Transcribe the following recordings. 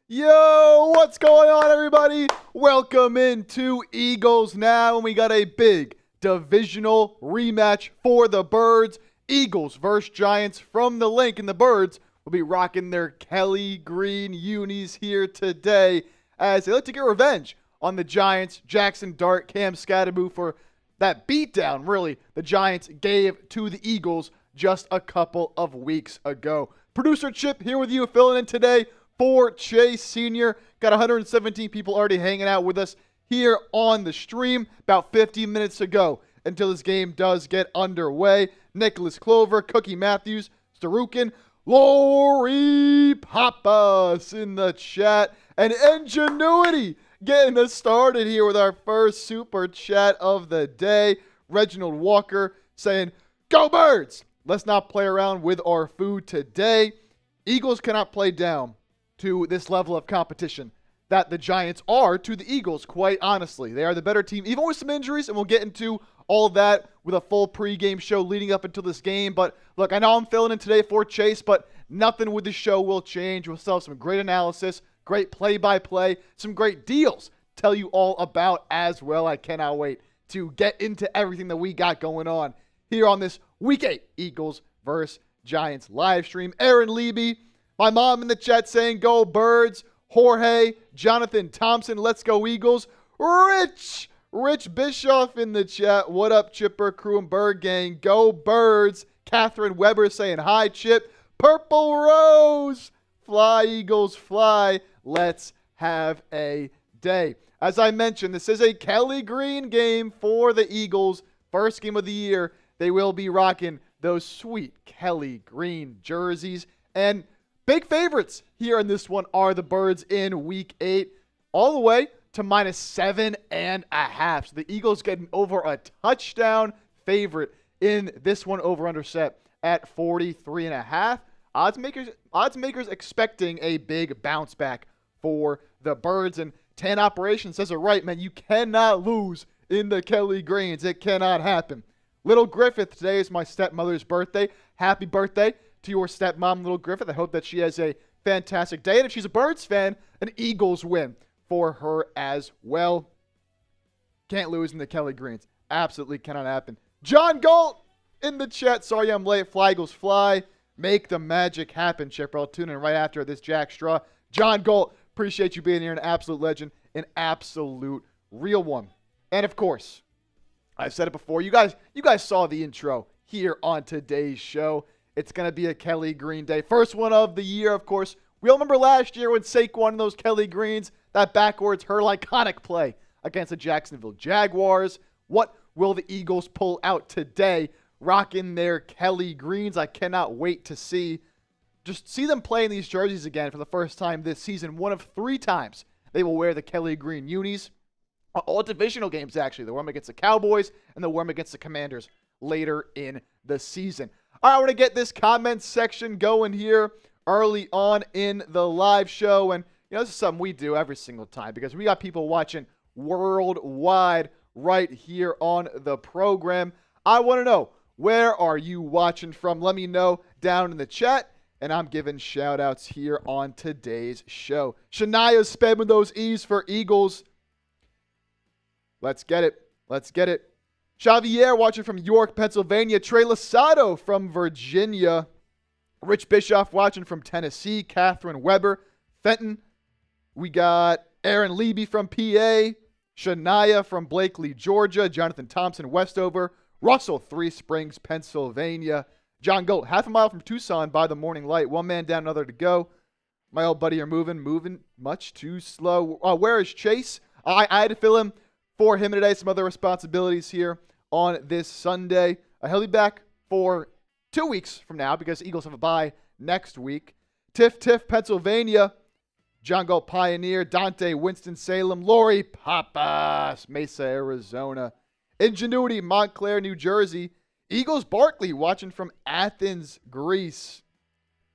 Yo, what's going on, everybody? Welcome into Eagles Now, and we got a big divisional rematch for the Birds. Eagles versus Giants from the link, and the Birds will be rocking their Kelly Green unis here today as they look to get revenge on the Giants. Jackson Dart, Cam Scatterbo for that beatdown, really, the Giants gave to the Eagles just a couple of weeks ago. Producer Chip here with you, filling in today for Chase Sr. Got 117 people already hanging out with us here on the stream about 50 minutes ago until this game does get underway. Nicholas Clover, Cookie Matthews, Starukin, Lori Papas in the chat, and Ingenuity getting us started here with our first super chat of the day. Reginald Walker saying, "Go Birds! Let's not play around with our food today. Eagles cannot play down to this level of competition that the Giants are to the Eagles, quite honestly. They are the better team, even with some injuries, and we'll get into all of that with a full pregame show leading up until this game. But look, I know I'm filling in today for Chase, but nothing with the show will change. We'll still have some great analysis, great play-by-play, some great deals to tell you all about as well. I cannot wait to get into everything that we got going on here on this Week 8 Eagles versus Giants live stream. Aaron Leby, my mom in the chat saying, "Go Birds." Jorge, Jonathan Thompson, "Let's go Eagles." Rich Bischoff in the chat. "What up, Chipper, crew, and Bird gang? Go Birds." Catherine Weber saying, "Hi, Chip." Purple Rose, "Fly, Eagles, fly. Let's have a day." As I mentioned, this is a Kelly Green game for the Eagles. First game of the year. They will be rocking those sweet Kelly Green jerseys. And big favorites here in this one are the Birds in Week 8, all the way to -7.5. So the Eagles getting over a touchdown favorite in this one, over-under set at 43.5. Odds makers expecting a big bounce back for the Birds. And Tan Operations says it right, man. You cannot lose in the Kelly Greens. It cannot happen. Little Griffith, today is my stepmother's birthday. Happy birthday to your stepmom, Little Griffith. I hope that she has a fantastic day. And if she's a Birds fan, an Eagles win for her as well. Can't lose in the Kelly Greens. Absolutely cannot happen. John Galt in the chat. "Sorry I'm late. Fly, Eagles, fly. Make the magic happen." Chipper, I'll tune in right after this Jack Straw. John Galt, appreciate you being here. An absolute legend. An absolute real one. And of course, I've said it before. You guys saw the intro here on today's show. It's going to be a Kelly Green day. First one of the year, of course. We all remember last year when Saquon and those Kelly Greens, that backwards hurl iconic play against the Jacksonville Jaguars. What will the Eagles pull out today, rocking their Kelly Greens? I cannot wait to see them play in these jerseys again for the first time this season. One of 3 times they will wear the Kelly Green unis. All divisional games, actually. They'll wear them against the Cowboys, and they'll wear them against the Commanders later in the season. All right, I want to get this comment section going here early on in the live show. And, this is something we do every single time because we got people watching worldwide right here on the program. I want to know, where are you watching from? Let me know down in the chat, and I'm giving shout-outs here on today's show. Shania's spamming those E's for Eagles. Let's get it. Xavier watching from York, Pennsylvania. Trey Lasado from Virginia. Rich Bischoff watching from Tennessee. Catherine Weber. Fenton. We got Aaron Leby from PA. Shania from Blakely, Georgia. Jonathan Thompson, Westover. Russell, Three Springs, Pennsylvania. John Gold, half a mile from Tucson by the morning light. One man down, another to go. My old buddy are moving much too slow. Where is Chase? I had to fill in for him today. Some other responsibilities here on this Sunday. He'll be back for 2 weeks from now because the Eagles have a bye next week. Tiff, Pennsylvania. John Galt, Pioneer. Dante, Winston-Salem. Lori Papas, Mesa, Arizona. Ingenuity, Montclair, New Jersey. Eagles, Barkley watching from Athens, Greece.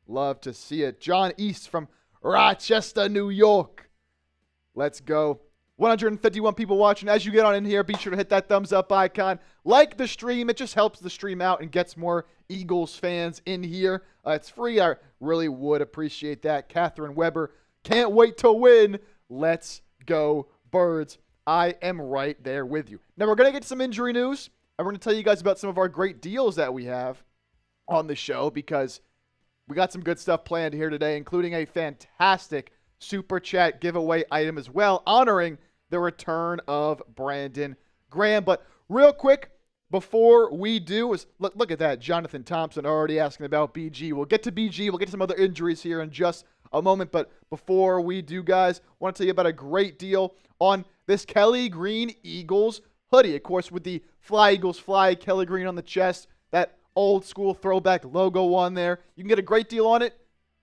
Love to see it. John East from Rochester, New York. Let's go. 151 people watching. As you get on in here, be sure to hit that thumbs up icon. Like the stream. It just helps the stream out and gets more Eagles fans in here. It's free. I really would appreciate that. Catherine Weber Can't wait to win. Let's go, Birds. I am right there with you. Now, we're going to get some injury news. I'm going to tell you guys about some of our great deals that we have on the show because we got some good stuff planned here today, including a fantastic Super Chat giveaway item as well, honoring the return of Brandon Graham. But real quick, before we do, look at that. Jonathan Thompson already asking about BG. We'll get to BG. We'll get to some other injuries here in just a moment. But before we do, guys, I want to tell you about a great deal on this Kelly Green Eagles hoodie. Of course, with the Fly Eagles Fly, Kelly Green on the chest, that old school throwback logo on there. You can get a great deal on it,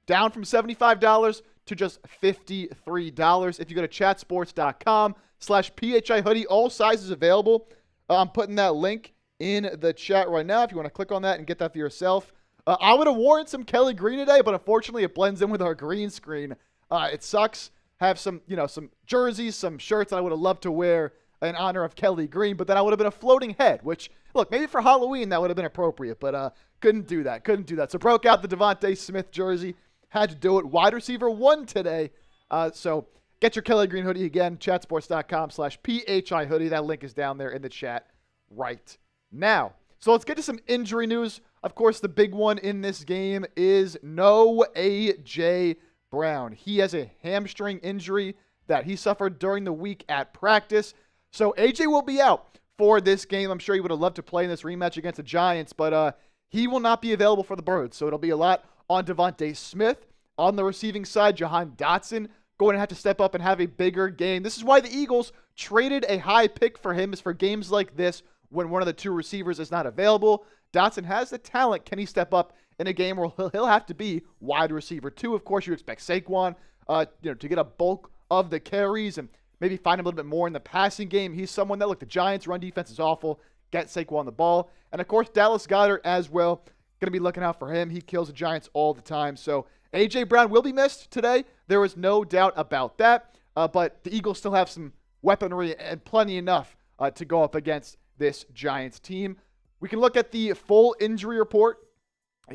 down from $75 to just $53. If you go to chatsports.com/PHI hoodie, all sizes available. I'm putting that link in the chat right now if you want to click on that and get that for yourself. I would have worn some Kelly Green today, but unfortunately it blends in with our green screen. It sucks. Have some jerseys, some shirts that I would have loved to wear in honor of Kelly Green, but then I would have been a floating head, which, look, maybe for Halloween that would have been appropriate, but couldn't do that. So broke out the Devontae Smith jersey. Had to do it. Wide receiver 1 today. So get your Kelly Green hoodie again, chatsports.com/PHI hoodie. That link is down there in the chat right now. So let's get to some injury news. Of course, the big one in this game is no A.J. Brown. He has a hamstring injury that he suffered during the week at practice. So A.J. will be out for this game. I'm sure he would have loved to play in this rematch against the Giants, but he will not be available for the Birds. So it'll be a lot on Devontae Smith. On the receiving side, Jahan Dotson going to have to step up and have a bigger game. This is why the Eagles traded a high pick for him, is for games like this when one of the two receivers is not available. Dotson has the talent. Can he step up in a game where he'll have to be wide receiver 2? Of course, you expect Saquon to get a bulk of the carries and maybe find him a little bit more in the passing game. He's someone that, look, the Giants' run defense is awful. Get Saquon the ball. And, of course, Dallas Goedert as well. Going to be looking out for him. He kills the Giants all the time. So A.J. Brown will be missed today. There is no doubt about that. But the Eagles still have some weaponry and plenty enough to go up against this Giants team. We can look at the full injury report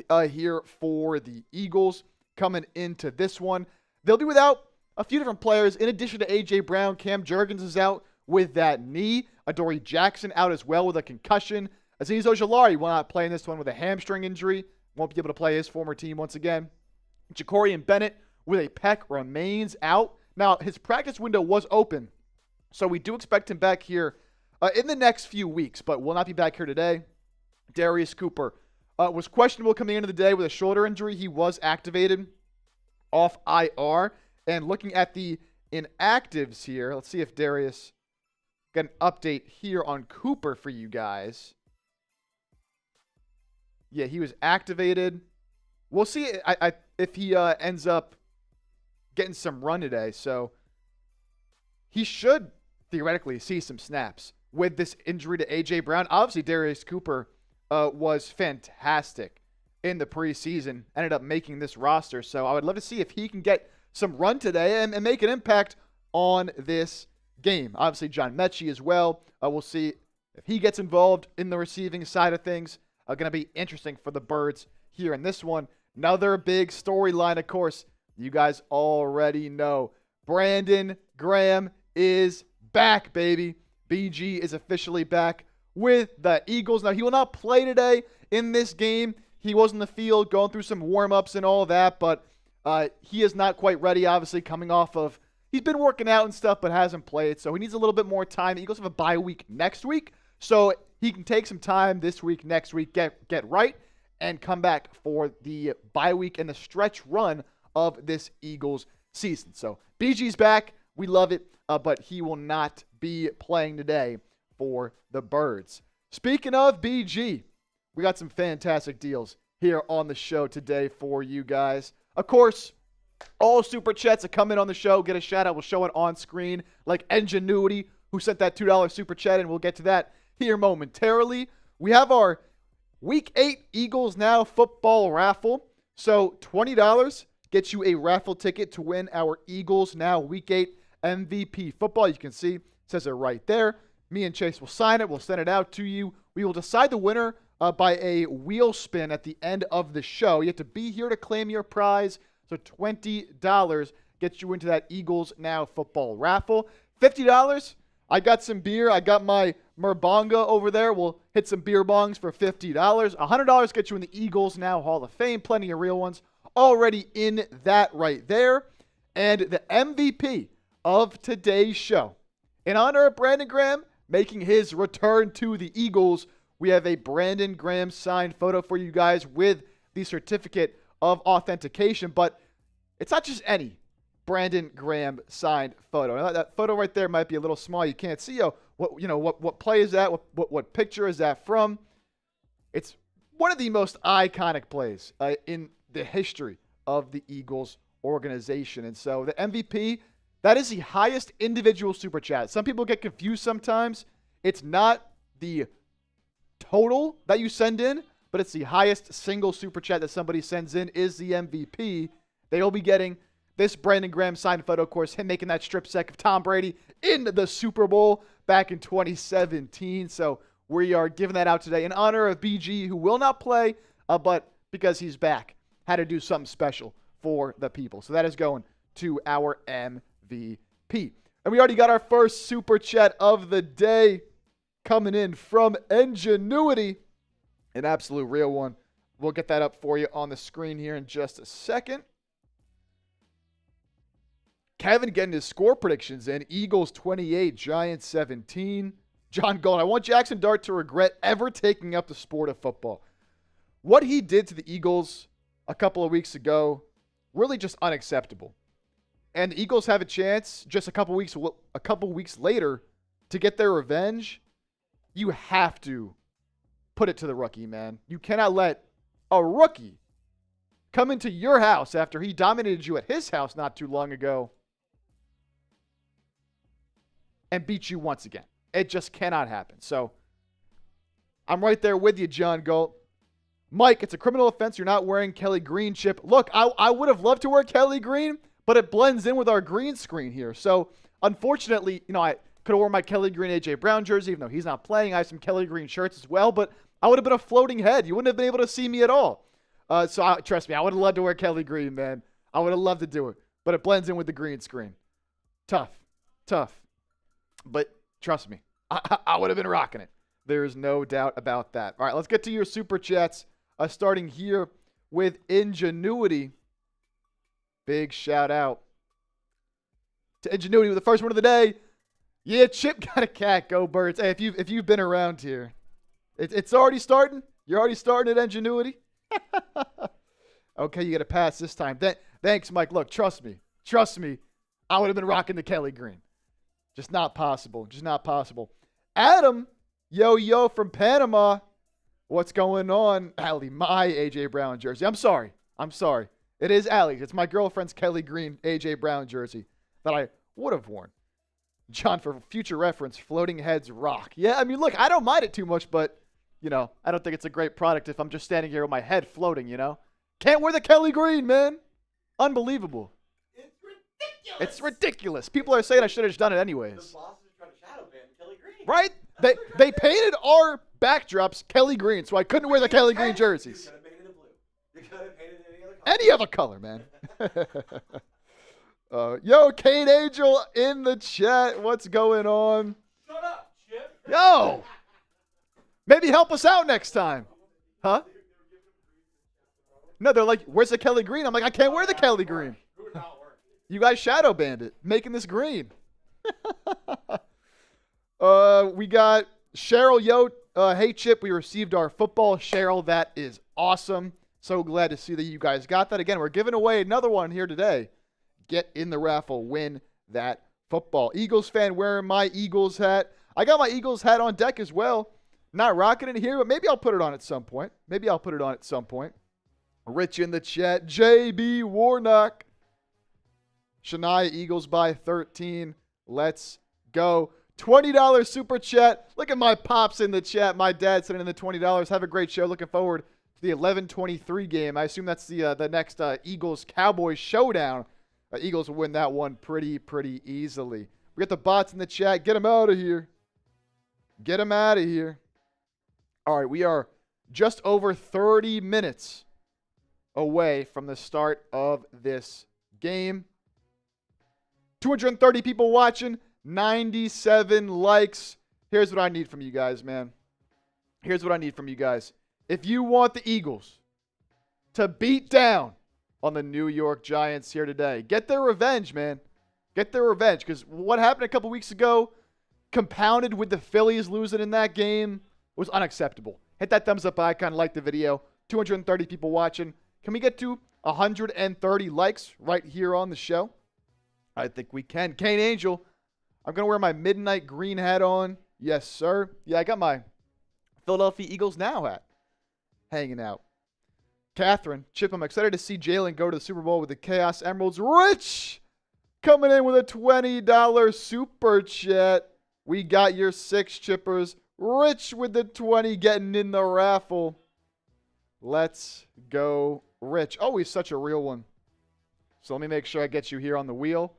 here for the Eagles coming into this one. They'll be without a few different players. In addition to A.J. Brown, Cam Jurgens is out with that knee. Adoree Jackson out as well with a concussion. Azeez Ojulari will not play in this one with a hamstring injury. Won't be able to play his former team once again. Jacorian Bennett with a pec remains out. Now, his practice window was open, so we do expect him back here in the next few weeks, but will not be back here today. Darius Cooper was questionable coming into the day with a shoulder injury. He was activated off IR. And looking at the inactives here, let's see if Darius got an update here on Cooper for you guys. Yeah, he was activated. We'll see if he ends up getting some run today. So he should theoretically see some snaps with this injury to A.J. Brown. Obviously, Darius Cooper was fantastic in the preseason, ended up making this roster. So I would love to see if he can get some run today and make an impact on this game. Obviously, John Mechie as well. We'll see if he gets involved in the receiving side of things. Going to be interesting for the Birds here in this one. Another big storyline, of course, you guys already know. Brandon Graham is back, baby. BG is officially back with the Eagles. Now, he will not play today in this game. He was in the field going through some warm-ups and all that, but he is not quite ready, obviously, coming off of, he's been working out and stuff, but hasn't played, so he needs a little bit more time. The Eagles have a bye week next week, so he can take some time this week, next week, get right, and come back for the bye week and the stretch run of this Eagles season. So BG's back. We love it, but he will not be playing today for the Birds. Speaking of BG, we got some fantastic deals here on the show today for you guys. Of course, all super chats that come in on the show get a shout out. We'll show it on screen, like Ingenuity, who sent that $2 super chat, and we'll get to that here momentarily. We have our Week 8 Eagles Now football raffle. So $20 gets you a raffle ticket to win our Eagles Now Week 8 MVP football. You can see, it says it right there. Me and Chase will sign it. We'll send it out to you. We will decide the winner by a wheel spin at the end of the show. You have to be here to claim your prize. So $20 gets you into that Eagles Now football raffle. $50, I got some beer. I got my Merbonga over there. We'll hit some beer bongs for $50. $100 gets you in the Eagles Now Hall of Fame. Plenty of real ones already in that right there. And the MVP of today's show, in honor of Brandon Graham making his return to the Eagles, we have a Brandon Graham signed photo for you guys with the certificate of authentication. But it's not just any Brandon Graham signed photo. Now, that photo right there might be a little small. You can't see what play is that? What picture is that from? It's one of the most iconic plays in the history of the Eagles organization. And so the MVP, that is the highest individual super chat. Some people get confused sometimes. It's not the total that you send in, but it's the highest single super chat that somebody sends in is the MVP. They will be getting this Brandon Graham signed photo, of course, him making that strip sack of Tom Brady in the Super Bowl back in 2017. So we are giving that out today in honor of BG, who will not play, but because he's back, had to do something special for the people. So that is going to our MVP. And we already got our first super chat of the day coming in from Ingenuity, an absolute real one. We'll get that up for you on the screen here in just a second. Kevin getting his score predictions in. Eagles 28, Giants 17. John Gold, I want Jackson Dart to regret ever taking up the sport of football. What he did to the Eagles a couple of weeks ago, really just unacceptable. And the Eagles have a chance just a couple weeks later to get their revenge. You have to put it to the rookie, man. You cannot let a rookie come into your house after he dominated you at his house not too long ago and beat you once again. It just cannot happen. So I'm right there with you, John Galt. Mike, it's a criminal offense. You're not wearing Kelly Green chip. Look, I would have loved to wear Kelly Green, but it blends in with our green screen here. So unfortunately, I could have worn my Kelly Green A.J. Brown jersey, even though he's not playing. I have some Kelly Green shirts as well, but I would have been a floating head. You wouldn't have been able to see me at all. Trust me, I would have loved to wear Kelly Green, man. I would have loved to do it, but it blends in with the green screen. Tough. But trust me, I would have been rocking it. There's no doubt about that. All right, let's get to your super chats. Starting here with Ingenuity. Big shout out to Ingenuity with the first one of the day. Yeah, Chip got a cat. Go Birds. Hey, if you've been around here, it's already starting. You're already starting at Ingenuity. Okay, you got to pass this time. Thanks, Mike. Look, trust me. I would have been rocking the Kelly Green. Just not possible. Adam, yo from Panama. What's going on? Allie, my A.J. Brown jersey. I'm sorry. It is Allie's. It's my girlfriend's Kelly Green A.J. Brown jersey that I would have worn. John, for future reference, floating heads rock. Yeah, I mean, look, I don't mind it too much, but, I don't think it's a great product if I'm just standing here with my head floating, Can't wear the Kelly Green, man. Unbelievable. It's ridiculous. People are saying I should have just done it anyways. The bosses are trying to shadow ban Kelly Green. Right? They painted our backdrops Kelly Green, so I couldn't wear the Kelly Green jerseys. You could have painted it blue. You could have painted any other color. Any other color, man. Yo, Kate Angel in the chat. What's going on? Shut up, Chip. Yo. Maybe help us out next time. Huh? No, they're like, where's the Kelly Green? I'm like, I can't wear the Kelly Green. You guys shadow banned it, making this green. We got Cheryl Yote. Hey, Chip, we received our football. Cheryl, that is awesome. So glad to see that you guys got that. Again, we're giving away another one here today. Get in the raffle, win that football. Eagles fan wearing my Eagles hat. I got my Eagles hat on deck as well. Not rocking it here, but maybe I'll put it on at some point. Rich in the chat. JB Warnock. Shania Eagles by 13. Let's go. $20 super chat. Look at my pops in the chat. My dad sending in the $20. Have a great show. Looking forward to the 11-23 game. I assume that's the next Eagles-Cowboys showdown. Eagles will win that one pretty easily. We got the bots in the chat. Get them out of here. All right, we are just over 30 minutes away from the start of this game. 230 people watching, 97 likes. Here's what I need from you guys, man. Here's what I need from you guys. If you want the Eagles to beat down on the New York Giants here today, get their revenge, man. Get their revenge. Because what happened a couple weeks ago, compounded with the Phillies losing in that game, was unacceptable. Hit that thumbs up icon, like the video. 230 people watching. Can we get to 130 likes right here on the show? I think we can. Kane Angel, I'm going to wear my midnight green hat on. Yes, sir. Yeah, I got my Philadelphia Eagles Now hat hanging out. Catherine, Chip, I'm excited to see Jalen go to the Super Bowl with the Chaos Emeralds. Rich coming in with a $20 super chat. We got your 6 chippers. Rich with the 20 getting in the raffle. Let's go, Rich. Oh, he's such a real one. So let me make sure I get you here on the wheel.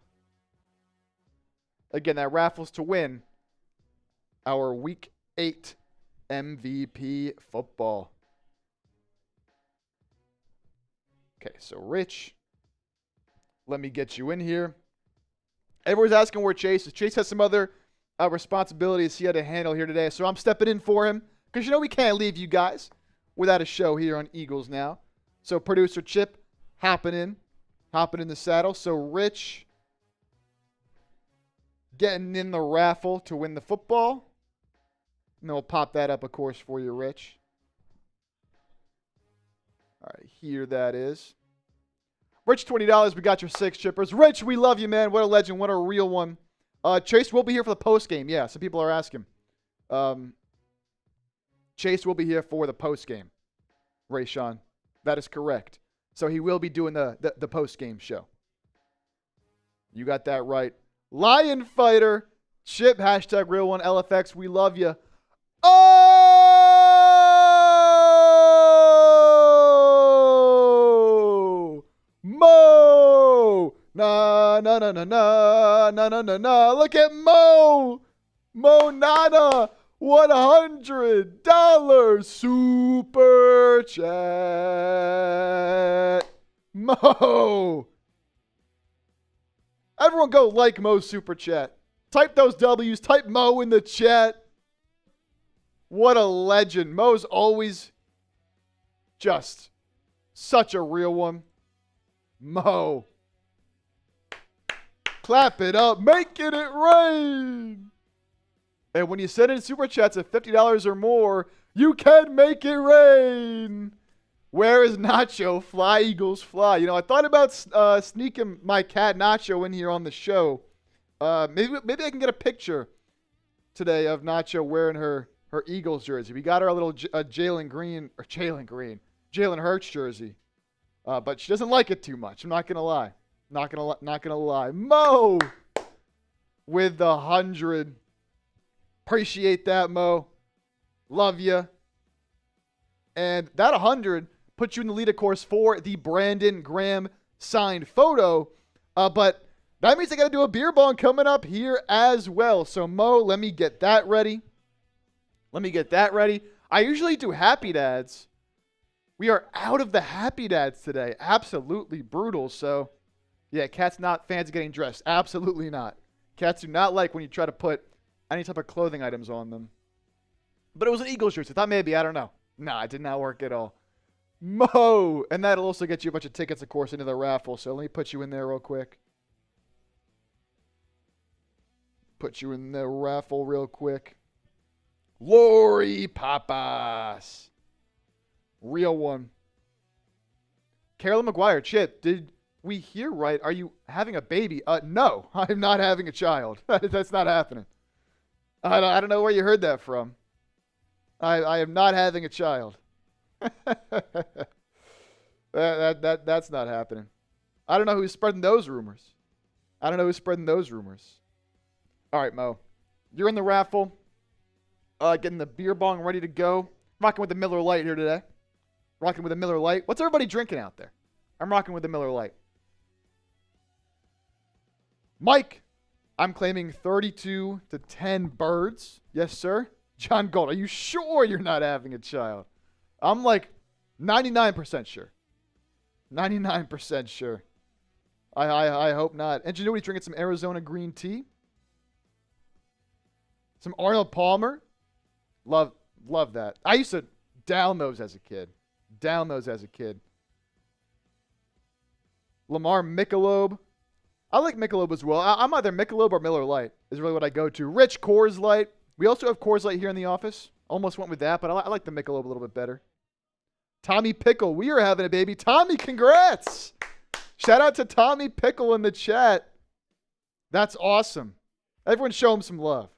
Again, that raffle's to win our Week 8 MVP football. Okay, so Rich, let me get you in here. Everyone's asking where Chase is. Chase has some other responsibilities he had to handle here today, so I'm stepping in for him because, we can't leave you guys without a show here on Eagles Now. So producer Chip hopping in the saddle. So Rich getting in the raffle to win the football. And then we'll pop that up, of course, for you, Rich. All right, here that is. Rich, $20. We got your 6 chippers. Rich, we love you, man. What a legend. What a real one. Chase will be here for the post game. Yeah, some people are asking. Chase will be here for the post game. Rayshawn, that is correct. So he will be doing the post game show. You got that right. Lion Fighter, Chip, hashtag real one, LFX, we love you. Oh! Mo! Na na na na na na na na na. Look at Mo! Mo Nana! $100 super chat. Mo! Everyone go like Mo's super chat. Type those W's. Type Mo in the chat. What a legend. Mo's always just such a real one. Mo. Clap it up. Making it rain. And when you send in super chats of $50 or more, you can make it rain. Where is Nacho? Fly, Eagles, fly. I thought about sneaking my cat Nacho in here on the show. Maybe I can get a picture today of Nacho wearing her Eagles jersey. We got her a little Jalen Hurts jersey. But she doesn't like it too much. I'm not going to lie. Not gonna lie. Mo with the 100. Appreciate that, Mo. Love you. And that 100 puts you in the lead, of course, for the Brandon Graham signed photo. But that means I got to do a beer bong coming up here as well. So, Mo, let me get that ready. I usually do Happy Dads. We are out of the Happy Dads today. Absolutely brutal. So, yeah, cats not fans of getting dressed. Absolutely not. Cats do not like when you try to put any type of clothing items on them. But it was an Eagles jersey. I thought maybe, I don't know. Nah, it did not work at all. Mo! And that'll also get you a bunch of tickets, of course, into the raffle. So let me put you in there real quick. Put you in the raffle real quick. Lori Papas. Real one. Carolyn McGuire, Chip, did we hear right? Are you having a baby? No, I'm not having a child. That's not happening. I don't know where you heard that from. I am not having a child. That's not happening. I don't know who's spreading those rumors. All right, Mo. You're in the raffle. Getting the beer bong ready to go. Rocking with the Miller Lite here today. What's everybody drinking out there? I'm rocking with the Miller Lite. Mike, I'm claiming 32-10 birds. Yes, sir. John Gold, are you sure you're not having a child? I'm like 99% sure. 99% sure. I hope not. Ingenuity drinking some Arizona green tea. Some Arnold Palmer. Love that. I used to down those as a kid. Lamar Michelob. I like Michelob as well. I'm either Michelob or Miller Lite is really what I go to. Rich Coors Light. We also have Coors Light here in the office. Almost went with that, but I like the Michelob a little bit better. Tommy Pickle. We are having a baby. Tommy, congrats. Shout out to Tommy Pickle in the chat. That's awesome. Everyone show him some love.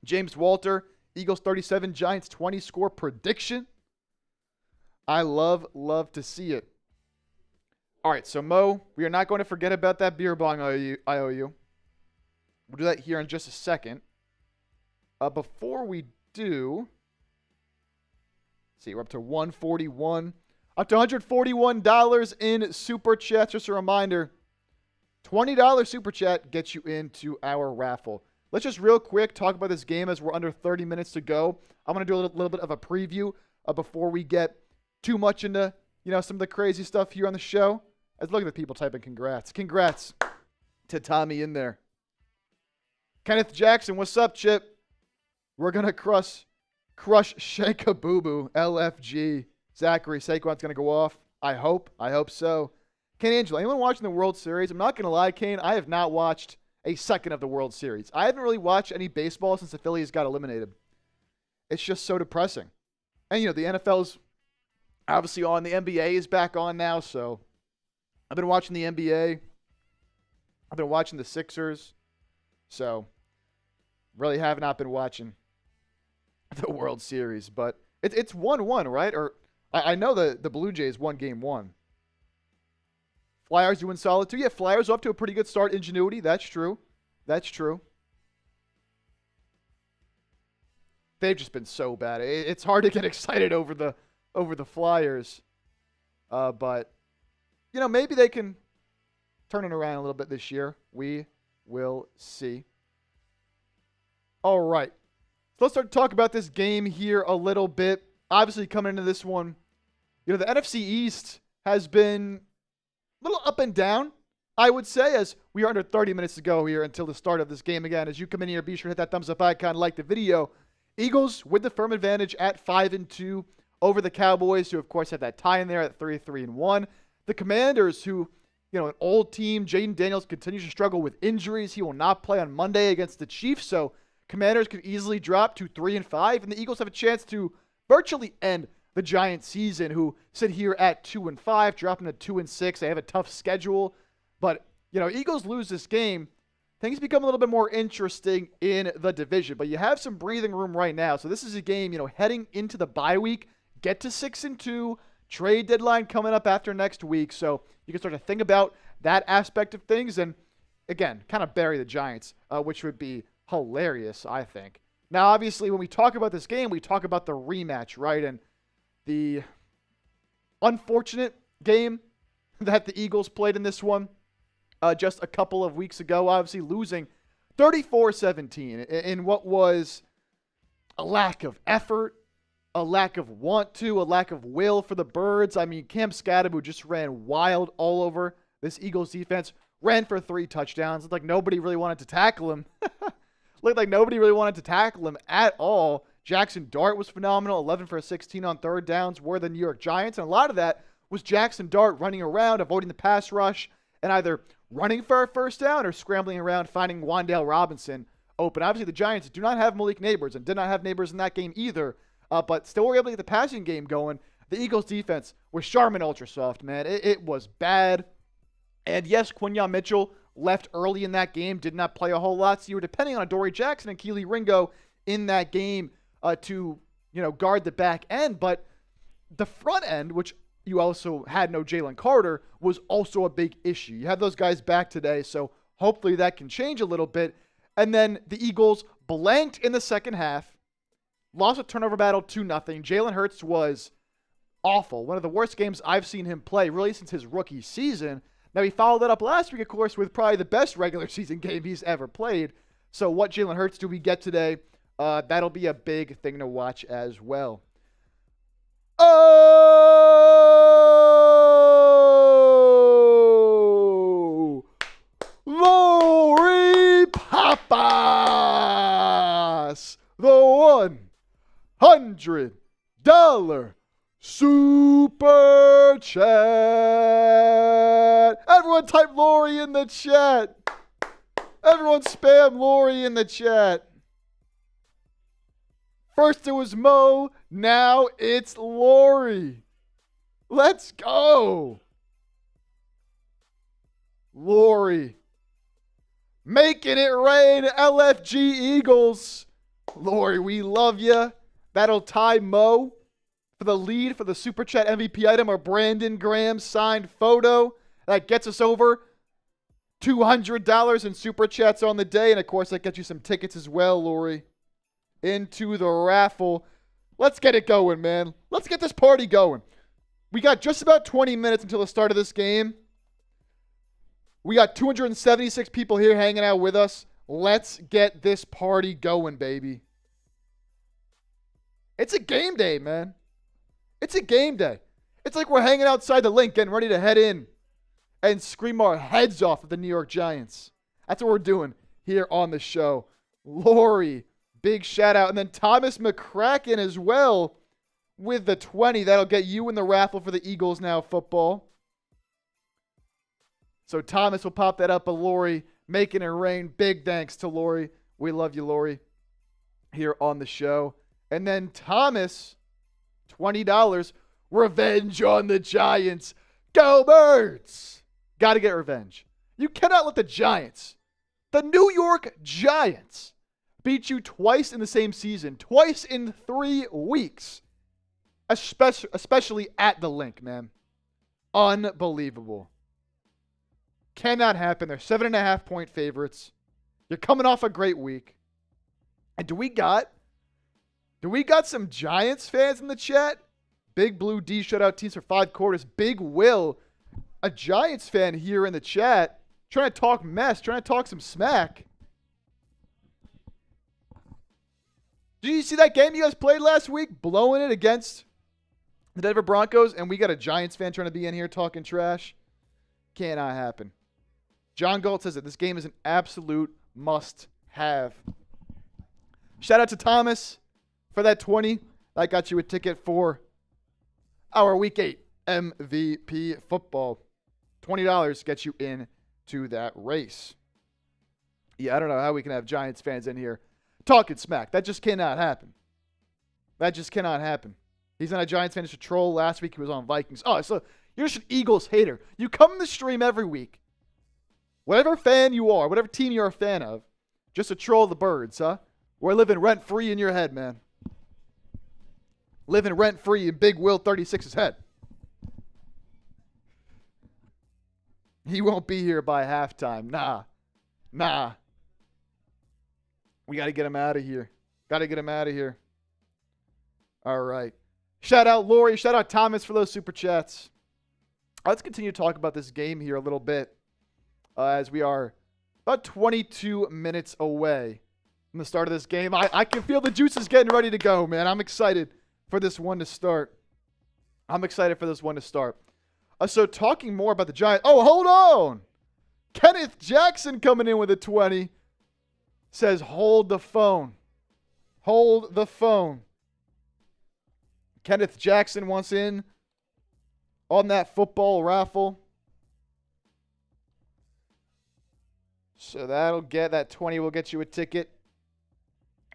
James Walter, Eagles 37, Giants 20 score prediction. I love to see it. All right, so Mo, we are not going to forget about that beer bong I owe you. We'll do that here in just a second. Before we do, see, we're up to 141. Up to $141 in Super Chat. Just a reminder, $20 Super Chat gets you into our raffle. Let's just real quick talk about this game as we're under 30 minutes to go. I'm going to do a little bit of a preview before we get too much into some of the crazy stuff here on the show. Let's look at the people typing congrats. Congrats to Tommy in there. Kenneth Jackson, what's up, Chip? We're going to crush Shaka Boo Boo, LFG. Zachary, Saquon's going to go off. I hope so. Kane Angelo, anyone watching the World Series? I'm not going to lie, Kane, I have not watched a second of the World Series. I haven't really watched any baseball since the Phillies got eliminated. It's just so depressing. And, the NFL's obviously on. The NBA is back on now, so I've been watching the NBA. I've been watching the Sixers. So, really have not been watching the World Series. But it's 1-1, right? Or I know the Blue Jays won game 1. Flyers doing solid too. Yeah, Flyers off to a pretty good start. Ingenuity, that's true. They've just been so bad. It's hard to get excited over the Flyers. But, maybe they can turn it around a little bit this year. We will see. All right. So let's start to talk about this game here a little bit. Obviously, coming into this one, the NFC East has been a little up and down, I would say, as we are under 30 minutes to go here until the start of this game again. As you come in here, be sure to hit that thumbs up icon, like the video. Eagles with the firm advantage at 5-2 over the Cowboys, who, of course, have that tie in there at 3-1. The Commanders, who, an old team. Jaden Daniels continues to struggle with injuries. He will not play on Monday against the Chiefs, so Commanders could easily drop to 3-5, and the Eagles have a chance to virtually end the Giants season, who sit here at 2-5, dropping to 2-6. They have a tough schedule, but Eagles lose this game, things become a little bit more interesting in the division. But you have some breathing room right now, so this is a game, heading into the bye week. Get to 6-2. Trade deadline coming up after next week, so you can start to think about that aspect of things, and again, kind of bury the Giants, which would be hilarious, I think. Now, obviously, when we talk about this game, we talk about the rematch, right? And the unfortunate game that the Eagles played in this one just a couple of weeks ago, obviously losing 34-17 in what was a lack of effort, a lack of want to, a lack of will for the Birds. I mean, Cam Scadaboo just ran wild all over this Eagles defense, ran for 3 touchdowns. Looked like nobody really wanted to tackle him. At all. Jackson Dart was phenomenal, 11 for 16 on third downs, were the New York Giants. And a lot of that was Jackson Dart running around, avoiding the pass rush, and either running for a first down or scrambling around, finding Wan'Dale Robinson open. Obviously, the Giants do not have Malik Neighbors and did not have Neighbors in that game either, but still were able to get the passing game going. The Eagles' defense was Charmin ultra soft, man. It was bad. And yes, Quinyon Mitchell left early in that game, did not play a whole lot. So you were depending on Adoree Jackson and Keely Ringo in that game to guard the back end. But the front end, which you also had no Jalen Carter, was also a big issue. You have those guys back today, so hopefully that can change a little bit. And then the Eagles blanked in the second half, lost a turnover battle 2-0. Jalen Hurts was awful. One of the worst games I've seen him play really since his rookie season. Now, he followed that up last week, of course, with probably the best regular season game he's ever played. So what Jalen Hurts do we get today? That'll be a big thing to watch as well. Oh! Lori Papas, the $100 super chat. Everyone type Lori in the chat. Everyone spam Lori in the chat. First it was Mo, now it's Lori. Let's go. Lori. Making it rain, LFG Eagles. Lori, we love you. That'll tie Mo for the lead for the Super Chat MVP item, our Brandon Graham signed photo. That gets us over $200 in Super Chats on the day. And, of course, that gets you some tickets as well, Lori, into the raffle. Let's get it going, man. Let's get this party going. We got just about 20 minutes until the start of this game. We got 276 people here hanging out with us. Let's get this party going, baby. It's a game day, man. It's a game day. It's like we're hanging outside the link getting ready to head in and scream our heads off at the New York Giants. That's what we're doing here on the show. Lori, big shout out. And then Thomas McCracken as well with the 20. That'll get you in the raffle for the Eagles Now football. So Thomas will pop that up, but Lori making it rain. Big thanks to Lori. We love you, Lori, here on the show. And then Thomas, $20. Revenge on the Giants. Go Birds. Got to get revenge. You cannot let the Giants, the New York Giants, beat you twice in the same season, twice in 3 weeks, especially at the link, man. Unbelievable. Cannot happen. They're 7.5-point favorites. You're coming off a great week. And do we got some Giants fans in the chat? Big Blue D shutout teams for 5 quarters. Big Will, a Giants fan here in the chat, trying to talk mess, trying to talk some smack. Did you see that game you guys played last week? Blowing it against the Denver Broncos, and we got a Giants fan trying to be in here talking trash? Cannot happen. John Galt says that this game is an absolute must-have. Shout out to Thomas for that 20. That got you a ticket for our Week 8 MVP football. $20 gets you into that race. Yeah, I don't know how we can have Giants fans in here talking smack. That just cannot happen. That just cannot happen. He's not a Giants fan. He's a troll. Last week he was on Vikings. Oh, so you're just an Eagles hater. You come in the stream every week. Whatever fan you are, whatever team you're a fan of, just a troll of the Birds, huh? We're living rent-free in your head, man. Living rent-free in Big Will 36's head. He won't be here by halftime. Nah. We got to get him out of here. All right. Shout out Lori. Shout out Thomas for those super chats. Let's continue to talk about this game here a little bit as we are about 22 minutes away from the start of this game. I can feel the juices getting ready to go, man. I'm excited for this one to start. So talking more about the Giants. Oh, hold on. Kenneth Jackson coming in with a 20. Says, hold the phone. Kenneth Jackson wants in on that football raffle. So that 20 will get you a ticket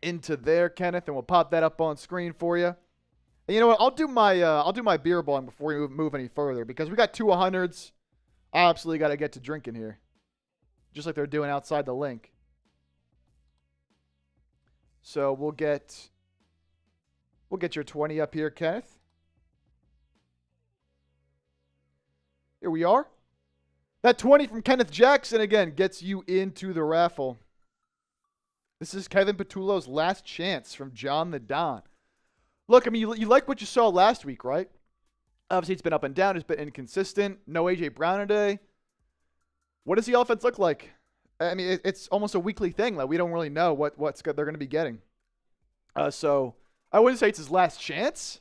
into there, Kenneth, and we'll pop that up on screen for you. And you know what? I'll do my beer bong before we move any further because we got 2 100s. I absolutely got to get to drinking here, just like they're doing outside the link. So we'll get your 20 up here, Kenneth. Here we are. That 20 from Kenneth Jackson, again, gets you into the raffle. This is Kevin Patullo's last chance from John the Don. Look, I mean, you like what you saw last week, right? Obviously, it's been up and down. It's been inconsistent. No A.J. Brown today. What does the offense look like? I mean, it's almost a weekly thing. Like, we don't really know what they're going to be getting. So I wouldn't say it's his last chance.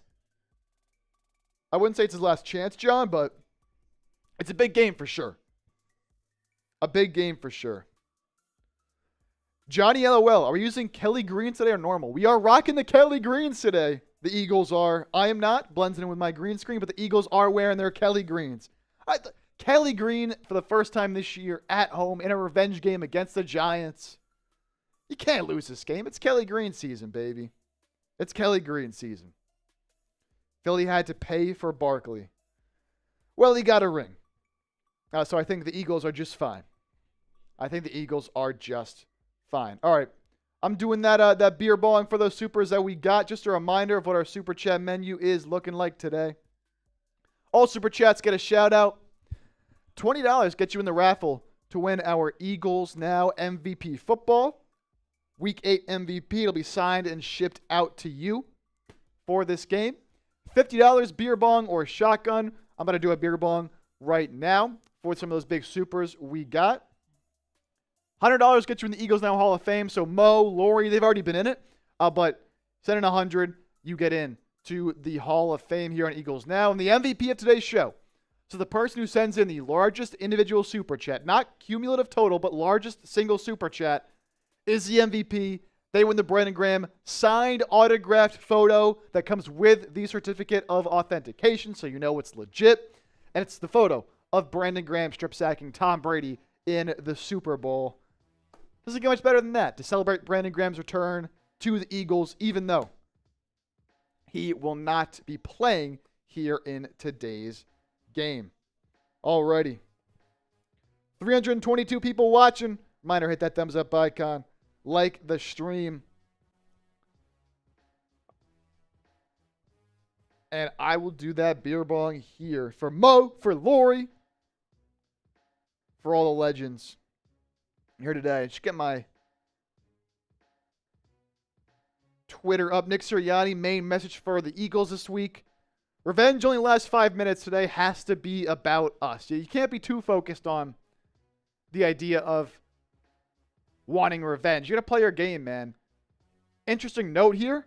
John, but it's a big game for sure. A big game for sure. Johnny LOL, are we using Kelly Greens today or normal? We are rocking the Kelly Greens today. The Eagles are. I am not. Blends in with my green screen, but the Eagles are wearing their Kelly Greens. Kelly Green for the first time this year at home in a revenge game against the Giants. You can't lose this game. It's Kelly Green season, baby. It's Kelly Green season. Philly had to pay for Barkley. Well, he got a ring. So I think the Eagles are just fine. I think the Eagles are just fine. All right. I'm doing that beer balling for those supers that we got. Just a reminder of what our super chat menu is looking like today. All super chats get a shout out. $20 gets you in the raffle to win our Eagles Now MVP football. Week 8 MVP. It'll be signed and shipped out to you for this game. $50 beer bong or shotgun. I'm going to do a beer bong right now for some of those big supers we got. $100 gets you in the Eagles Now Hall of Fame. So Mo, Lori, they've already been in it. But send in $100, you get in to the Hall of Fame here on Eagles Now. And the MVP of today's show. So the person who sends in the largest individual super chat, not cumulative total, but largest single super chat, is the MVP. They win the Brandon Graham signed autographed photo that comes with the certificate of authentication, so you know it's legit. And it's the photo of Brandon Graham strip sacking Tom Brady in the Super Bowl. Doesn't get much better than that to celebrate Brandon Graham's return to the Eagles, even though he will not be playing here in today's game. Alrighty. 322 people watching. Reminder, hit that thumbs up icon. Like the stream. And I will do that beer bong here for Mo, for Lori, for all the legends here today. Just get my Twitter up. Nick Sirianni, main message for the Eagles this week. Revenge only lasts 5 minutes today. Has to be about us. You can't be too focused on the idea of wanting revenge. You got to play your game, man. Interesting note here.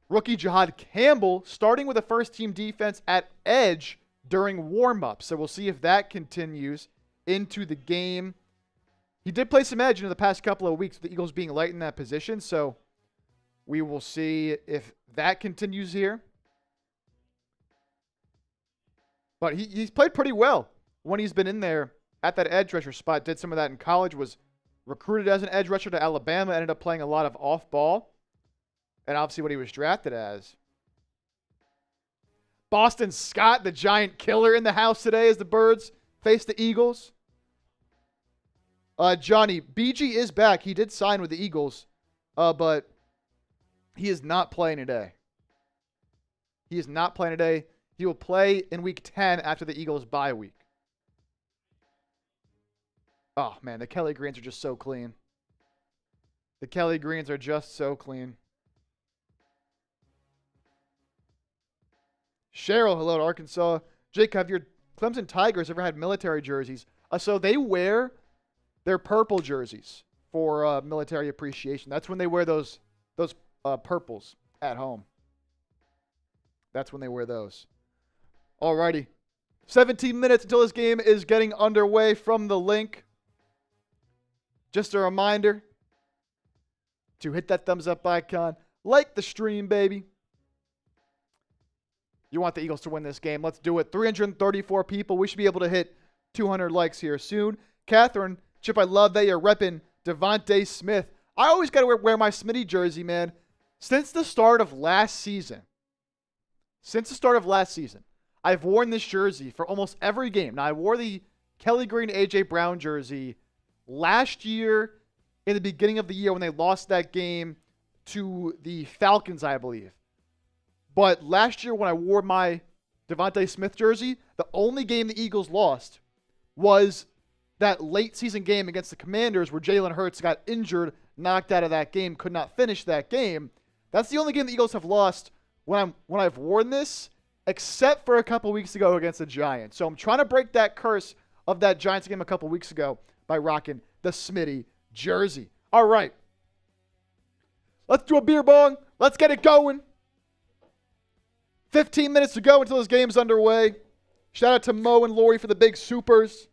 Rookie Jahad Campbell starting with a first-team defense at edge during warm-up. So we'll see if that continues into the game. He did play some edge in the past couple of weeks with the Eagles being light in that position. So we will see if that continues here. But he's played pretty well when he's been in there at that edge rusher spot. Did some of that in college, was recruited as an edge rusher to Alabama, ended up playing a lot of off-ball. And obviously what he was drafted as. Boston Scott, the giant killer in the house today as the Birds face the Eagles. Johnny, BG is back. He did sign with the Eagles, but he is not playing today. He is not playing today. He will play in Week 10 after the Eagles' bye week. Oh, man, the Kelly Greens are just so clean. The Kelly Greens are just so clean. Cheryl, hello to Arkansas. Jake, have your Clemson Tigers ever had military jerseys? So they wear their purple jerseys for military appreciation. That's when they wear those purples at home. That's when they wear those. Alrighty. 17 minutes until this game is getting underway from the link. Just a reminder to hit that thumbs up icon. Like the stream, baby. You want the Eagles to win this game. Let's do it. 334 people. We should be able to hit 200 likes here soon. Catherine, Chip, I love that you're repping Devontae Smith. I always got to wear my Smitty jersey, man. Since the start of last season, I've worn this jersey for almost every game. Now, I wore the Kelly Green A.J. Brown jersey last year in the beginning of the year when they lost that game to the Falcons, I believe. But last year when I wore my Devontae Smith jersey, the only game the Eagles lost was that late season game against the Commanders where Jalen Hurts got injured, knocked out of that game, could not finish that game. That's the only game the Eagles have lost when I've worn this, except for a couple weeks ago against the Giants. So I'm trying to break that curse of that Giants game a couple weeks ago by rocking the Smitty jersey. All right. Let's do a beer bong. Let's get it going. 15 minutes to go until this game's underway. Shout out to Mo and Lori for the big supers.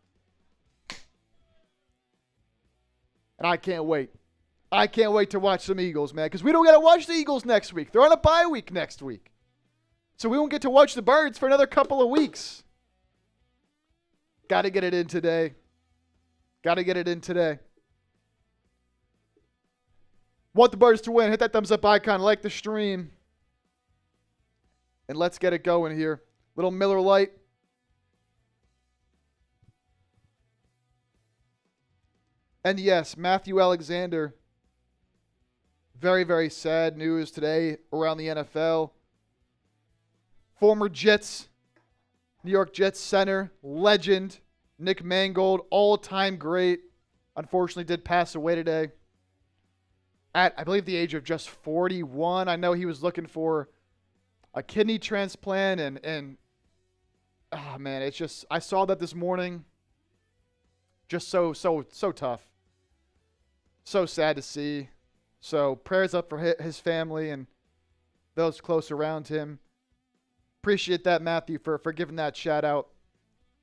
And I can't wait. I can't wait to watch some Eagles, man, because we don't get to watch the Eagles next week. They're on a bye week next week. So we won't get to watch the Birds for another couple of weeks. Got to get it in today. Got to get it in today. Want the Birds to win. Hit that thumbs up icon. Like the stream. And let's get it going here. Little Miller Lite. And yes, Matthew Alexander. Very, very sad news today around the NFL. Former Jets, New York Jets center, legend, Nick Mangold, all-time great, unfortunately did pass away today at, I believe, the age of just 41. I know he was looking for a kidney transplant, and oh, man, it's just, I saw that this morning. Just so tough. So sad to see. So prayers up for his family and those close around him. Appreciate that, Matthew, for giving that shout out.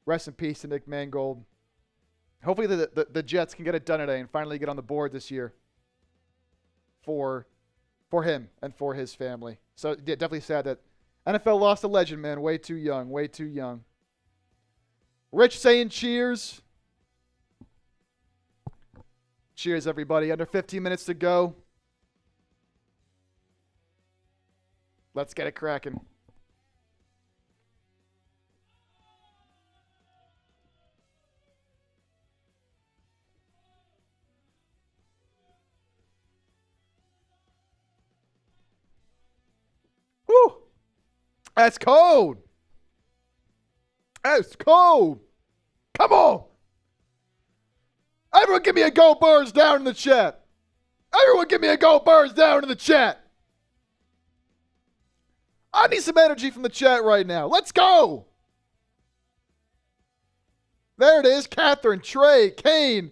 Rest in peace to Nick Mangold. Hopefully the Jets can get it done today and finally get on the board this year for him and for his family. So yeah, definitely sad that NFL lost a legend, man. Way too young. Way too young. Rich saying cheers. Cheers, everybody. Under 15 minutes to go. Let's get it cracking. Whew. That's cold. That's cold. Come on. Everyone give me a Go Birds down in the chat. Everyone give me a Go Birds down in the chat. I need some energy from the chat right now. Let's go. There it is. Catherine, Trey, Kane,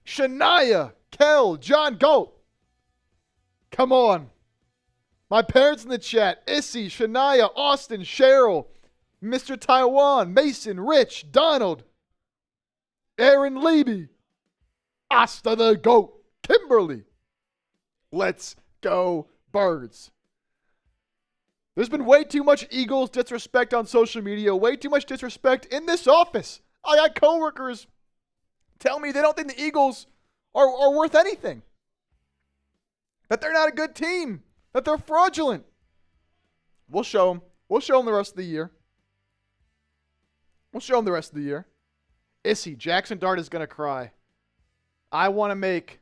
Shania, Kel, John Goat. Come on. My parents in the chat. Issy, Shania, Austin, Cheryl, Mr. Taiwan, Mason, Rich, Donald, Aaron Leby, Asta the Goat, Kimberly. Let's go Birds. There's been way too much Eagles disrespect on social media, way too much disrespect in this office. I got coworkers tell me they don't think the Eagles are worth anything, that they're not a good team, that they're fraudulent. We'll show them. We'll show them the rest of the year. We'll show them the rest of the year. Issy, Jackson Dart is going to cry. I want to make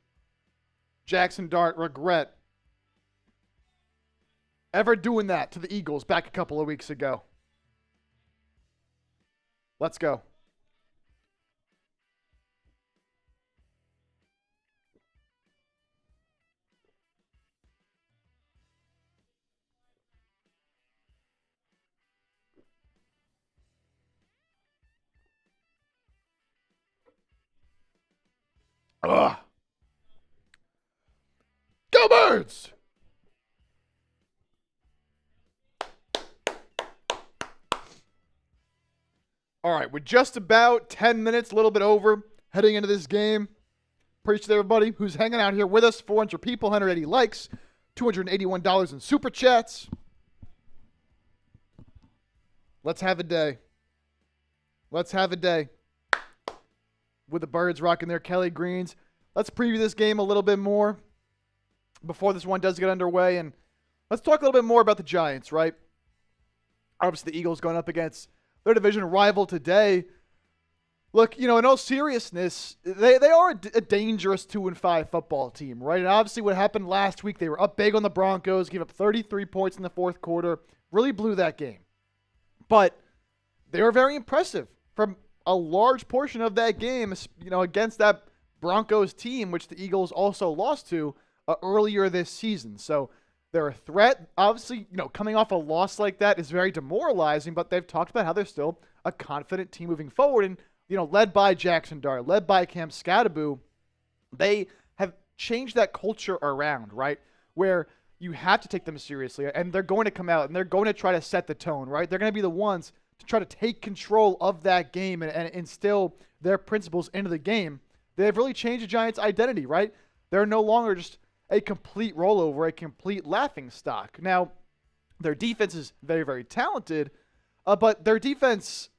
Jackson Dart regret ever doing that to the Eagles back a couple of weeks ago. Let's go. Ugh. Go Birds! All right, we're just about 10 minutes, a little bit over, heading into this game. Appreciate everybody who's hanging out here with us. 400 people, 180 likes, $281 in super chats. Let's have a day. Let's have a day. With the Birds rocking their Kelly Greens. Let's preview this game a little bit more before this one does get underway. And let's talk a little bit more about the Giants, right? Obviously, the Eagles going up against their division rival today. Look, in all seriousness, they are a dangerous 2-5 football team, right? And obviously what happened last week, they were up big on the Broncos, gave up 33 points in the fourth quarter, really blew that game. But they were very impressive from a large portion of that game, against that Broncos team, which the Eagles also lost to earlier this season. So they're a threat. Obviously, coming off a loss like that is very demoralizing, but they've talked about how they're still a confident team moving forward. And, led by Jackson Dart, led by Cam Scadaboo, they have changed that culture around, right? Where you have to take them seriously, and they're going to come out, and they're going to try to set the tone, right? They're going to be the ones to try to take control of that game and instill their principles into the game. they have really changed the Giants' identity, right? They're no longer just a complete rollover, a complete laughing stock. Now, their defense is very, very talented, but their defense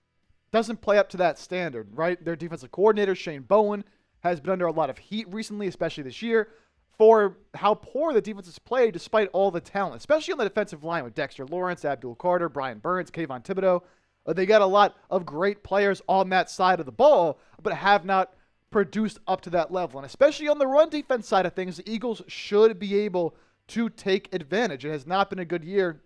doesn't play up to that standard, right? Their defensive coordinator, Shane Bowen, has been under a lot of heat recently, especially this year, for how poor the defense has played despite all the talent, especially on the defensive line with Dexter Lawrence, Abdul Carter, Brian Burns, Kayvon Thibodeau. They got a lot of great players on that side of the ball, but have not produced up to that level. And especially on the run defense side of things, the Eagles should be able to take advantage. It has not been a good year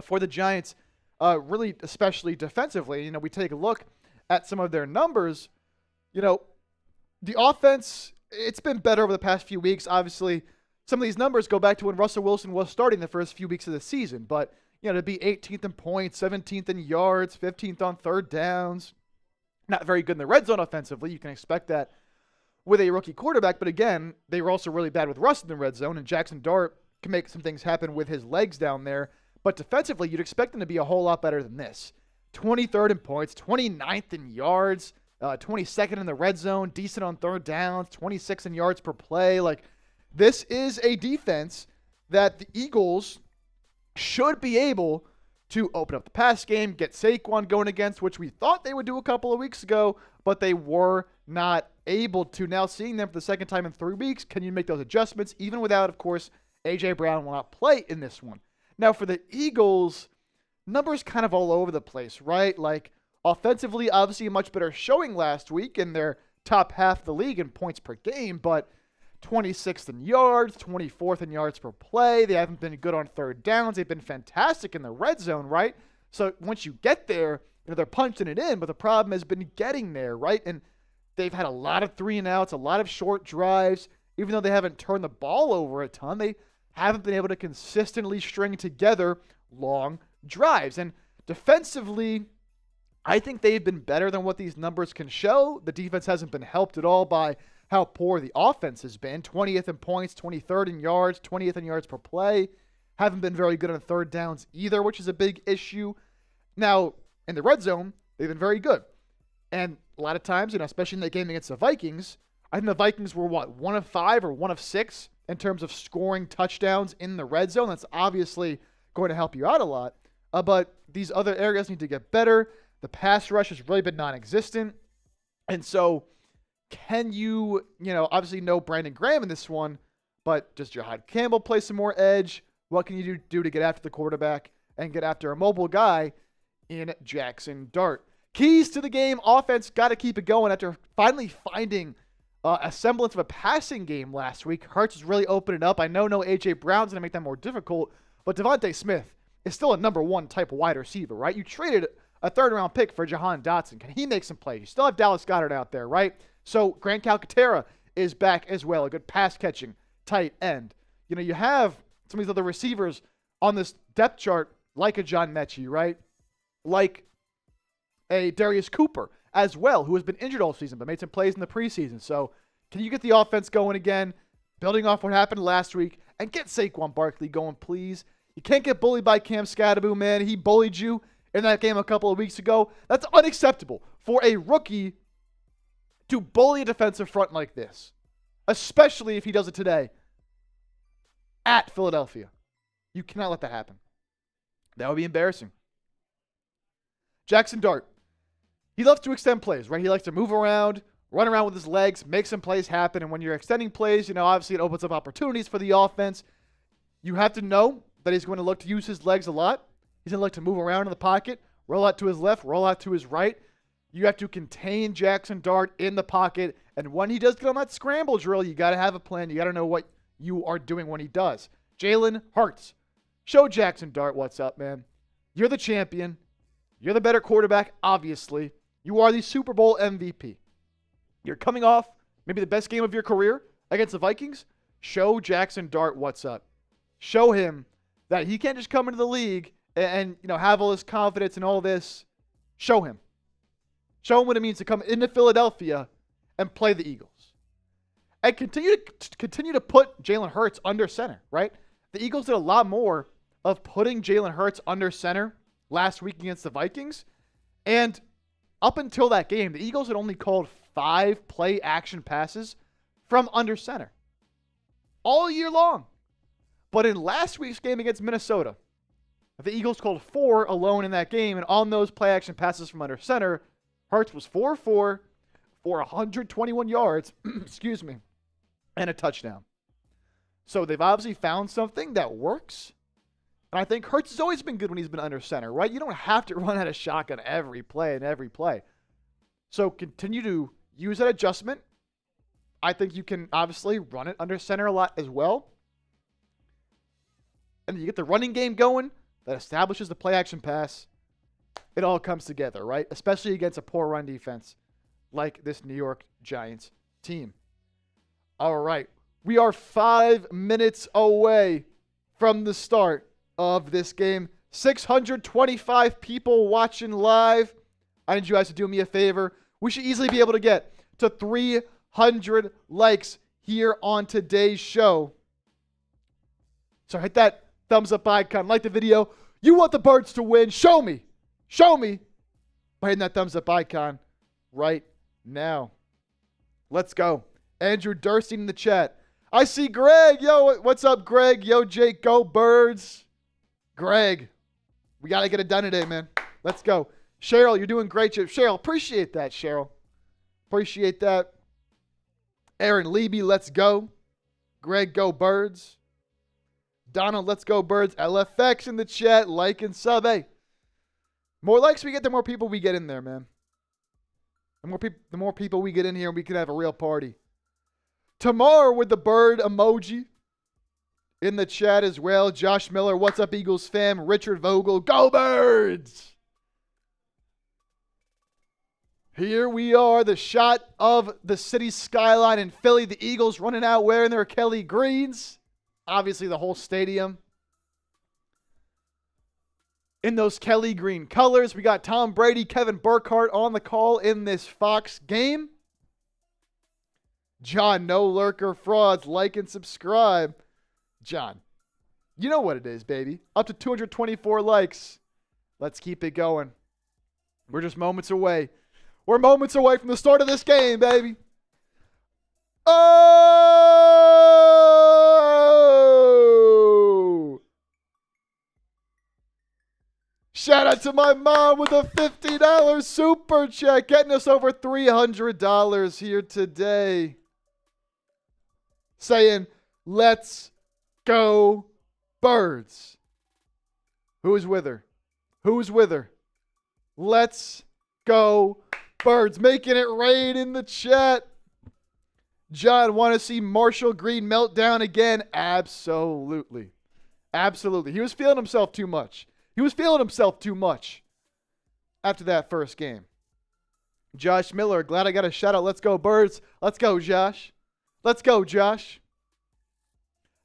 for the Giants, really, especially defensively. We take a look at some of their numbers. The offense, it's been better over the past few weeks. Obviously, some of these numbers go back to when Russell Wilson was starting the first few weeks of the season. But, to be 18th in points, 17th in yards, 15th on third downs, not very good in the red zone offensively. You can expect that with a rookie quarterback. But again, they were also really bad with Russ in the red zone, and Jackson Dart can make some things happen with his legs down there. But defensively, you'd expect them to be a whole lot better than this. 23rd in points, 29th in yards, 22nd in the red zone, decent on third downs, 26 in yards per play. This is a defense that the Eagles should be able to open up the pass game, get Saquon going against, which we thought they would do a couple of weeks ago, but they were not able to. Now seeing them for the second time in 3 weeks, can you make those adjustments? Even without, of course, A.J. Brown will not play in this one. Now for the Eagles, numbers kind of all over the place, right? Offensively, obviously a much better showing last week in their top half of the league in points per game, but 26th in yards, 24th in yards per play. They haven't been good on third downs. They've been fantastic in the red zone, right? So once you get there, they're punching it in, but the problem has been getting there, right? And they've had a lot of 3-and-outs, a lot of short drives. Even though they haven't turned the ball over a ton, they haven't been able to consistently string together long drives. And defensively, I think they've been better than what these numbers can show. The defense hasn't been helped at all by how poor the offense has been. 20th in points, 23rd in yards, 20th in yards per play. Haven't been very good on third downs either, which is a big issue. Now, in the red zone, they've been very good. And a lot of times, especially in the game against the Vikings, I think the Vikings were, 1 of 5 or 1 of 6 in terms of scoring touchdowns in the red zone. That's obviously going to help you out a lot. But these other areas need to get better. The pass rush has really been non-existent. And so can you, obviously no Brandon Graham in this one, but does Jahad Campbell play some more edge? What can you do to get after the quarterback and get after a mobile guy in Jackson Dart? Keys to the game, offense got to keep it going after finally finding a semblance of a passing game last week. Hurts is really opening up. I know no A.J. Brown's going to make that more difficult, but Devontae Smith is still a number 1 type of wide receiver, right? You traded a third-round pick for Jahan Dotson. Can he make some plays? You still have Dallas Goedert out there, right? So Grant Calcaterra is back as well, a good pass-catching tight end. You have some of these other receivers on this depth chart, like a John Mechie, right? Like a Darius Cooper as well, who has been injured all season but made some plays in the preseason. So can you get the offense going again, building off what happened last week, and get Saquon Barkley going, please? You can't get bullied by Cam Scatterbo, man. He bullied you in that game a couple of weeks ago. That's unacceptable for a rookie to bully a defensive front like this, especially if he does it today at Philadelphia. You cannot let that happen. That would be embarrassing. Jackson Dart. He loves to extend plays, right? He likes to move around, run around with his legs, make some plays happen. And when you're extending plays, obviously it opens up opportunities for the offense. You have to know that he's going to look to use his legs a lot. He's going to look to move around in the pocket, roll out to his left, roll out to his right. You have to contain Jackson Dart in the pocket. And when he does get on that scramble drill, you got to have a plan. You got to know what you are doing when he does. Jalen Hurts. Show Jackson Dart what's up, man. You're the champion. You're the better quarterback, obviously. You are the Super Bowl MVP. You're coming off maybe the best game of your career against the Vikings. Show Jackson Dart what's up. Show him that he can't just come into the league and have all this confidence and all this. Show him. Show him what it means to come into Philadelphia and play the Eagles. And continue to put Jalen Hurts under center, right? The Eagles did a lot more of putting Jalen Hurts under center last week against the Vikings. And up until that game, the Eagles had only called 5 play action passes from under center all year long. But in last week's game against Minnesota, the Eagles called 4 alone in that game, and on those play action passes from under center, Hurts was 4-4 for 121 yards, excuse me, and a touchdown. So they've obviously found something that works. And I think Hurts has always been good when he's been under center, right? You don't have to run out of shotgun every play and every play. So continue to use that adjustment. I think you can obviously run it under center a lot as well. And you get the running game going that establishes the play action pass. It all comes together, right? Especially against a poor run defense like this New York Giants team. All right. We are 5 minutes away from the start of this game. 625 people watching live. I need you guys to do me a favor. We should easily be able to get to 300 likes here on today's show. So hit that thumbs up icon. Like the video. You want the Birds to win. Show me. Show me by hitting that thumbs up icon right now. Let's go. Andrew Durstein in the chat. I see Greg. Yo, what's up, Greg? Yo, Jake, go Birds. Greg, we got to get it done today, man. Let's go. Cheryl, you're doing great. Cheryl, appreciate that, Cheryl. Appreciate that. Aaron Leby, let's go. Greg, go Birds. Donald, let's go Birds. LFX in the chat. Like and sub. Hey, more likes we get, the more people we get in there, man. The more people we get in here, we can have a real party. Tomorrow with the bird emoji in the chat as well. Josh Miller, what's up, Eagles fam? Richard Vogel, go Birds! Here we are, the shot of the city skyline in Philly. The Eagles running out wearing their Kelly greens. Obviously, the whole stadium in those Kelly green colors. We got Tom Brady, Kevin Burkhardt on the call in this Fox game. John, no lurker frauds, like and subscribe. John, you know what it is, baby. Up to 224 likes. Let's keep it going. We're just moments away. We're moments away from the start of this game, baby. Oh! Shout out to my mom with a $50 super chat, getting us over $300 here today. Saying, let's go Birds. Who's with her? Who's with her? Let's go Birds. Making it rain in the chat. John, want to see Marshall Green meltdown again? Absolutely. Absolutely. He was feeling himself too much. He was feeling himself too much after that first game. Josh Miller, glad I got a shout out. Let's go Birds. Let's go, Josh. Let's go, Josh.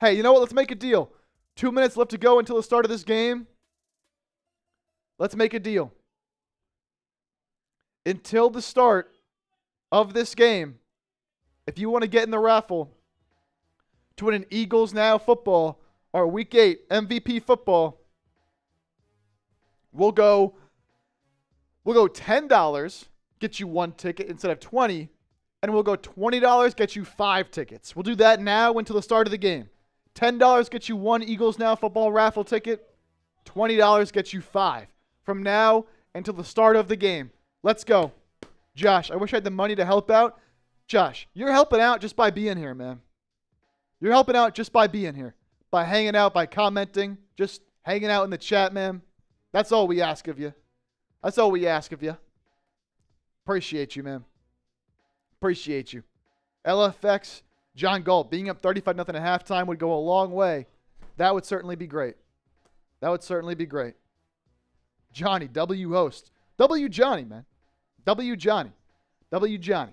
Hey, you know what? Let's make a deal. 2 minutes left to go until the start of this game. Let's make a deal. Until the start of this game, if you want to get in the raffle to win an Eagles Now football or Week 8 MVP football, we'll go $10, get you 1 ticket instead of 20, and we'll go $20, get you 5 tickets. We'll do that now until the start of the game. $10 gets you 1 Eagles Now football raffle ticket. $20 gets you 5 from now until the start of the game. Let's go. Josh, I wish I had the money to help out. Josh, you're helping out just by being here, man. You're helping out just by being here. By hanging out, by commenting, just hanging out in the chat, man. That's all we ask of you. That's all we ask of you. Appreciate you, man. Appreciate you. LFX, John Galt, being up 35-0 at halftime would go a long way. That would certainly be great. That would certainly be great. Johnny, W host. W Johnny, man. W Johnny. W Johnny.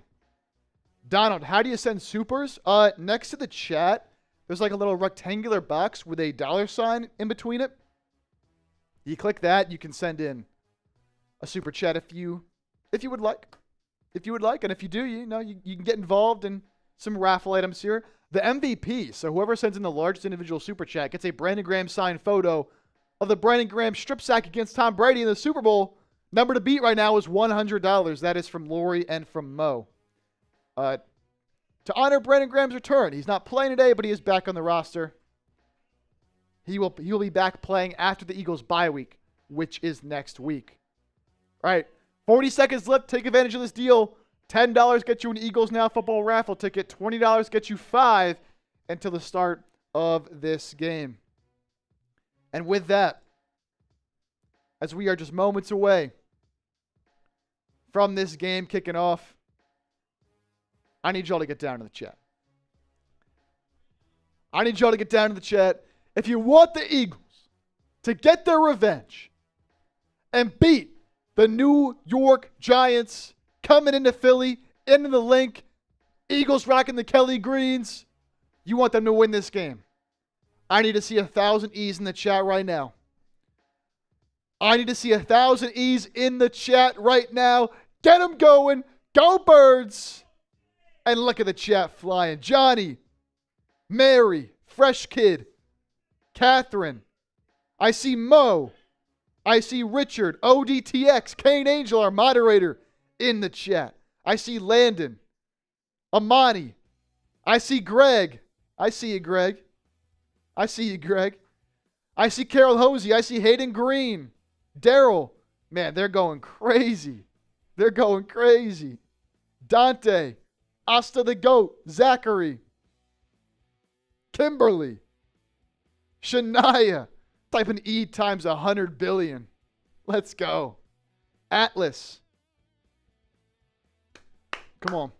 Donald, how do you send supers? Next to the chat, there's like a little rectangular box with a $sign in between it. You click that, you can send in a super chat if you would like. If you would like, and if you do, you can get involved in some raffle items here. The MVP, so whoever sends in the largest individual super chat gets a Brandon Graham signed photo of the Brandon Graham strip sack against Tom Brady in the Super Bowl. Number to beat right now is $100. That is from Lori and from Mo. To honor Brandon Graham's return, he's not playing today, but he is back on the roster. He will be back playing after the Eagles' bye week, which is next week. All right, 40 seconds left. Take advantage of this deal. $10 gets you an Eagles Now football raffle ticket. $20 gets you 5 until the start of this game. And with that, as we are just moments away from this game kicking off, I need y'all to get down to the chat. I need y'all to get down to the chat. If you want the Eagles to get their revenge and beat the New York Giants coming into Philly, into the Link, Eagles rocking the Kelly Greens, you want them to win this game. I need to see 1,000 E's in the chat right now. I need to see 1,000 E's in the chat right now. Get them going. Go Birds. And look at the chat flying. Johnny, Mary, Fresh Kid, Catherine. I see Mo. I see Richard, ODTX, Kane Angel, our moderator, in the chat. I see Landon, Amani. I see Greg. I see you, Greg. I see you, Greg. I see Carol Hosey. I see Hayden Green. Daryl. Man, they're going crazy. They're going crazy. Dante. Asta the Goat. Zachary. Kimberly. Shania. Type in E times 100 billion. Let's go. Atlas. Come on.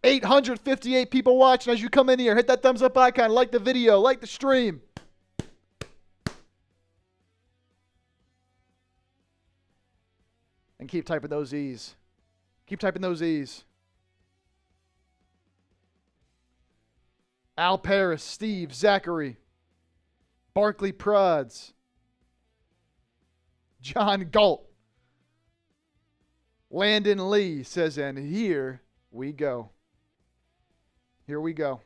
858 people watching. As you come in here, hit that thumbs up icon, like the video, like the stream. And keep typing those E's. Keep typing those E's. Al Paris, Steve, Zachary, Barkley Prods, John Galt, Landon Lee says, and here we go. Here we go.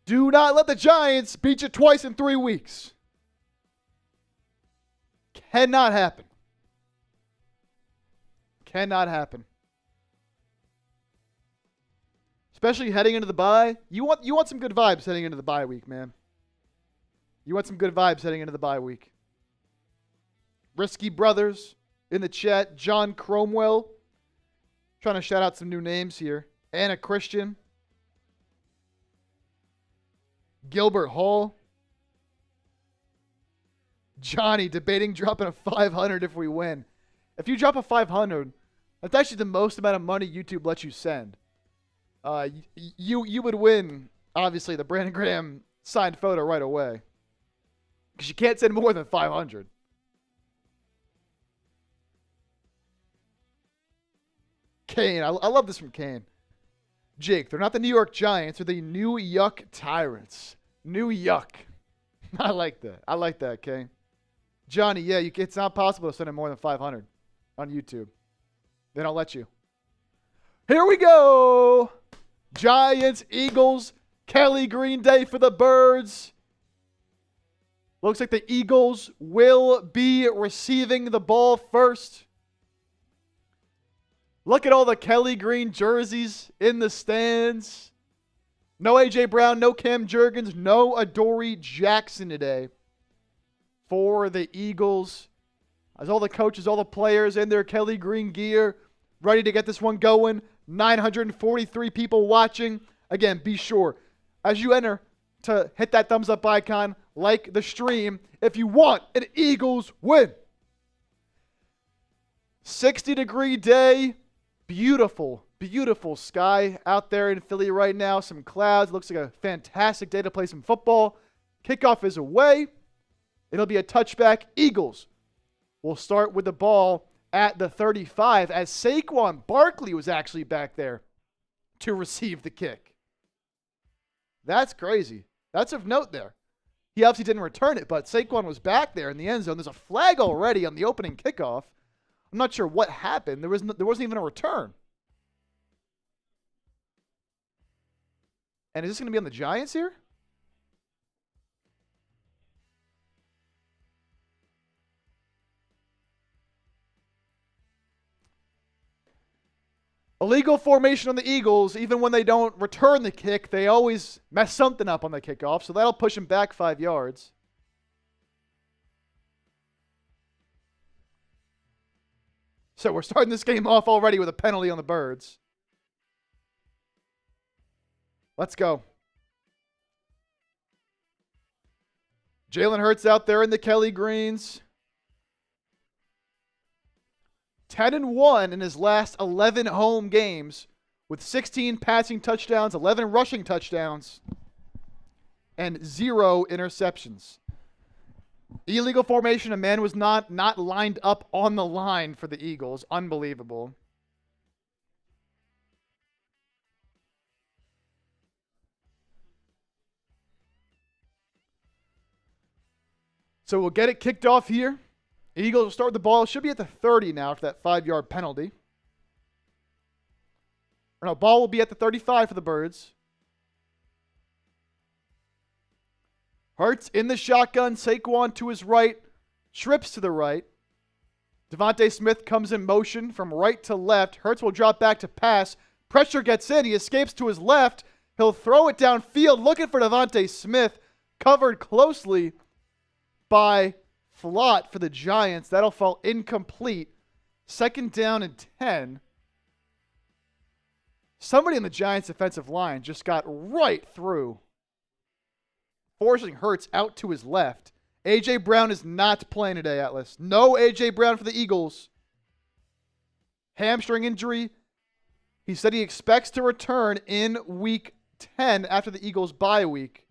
Do not let the Giants beat you twice in 3 weeks. Cannot happen. Cannot happen. Especially heading into the bye. You want some good vibes heading into the bye week, man. You want some good vibes heading into the bye week. Risky Brothers in the chat. John Cromwell. Trying to shout out some new names here. Anna Christian. Gilbert Hall. Johnny debating dropping a 500 if we win. If you drop a 500, that's actually the most amount of money YouTube lets you send. You would win, obviously, the Brandon Graham signed photo right away. Because you can't send more than 500. Kane, I love this from Kane. Jake, they're not the New York Giants, they're the New Yuck Tyrants. New Yuck. I like that. I like that, Kane. Johnny, yeah, it's not possible to send in more than 500 on YouTube. They don't let you. Here we go. Giants, Eagles, Kelly Green Day for the Birds. Looks like the Eagles will be receiving the ball first. Look at all the Kelly Green jerseys in the stands. No A.J. Brown, no Cam Jurgens, no Adoree Jackson today for the Eagles. As all the coaches, all the players in their Kelly Green gear, ready to get this one going. 943 people watching. Again, be sure, as you enter, to hit that thumbs up icon, like the stream, if you want an Eagles win. 60-degree day. Beautiful, beautiful sky out there in Philly right now. Some clouds. Looks like a fantastic day to play some football. Kickoff is away. It'll be a touchback. Eagles will start with the ball at the 35 as Saquon Barkley was actually back there to receive the kick. That's crazy. That's of note there. He obviously didn't return it, but Saquon was back there in the end zone. There's a flag already on the opening kickoff. I'm not sure what happened. There wasn't even a return. And is this going to be on the Giants here? Illegal formation on the Eagles. Even when they don't return the kick, they always mess something up on the kickoff. So that'll push them back 5 yards. So we're starting this game off already with a penalty on the Birds. Let's go. Jalen Hurts out there in the Kelly Greens. 10-1 in his last 11 home games with 16 passing touchdowns, 11 rushing touchdowns, and 0 interceptions. Illegal formation. A man was not lined up on the line for the Eagles. Unbelievable. So we'll get it kicked off here. Eagles will start with the ball. Should be at the 30 now for that 5-yard penalty. Or no, ball will be at the 35 for the Birds. Hurts in the shotgun. Saquon to his right. Trips to the right. Devontae Smith comes in motion from right to left. Hurts will drop back to pass. Pressure gets in. He escapes to his left. He'll throw it downfield looking for Devontae Smith. Covered closely by Flott for the Giants. That'll fall incomplete. 2nd down and 10. Somebody in the Giants defensive line just got right through, forcing Hurts out to his left. A.J. Brown is not playing today, Atlas. No A.J. Brown for the Eagles. Hamstring injury. He said he expects to return in week 10 after the Eagles' bye week,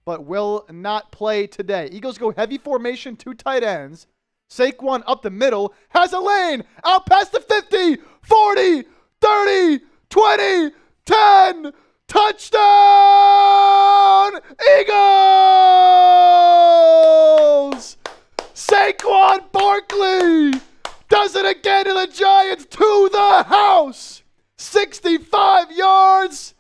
but will not play today. Eagles go heavy formation, 2 tight ends. Saquon up the middle, has a lane, out past the 50, 40, 30, 20, 10, touchdown, Eagles! Saquon Barkley does it again to the Giants, to the house. 65 yards,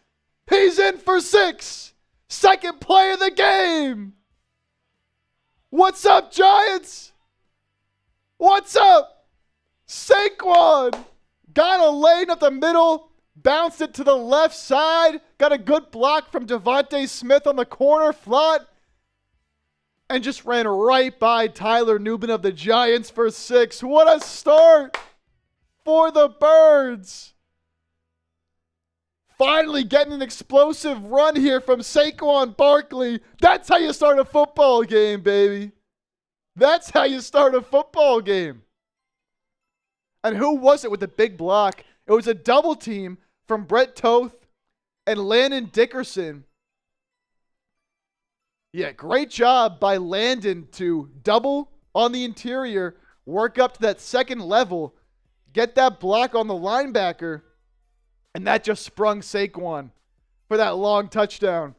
he's in for 6. 2nd play of the game. What's up, Giants? What's up? Saquon got a lane up the middle, bounced it to the left side, got a good block from Devontae Smith on the corner, Flott, and just ran right by Tyler Nubin of the Giants for 6. What a start for the Birds. Finally getting an explosive run here from Saquon Barkley. That's how you start a football game, baby. That's how you start a football game. And who was it with the big block? It was a double team from Brett Toth and Landon Dickerson. Yeah, great job by Landon to double on the interior, work up to that 2nd level, get that block on the linebacker, and that just sprung Saquon for that long touchdown.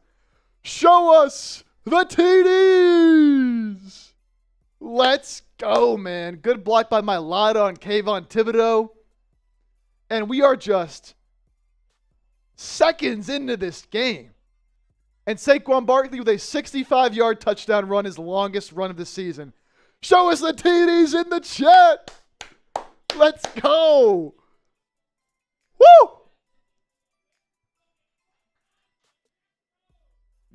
Show us the TDs. Let's go, man. Good block by Mailata on Kayvon Thibodeau. And we are just seconds into this game. And Saquon Barkley with a 65-yard touchdown run, his longest run of the season. Show us the TDs in the chat. Let's go. Woo!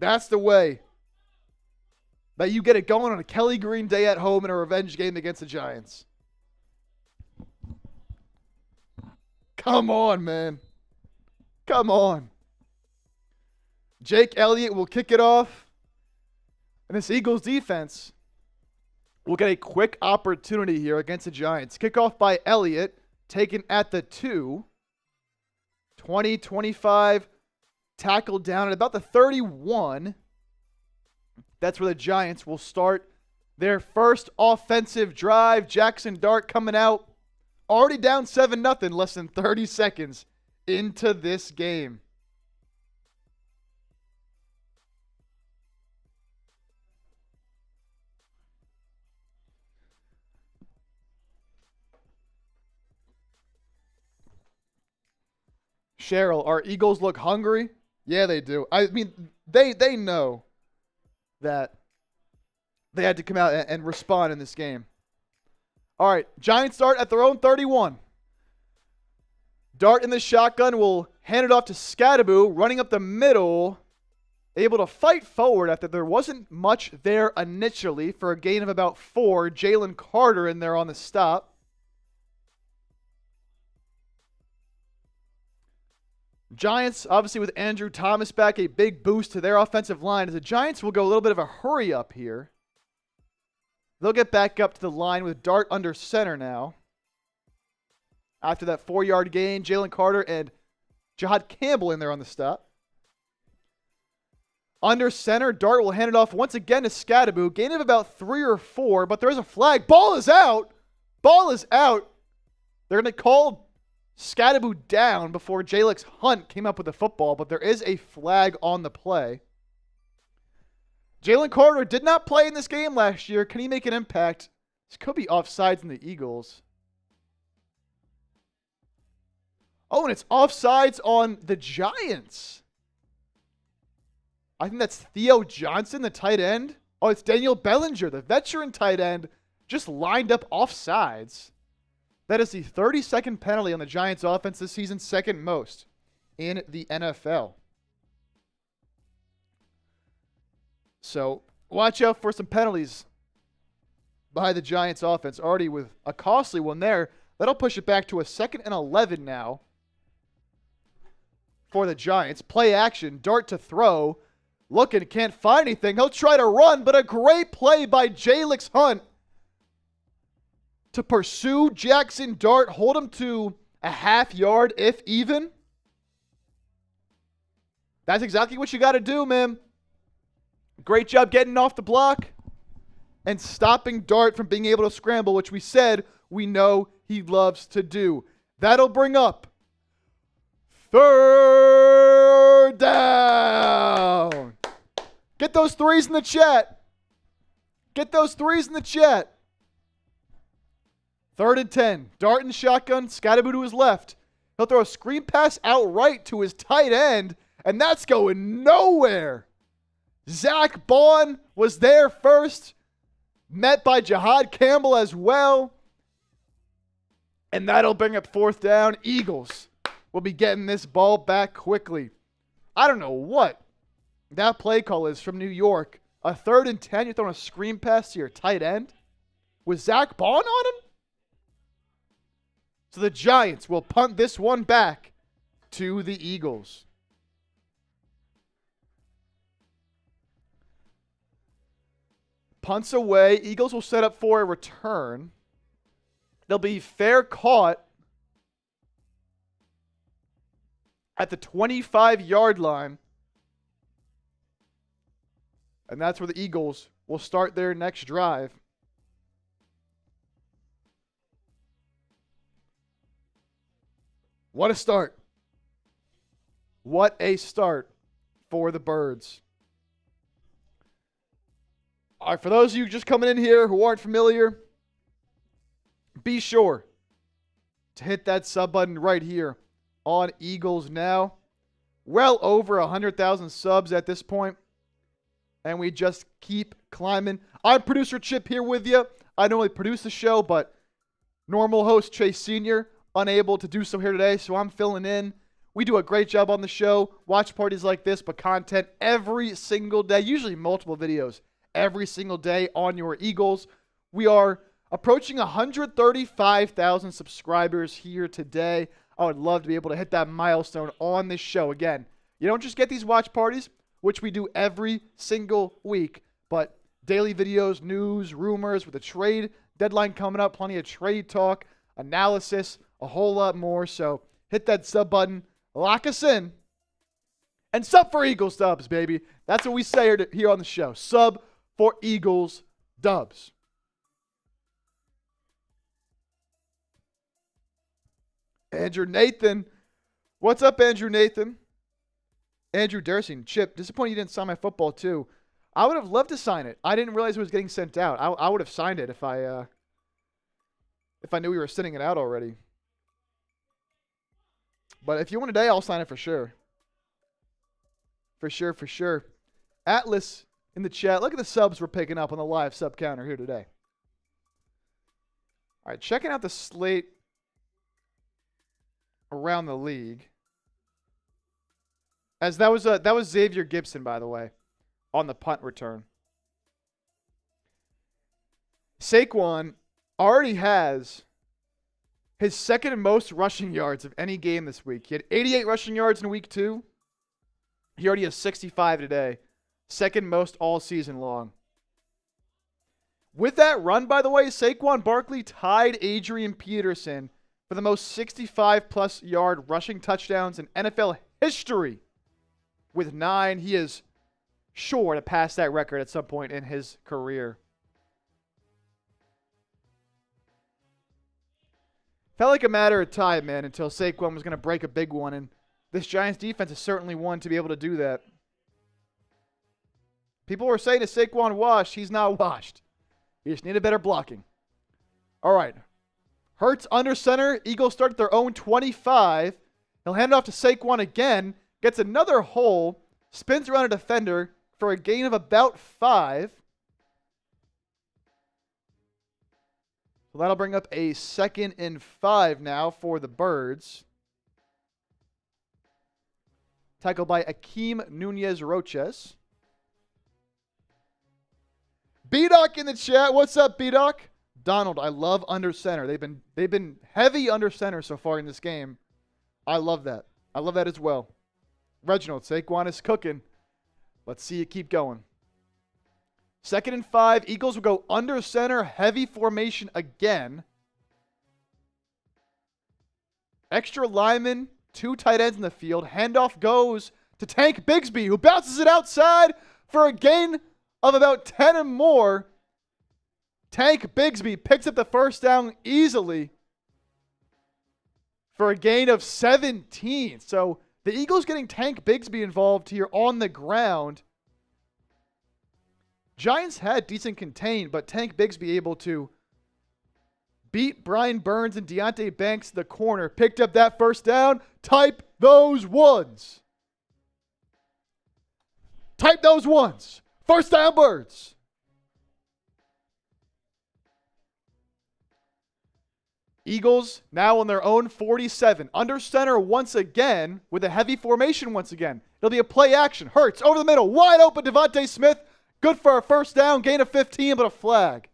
That's the way that you get it going on a Kelly Green day at home in a revenge game against the Giants. Come on, man. Come on. Jake Elliott will kick it off. And this Eagles defense will get a quick opportunity here against the Giants. Kickoff by Elliott, taken at the 2. 20-25. Tackled down at about the 31. That's where the Giants will start their first offensive drive. Jackson Dart coming out. Already down 7-0, less than 30 seconds into this game. Cheryl, our Eagles look hungry? Yeah, they do. I mean, they know that they had to come out and respond in this game. All right, Giants start at their own 31. Dart in the shotgun will hand it off to Scadaboo, running up the middle, able to fight forward after there wasn't much there initially for a gain of about 4. Jalen Carter in there on the stop. Giants, obviously with Andrew Thomas back, a big boost to their offensive line as the Giants will go a little bit of a hurry up here. They'll get back up to the line with Dart under center now. After that 4-yard gain, Jalen Carter and Jahad Campbell in there on the stop. Under center, Dart will hand it off once again to Scadaboo. Gain of about 3 or 4, but there is a flag. Ball is out. Ball is out. They're going to call Scadaboo down before Jalix Hunt came up with the football, but there is a flag on the play. Jalen Carter did not play in this game last year. Can he make an impact? This could be offsides in the Eagles. Oh, and it's offsides on the Giants. I think that's Theo Johnson, the tight end. Oh, it's Daniel Bellinger, the veteran tight end, just lined up offsides. That is the 32nd penalty on the Giants offense this season, second most in the NFL. So watch out for some penalties by the Giants offense, already with a costly one there. That'll push it back to a 2nd and 11 now for the Giants. Play action, Dart to throw. Looking, can't find anything. He'll try to run, but a great play by Jalix Hunt to pursue Jackson Dart, hold him to a half yard, if even. That's exactly what you got to do, man. Great job getting off the block and stopping Dart from being able to scramble, which we said we know he loves to do. That'll bring up 3rd down. Get those 3s in the chat. Get those 3s in the chat. 3rd and 10. Dart in shotgun. Scadaboo to his left. He'll throw a screen pass outright to his tight end, and that's going nowhere. Zach Bond was there first, met by Jahad Campbell as well. And that'll bring up 4th down. Eagles will be getting this ball back quickly. I don't know what that play call is from New York. A 3rd and 10, you're throwing a screen pass to your tight end? Was Zach Bond on him? So the Giants will punt this one back to the Eagles. Punts away. Eagles will set up for a return. They'll be fair caught at the 25-yard line. And that's where the Eagles will start their next drive. What a start. What a start for the Birds. All right, for those of you just coming in here who aren't familiar, be sure to hit that sub button right here on Eagles Now. Well over 100,000 subs at this point, and we just keep climbing. I'm producer Chip here with you. I normally produce the show, but normal host Chase Sr. unable to do so here today, so I'm filling in. We do a great job on the show. Watch parties like this, but content every single day, usually multiple videos every single day on your Eagles. We are approaching 135,000 subscribers here today. I would love to be able to hit that milestone on this show. Again, you don't just get these watch parties, which we do every single week, but daily videos, news, rumors, with a trade deadline coming up, plenty of trade talk, analysis, a whole lot more. So hit that sub button, lock us in, and sub for Eagles Dubs, baby. That's what we say here on the show. Sub for Eagles Dubs. Andrew Nathan. What's up, Andrew Nathan? Andrew Dursing. Chip, disappointed you didn't sign my football too. I would have loved to sign it. I didn't realize it was getting sent out. I would have signed it if I knew we were sending it out already. But if you want today, I'll sign it for sure. For sure, for sure. Atlas in the chat. Look at the subs we're picking up on the live sub counter here today. All right, checking out the slate around the league. As that was Xavier Gibson, by the way, on the punt return. Saquon already has his second most rushing yards of any game this week. He had 88 rushing yards in week 2. He already has 65 today. Second most all season long. With that run, by the way, Saquon Barkley tied Adrian Peterson for the most 65-plus yard rushing touchdowns in NFL history. With 9, he is sure to pass that record at some point in his career. Felt like a matter of time, man, until Saquon was going to break a big one, and this Giants defense is certainly one to be able to do that. People were saying, is Saquon washed? He's not washed. He just needed better blocking. All right. Hurts under center. Eagles start at their own 25. He'll hand it off to Saquon again. Gets another hole. Spins around a defender for a gain of about 5. So that'll bring up a 2nd and 5 now for the Birds. Tackled by Akeem Nunez-Roches. B-Doc in the chat. What's up, B-Doc? Donald, I love under center. They've been heavy under center so far in this game. I love that. I love that as well. Reginald, Saquon is cooking. Let's see it keep going. 2nd and 5. Eagles will go under center, heavy formation again. Extra lineman, 2 tight ends in the field. Handoff goes to Tank Bigsby, who bounces it outside for a gain of about 10 and more. Tank Bigsby picks up the first down easily for a gain of 17. So the Eagles getting Tank Bigsby involved here on the ground. Giants had decent contain, but Tank Bigsby able to beat Brian Burns and Deonte Banks to the corner. Picked up that first down. Type those ones. Type those ones. First down, Birds. Eagles now on their own 47. Under center once again with a heavy formation once again. It'll be a play action. Hurts over the middle. Wide open. Devontae Smith. Good for a first down. Gain of 15, but a flag.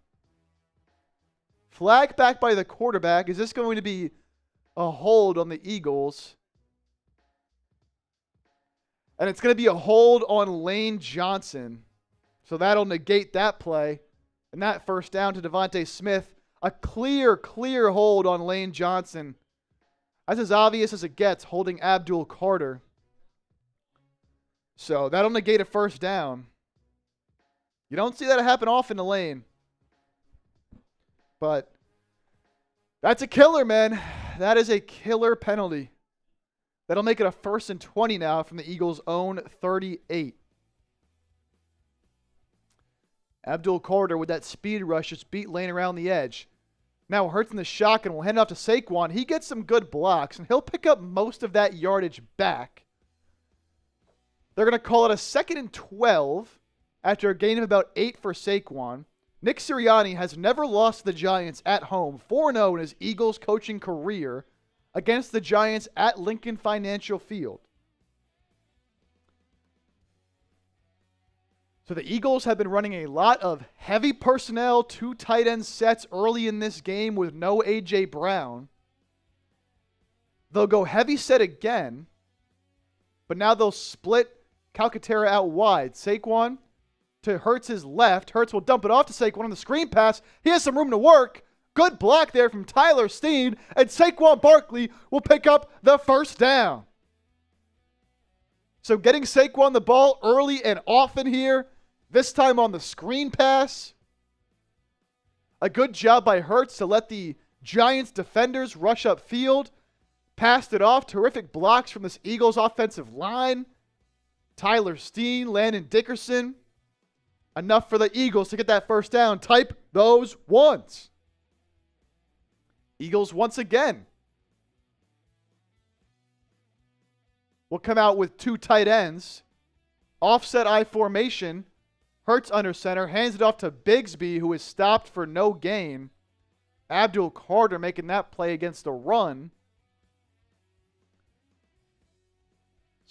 Flag back by the quarterback. Is this going to be a hold on the Eagles? And it's going to be a hold on Lane Johnson. So that'll negate that play. And that first down to Devontae Smith. A clear hold on Lane Johnson. That's as obvious as it gets, holding Abdul Carter. So that'll negate a first down. You don't see that happen often to Lane. But that's a killer, man. That is a killer penalty. That'll make it a 1st and 20 now from the Eagles' own 38. Abdul Carter with that speed rush just beat Lane around the edge. Now Hurts in the shotgun will hand it off to Saquon. He gets some good blocks, and he'll pick up most of that yardage back. They're going to call it a 2nd and 12 after a gain of about 8 for Saquon. Nick Sirianni has never lost to the Giants at home, 4-0 in his Eagles coaching career against the Giants at Lincoln Financial Field. So the Eagles have been running a lot of heavy personnel, 2 tight end sets early in this game with no A.J. Brown. They'll go heavy set again, but now they'll split Calcaterra out wide. Saquon to Hurts' left. Hurts will dump it off to Saquon on the screen pass. He has some room to work. Good block there from Tyler Steen, and Saquon Barkley will pick up the first down. So getting Saquon the ball early and often here, this time on the screen pass. A good job by Hurts to let the Giants defenders rush upfield. Passed it off. Terrific blocks from this Eagles offensive line. Tyler Steen, Landon Dickerson. Enough for the Eagles to get that first down. Type those ones. Eagles once again will come out with 2 tight ends. Offset I formation. Hurts under center. Hands it off to Bigsby, who is stopped for no gain. Abdul Carter making that play against the run.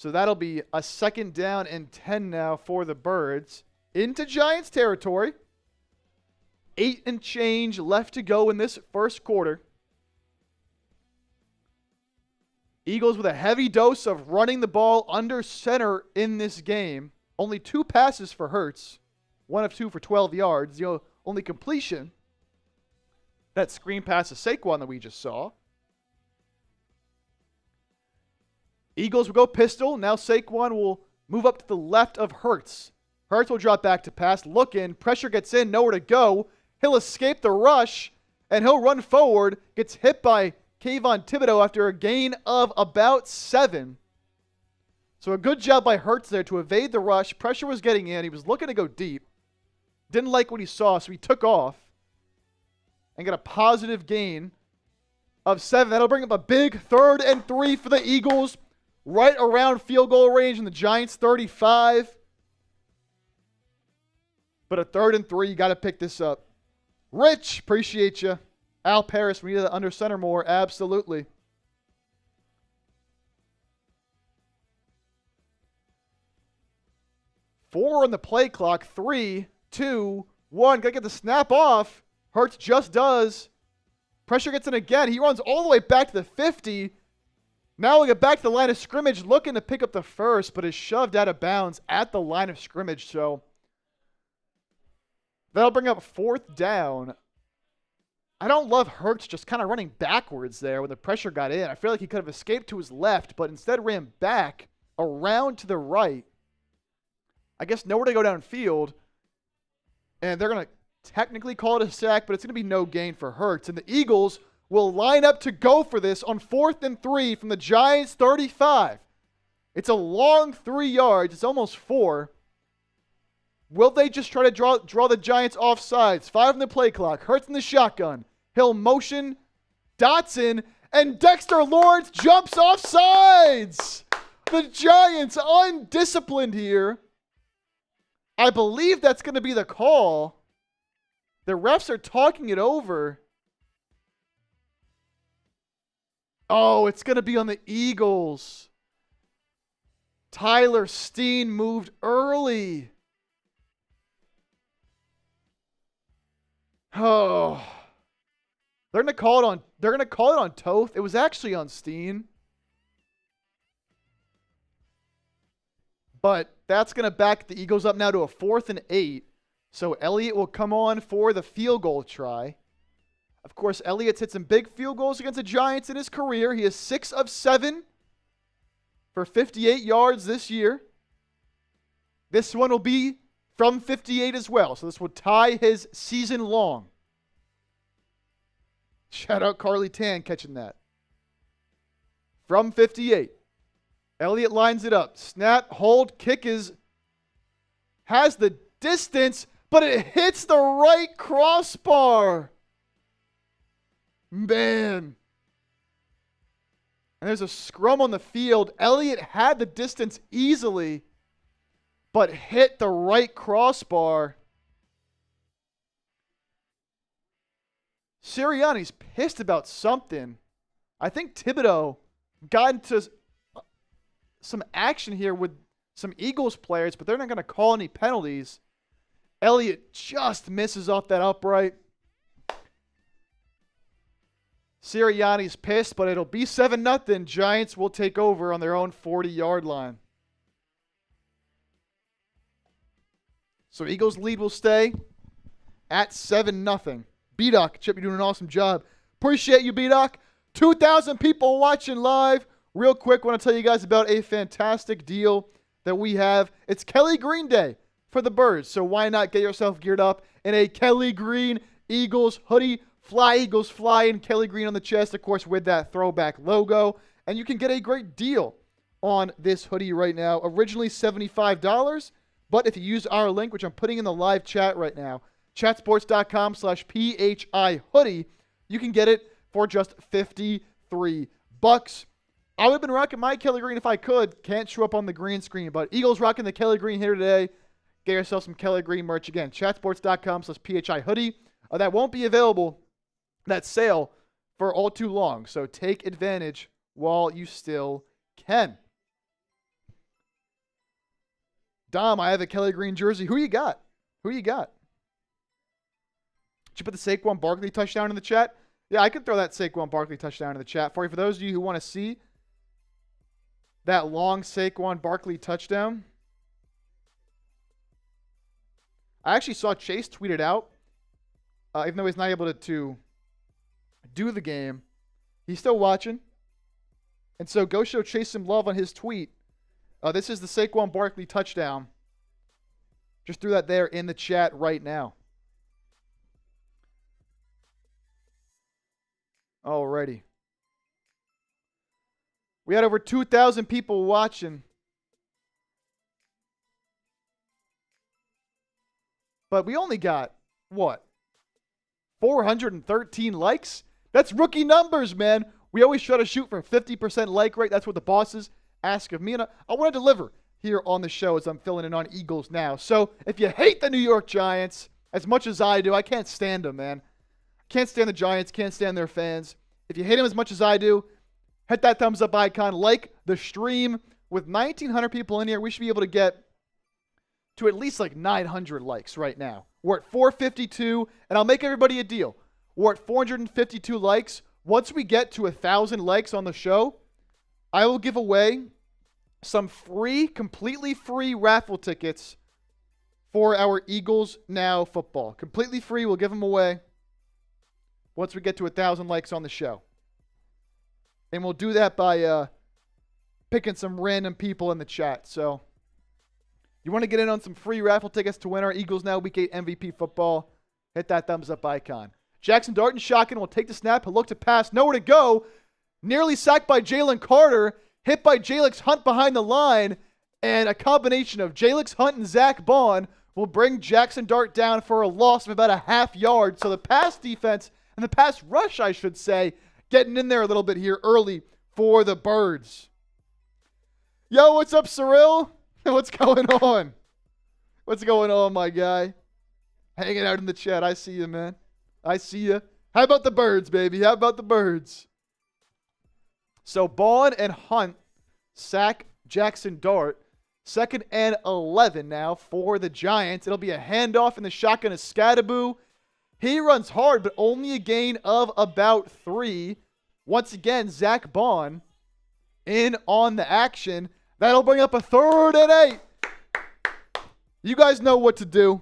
So that'll be a 2nd down and 10 now for the Birds. Into Giants territory. 8 and change left to go in this first quarter. Eagles with a heavy dose of running the ball under center in this game. Only 2 passes for Hurts. 1 of 2 for 12 yards. The only completion, that screen pass to Saquon that we just saw. Eagles will go pistol. Now Saquon will move up to the left of Hurts. Hurts will drop back to pass. Look in. Pressure gets in. Nowhere to go. He'll escape the rush, and he'll run forward. Gets hit by Kayvon Thibodeau after a gain of about 7. So a good job by Hurts there to evade the rush. Pressure was getting in. He was looking to go deep. Didn't like what he saw, so he took off and got a positive gain of 7. That'll bring up a big 3rd and 3 for the Eagles. Right around field goal range in the Giants' 35. But a 3rd and 3, you got to pick this up. Rich, appreciate you. Al Paris, we need that under center more. Absolutely. Four on the play clock. 3, 2, 1. Got to get the snap off. Hurts just does. Pressure gets in again. He runs all the way back to the 50. Now we'll get back to the line of scrimmage, looking to pick up the first, but is shoved out of bounds at the line of scrimmage. So that'll bring up 4th down. I don't love Hurts just kind of running backwards there when the pressure got in. I feel like he could have escaped to his left, but instead ran back around to the right. I guess nowhere to go downfield. And they're going to technically call it a sack, but it's going to be no gain for Hurts. And the Eagles will line up to go for this on 4th and 3 from the Giants' 35. It's a long 3 yards. It's almost 4. Will they just try to draw the Giants off sides? 5 on the play clock. Hurts in the shotgun. He'll motion Dotson, and Dexter Lawrence jumps off sides. The Giants undisciplined here. I believe that's going to be the call. The refs are talking it over. Oh, it's going to be on the Eagles. Tyler Steen moved early. Oh. They're going to call it on Toth. It was actually on Steen. But that's going to back the Eagles up now to a 4th and 8. So Elliott will come on for the field goal try. Of course, Elliott's hit some big field goals against the Giants in his career. He is 6 of 7 for 58 yards this year. This one will be from 58 as well. So this will tie his season long. Shout out Carly Tan catching that. From 58. Elliott lines it up. Snap, hold, kick has the distance, but it hits the right crossbar. Man. And there's a scrum on the field. Elliott had the distance easily, but hit the right crossbar. Sirianni's pissed about something. I think Thibodeau got into some action here with some Eagles players, but they're not going to call any penalties. Elliott just misses off that upright. Sirianni's pissed, but it'll be 7-0. Giants will take over on their own 40-yard line. So Eagles lead will stay at 7-0. B-Doc, Chip, you're doing an awesome job. Appreciate you, B-Doc. 2,000 people watching live. Real quick, want to tell you guys about a fantastic deal that we have. It's Kelly Green Day for the Birds, so why not get yourself geared up in a Kelly Green Eagles hoodie. Fly Eagles Fly in Kelly Green on the chest, of course, with that throwback logo. And you can get a great deal on this hoodie right now. Originally $75, but if you use our link, which I'm putting in the live chat right now, chatsports.com/PHI hoodie, you can get it for just $53. I would have been rocking my Kelly Green if I could. Can't show up on the green screen, but Eagles rocking the Kelly Green here today. Get yourself some Kelly Green merch again. Chatsports.com/PHI hoodie. That won't be available, that sale, for all too long. So take advantage while you still can. Dom, I have a Kelly Green jersey. Who you got? Who you got? Did you put the Saquon Barkley touchdown in the chat? Yeah, I could throw that Saquon Barkley touchdown in the chat for you. For those of you who want to see that long Saquon Barkley touchdown, I actually saw Chase tweet it out. Even though he's not able to do the game, he's still watching. And so go show Chase some love on his tweet. This is the Saquon Barkley touchdown. Just threw that there in the chat right now. Alrighty. We had over 2,000 people watching. But we only got, what, 413 likes? That's rookie numbers, man. We always try to shoot for a 50% like rate. That's what the bosses ask of me. And I want to deliver here on the show as I'm filling in on Eagles now. So if you hate the New York Giants as much as I do, I can't stand them, man. Can't stand the Giants, can't stand their fans. If you hate them as much as I do, hit that thumbs up icon, like the stream. With 1,900 people in here, we should be able to get to at least like 900 likes right now. We're at 452, and I'll make everybody a deal. We're at 452 likes. Once we get to 1,000 likes on the show, I will give away some free, completely free raffle tickets for our Eagles Now football. Completely free. We'll give them away once we get to 1,000 likes on the show. And we'll do that by picking some random people in the chat. So you want to get in on some free raffle tickets to win our Eagles Now Week 8 MVP football, hit that thumbs up icon. Jackson Dart and shotgun will take the snap. He'll look to pass. Nowhere to go. Nearly sacked by Jalen Carter. Hit by Jalix Hunt behind the line. And a combination of Jalix Hunt and Zach Bond will bring Jackson Dart down for a loss of about a half yard. So the pass defense and the pass rush, I should say, getting in there a little bit here early for the Birds. Yo, what's up, Cyril? What's going on? What's going on, my guy? Hanging out in the chat. I see you, man. I see you. How about the Birds, baby? How about the Birds? So Bond and Hunt sack Jackson Dart. 2nd and 11 now for the Giants. It'll be a handoff in the shotgun of Scadaboo. He runs hard, but only a gain of about 3. Once again, Zach Bond in on the action. That'll bring up a 3rd and 8. You guys know what to do.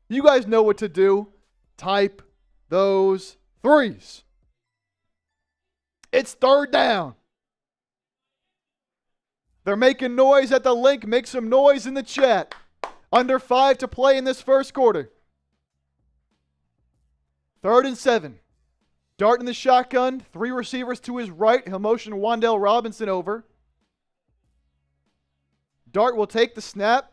You guys know what to do. Type those 3s. It's 3rd down. They're making noise at the link. Make some noise in the chat. Under 5 to play in this first quarter. 3rd and 7. Dart in the shotgun. 3 receivers to his right. He'll motion Wan'Dale Robinson over. Dart will take the snap.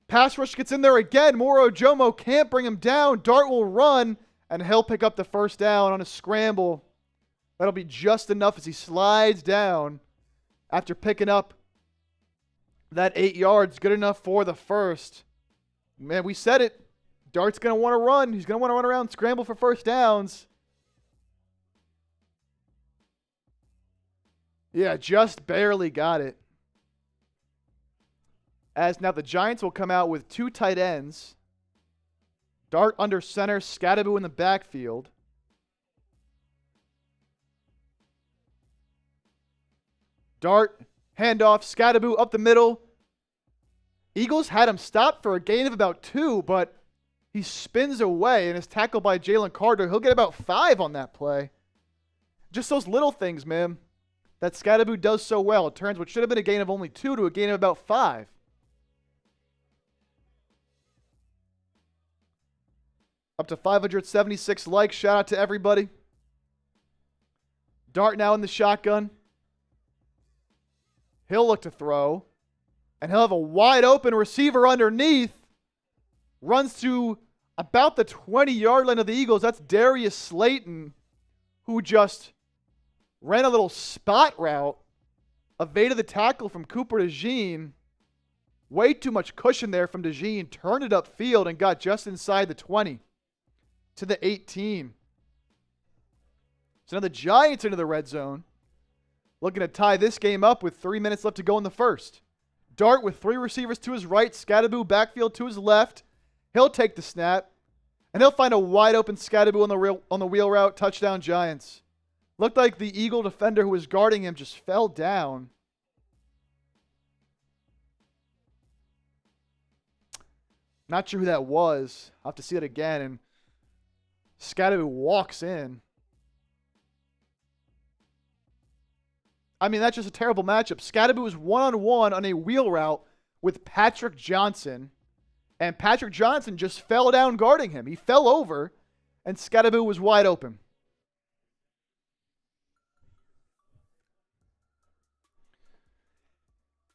Pass rush gets in there again. Moro Jomo can't bring him down. Dart will run, and he'll pick up the first down on a scramble. That'll be just enough as he slides down after picking up that 8 yards. Good enough for the first. Man, we said it. Dart's going to want to run. He's going to want to run around, scramble for first downs. Yeah, just barely got it. As now the Giants will come out with 2 tight ends. Dart under center, Scadaboo in the backfield. Dart, handoff, Scadaboo up the middle. Eagles had him stopped for a gain of about 2, but he spins away and is tackled by Jalen Carter. He'll get about 5 on that play. Just those little things, man, that Scadaboo does so well. It turns what should have been a gain of only 2 to a gain of about 5. Up to 576 likes. Shout out to everybody. Dart now in the shotgun. He'll look to throw. And he'll have a wide open receiver underneath. Runs to about the 20-yard line of the Eagles. That's Darius Slayton, who just ran a little spot route. Evaded the tackle from Cooper DeJean. Way too much cushion there from DeJean. Turned it upfield and got just inside the 20 to the 18. So now the Giants into the red zone. Looking to tie this game up with 3 minutes left to go in the first. Dart with 3 receivers to his right. Scadaboo backfield to his left. He'll take the snap. And he'll find a wide open Scadaboo on the wheel route. Touchdown Giants. Looked like the Eagle defender who was guarding him just fell down. Not sure who that was. I'll have to see it again. And Scadaboo walks in. I mean, that's just a terrible matchup. Scadaboo was one-on-one on a wheel route with Patrick Johnson. And Patrick Johnson just fell down guarding him. He fell over, and Scadaboo was wide open.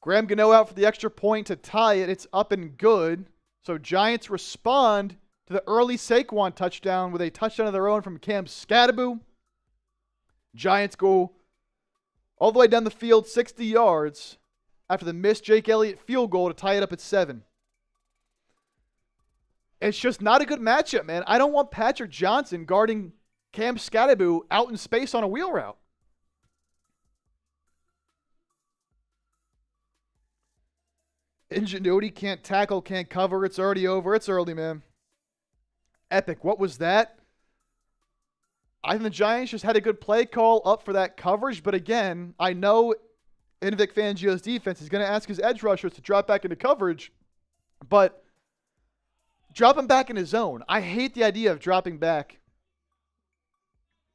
Graham Gano out for the extra point to tie it. It's up and good. So Giants respond to the early Saquon touchdown with a touchdown of their own from Cam Scadaboo. Giants go all the way down the field, 60 yards, after the missed Jake Elliott field goal to tie it up at 7. It's just not a good matchup, man. I don't want Patrick Johnson guarding Cam Scadaboo out in space on a wheel route. Ingenuity can't tackle, can't cover. It's already over. It's early, man. Epic. What was that? I think the Giants just had a good play call up for that coverage. But again, I know in Vic Fangio's defense, he's going to ask his edge rushers to drop back into coverage. But drop him back in his zone. I hate the idea of dropping back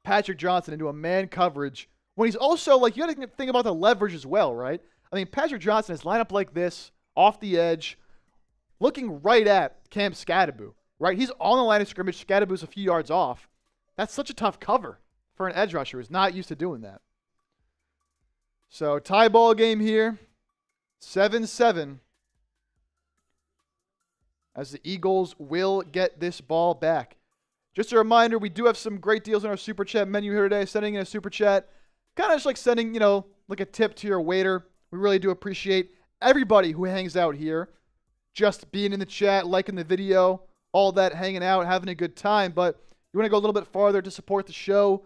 Patrick Johnson into a man coverage when he's also, like, you got to think about the leverage as well, right? I mean, Patrick Johnson is lined up like this, off the edge, looking right at Cam Scadaboo, right? He's on the line of scrimmage. Scadaboo's a few yards off. That's such a tough cover for an edge rusher who's not used to doing that. So, tie ball game here, 7-7. As the Eagles will get this ball back. Just a reminder, we do have some great deals in our Super Chat menu here today. Sending in a Super Chat, kind of just like sending, like a tip to your waiter. We really do appreciate everybody who hangs out here, just being in the chat, liking the video, all that, hanging out, having a good time. But you want to go a little bit farther to support the show,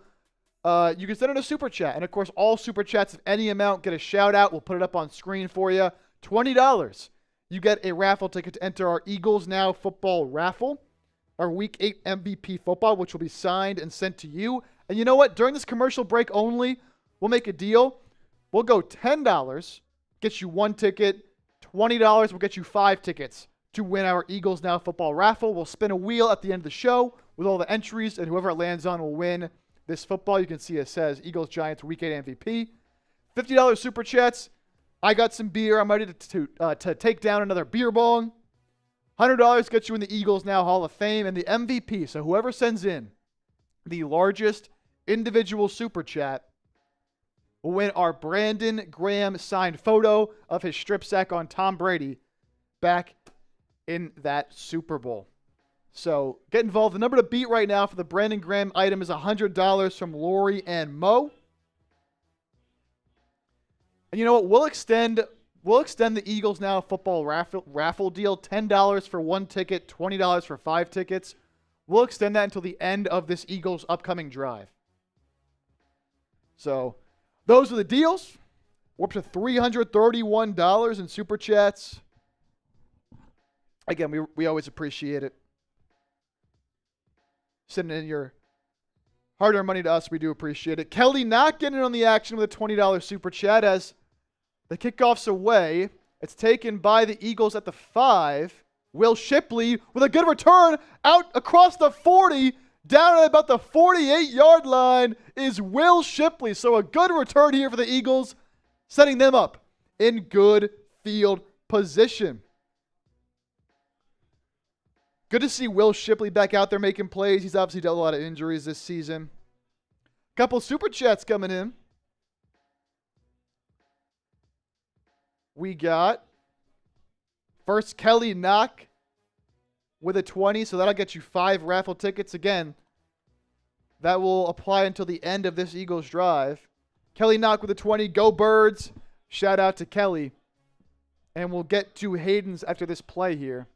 you can send in a Super Chat. And, of course, all Super Chats of any amount get a shout-out. We'll put it up on screen for you. $20. You get a raffle ticket to enter our Eagles Now football raffle, our Week 8 MVP football, which will be signed and sent to you. And you know what? During this commercial break only, we'll make a deal. We'll go $10, get you 1 ticket. $20 will get you 5 tickets to win our Eagles Now football raffle. We'll spin a wheel at the end of the show with all the entries, and whoever it lands on will win this football. You can see it says Eagles Giants Week 8 MVP. $50 Super Chats. I got some beer. I'm ready to take down another beer bong. $100 gets you in the Eagles Now Hall of Fame and the MVP. So whoever sends in the largest individual Super Chat will win our Brandon Graham signed photo of his strip sack on Tom Brady back in that Super Bowl. So get involved. The number to beat right now for the Brandon Graham item is $100 from Lori and Mo. And you know what? We'll extend the Eagles Now football raffle deal. $10 for 1 ticket, $20 for 5 tickets. We'll extend that until the end of this Eagles upcoming drive. So those are the deals. We're up to $331 in Super Chats. Again, we always appreciate it. Sending in your hard-earned money to us, we do appreciate it. Kelly not getting in on the action with a $20 Super Chat as the kickoff's away. It's taken by the Eagles at the 5. Will Shipley with a good return out across the 40. Down at about the 48-yard line is Will Shipley. So a good return here for the Eagles, setting them up in good field position. Good to see Will Shipley back out there making plays. He's obviously dealt a lot of injuries this season. Couple Super Chats coming in. We got first Kelly Knock with a 20, so that'll get you 5 raffle tickets. Again, that will apply until the end of this Eagles drive. Kelly Knock with a 20. Go Birds. Shout out to Kelly. And we'll get to Hayden's after this play here.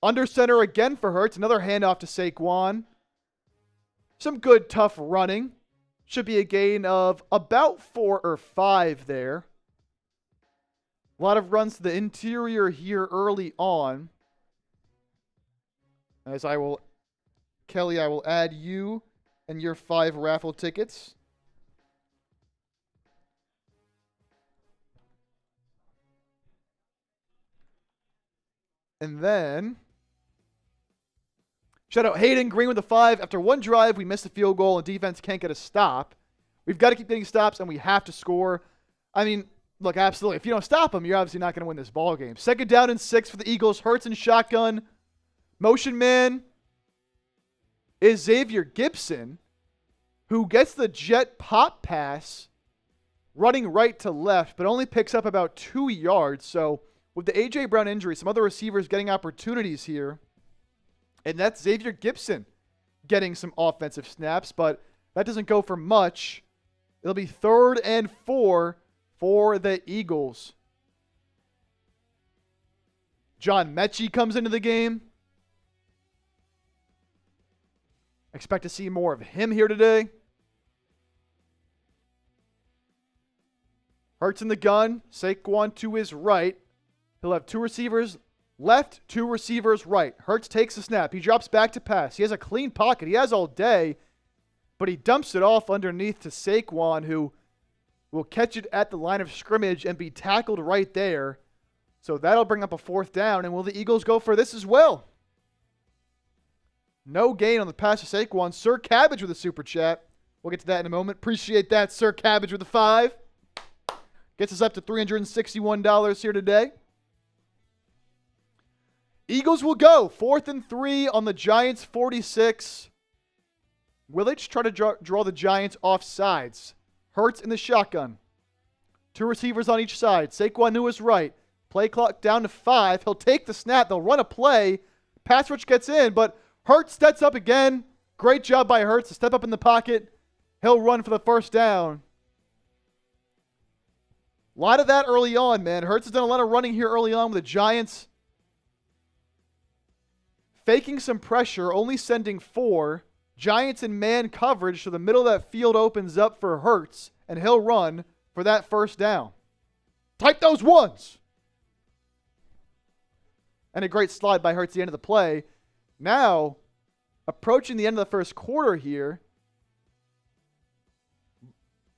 Under center again for Hurts. Another handoff to Saquon. Some good, tough running. Should be a gain of about 4 or 5 there. A lot of runs to the interior here early on. As Kelly, I will add you and your 5 raffle tickets. And then, shout out Hayden Green with the 5. After one drive, we missed a field goal and defense can't get a stop. We've got to keep getting stops and we have to score. I mean, look, absolutely. If you don't stop them, you're obviously not going to win this ball game. 2nd down and 6 for the Eagles. Hurts in shotgun. Motion man is Xavier Gibson, who gets the jet pop pass running right to left, but only picks up about 2 yards. So with the A.J. Brown injury, some other receivers getting opportunities here. And that's Xavier Gibson getting some offensive snaps, but that doesn't go for much. It'll be 3rd and 4 for the Eagles. John Mechie comes into the game. Expect to see more of him here today. Hurts in the gun. Saquon to his right. He'll have 2 receivers left, 2 receivers right. Hurts takes the snap. He drops back to pass. He has a clean pocket. He has all day, but he dumps it off underneath to Saquon, who will catch it at the line of scrimmage and be tackled right there. So that'll bring up a 4th down. And will the Eagles go for this as well? No gain on the pass to Saquon. Sir Cabbage with a super chat. We'll get to that in a moment. Appreciate that, Sir Cabbage with a 5. Gets us up to $361 here today. Eagles will go 4th and 3 on the Giants' 46. Will they just try to draw the Giants off sides? Hurts in the shotgun. 2 receivers on each side. Saquon to his right. Play clock down to 5. He'll take the snap. They'll run a play. Pass rush gets in, but Hurts steps up again. Great job by Hurts to step up in the pocket. He'll run for the 1st down. A lot of that early on, man. Hurts has done a lot of running here early on with the Giants faking some pressure, only sending 4. Giants in man coverage, so the middle of that field opens up for Hurts, and he'll run for that 1st down. Type those ones! And a great slide by Hurts at the end of the play. Now, approaching the end of the 1st quarter here,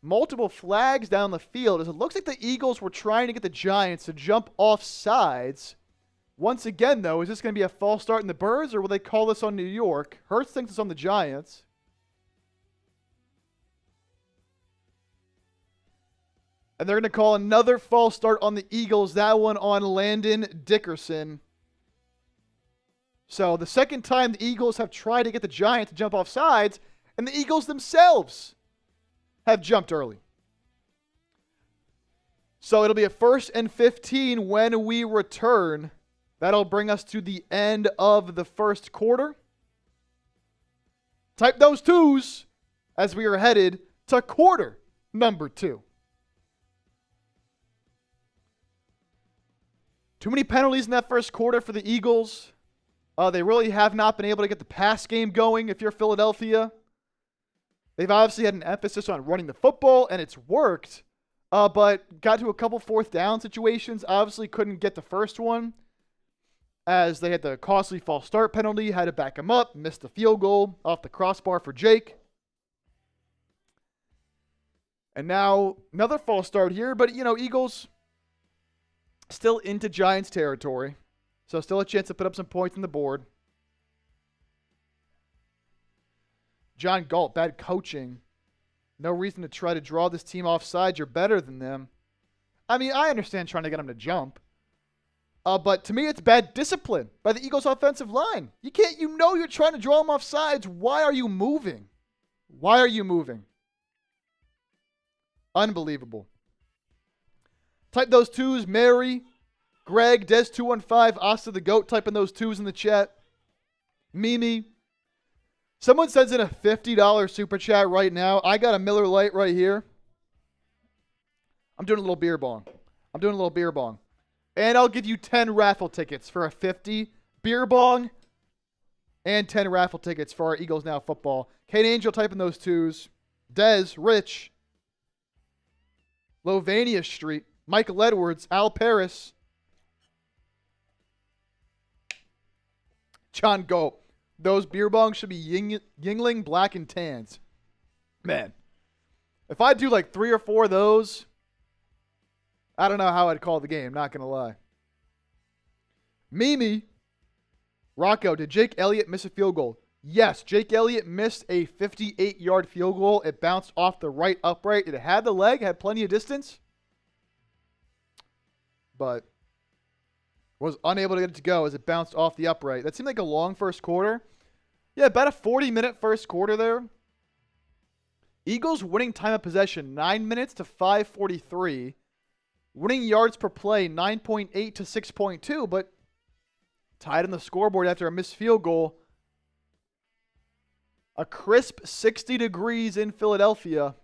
multiple flags down the field as it looks like the Eagles were trying to get the Giants to jump off sides. Once again, though, is this going to be a false start in the Birds, or will they call this on New York? Hurts thinks it's on the Giants. And they're going to call another false start on the Eagles, that one on Landon Dickerson. So the 2nd time the Eagles have tried to get the Giants to jump off sides, and the Eagles themselves have jumped early. So it'll be a 1st and 15 when we return. That'll bring us to the end of the 1st quarter. Type those 2s as we are headed to quarter number 2. Too many penalties in that 1st quarter for the Eagles. They really have not been able to get the pass game going if you're Philadelphia. They've obviously had an emphasis on running the football, and it's worked. But got to a couple 4th down situations. Obviously couldn't get the first one, as they had the costly false start penalty, had to back him up, missed the field goal off the crossbar for Jake. And now another false start here, but, Eagles still into Giants territory, so still a chance to put up some points on the board. John Galt, bad coaching. No reason to try to draw this team offside. You're better than them. I mean, I understand trying to get them to jump. But to me, it's bad discipline by the Eagles' offensive line. You're trying to draw them off sides. Why are you moving? Why are you moving? Unbelievable. Type those 2s, Mary, Greg, Des215, Asta the Goat, typing those 2s in the chat. Mimi. Someone sends in a $50 super chat right now. I got a Miller Lite right here. I'm doing a little beer bong. And I'll give you 10 raffle tickets for a 50 beer bong and 10 raffle tickets for our Eagles Now football. Kate Angel typing those 2s. Des, Rich, Lovania Street Michael Edwards, Al Paris, John Goat. Those beer bongs should be Yingling Black and Tans. Man, if I do like 3 or 4 of those, I don't know how I'd call the game, not going to lie. Mimi, Rocco, did Jake Elliott miss a field goal? Yes, Jake Elliott missed a 58-yard field goal. It bounced off the right upright. It had the leg, had plenty of distance, but was unable to get it to go as it bounced off the upright. That seemed like a long first quarter. Yeah, about a 40-minute first quarter there. Eagles winning time of possession, 9 minutes to 5:43. Winning yards per play, 9.8 to 6.2, but tied on the scoreboard after a missed field goal. A crisp 60 degrees in Philadelphia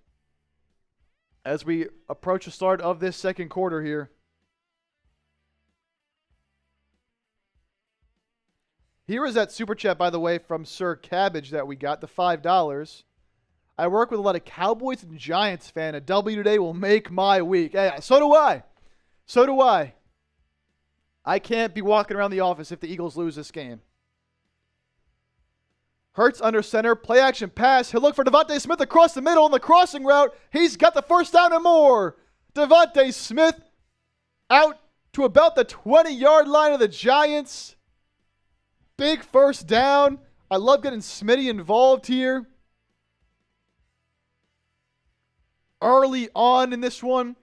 as we approach the start of this second quarter here. Here is that super chat, by the way, from Sir Cabbage that we got, the $5. I work with a lot of Cowboys and Giants fan. A W today will make my week. Hey, so do I. So do I. I can't be walking around the office if the Eagles lose this game. Hurts under center. Play action pass. He'll look for Devontae Smith across the middle on the crossing route. He's got the first down and more. Devontae Smith out to about the 20-yard line of the Giants. Big first down. I love getting Smitty involved here. Early on in this one,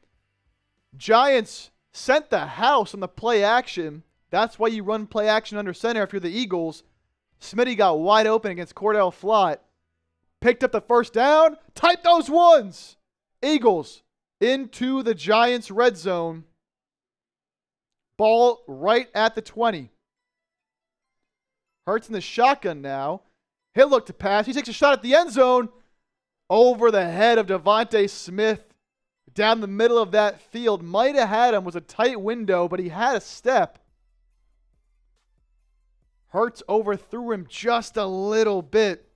Giants sent the house on the play action. That's why you run play action under center if you're the Eagles. Smitty got wide open against Cordell Flott. Picked up the first down. Type those ones. Eagles into the Giants red zone. Ball right at the 20. Hurts in the shotgun now. He'll look to pass. He takes a shot at the end zone. Over the head of Devontae Smith. Down the middle of that field. Might have had him. Was a tight window, but he had a step. Hurts overthrew him just a little bit.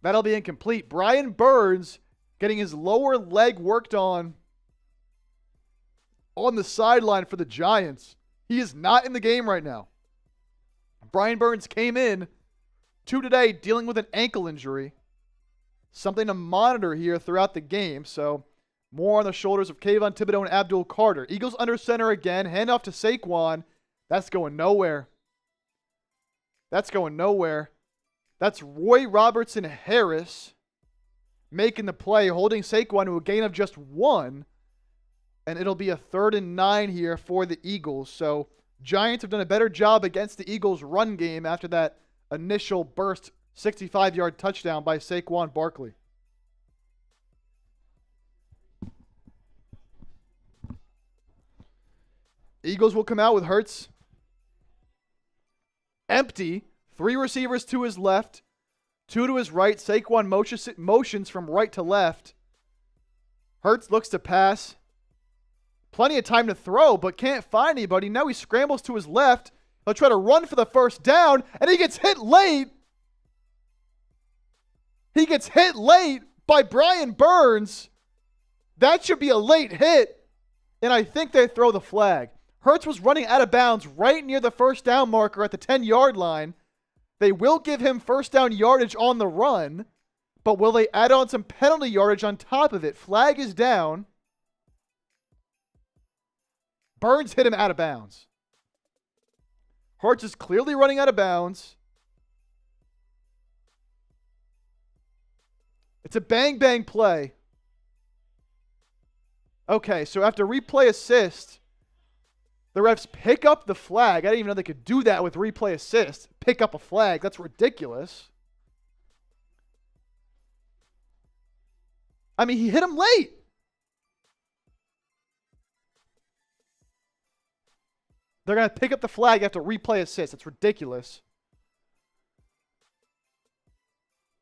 That'll be incomplete. Brian Burns getting his lower leg worked on the sideline for the Giants. He is not in the game right now. Brian Burns came in today dealing with an ankle injury. Something to monitor here throughout the game. So more on the shoulders of Kayvon Thibodeau and Abdul Carter. Eagles under center again. Handoff to Saquon. That's going nowhere. That's going nowhere. That's Roy Robertson Harris making the play, holding Saquon to a gain of just 1. And it'll be a 3rd and 9 here for the Eagles. So Giants have done a better job against the Eagles' run game after that initial burst 65-yard touchdown by Saquon Barkley. Eagles will come out with Hurts empty. 3 receivers to his left, 2 to his right. Saquon motions from right to left. Hurts looks to pass. Plenty of time to throw, but can't find anybody. Now he scrambles to his left. He'll try to run for the first down, and he gets hit late. He gets hit late by Brian Burns. That should be a late hit, and I think they throw the flag. Hurts was running out of bounds right near the first down marker at the 10-yard line. They will give him first down yardage on the run, but will they add on some penalty yardage on top of it? Flag is down. Burns hit him out of bounds. Hurts is clearly running out of bounds. It's a bang-bang play. Okay, so after replay assist, the refs pick up the flag. I didn't even know they could do that with replay assist. Pick up a flag. That's ridiculous. I mean, he hit him late. They're going to pick up the flag after replay assist. It's ridiculous.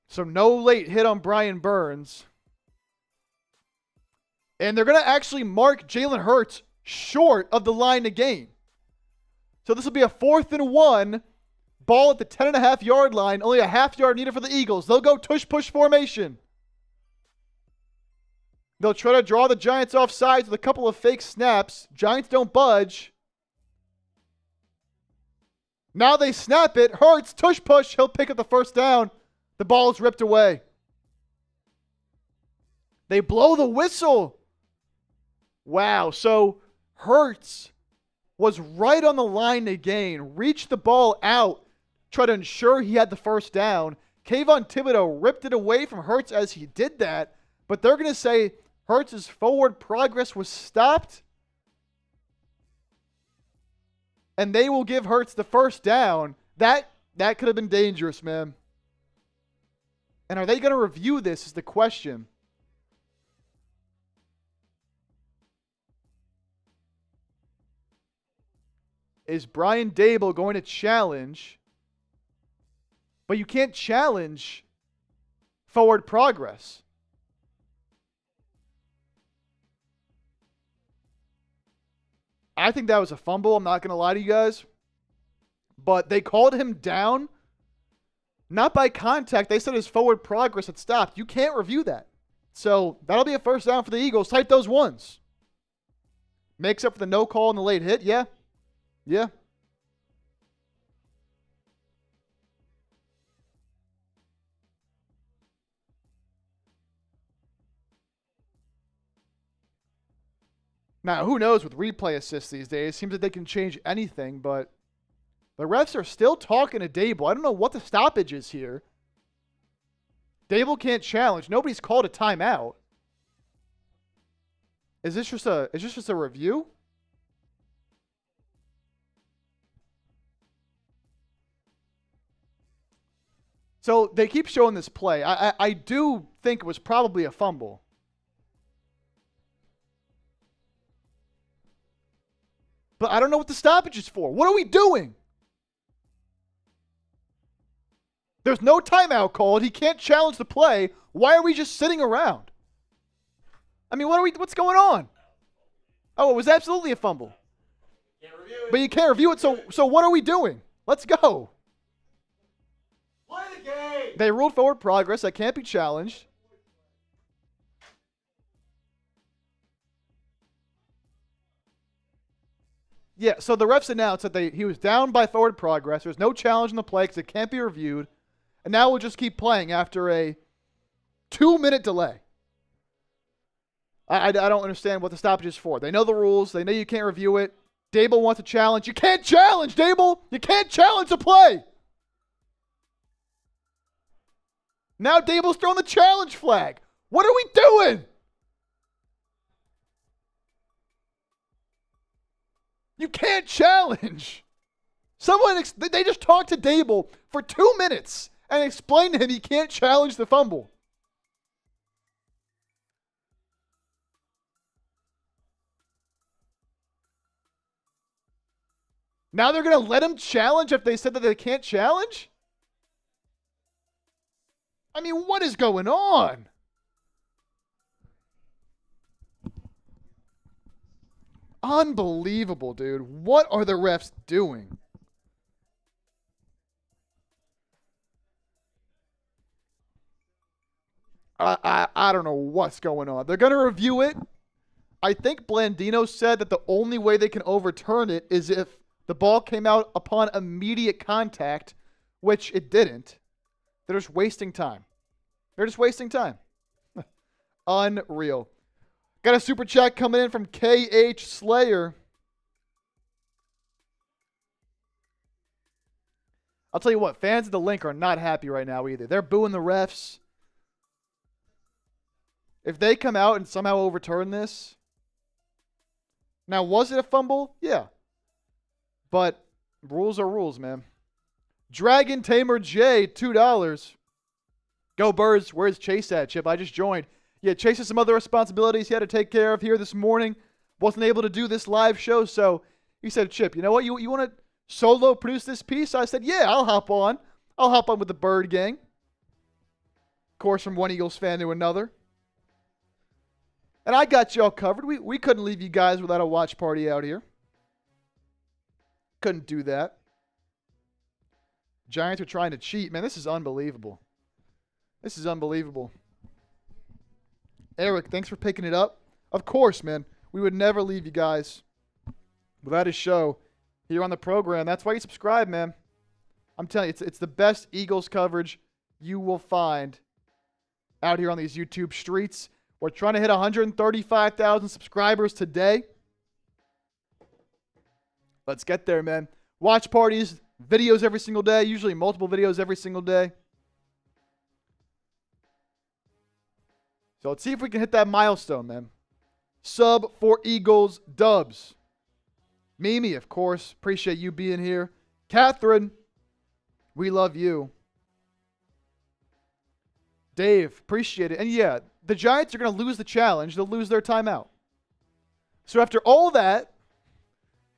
So no late hit on Brian Burns. And they're going to actually mark Jalen Hurts short of the line to gain. So this will be a 4th and 1. Ball at the 10.5-yard line. Only a half yard needed for the Eagles. They'll go tush-push formation. They'll try to draw the Giants off sides with a couple of fake snaps. Giants don't budge. Now they snap it. Hurts, tush push. He'll pick up the first down. The ball is ripped away. They blow the whistle. Wow. So Hurts was right on the line to gain. Reached the ball out. Try to ensure he had the first down. Kayvon Thibodeau ripped it away from Hurts as he did that. But they're going to say Hurts' forward progress was stopped. And they will give Hurts the first down. That could have been dangerous, man. And are they going to review this is the question. Is Brian Dable going to challenge? But you can't challenge forward progress. I think that was a fumble. I'm not going to lie to you guys. But they called him down, not by contact. They said his forward progress had stopped. You can't review that. So that'll be a first down for the Eagles. Type those ones. Makes up for the no call and the late hit. Yeah. Yeah. Now, who knows with replay assists these days? Seems like they can change anything, but the refs are still talking to Dable. I don't know what the stoppage is here. Dable can't challenge. Nobody's called a timeout. Is this just a review? So they keep showing this play. I do think it was probably a fumble. But I don't know what the stoppage is for. What are we doing? There's no timeout called. He can't challenge the play. Why are we just sitting around? I mean, what's going on? Oh, it was absolutely a fumble. Can't review it. But you can't review it, so what are we doing? Let's go. Play the game. They ruled forward progress. That can't be challenged. Yeah, so the refs announced that he was down by forward progress. There's no challenge in the play because it can't be reviewed. And now we'll just keep playing after a 2-minute delay. I don't understand what the stoppage is for. They know the rules. They know you can't review it. Dable wants a challenge. You can't challenge, Dable. You can't challenge the play. Now Dable's throwing the challenge flag. What are we doing? You can't challenge. They just talked to Dable for 2 minutes and explained to him he can't challenge the fumble. Now they're going to let him challenge if they said that they can't challenge? I mean, what is going on? Unbelievable, dude. What are the refs doing? I don't know what's going on. They're going to review it. I think Blandino said that the only way they can overturn it is if the ball came out upon immediate contact, which it didn't. They're just wasting time. They're just wasting time. Unreal. Got a super chat coming in from KH Slayer. I'll tell you what, fans of the Link are not happy right now either. They're booing the refs. If they come out and somehow overturn this. Now, was it a fumble? Yeah. But rules are rules, man. Dragon Tamer J, $2. Go Birds. Where's Chase at, Chip? I just joined. Yeah, Chase has some other responsibilities he had to take care of here this morning. Wasn't able to do this live show, so he said, Chip, you know what? You want to solo produce this piece? I said, yeah, I'll hop on. I'll hop on with the Bird Gang. Of course, from one Eagles fan to another. And I got y'all covered. We couldn't leave you guys without a watch party out here. Couldn't do that. Giants are trying to cheat. Man, this is unbelievable. This is unbelievable. Eric, thanks for picking it up. Of course, man. We would never leave you guys without a show here on the program. That's why you subscribe, man. I'm telling you, it's the best Eagles coverage you will find out here on these YouTube streets. We're trying to hit 135,000 subscribers today. Let's get there, man. Watch parties, videos every single day, usually multiple videos every single day. So let's see if we can hit that milestone, man. Sub for Eagles dubs. Mimi, of course. Appreciate you being here. Catherine, we love you. Dave, appreciate it. And yeah, the Giants are going to lose the challenge. They'll lose their timeout. So after all that,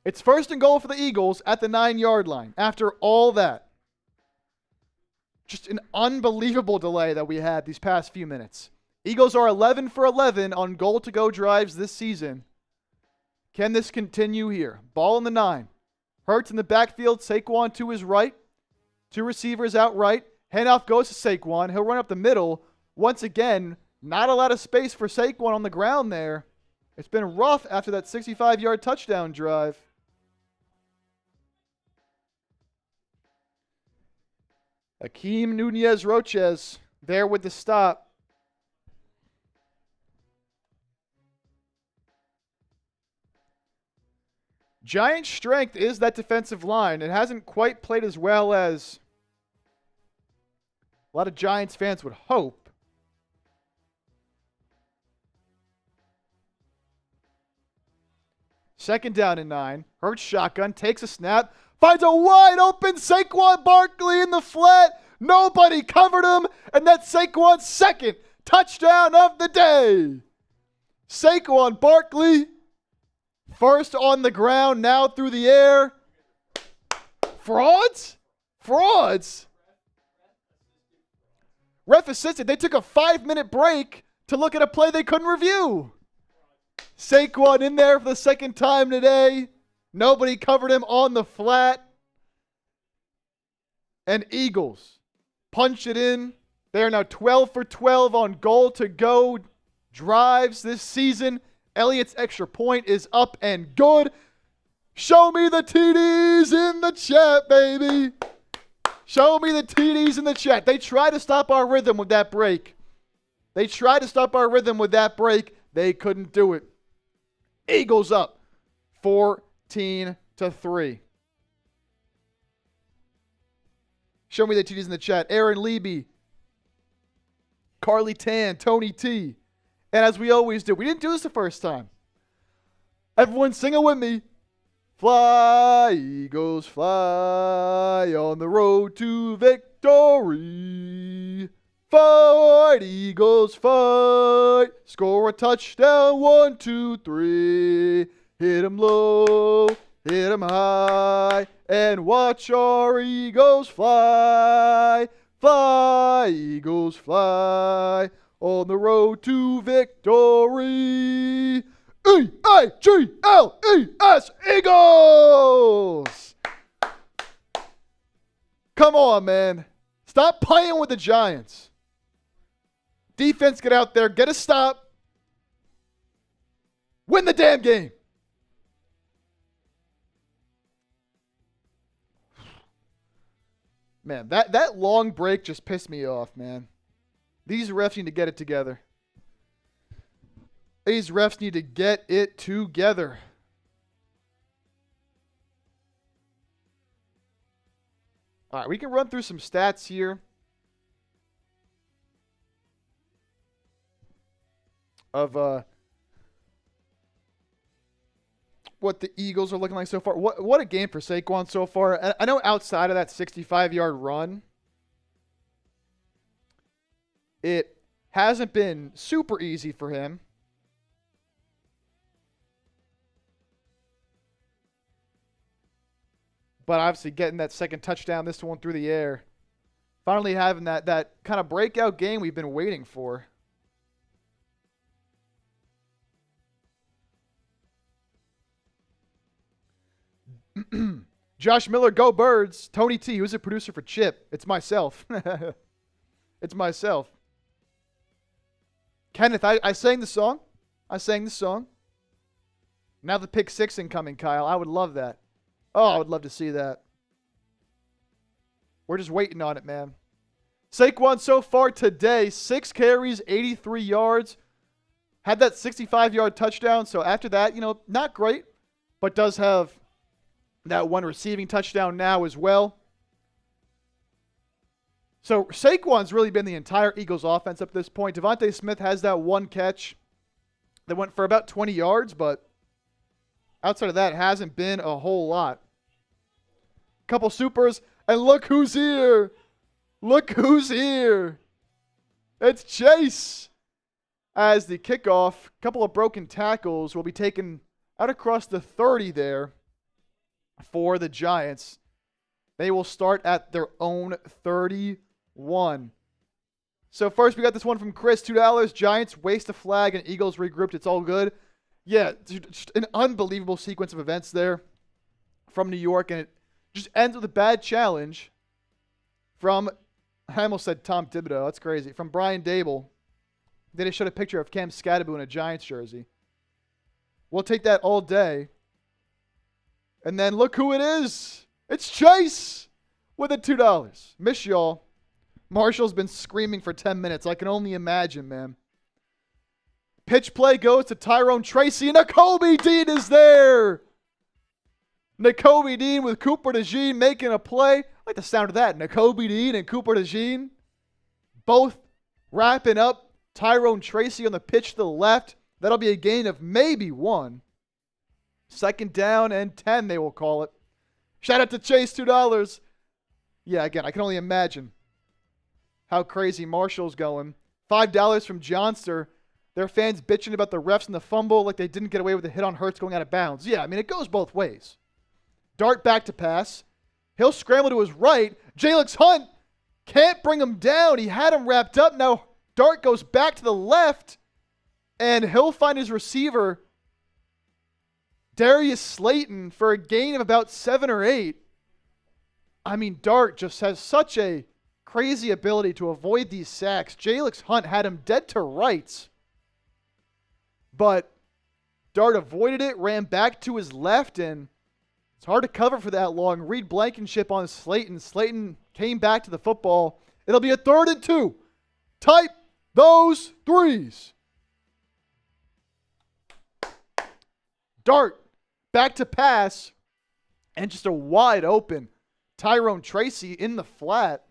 it's 1st and goal for the Eagles at the 9-yard line. After all that. Just an unbelievable delay that we had these past few minutes. Eagles are 11 for 11 on goal-to-go drives this season. Can this continue here? Ball in the 9. Hurts in the backfield. Saquon to his right. 2 receivers out right. Handoff goes to Saquon. He'll run up the middle. Once again, not a lot of space for Saquon on the ground there. It's been rough after that 65-yard touchdown drive. Akeem Nunez-Roches there with the stop. Giants' strength is that defensive line. It hasn't quite played as well as a lot of Giants fans would hope. Second down and 9. Hurts shotgun, takes a snap, finds a wide open Saquon Barkley in the flat. Nobody covered him, and that's Saquon's second touchdown of the day. Saquon Barkley, first on the ground, now through the air. Frauds? Frauds? Ref assisted. They took a 5-minute break to look at a play they couldn't review. Saquon in there for the second time today. Nobody covered him on the flat. And Eagles punch it in. They are now 12 for 12 on goal-to-go drives this season. Elliott's extra point is up and good. Show me the TDs in the chat, baby. Show me the TDs in the chat. They tried to stop our rhythm with that break. They couldn't do it. Eagles up 14-3. Show me the TDs in the chat. Aaron Leby, Carly Tan, Tony T. And as we always do, we didn't do this the first time. Everyone sing it with me. Fly, Eagles, fly on the road to victory. Fight, Eagles, fight. Score a touchdown, 1, 2, 3. Hit 'em low, hit 'em high, and watch our Eagles fly. Fly, Eagles, fly on the road to victory. E-A-G-L-E-S, Eagles! Come on, man. Stop playing with the Giants. Defense, get out there, get a stop. Win the damn game. Man, that long break just pissed me off, man. These refs need to get it together. These refs need to get it together. All right, we can run through some stats here of what the Eagles are looking like so far. What a game for Saquon so far. I know outside of that 65-yard run, it hasn't been super easy for him. But obviously getting that second touchdown, this one through the air. Finally having that kind of breakout game we've been waiting for. Josh Miller, go Birds. Tony T, who's a producer for Chip? It's myself. It's myself. Kenneth, I sang the song. I sang the song. Now the pick six incoming, Kyle. I would love that. Oh, I would love to see that. We're just waiting on it, man. Saquon so far today, 6 carries, 83 yards. Had that 65-yard touchdown. So after that, not great, but does have that one receiving touchdown now as well. So Saquon's really been the entire Eagles offense up to this point. Devontae Smith has that one catch that went for about 20 yards, but outside of that, hasn't been a whole lot. Couple supers, and look who's here. Look who's here. It's Chase. As the kickoff, a couple of broken tackles will be taken out across the 30 there for the Giants. They will start at their own 31. So first we got this one from Chris, $2. Giants waste a flag and Eagles regrouped. It's all good. Yeah, just an unbelievable sequence of events there from New York, and it just ends with a bad challenge from, I almost said Tom Thibodeau. That's crazy. From Brian Dable. They just showed a picture of Cam Scatterbo in a Giants jersey. We'll take that all day. And then look who it is. It's Chase with a $2. Miss y'all. Marshall's been screaming for 10 minutes. I can only imagine, man. Pitch play goes to Tyrone Tracy, and Nakobe Dean is there. Nakobe Dean with Cooper DeJean making a play. I like the sound of that. Nakobe Dean and Cooper DeJean both wrapping up Tyrone Tracy on the pitch to the left. That'll be a gain of maybe 1. Second down and 10, they will call it. Shout out to Chase, $2. Yeah, again, I can only imagine how crazy Marshall's going. $5 from Johnster. Their fans bitching about the refs and the fumble like they didn't get away with the hit on Hurts going out of bounds. Yeah, I mean, it goes both ways. Dart back to pass. He'll scramble to his right. Jalix Hunt can't bring him down. He had him wrapped up. Now Dart goes back to the left, and he'll find his receiver, Darius Slayton, for a gain of about 7 or 8. I mean, Dart just has such a crazy ability to avoid these sacks. Jalix Hunt had him dead to rights, but Dart avoided it, ran back to his left, and it's hard to cover for that long. Reed Blankenship on Slayton. Slayton came back to the football. It'll be a 3rd and 2. Type those threes. Dart back to pass, and just a wide open Tyrone Tracy in the flat.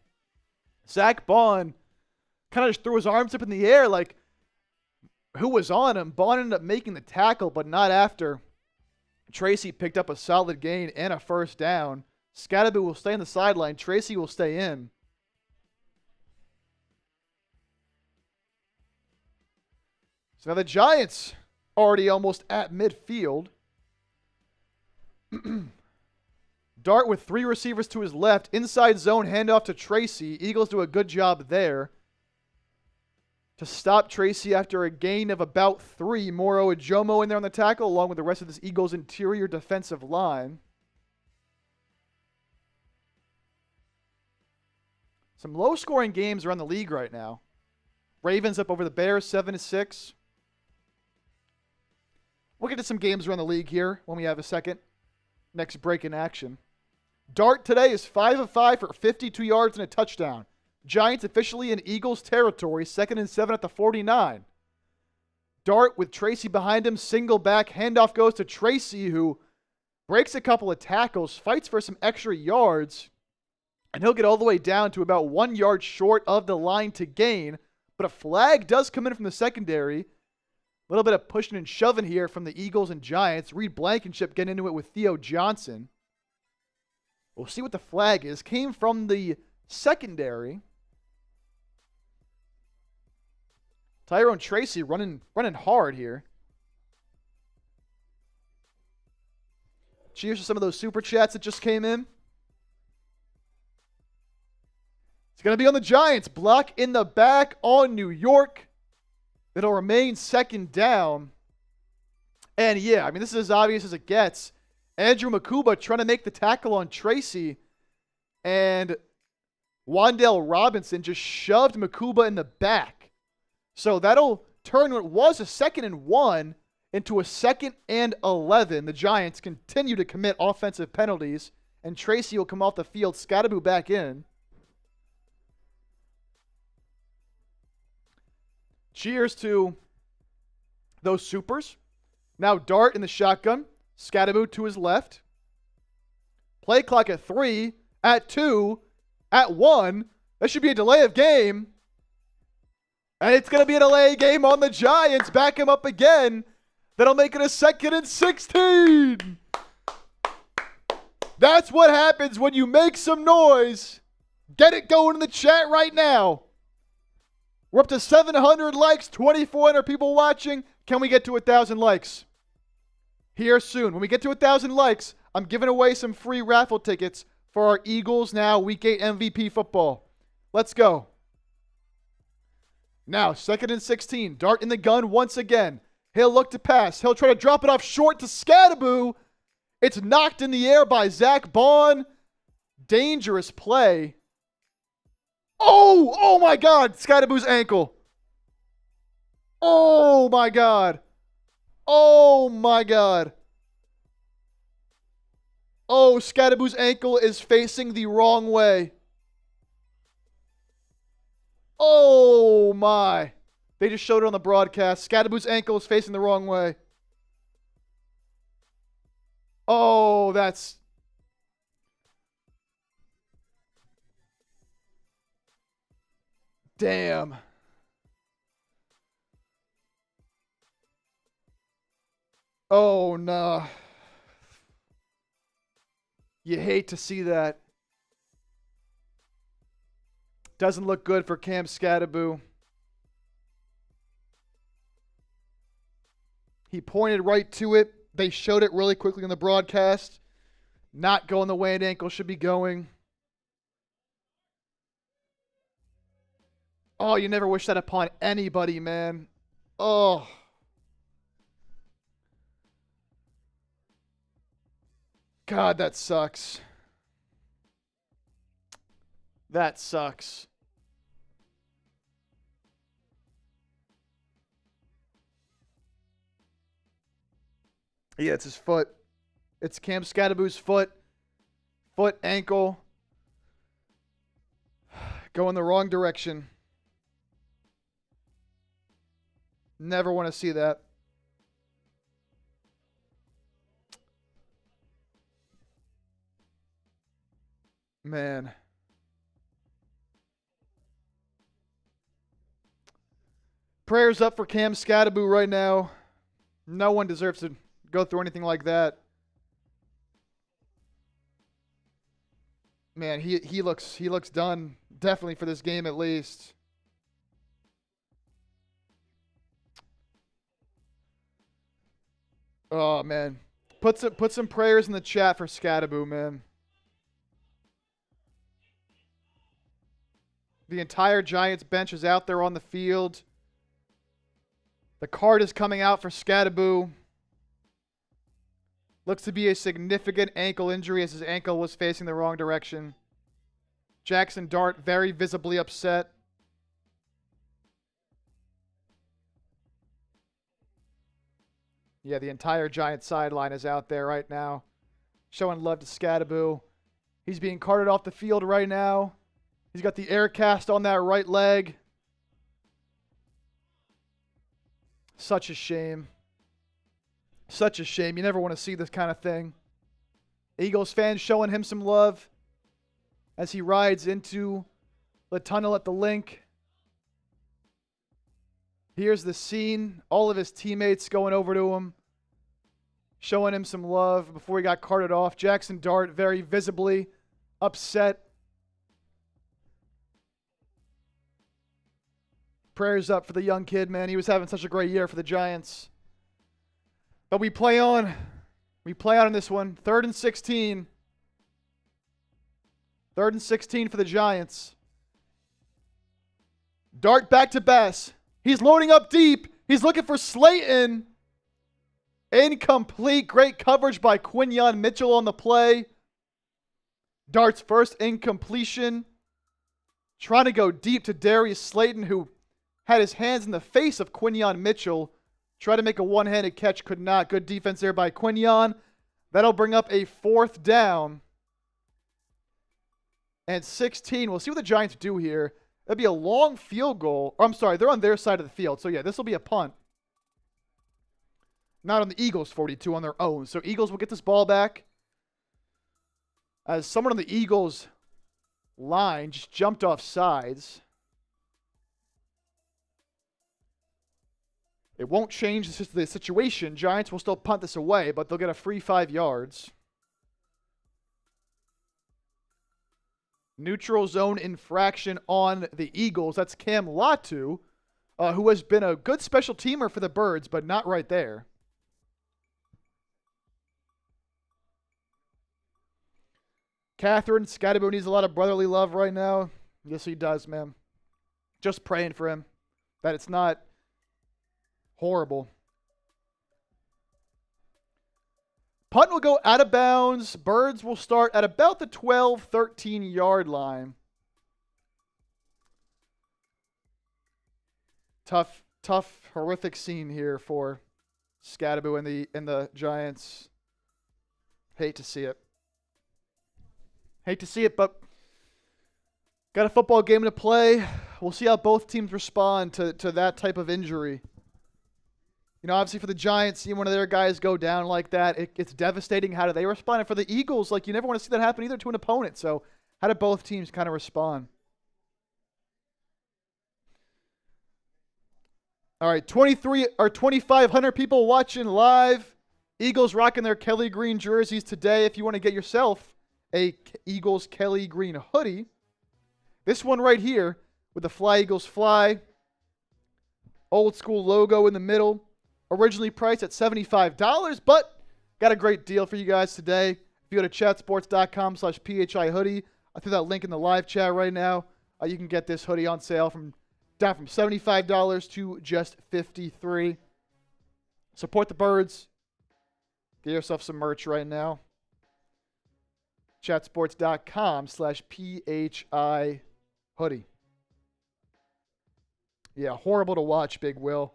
Zach Bond kind of just threw his arms up in the air like who was on him. Bond ended up making the tackle, but not after. Tracy picked up a solid gain and a first down. Scatterbo will stay on the sideline. Tracy will stay in. So now the Giants already almost at midfield. Dart with 3 receivers to his left. Inside zone handoff to Tracy. Eagles do a good job there to stop Tracy after a gain of about 3. Moro Ajomo in there on the tackle, along with the rest of this Eagles interior defensive line. Some low-scoring games around the league right now. Ravens up over the Bears, 7-6. We'll get to some games around the league here when we have a second. Next break in action. Dart today is 5 of 5 for 52 yards and a touchdown. Giants officially in Eagles territory, 2nd and 7 at the 49. Dart with Tracy behind him, single back, handoff goes to Tracy, who breaks a couple of tackles, fights for some extra yards, and he'll get all the way down to about 1 yard short of the line to gain. But a flag does come in from the secondary. A little bit of pushing and shoving here from the Eagles and Giants. Reed Blankenship getting into it with Theo Johnson. We'll see what the flag is. Came from the secondary. Tyrone Tracy running hard here. Cheers to some of those super chats that just came in. It's going to be on the Giants. Block in the back on New York. It'll remain 2nd down. And yeah, I mean, this is as obvious as it gets. Andrew Makuba trying to make the tackle on Tracy. And Wan'Dale Robinson just shoved Makuba in the back. So that'll turn what was a 2nd and 1 into a 2nd and 11. The Giants continue to commit offensive penalties, and Tracy will come off the field. Scadaboo back in. Cheers to those supers. Now Dart in the shotgun. Scadaboo to his left. Play clock at 3, at 2, at 1. That should be a delay of game. And it's going to be a delay game on the Giants. Back him up again. That'll make it a 2nd and 16. That's what happens when you make some noise. Get it going in the chat right now. We're up to 700 likes, 2,400 people watching. Can we get to 1,000 likes? Here soon. When we get to 1,000 likes, I'm giving away some free raffle tickets for our Eagles Now Week 8 MVP football. Let's go. Now, 2nd and 16. Dart in the gun once again. He'll look to pass. He'll try to drop it off short to Scadaboo. It's knocked in the air by Zach Bond. Dangerous play. Oh my God. Scadaboo's ankle. Oh my God. Oh my God. Oh, Scadaboo's ankle is facing the wrong way. Oh my. They just showed it on the broadcast. Scadaboo's ankle is facing the wrong way. Oh, that's... Damn. Oh, no. You hate to see that. Doesn't look good for Cam Scadaboo. He pointed right to it. They showed it really quickly on the broadcast. Not going the way an ankle should be going. Oh, you never wish that upon anybody, man. Oh. God, that sucks. That sucks. Yeah, it's his foot. It's Cam Scadaboo's foot. Foot, ankle. Going the wrong direction. Never want to see that. Man. Prayers up for Cam Scadaboo right now. No one deserves to go through anything like that. Man, he looks done, definitely for this game at least. Oh man, put some prayers in the chat for Scadaboo, man. The entire Giants bench is out there on the field. The card is coming out for Scadaboo. Looks to be a significant ankle injury as his ankle was facing the wrong direction. Jackson Dart very visibly upset. Yeah, the entire Giants sideline is out there right now, showing love to Scadaboo. He's being carted off the field right now. He's got the air cast on that right leg. Such a shame. Such a shame. You never want to see this kind of thing. Eagles fans showing him some love as he rides into the tunnel at the link. Here's the scene. All of his teammates going over to him, showing him some love before he got carted off. Jackson Dart very visibly upset. Prayers up for the young kid, man. He was having such a great year for the Giants. But we play on. We play on in this one. 3rd and 16. 3rd and 16 for the Giants. Dart back to Bass. He's loading up deep. He's looking for Slayton. Incomplete. Great coverage by Quinyon Mitchell on the play. Dart's first incompletion. Trying to go deep to Darius Slayton, who had his hands in the face of Quinyon Mitchell. Tried to make a one-handed catch, could not. Good defense there by Quinyon. That'll bring up a 4th down. And 16. We'll see what the Giants do here. That'd be a long field goal. Oh, I'm sorry, they're on their side of the field. So, yeah, this will be a punt. Not on the Eagles' 42, on their own. So, Eagles will get this ball back. As someone on the Eagles' line just jumped off sides. It won't change the situation. Giants will still punt this away, but they'll get a free 5 yards. Neutral zone infraction on the Eagles. That's Cam Latu, who has been a good special teamer for the Birds, but not right there. Catherine Scadaboo needs a lot of brotherly love right now. Yes, he does, man. Just praying for him that it's not horrible. Punt will go out of bounds. Birds will start at about the 12, 13-yard line. Tough, horrific scene here for Scadaboo and the Giants. Hate to see it. Hate to see it, but got a football game to play. We'll see how both teams respond to that type of injury. You know, obviously for the Giants, seeing one of their guys go down like that, it's devastating. How do they respond? And for the Eagles, like, you never want to see that happen either to an opponent. So how do both teams kind of respond? All right, 2,500 people watching live. Eagles rocking their Kelly Green jerseys today. If you want to get yourself a Eagles Kelly Green hoodie, this one right here with the Fly Eagles Fly, old school logo in the middle. Originally priced at $75, but got a great deal for you guys today. If you go to chatsports.com/PHI hoodie, I threw that link in the live chat right now. You can get this hoodie on sale down from $75 to just $53. Support the Birds. Get yourself some merch right now. chatsports.com/PHI hoodie. Yeah, horrible to watch, Big Will.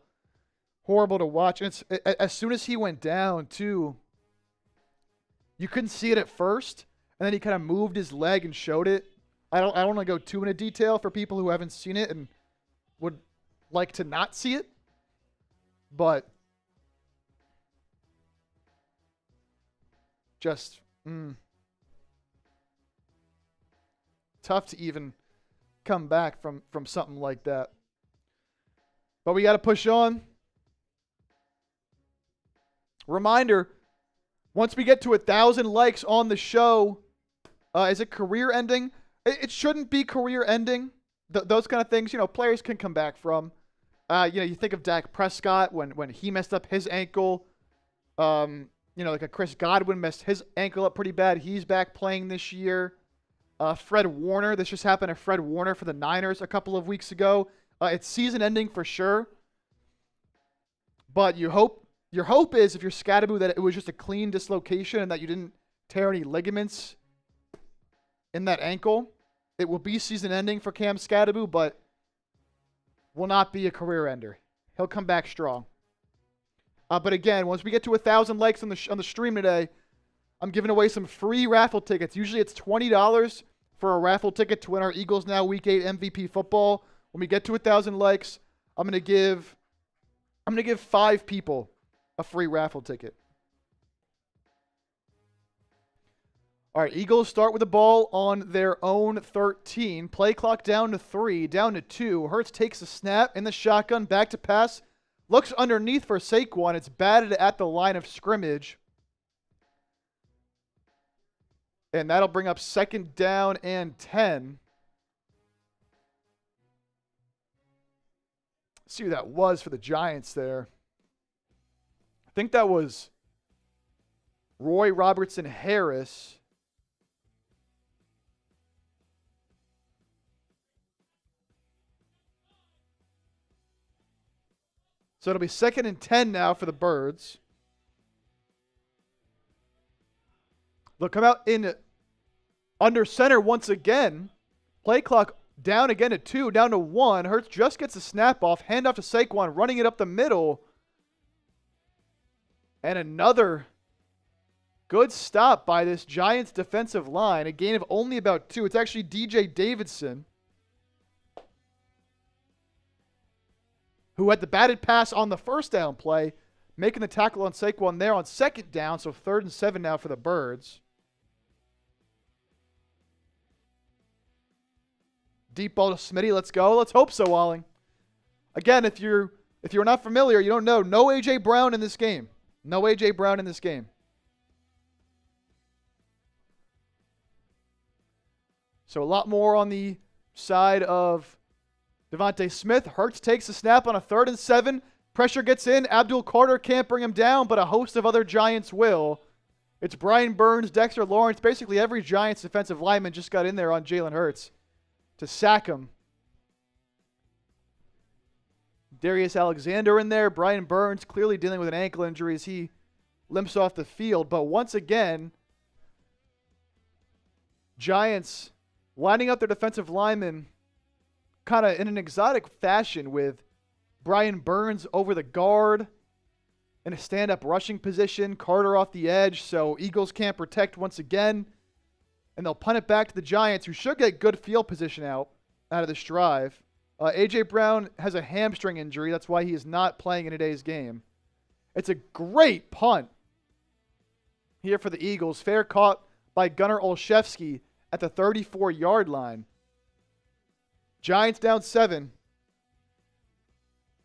Horrible to watch. And it's as soon as he went down, too, you couldn't see it at first, and then he kind of moved his leg and showed it. I don't want to go too into detail for people who haven't seen it and would like to not see it, but just tough to even come back from something like that. But we got to push on. Reminder, once we get to 1,000 likes on the show, is it career ending? It shouldn't be career ending. Those kind of things, players can come back from. You think of Dak Prescott when he messed up his ankle. Like a Chris Godwin messed his ankle up pretty bad. He's back playing this year. Fred Warner, this just happened to Fred Warner for the Niners a couple of weeks ago. It's season ending for sure. But your hope is, if you're Scadaboo, that it was just a clean dislocation and that you didn't tear any ligaments in that ankle. It will be season ending for Cam Scadaboo, but will not be a career ender. He'll come back strong. But again, once we get to 1,000 likes on the stream today, I'm giving away some free raffle tickets. Usually it's $20 for a raffle ticket to win our Eagles Now Week 8 MVP football. When we get to 1,000 likes, I'm gonna give 5 people a free raffle ticket. All right, Eagles start with the ball on their own 13. Play clock down to 3, down to 2. Hurts takes a snap in the shotgun, back to pass. Looks underneath for Saquon. It's batted at the line of scrimmage. And that'll bring up 2nd down and 10. Let's see who that was for the Giants there. I think that was Roy Robertson Harris. So it'll be 2nd and 10 now for the Birds. They'll come out in under center once again. Play clock Down again to 2, down to 1. Hurts just gets the snap off. Handoff to Saquon, running it up the middle. And another good stop by this Giants defensive line. A gain of only about 2. It's actually DJ Davidson, who had the batted pass on the first down play, making the tackle on Saquon there on second down. So 3rd and 7 now for the Birds. Deep ball to Smitty. Let's go. Let's hope so, Walling. Again, if you're not familiar, you don't know. No A.J. Brown in this game. No A.J. Brown in this game. So a lot more on the side of Devontae Smith. Hurts takes the snap on a 3rd and 7. Pressure gets in. Abdul Carter can't bring him down, but a host of other Giants will. It's Brian Burns, Dexter Lawrence. Basically every Giants defensive lineman just got in there on Jalen Hurts to sack him. Darius Alexander in there. Brian Burns clearly dealing with an ankle injury as he limps off the field. But once again, Giants lining up their defensive linemen kind of in an exotic fashion with Brian Burns over the guard in a stand-up rushing position. Carter off the edge, so Eagles can't protect once again. And they'll punt it back to the Giants, who should get good field position out of this drive. A.J. Brown has a hamstring injury. That's why he is not playing in today's game. It's a great punt here for the Eagles. Fair caught by Gunnar Olszewski at the 34-yard line. Giants down 7.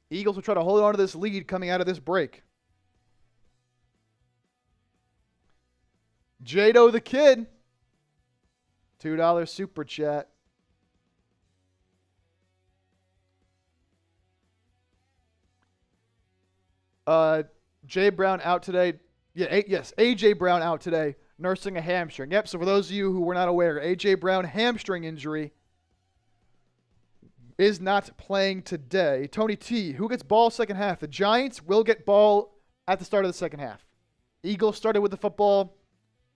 Eagles will try to hold on to this lead coming out of this break. Jado the Kid. $2 super chat. Jay Brown out today. Yes, A.J. Brown out today, nursing a hamstring. Yep, so for those of you who were not aware, A.J. Brown hamstring injury is not playing today. Tony T, who gets ball second half? The Giants will get ball at the start of the second half. Eagles started with the football,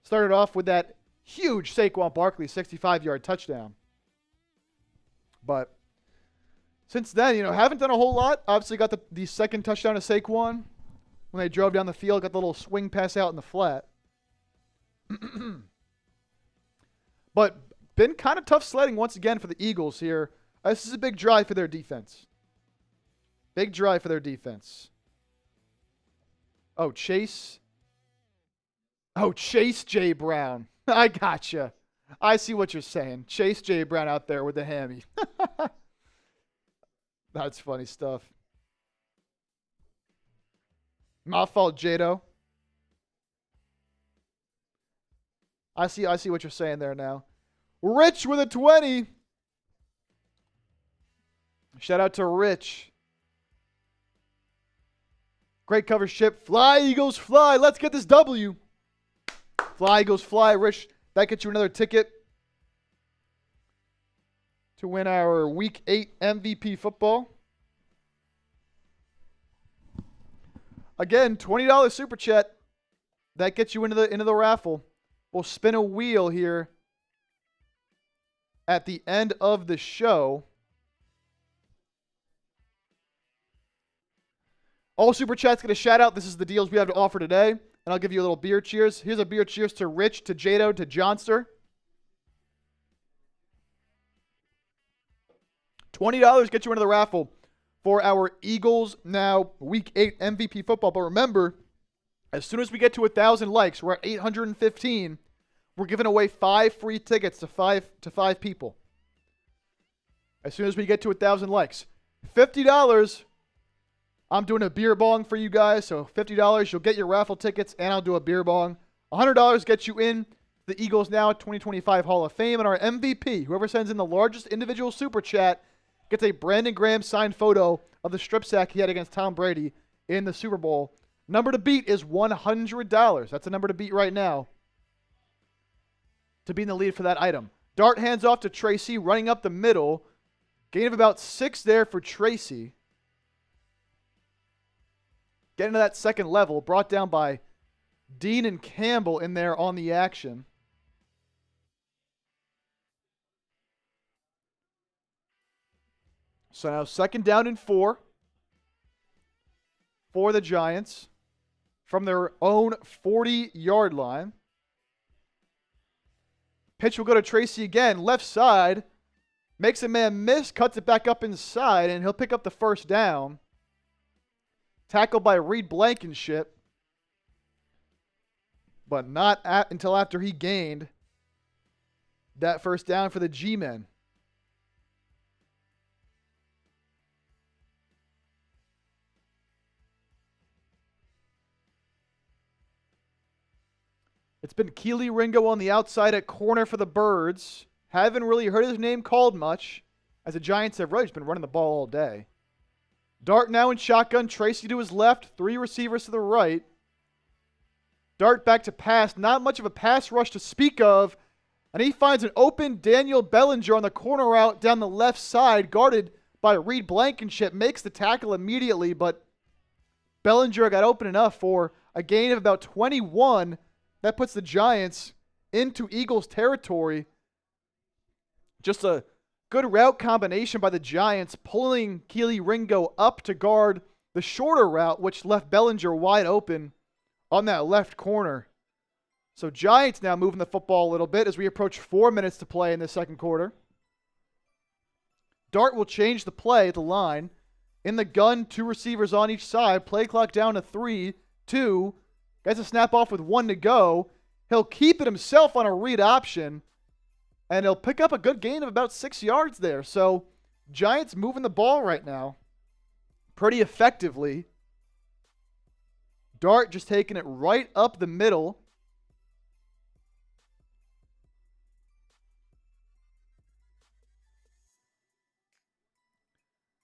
started off with that huge Saquon Barkley 65-yard touchdown. But since then, haven't done a whole lot. Obviously got the second touchdown to Saquon when they drove down the field, got the little swing pass out in the flat. But been kind of tough sledding once again for the Eagles here. This is a big drive for their defense. Big drive for their defense. Oh, Chase J. Brown. I gotcha. I see what you're saying. Chase J. Brown out there with the hammy. That's funny stuff. My fault, Jado. I see what you're saying there now. Rich with a 20. Shout out to Rich. Great cover ship. Fly, Eagles, fly. Let's get this W. Fly, Eagles, fly. Rich, that gets you another ticket to win our Week 8 MVP football. Again, $20 super chat. That gets you into the raffle. We'll spin a wheel here at the end of the show. All super chats get a shout out. This is the deals we have to offer today. And I'll give you a little beer cheers. Here's a beer cheers to Rich, to Jado, to Johnster. $20 gets you into the raffle for our Eagles Now Week 8 MVP football. But remember, as soon as we get to 1,000 likes, we're at 815. We're giving away 5 free tickets to five people. As soon as we get to 1,000 likes. $50. I'm doing a beer bong for you guys. So $50, you'll get your raffle tickets, and I'll do a beer bong. $100 gets you in the Eagles Now 2025 Hall of Fame. And our MVP, whoever sends in the largest individual super chat, gets a Brandon Graham signed photo of the strip sack he had against Tom Brady in the Super Bowl. Number to beat is $100. That's a number to beat right now to be in the lead for that item. Dart hands off to Tracy, running up the middle. Gain of about 6 there for Tracy. Getting to that second level, brought down by Dean and Campbell in there on the action. So now 2nd down and 4 for the Giants from their own 40-yard line. Pitch will go to Tracy again, left side. Makes a man miss, cuts it back up inside, and he'll pick up the 1st down. Tackled by Reed Blankenship. But not until after he gained that 1st down for the G-Men. It's been Keely Ringo on the outside at corner for the Birds. Haven't really heard his name called much, as the Giants have really just been running the ball all day. Dart now in shotgun. Tracy to his left. 3 receivers to the right. Dart back to pass. Not much of a pass rush to speak of. And he finds an open Daniel Bellinger on the corner route down the left side, guarded by Reed Blankenship. Makes the tackle immediately, but Bellinger got open enough for a gain of about 21. That puts the Giants into Eagles territory. Just a good route combination by the Giants, pulling Keely Ringo up to guard the shorter route, which left Bellinger wide open on that left corner. So Giants now moving the football a little bit as we approach 4 minutes to play in the 2nd quarter. Dart will change the play at the line. In the gun, 2 receivers on each side. Play clock down to 3, 2. Gets a snap off with 1 to go. He'll keep it himself on a read option. And he'll pick up a good gain of about 6 yards there. So Giants moving the ball right now pretty effectively. Dart just taking it right up the middle.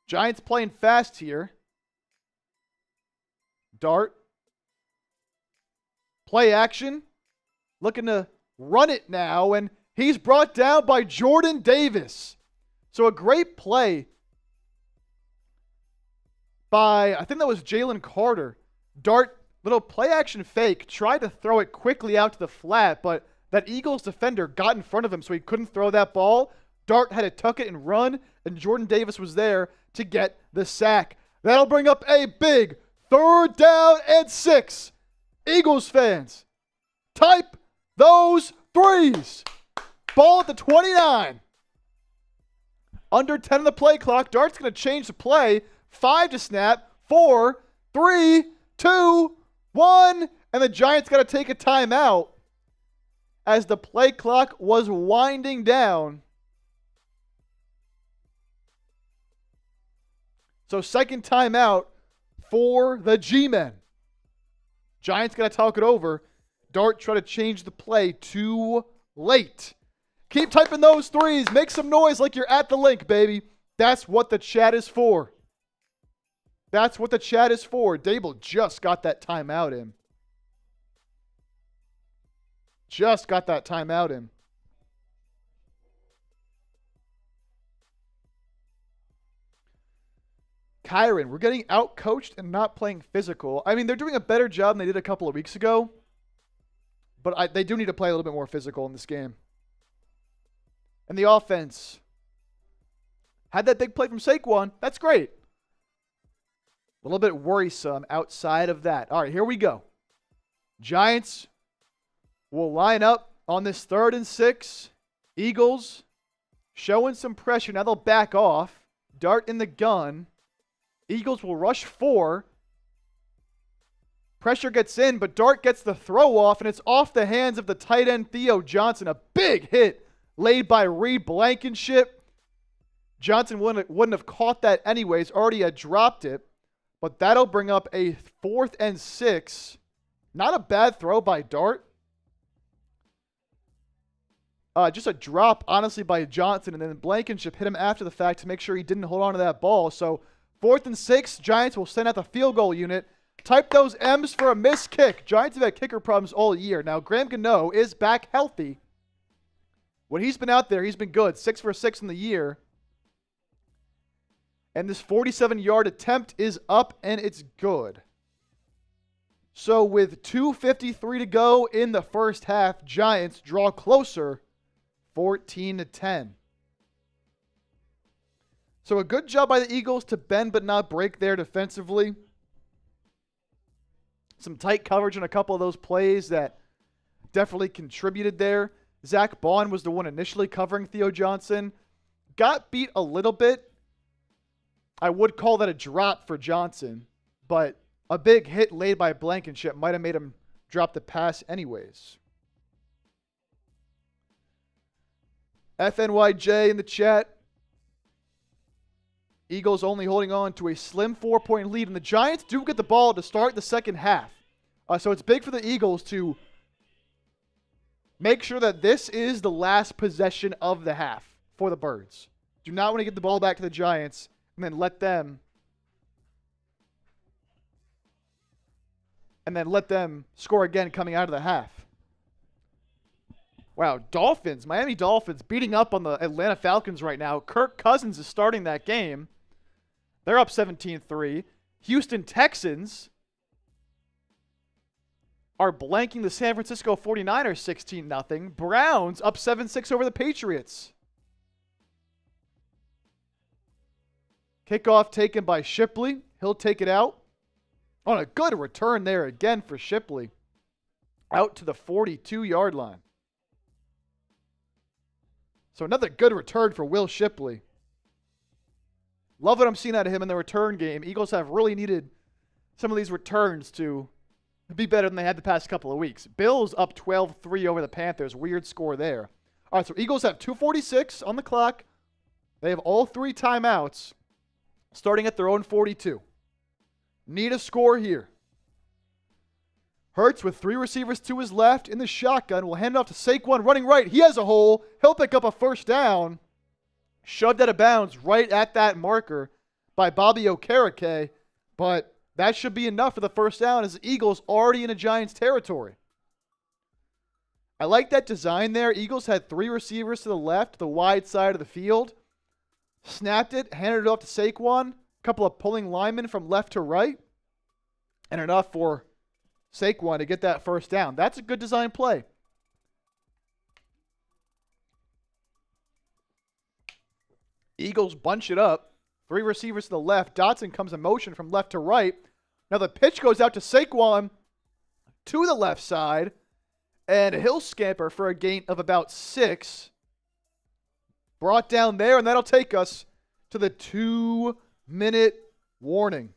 Giants playing fast here. Dart. Play action. Looking to run it now, and he's brought down by Jordan Davis. So a great play by, I think that was Jalen Carter. Dart, little play action fake, tried to throw it quickly out to the flat, but that Eagles defender got in front of him so he couldn't throw that ball. Dart had to tuck it and run, and Jordan Davis was there to get the sack. That'll bring up a big 3rd down and 6. Eagles fans, type those 3s. Ball at the 29. Under 10 on the play clock. Dart's going to change the play. 5 to snap. 4, 3, 2, 1. And the Giants got to take a timeout as the play clock was winding down. So 2nd timeout for the G-Men. Giants got to talk it over. Dart try to change the play. Too late. Keep typing those 3s. Make some noise like you're at the link, baby. That's what the chat is for. That's what the chat is for. Dable just got that timeout in. Just got that timeout in. Kyron, we're getting out-coached and not playing physical. I mean, they're doing a better job than they did a couple of weeks ago. But they do need to play a little bit more physical in this game. And the offense had that big play from Saquon. That's great. A little bit worrisome outside of that. All right, here we go. Giants will line up on this 3rd and 6. Eagles showing some pressure. Now they'll back off. Dart in the gun. Eagles will rush 4. Pressure gets in, but Dart gets the throw off, and it's off the hands of the tight end Theo Johnson. A big hit laid by Reed Blankenship. Johnson wouldn't have caught that anyways. Already had dropped it. But that'll bring up a 4th and 6. Not a bad throw by Dart. Just a drop, honestly, by Johnson. And then Blankenship hit him after the fact to make sure he didn't hold on to that ball. So 4th and 6. Giants will send out the field goal unit. Type those M's for a missed kick. Giants have had kicker problems all year. Now, Graham Gano is back healthy. When he's been out there, he's been good. 6 for 6 in the year. And this 47-yard attempt is up, and it's good. So with 2:53 to go in the first half, Giants draw closer, 14-10. So a good job by the Eagles to bend but not break there defensively. Some tight coverage on a couple of those plays that definitely contributed there. Zach Bond was the one initially covering Theo Johnson. Got beat a little bit. I would call that a drop for Johnson, but a big hit laid by Blankenship might have made him drop the pass anyways. FNYJ in the chat. Eagles only holding on to a slim 4-point lead, and the Giants do get the ball to start the second half. So it's big for the Eagles to make sure that this is the last possession of the half for the Birds. Do not want to get the ball back to the Giants and then let them score again coming out of the half. Wow, Miami Dolphins beating up on the Atlanta Falcons right now. Kirk Cousins is starting that game. They're up 17-3. Houston Texans are blanking the San Francisco 49ers 16-0. Browns up 7-6 over the Patriots. Kickoff taken by Shipley. He'll take it out. On a good return there again for Shipley. Out to the 42-yard line. So another good return for Will Shipley. Love what I'm seeing out of him in the return game. Eagles have really needed some of these returns to be better than they had the past couple of weeks. Bills up 12-3 over the Panthers. Weird score there. All right, so Eagles have 2:46 on the clock. They have all 3 timeouts starting at their own 42. Need a score here. Hurts with 3 receivers to his left in the shotgun. Will hand off to Saquon running right. He has a hole. He'll pick up a first down. Shoved out of bounds right at that marker by Bobby Okereke. But that should be enough for the first down as the Eagles already in a Giants territory. I like that design there. Eagles had 3 receivers to the left, the wide side of the field. Snapped it, handed it off to Saquon. A couple of pulling linemen from left to right. And enough for Saquon to get that first down. That's a good design play. Eagles bunch it up. 3 receivers to the left. Dotson comes in motion from left to right. Now the pitch goes out to Saquon to the left side. And he'll scamper for a gain of about 6. Brought down there, and that'll take us to the 2-minute warning.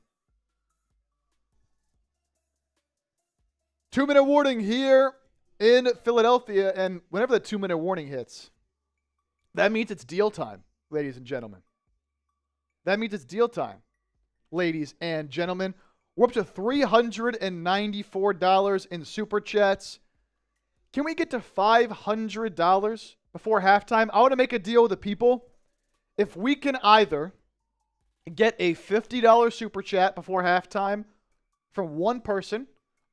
2-minute warning here in Philadelphia, and whenever the 2-minute warning hits, that means it's deal time, ladies and gentlemen. That means it's deal time, ladies and gentlemen. We're up to $394 in Super Chats. Can we get to $500 before halftime? I want to make a deal with the people. If we can either get a $50 Super Chat before halftime from one person,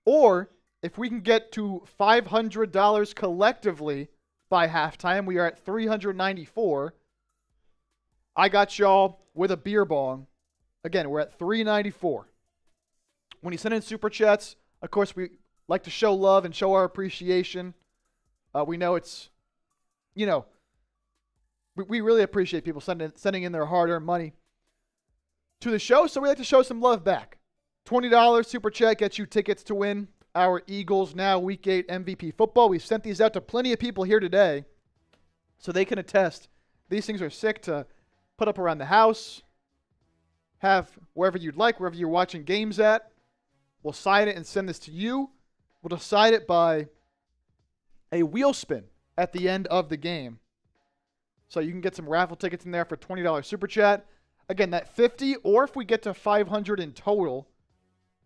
or if we can get to $500 collectively by halftime, we are at $394. I got y'all with a beer bong. Again, we're at $394. When you send in Super Chats, of course, we like to show love and show our appreciation. We know it's, we really appreciate people sending in their hard-earned money to the show, so we like to show some love back. $20 Super Chat gets you tickets to win our Eagles Now Week 8 MVP football. We've sent these out to plenty of people here today, so they can attest. These things are sick to put up around the house, have wherever you'd like, wherever you're watching games at. We'll sign it and send this to you. We'll decide it by a wheel spin at the end of the game. So you can get some raffle tickets in there for $20 Super Chat. Again, that 50, or if we get to 500 in total,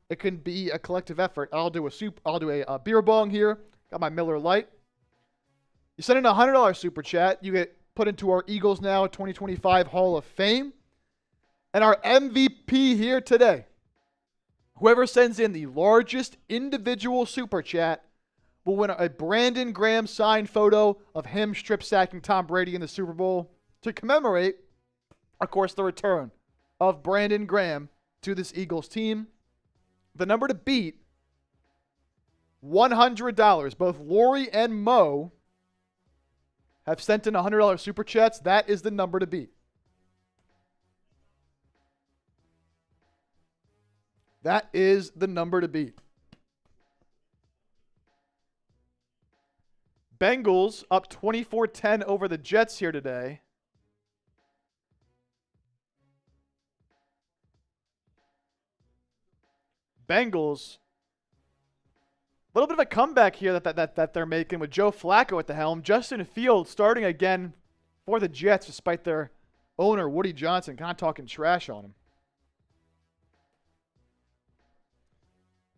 it can be a collective effort. I'll do a beer bong here. Got my Miller Lite. You send in a $100 Super Chat, you get put into our Eagles Now 2025 Hall of Fame. And our MVP here today, whoever sends in the largest individual Super Chat will win a Brandon Graham signed photo of him strip sacking Tom Brady in the Super Bowl to commemorate, of course, the return of Brandon Graham to this Eagles team. The number to beat, $100. Both Lori and Mo have sent in $100 Super Chats. That is the number to beat. That is the number to beat. Bengals up 24-10 over the Jets here today. Bengals, a little bit of a comeback here that they're making with Joe Flacco at the helm. Justin Fields starting again for the Jets despite their owner, Woody Johnson, kind of talking trash on him.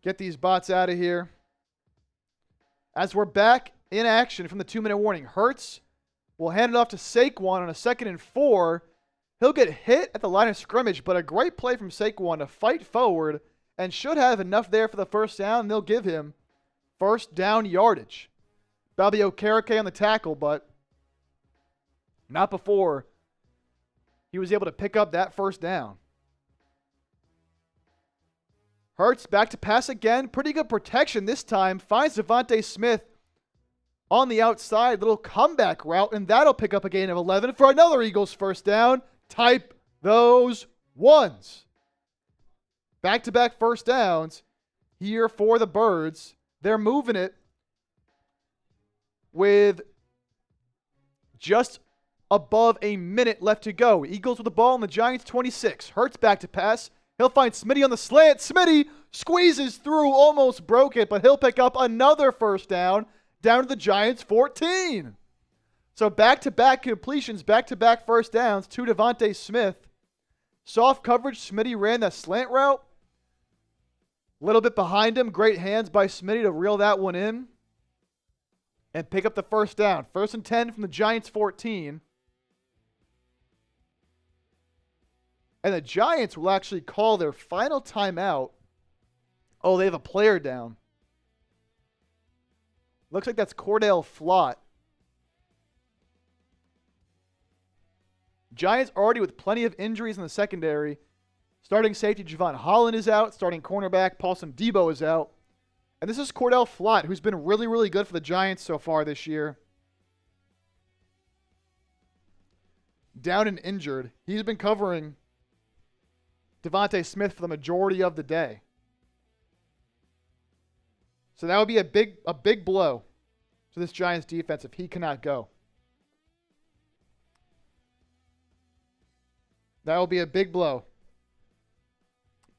Get these bots out of here. As we're back in action from the 2-minute warning, Hurts will hand it off to Saquon on a 2nd and 4. He'll get hit at the line of scrimmage, but a great play from Saquon to fight forward and should have enough there for the first down, and they'll give him first down yardage. Bobby Okereke on the tackle, but not before he was able to pick up that first down. Hurts back to pass again. Pretty good protection this time. Finds Devontae Smith on the outside. Little comeback route, and that'll pick up a gain of 11 for another Eagles first down. Type those ones. Back-to-back first downs here for the Birds. They're moving it with just above a minute left to go. Eagles with the ball on the Giants 26. Hurts back to pass. He'll find Smitty on the slant. Smitty squeezes through, almost broke it, but he'll pick up another first down to the Giants 14. So back-to-back completions, back-to-back first downs to Devontae Smith. Soft coverage, Smitty ran that slant route. A little bit behind him. Great hands by Smitty to reel that one in and pick up the first down. 1st and 10 from the Giants 14. And the Giants will actually call their final timeout. Oh, they have a player down. Looks like that's Cordell Flott. Giants already with plenty of injuries in the secondary. Starting safety Javon Holland is out. Starting cornerback Paulson Debo is out. And this is Cordell Flott, who's been really, really good for the Giants so far this year. Down and injured. He's been covering Devontae Smith for the majority of the day. So that would be a big blow to this Giants defense if he cannot go. That will be a big blow.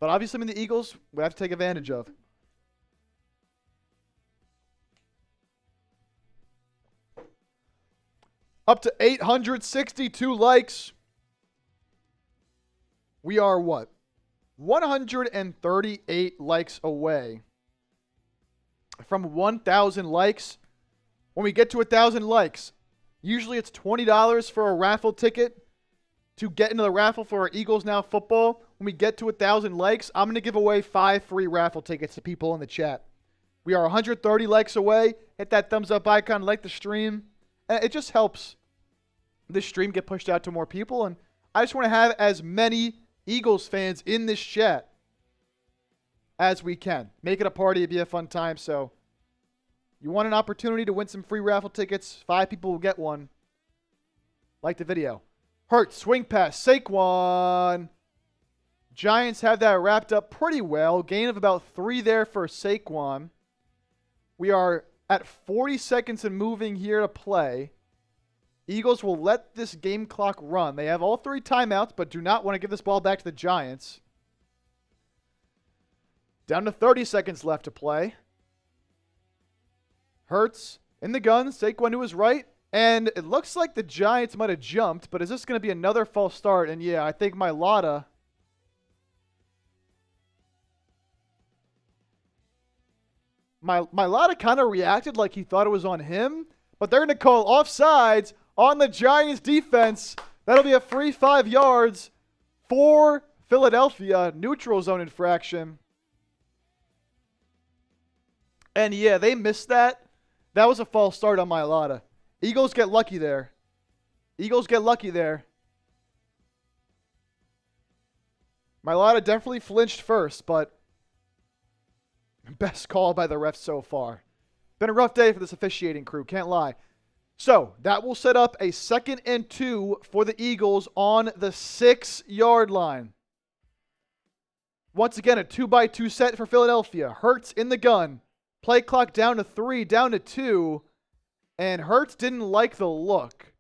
But obviously, the Eagles would have to take advantage of. Up to 862 likes. We are what? 138 likes away from 1,000 likes. When we get to 1,000 likes, usually it's $20 for a raffle ticket to get into the raffle for our Eagles Now football. When we get to 1,000 likes, I'm going to give away 5 free raffle tickets to people in the chat. We are 130 likes away. Hit that thumbs up icon, like the stream. And it just helps this stream get pushed out to more people. And I just want to have as many Eagles fans in this chat as we can. Make it a party. It'd be a fun time. So you want an opportunity to win some free raffle tickets? 5 people will get one. Like the video. Hurts, swing pass, Saquon. Giants have that wrapped up pretty well. Gain of about 3 there for Saquon. We are at 40 seconds and moving here to play. Eagles will let this game clock run. They have all 3 timeouts, but do not want to give this ball back to the Giants. Down to 30 seconds left to play. Hurts in the gun. Saquon to his right. And it looks like the Giants might have jumped, but is this going to be another false start? And yeah, I think Mailata kind of reacted like he thought it was on him, but they're going to call offsides on the Giants defense. That'll be a free 5 yards for Philadelphia. Neutral zone infraction. And yeah, they missed that. That was a false start on Mailata. Eagles get lucky there. Eagles get lucky there. Mailata definitely flinched first, but best call by the refs so far. Been a rough day for this officiating crew, can't lie. So that will set up a 2nd and 2 for the Eagles on the 6-yard line. Once again, a 2x2 set for Philadelphia. Hurts in the gun. Play clock down to 3, down to 2. And Hurts didn't like the look.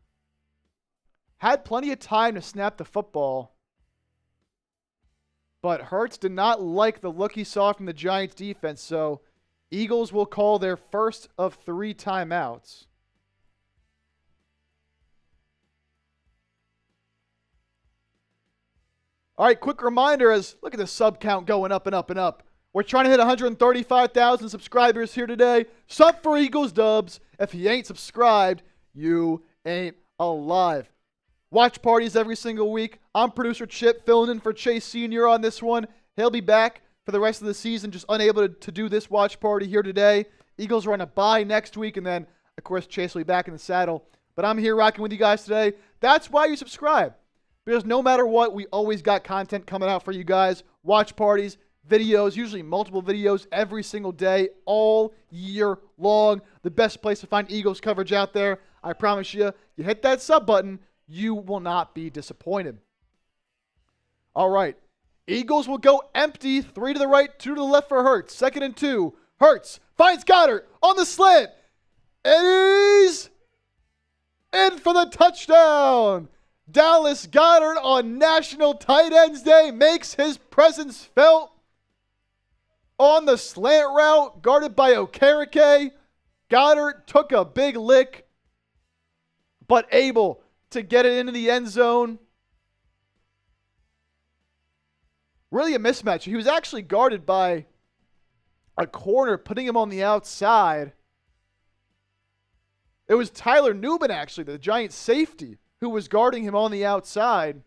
Had plenty of time to snap the football. But Hurts did not like the look he saw from the Giants defense. So Eagles will call their first of 3 timeouts. All right, quick reminder as look at the sub count going up and up and up. We're trying to hit 135,000 subscribers here today. Sub for Eagles dubs. If you ain't subscribed, you ain't alive. Watch parties every single week. I'm producer Chip filling in for Chase Sr. on this one. He'll be back for the rest of the season, just unable to do this watch party here today. Eagles are on a bye next week, and then, of course, Chase will be back in the saddle. But I'm here rocking with you guys today. That's why you subscribe. Because no matter what, we always got content coming out for you guys. Watch parties, videos, usually multiple videos every single day, all year long. The best place to find Eagles coverage out there. I promise you, you hit that sub button, you will not be disappointed. All right. Eagles will go empty. 3 to the right, 2 to the left for Hurts. 2nd and 2. Hurts finds Goddard on the slant. And he's in for the touchdown. Dallas Goedert on National Tight Ends Day makes his presence felt on the slant route, guarded by Okereke. Goddard took a big lick, but able to get it into the end zone. Really a mismatch. He was actually guarded by a corner, putting him on the outside. It was Tyler Newman, actually, the Giants safety, who was guarding him on the outside.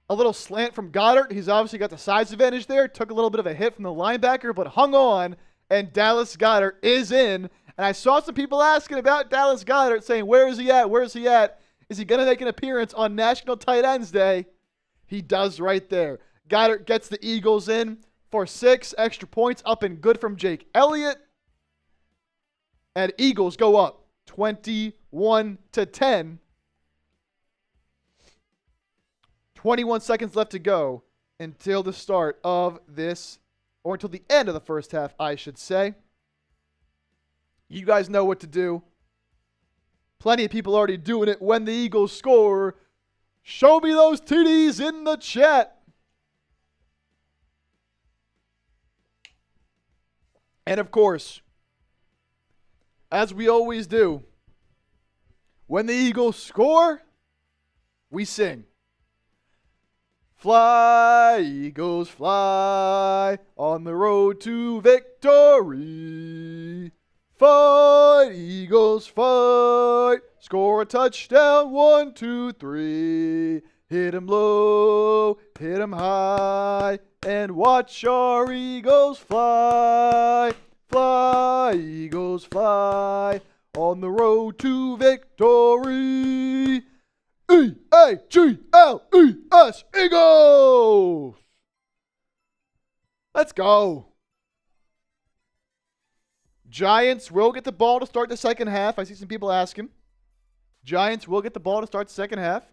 A little slant from Goddard. He's obviously got the size advantage there. Took a little bit of a hit from the linebacker, but hung on, and Dallas Goedert is in. And I saw some people asking about Dallas Goedert, saying, where is he at? Where is he at? Is he going to make an appearance on National Tight Ends Day? He does right there. Goddard gets the Eagles in for 6 extra points, up and good from Jake Elliott. And Eagles go up 21-10. 21 seconds left to go until the start of this, or until the end of the first half, I should say. You guys know what to do. Plenty of people already doing it when the Eagles score. Show me those TDs in the chat. And of course, as we always do, when the Eagles score, we sing. Fly, Eagles, fly on the road to victory. Fight, Eagles, fight. Score a touchdown, 1, 2, 3. Hit 'em low, hit 'em high, and watch our Eagles fly. Fly, Eagles, fly on the road to victory. E-A-G-L-E-S, Eagles! Let's go. Giants will get the ball to start the second half. I see some people asking. Giants will get the ball to start the second half.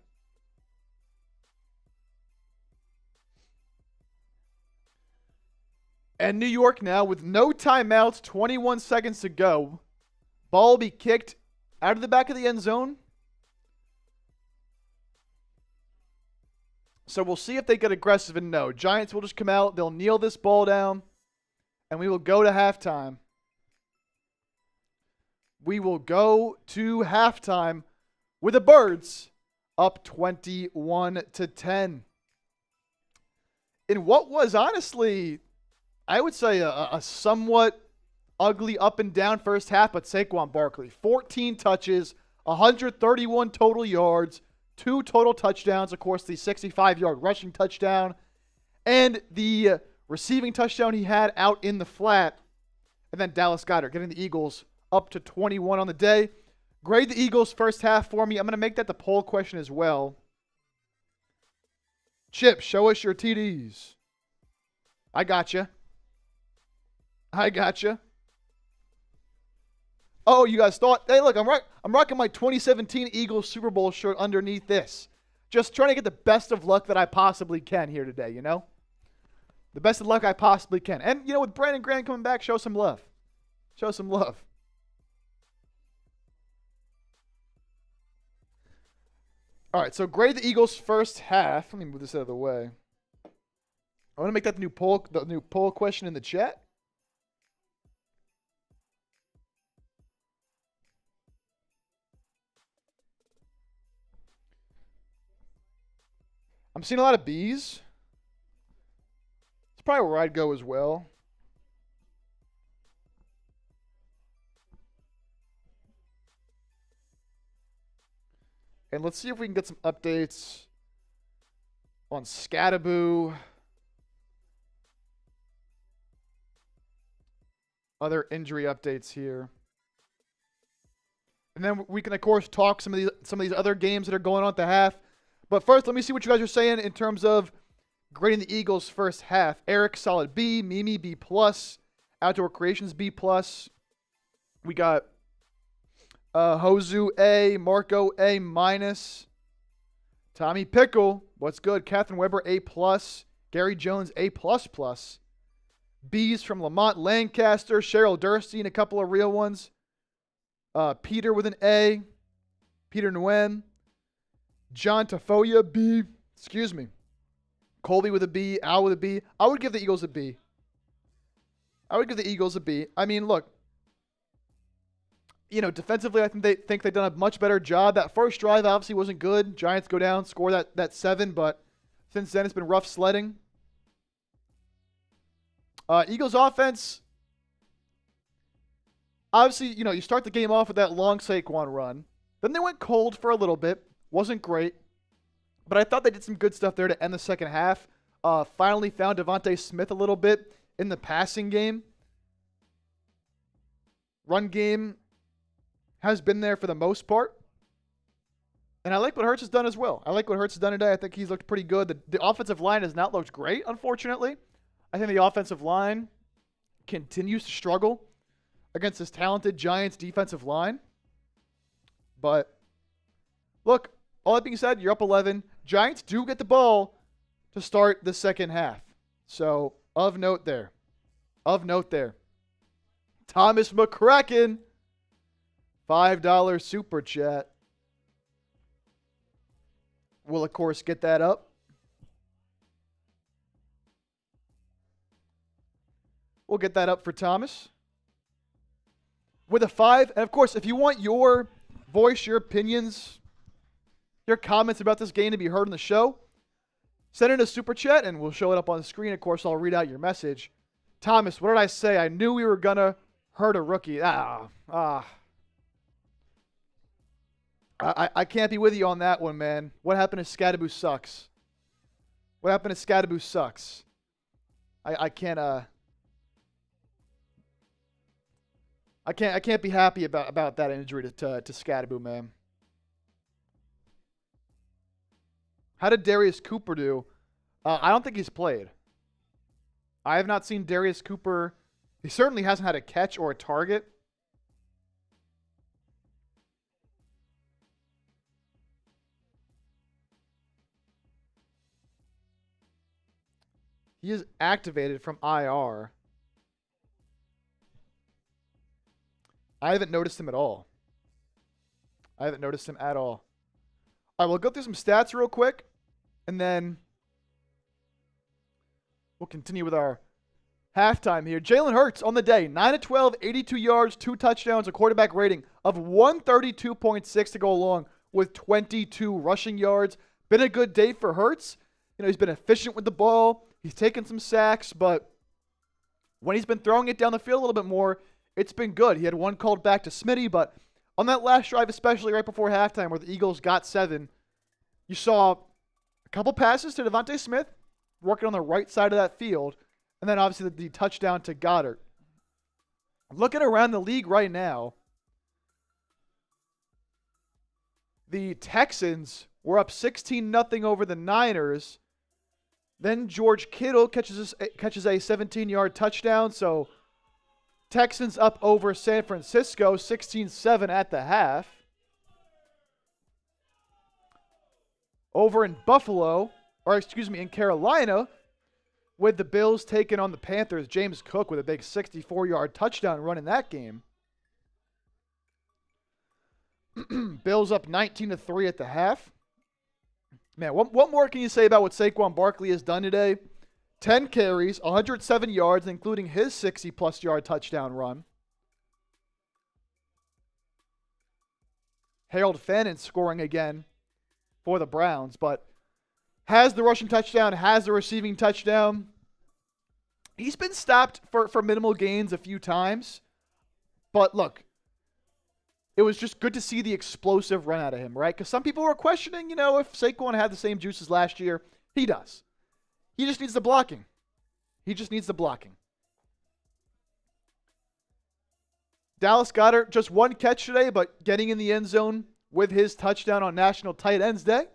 And New York now with no timeouts, 21 seconds to go. Ball will be kicked out of the back of the end zone. So we'll see if they get aggressive and no. Giants will just come out. They'll kneel this ball down. And we will go to halftime. We will go to halftime with the Birds up 21-10. In what was honestly, I would say, a somewhat ugly up and down first half, but Saquon Barkley, 14 touches, 131 total yards, 2 total touchdowns, of course, the 65-yard rushing touchdown, and the receiving touchdown he had out in the flat, and then Dallas Goedert getting the Eagles up to 21 on the day. Grade the Eagles first half for me. I'm going to make that the poll question as well. Chip, show us your TDs. I gotcha. Oh, you guys thought, hey, look, I'm rocking my 2017 Eagles Super Bowl shirt underneath this. Just trying to get the best of luck that I possibly can here today, you know? the best of luck I possibly can. And, you know, with Brandon Graham coming back, show some love. Show some love. All right, so grade the Eagles' first half. Let me move this out of the way. I want to make that the new poll question in the chat. I'm seeing a lot of B's. It's probably where I'd go as well. And let's see if we can get some updates on Scattaboo. Other injury updates here. And then we can, of course, talk some of these other games that are going on at the half. But first, let me see what you guys are saying in terms of grading the Eagles' first half. Eric, solid B. Mimi, B+. Outdoor Creations, B+. We got Hozu, A. Marco, A-. Tommy Pickle, what's good? Catherine Weber, A+. Gary Jones, A++. B's from Lamont Lancaster. Cheryl Durstein, a couple of real ones. Peter with an A. Peter Nguyen. John Tafoya, B. Excuse me. Colby with a B. Al with a B. I would give the Eagles a B. I mean, look. You know, defensively, I think they've done a much better job. That first drive obviously wasn't good. Giants go down, score that 7, but since then it's been rough sledding. Eagles offense, obviously, you know, you start the game off with that long Saquon run. Then they went cold for a little bit. Wasn't great. But I thought they did some good stuff there to end the second half. Finally found Devontae Smith a little bit in the passing game. Run game has been there for the most part. And I like what Hurts has done as well. Today. I think he's looked pretty good. The offensive line has not looked great, unfortunately. I think the offensive line continues to struggle against this talented Giants defensive line. But look, all that being said, you're up 11. Giants do get the ball to start the second half. So, of note there. Thomas McCracken, $5 super chat. We'll, of course, get that up. We'll get that up for Thomas. With a 5. And, of course, if you want your voice, your opinions, your comments about this game to be heard on the show, send in a super chat and we'll show it up on the screen. Of course, I'll read out your message. Thomas, what did I say? I knew we were going to hurt a rookie. I can't be with you on that one, man. What happened to Scattaboo sucks. I can't be happy about that injury to Scattaboo, man. How did Darius Cooper do? I don't think he's played. I have not seen Darius Cooper. He certainly hasn't had a catch or a target. He is activated from IR. I haven't noticed him at all. All right, we'll go through some stats real quick, and then we'll continue with our halftime here. Jalen Hurts on the day, 9 of 12, 82 yards, 2 touchdowns, a quarterback rating of 132.6 to go along with 22 rushing yards. Been a good day for Hurts. You know, he's been efficient with the ball. He's taken some sacks, but when he's been throwing it down the field a little bit more, it's been good. He had one called back to Smitty, but on that last drive, especially right before halftime where the Eagles got 7, you saw a couple passes to Devontae Smith working on the right side of that field, and then obviously the touchdown to Goddard. Looking around the league right now, the Texans were up 16-0 over the Niners. Then George Kittle catches a 17-yard touchdown. So Texans up over San Francisco, 16-7 at the half. Over in in Carolina, with the Bills taking on the Panthers. James Cook with a big 64-yard touchdown run in that game. Bills up 19-3 at the half. Man, what more can you say about what Saquon Barkley has done today? 10 carries, 107 yards, including his 60-plus yard touchdown run. Harold Fannin scoring again for the Browns, but has the rushing touchdown, has the receiving touchdown. He's been stopped for minimal gains a few times, but look, it was just good to see the explosive run out of him, right? Because some people were questioning, if Saquon had the same juices last year. He does. He just needs the blocking. Dallas Goedert, just one catch today, but getting in the end zone with his touchdown on National Tight Ends Day.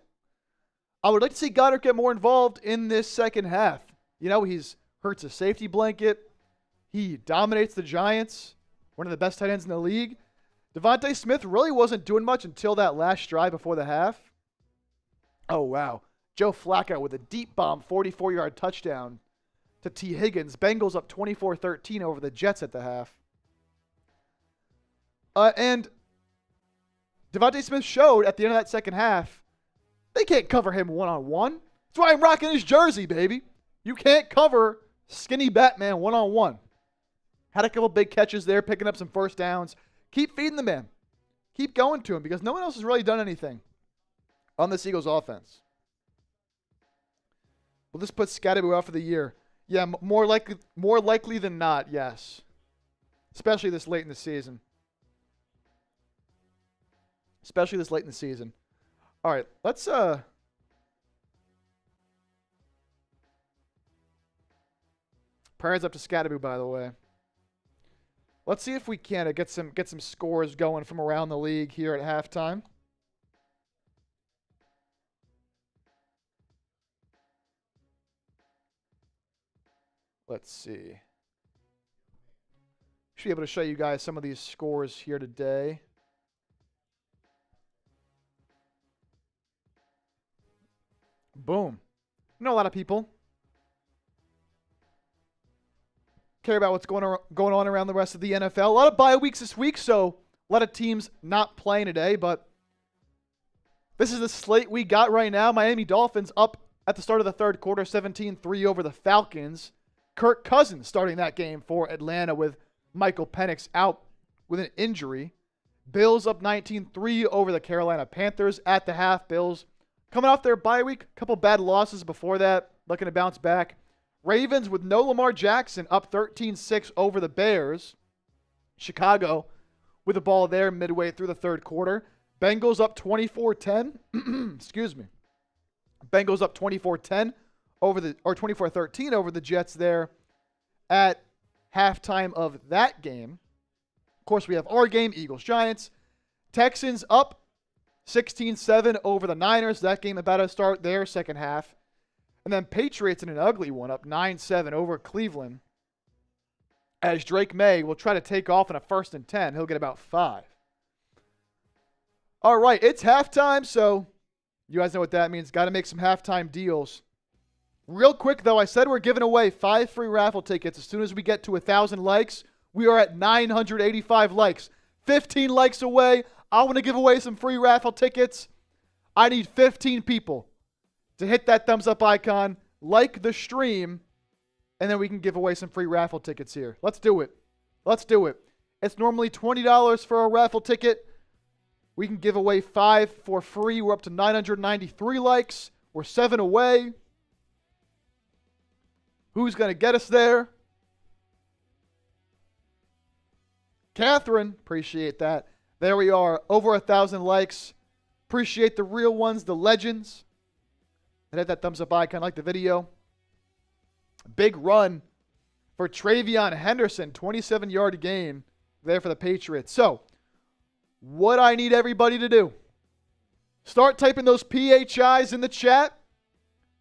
I would like to see Goddard get more involved in this second half. He's Hurts a safety blanket. He dominates the Giants, one of the best tight ends in the league. Devontae Smith really wasn't doing much until that last drive before the half. Oh, wow. Joe Flacco with a deep bomb, 44-yard touchdown to T. Higgins. Bengals up 24-13 over the Jets at the half. And Devontae Smith showed at the end of that second half, they can't cover him one-on-one. That's why I'm rocking his jersey, baby. You can't cover skinny Batman one-on-one. Had a couple big catches there, picking up some first downs. Keep feeding the man. Keep going to him because no one else has really done anything on this Eagles offense. Will this put Scatterby out for the year? Yeah, more likely than not, yes. Especially this late in the season. All right, let's prayers up to Scatterby, by the way. Let's see if we can get some scores going from around the league here at halftime. Let's see. Should be able to show you guys some of these scores here today. Boom. A lot of people care about what's going on around the rest of the NFL. A lot of bye weeks this week, so a lot of teams not playing today, but this is the slate we got right now. Miami Dolphins up at the start of the third quarter, 17-3 over the Falcons. Kirk Cousins starting that game for Atlanta with Michael Penix out with an injury. Bills up 19-3 over the Carolina Panthers at the half. Bills coming off their bye week, a couple bad losses before that, looking to bounce back. Ravens with no Lamar Jackson up 13-6 over the Bears. Chicago with the ball there midway through the third quarter. Bengals up 24-10. Excuse me. Bengals up 24-10 or 24-13 over the Jets there at halftime of that game. Of course, we have our game, Eagles-Giants. Texans up 16-7 over the Niners. That game about to start their second half. And then Patriots in an ugly one, up 9-7 over Cleveland. As Drake May will try to take off in a 1st and 10. He'll get about 5. All right, it's halftime, so you guys know what that means. Got to make some halftime deals. Real quick, though, I said we're giving away 5 free raffle tickets as soon as we get to 1,000 likes. We are at 985 likes. 15 likes away. I want to give away some free raffle tickets. I need 15 people to hit that thumbs up icon, like the stream, and then we can give away some free raffle tickets here. Let's do it. It's normally $20 for a raffle ticket. We can give away 5 for free. We're up to 993 likes. We're 7 away. Who's going to get us there? Catherine, appreciate that. There we are, over 1,000 likes. Appreciate the real ones, the legends. And hit that thumbs up icon, like the video. Big run for Travion Henderson, 27-yard gain there for the Patriots. So, what I need everybody to do, start typing those PHIs in the chat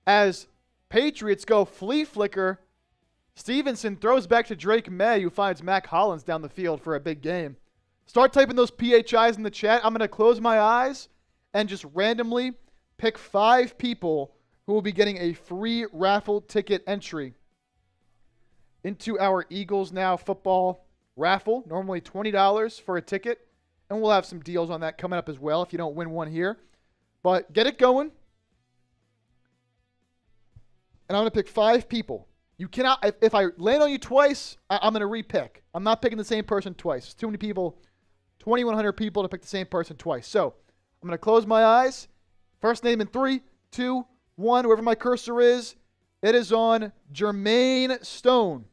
as Patriots go flea flicker. Stevenson throws back to Drake May, who finds Mac Hollins down the field for a big game. Start typing those PHIs in the chat. I'm going to close my eyes and just randomly pick 5 people who will be getting a free raffle ticket entry into our Eagles Now football raffle. Normally $20 for a ticket, and we'll have some deals on that coming up as well if you don't win one here. But get it going. And I'm going to pick 5 people. You cannot, if I land on you twice, I'm going to re-pick. I'm not picking the same person twice. It's too many people, 2,100 people to pick the same person twice. So I'm going to close my eyes. First name in 3, 2, 1. Wherever my cursor is, it is on Jermaine Stone.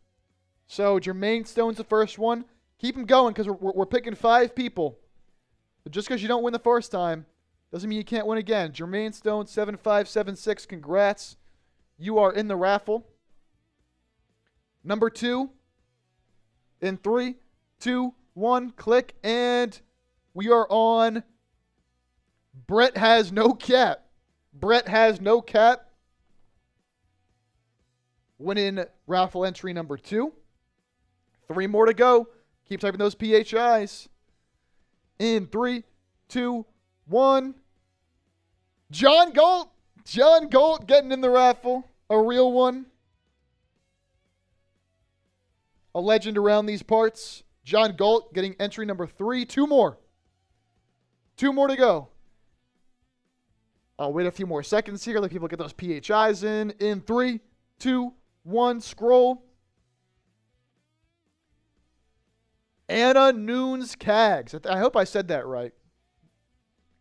So Jermaine Stone's the first one. Keep them going because we're picking 5 people. But just because you don't win the first time doesn't mean you can't win again. Jermaine Stone, 7576. Congrats. You are in the raffle. Number 2, in 3, 2, 1, click, and we are on Brett Has No Cap. Brett Has No Cap. Winning raffle entry number 2. 3 more to go. Keep typing those PHIs. In 3, 2, 1. John Galt. John Galt getting in the raffle. A real one. A legend around these parts. John Galt getting entry number 3. 2 more. 2 more to go. I'll wait a few more seconds here. Let people get those PHIs in. In 3, 2, 1. Scroll. Anna Noons Skaggs. I hope I said that right.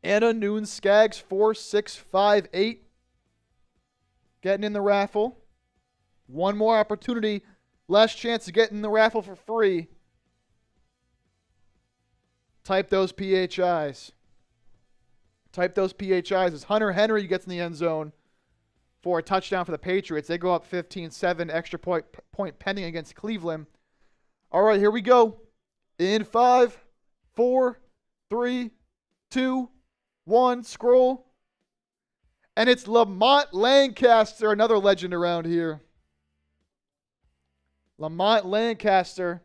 Anna Noons Skaggs, 4658. Getting in the raffle. One more opportunity. Last chance to get in the raffle for free. Type those PHIs. Type those PHIs as Hunter Henry gets in the end zone for a touchdown for the Patriots. They go up 15-7, extra point pending against Cleveland. All right, here we go. In 5, 4, 3, 2, 1, scroll. And it's Lamont Lancaster, another legend around here. Lamont Lancaster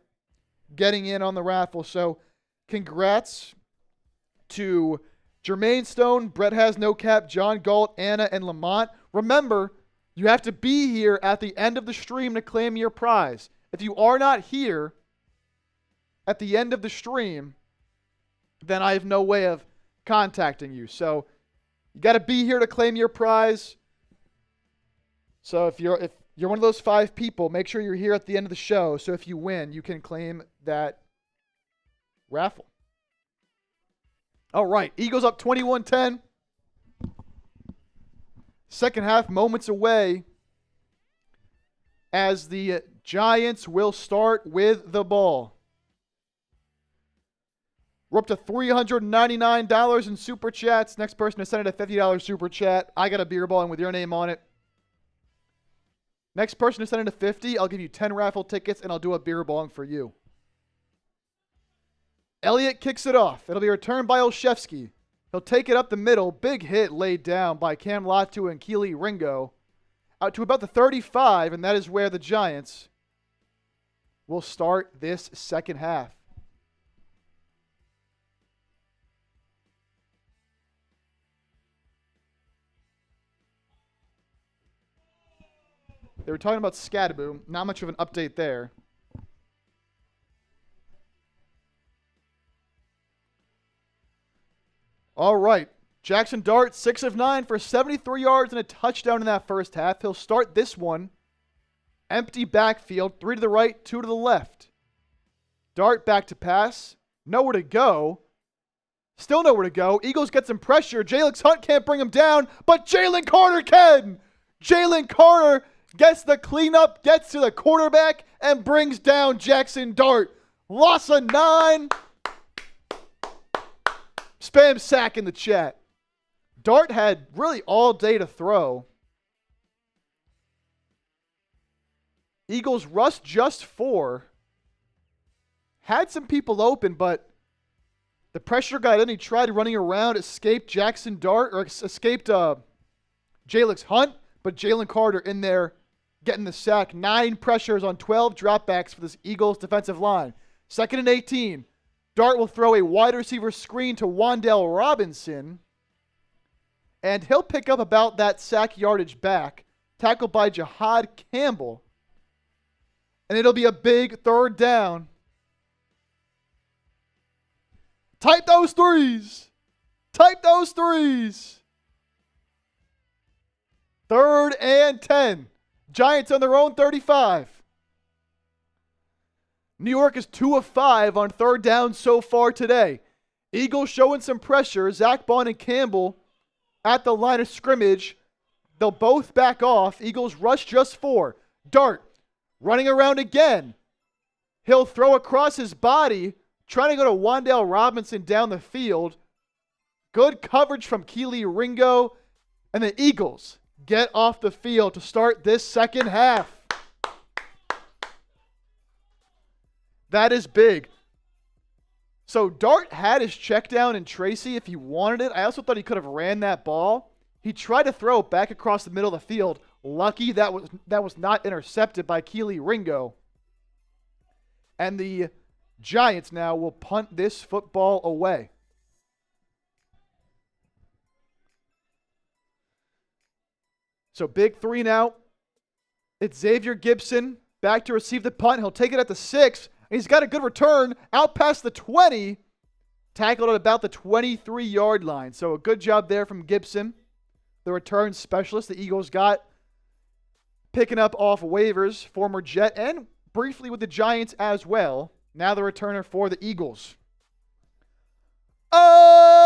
getting in on the raffle. So congrats to Jermaine Stone, Brett Has No Cap, John Galt, Anna, and Lamont. Remember, you have to be here at the end of the stream to claim your prize. If you are not here at the end of the stream, then I have no way of contacting you. So you got to be here to claim your prize. So if you're one of those 5 people, make sure you're here at the end of the show. So if you win, you can claim that raffle. All right, Eagles up 21-10. Second half moments away as the Giants will start with the ball. We're up to $399 in Super Chats. Next person to send it a $50 Super Chat. I got a beer balling with your name on it. Next person to send it a $50, I'll give you 10 raffle tickets, and I'll do a beer balling for you. Elliott kicks it off. It'll be returned by Olszewski. He'll take it up the middle. Big hit laid down by Cam Latu and Keely Ringo. Out to about the 35, and that is where the Giants will start this second half. They were talking about Scadaboo. Not much of an update there. All right. Jackson Dart, 6 of 9 for 73 yards and a touchdown in that first half. He'll start this one. Empty backfield, 3 to the right, 2 to the left. Dart back to pass. Nowhere to go. Still nowhere to go. Eagles get some pressure. Jalen Hunt can't bring him down, but Jalen Carter can. Jalen Carter gets the cleanup, gets to the quarterback, and brings down Jackson Dart. Loss of 9. Spam sack in the chat. Dart had really all day to throw. Eagles rushed just 4. Had some people open, but the pressure got in. He tried running around, escaped Jackson Dart, or escaped Jalen Hunt, but Jalen Carter in there getting the sack. 9 pressures on 12 dropbacks for this Eagles defensive line. 2nd and 18. Dart will throw a wide receiver screen to Wan'Dale Robinson, and he'll pick up about that sack yardage back. Tackled by Jihad Campbell. And it'll be a big third down. Type those threes. Type those threes. 3rd and 10. Giants on their own 35. New York is 2 of 5 on 3rd down so far today. Eagles showing some pressure. Zach Bond and Campbell at the line of scrimmage. They'll both back off. Eagles rush just 4. Dart running around again. He'll throw across his body, trying to go to Wan'Dale Robinson down the field. Good coverage from Kelee Ringo. And the Eagles get off the field to start this second half. That is big. So Dart had his check down in Tracy if he wanted it. I also thought he could have ran that ball. He tried to throw it back across the middle of the field. Lucky that was not intercepted by Kelee Ringo. And the Giants now will punt this football away. So big 3 now. It's Xavier Gibson back to receive the punt. He'll take it at the 6. And he's got a good return out past the 20. Tackled at about the 23-yard line. So a good job there from Gibson, the return specialist the Eagles got. Picking up off waivers, former Jet, and briefly with the Giants as well. Now the returner for the Eagles. Oh!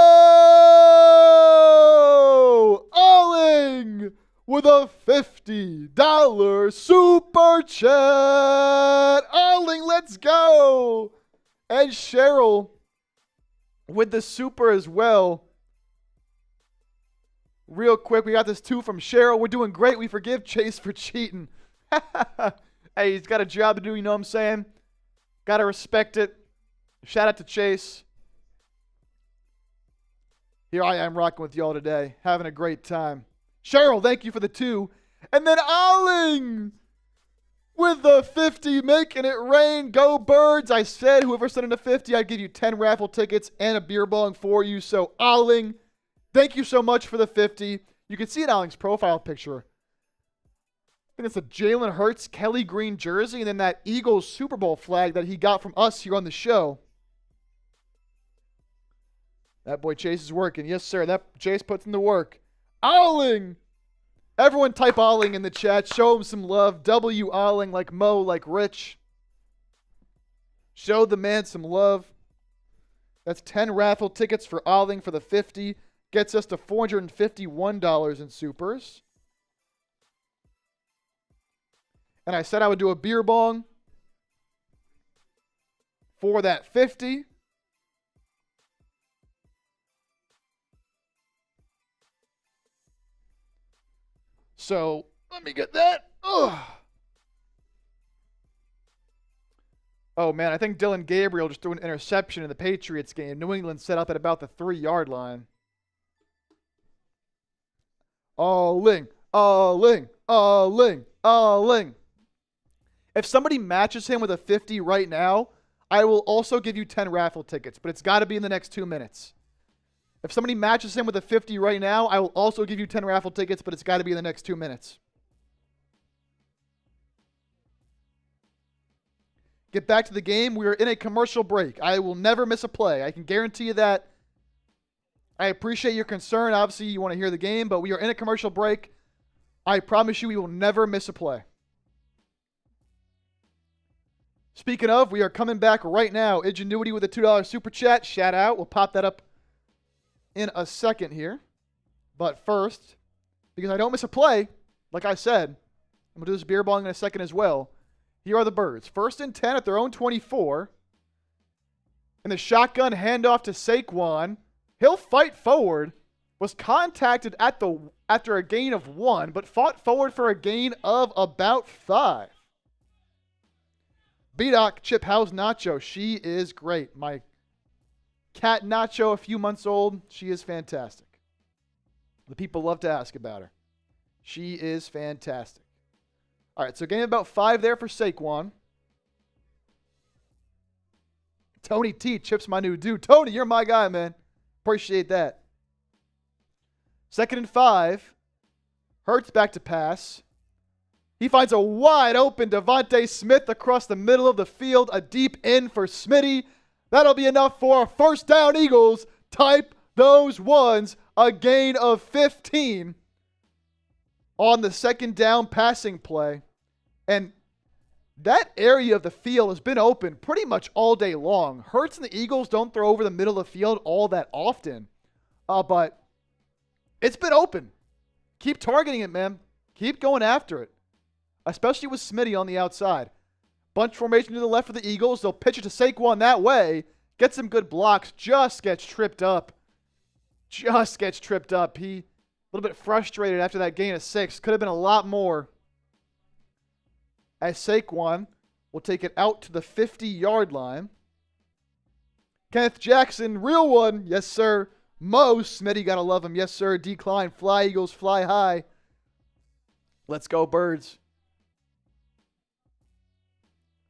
Alling with a $50 super chat. Alling, let's go. And Cheryl with the super as well. Real quick, we got this 2 from Cheryl. We're doing great. We forgive Chase for cheating. Hey, he's got a job to do, you know what I'm saying? Got to respect it. Shout out to Chase. Here I am rocking with y'all today. Having a great time. Cheryl, thank you for the 2. And then Alling with the 50, making it rain. Go Birds. I said whoever sent in a 50, I'd give you 10 raffle tickets and a beer bong for you. So Alling, thank you so much for the 50. You can see in Alling's profile picture. I think it's a Jalen Hurts Kelly green jersey and then that Eagles Super Bowl flag that he got from us here on the show. That boy Chase is working. Yes, sir. That Chase puts in the work. Alling! Everyone type Alling in the chat. Show him some love. W Alling like Mo, like Rich. Show the man some love. That's 10 raffle tickets for Alling for the 50. Gets us to $451 in supers. And I said I would do a beer bong for that 50. So let me get that. Ugh. Oh, man, I think Dylan Gabriel just threw an interception in the Patriots game. New England set up at about the 3-yard line. Alling, Alling, Alling, Alling. If somebody matches him with a 50 right now, I will also give you 10 raffle tickets, but it's got to be in the next 2 minutes. If somebody matches him with a 50 right now, I will also give you 10 raffle tickets, but it's got to be in the next 2 minutes. Get back to the game. We are in a commercial break. I will never miss a play. I can guarantee you that. I appreciate your concern. Obviously, you want to hear the game, but we are in a commercial break. I promise you we will never miss a play. Speaking of, we are coming back right now. Ingenuity with a $2 super chat. Shout out. We'll pop that up in a second here. But first, because I don't miss a play, like I said, I'm going to do this beer bong in a second as well. Here are the Birds. 1st and 10 at their own 24. And the shotgun handoff to Saquon. He'll fight forward. Was contacted after a gain of 1, but fought forward for a gain of about 5. B-Doc, Chip, how's Nacho? She is great. My cat Nacho, a few months old, she is fantastic. The people love to ask about her. She is fantastic. All right, so gain about 5 there for Saquon. Tony T, Chip's my new dude. Tony, you're my guy, man. Appreciate that. 2nd and 5. Hurts back to pass. He finds a wide open Devontae Smith across the middle of the field. A deep in for Smitty. That'll be enough for a first down, Eagles. Type those ones. A gain of 15 on the second down passing play. And that area of the field has been open pretty much all day long. Hurts and the Eagles don't throw over the middle of the field all that often. But it's been open. Keep targeting it, man. Keep going after it. Especially with Smitty on the outside. Bunch formation to the left for the Eagles. They'll pitch it to Saquon that way. Get some good blocks. Just gets tripped up. He a little bit frustrated after that gain of 6. Could have been a lot more. As Saquon will take it out to the 50-yard line. Kenneth Jackson, real one. Yes, sir. Mo Smitty, gotta love him. Yes, sir. Decline. Fly, Eagles, fly high. Let's go, Birds.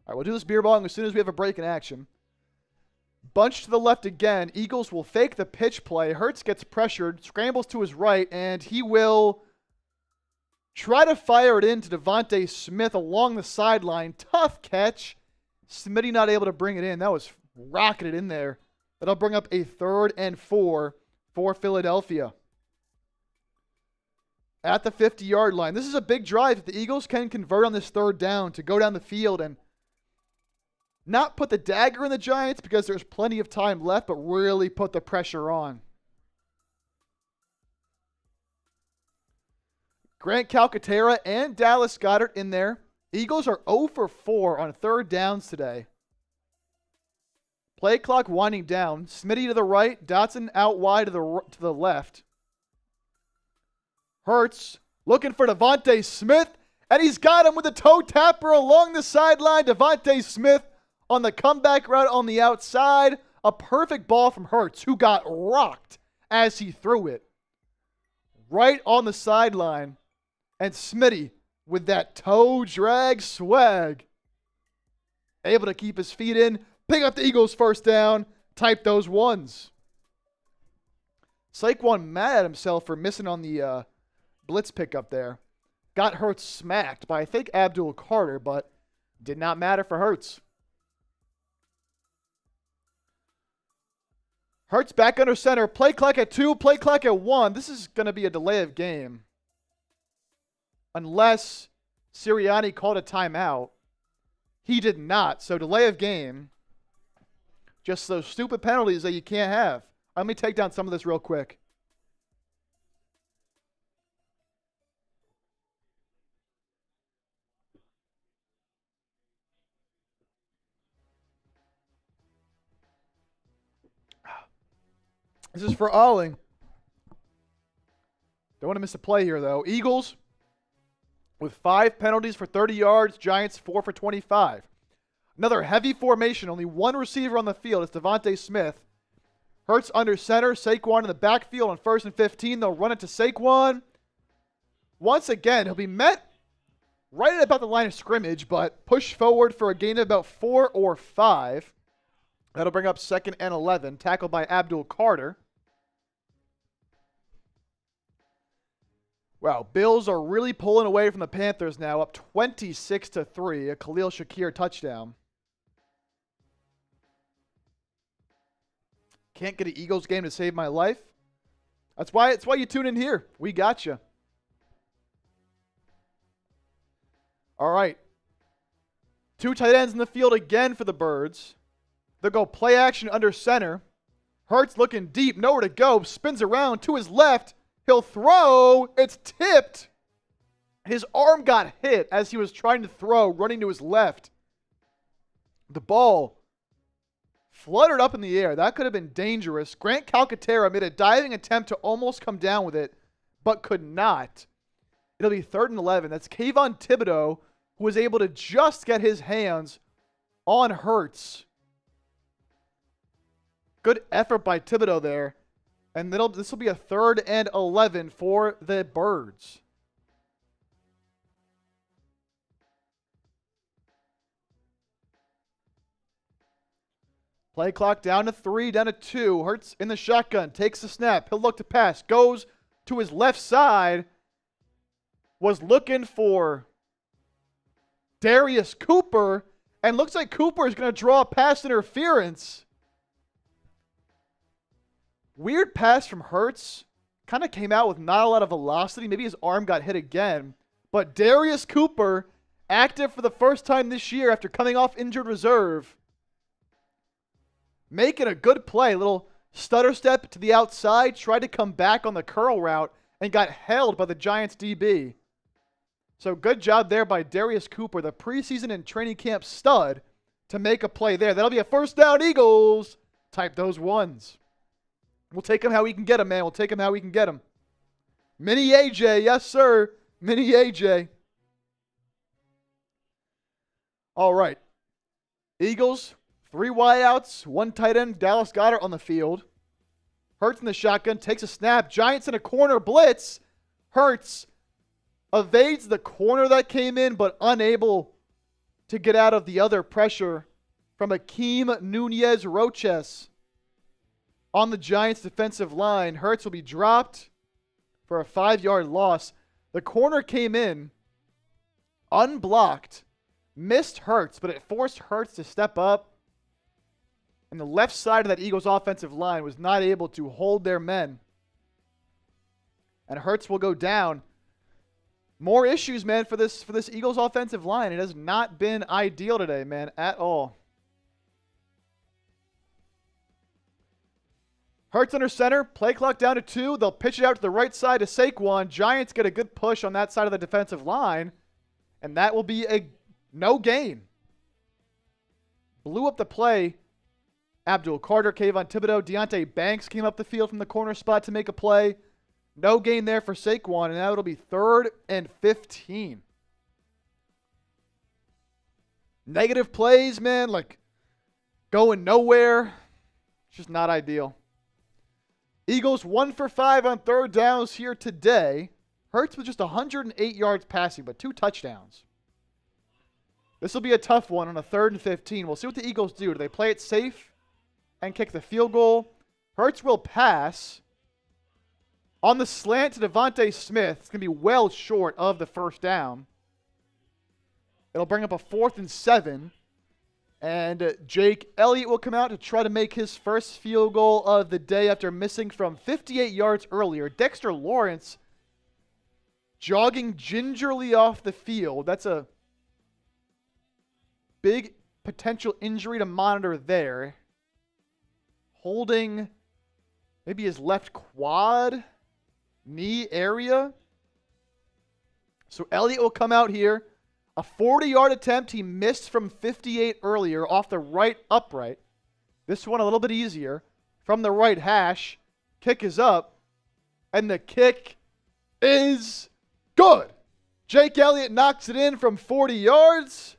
All right, we'll do this beer bong as soon as we have a break in action. Bunch to the left again. Eagles will fake the pitch play. Hurts gets pressured, scrambles to his right, and he will try to fire it into Devontae Smith along the sideline. Tough catch. Smitty not able to bring it in. That was rocketed in there. That'll bring up a 3rd and 4 for Philadelphia. At the 50-yard line. This is a big drive. If the Eagles can convert on this 3rd down to go down the field and not put the dagger in the Giants because there's plenty of time left, but really put the pressure on. Grant Calcaterra and Dallas Goedert in there. Eagles are 0 for 4 on 3rd downs today. Play clock winding down. Smitty to the right. Dotson out wide to the left. Hurts looking for Devontae Smith, and he's got him with a toe tapper along the sideline. Devontae Smith on the comeback route on the outside. A perfect ball from Hurts, who got rocked as he threw it. Right on the sideline. And Smitty with that toe drag swag. Able to keep his feet in. Pick up the Eagles' first down. Type those ones. Saquon mad at himself for missing on the blitz pickup there. Got Hurts smacked by, I think, Abdul Carter, but did not matter for Hurts. Hurts back under center. Play clock at 2, play clock at 1. This is going to be a delay of game. Unless Sirianni called a timeout. He did not. So delay of game. Just those stupid penalties that you can't have. Let me take down some of this real quick. This is for Alling. Don't want to miss a play here, though. Eagles with 5 penalties for 30 yards. Giants 4 for 25. Another heavy formation. Only one receiver on the field. It's Devontae Smith. Hurts under center. Saquon in the backfield on 1st and 15. They'll run it to Saquon. Once again, he'll be met right at about the line of scrimmage, but push forward for a gain of about 4 or 5. That'll bring up 2nd and 11. Tackled by Abdul Carter. Wow, Bills are really pulling away from the Panthers now, up 26-3, a Khalil Shakir touchdown. Can't get an Eagles game to save my life. That's why you tune in here. We got you. All right. 2 tight ends in the field again for the Birds. They'll go play action under center. Hurts looking deep, nowhere to go, spins around to his left. He'll throw. It's tipped. His arm got hit as he was trying to throw, running to his left. The ball fluttered up in the air. That could have been dangerous. Grant Calcaterra made a diving attempt to almost come down with it, but could not. It'll be 3rd and 11. That's Kayvon Thibodeau, who was able to just get his hands on Hurts. Good effort by Thibodeau there. And this will be a 3rd and 11 for the Birds. Play clock down to 3, down to 2. Hurts in the shotgun, takes the snap. He'll look to pass, goes to his left side. Was looking for Darius Cooper, and looks like Cooper is going to draw a pass interference. Weird pass from Hurts. Kind of came out with not a lot of velocity. Maybe his arm got hit again. But Darius Cooper, active for the first time this year after coming off injured reserve. Making a good play. Little stutter step to the outside. Tried to come back on the curl route and got held by the Giants DB. So good job there by Darius Cooper, the preseason and training camp stud, to make a play there. That'll be a first down, Eagles. Type those ones. We'll take him how we can get him, man. We'll take him how we can get him. Mini AJ, yes, sir. Mini AJ. All right. Eagles, 3 wideouts, 1 tight end, Dallas Goedert on the field. Hurts in the shotgun, takes a snap. Giants in a corner blitz. Hurts evades the corner that came in, but unable to get out of the other pressure from Akeem Nunez-Roches on the Giants' defensive line. Hurts will be dropped for a 5-yard loss. The corner came in unblocked, missed Hurts, but it forced Hurts to step up. And the left side of that Eagles offensive line was not able to hold their men. And Hurts will go down. More issues, man, for this Eagles offensive line. It has not been ideal today, man, at all. Hurts under center, play clock down to 2. They'll pitch it out to the right side to Saquon. Giants get a good push on that side of the defensive line, and that will be a no gain. Blew up the play. Abdul Carter, Kayvon Thibodeau, Deontay Banks came up the field from the corner spot to make a play. No gain there for Saquon, and now it'll be 3rd and 15. Negative plays, man, like going nowhere. It's just not ideal. Eagles 1 for 5 on 3rd downs here today. Hurts with just 108 yards passing, but 2 touchdowns. This will be a tough one on a 3rd and 15. We'll see what the Eagles do. Do they play it safe and kick the field goal? Hurts will pass. On the slant to Devontae Smith, it's going to be well short of the 1st down. It'll bring up a 4th and 7. And Jake Elliott will come out to try to make his first field goal of the day after missing from 58 yards earlier. Dexter Lawrence jogging gingerly off the field. That's a big potential injury to monitor there. Holding maybe his left quad knee area. So Elliott will come out here. A 40-yard attempt he missed from 58 earlier off the right upright. This one a little bit easier. From the right hash. Kick is up. And the kick is good. Jake Elliott knocks it in from 40 yards.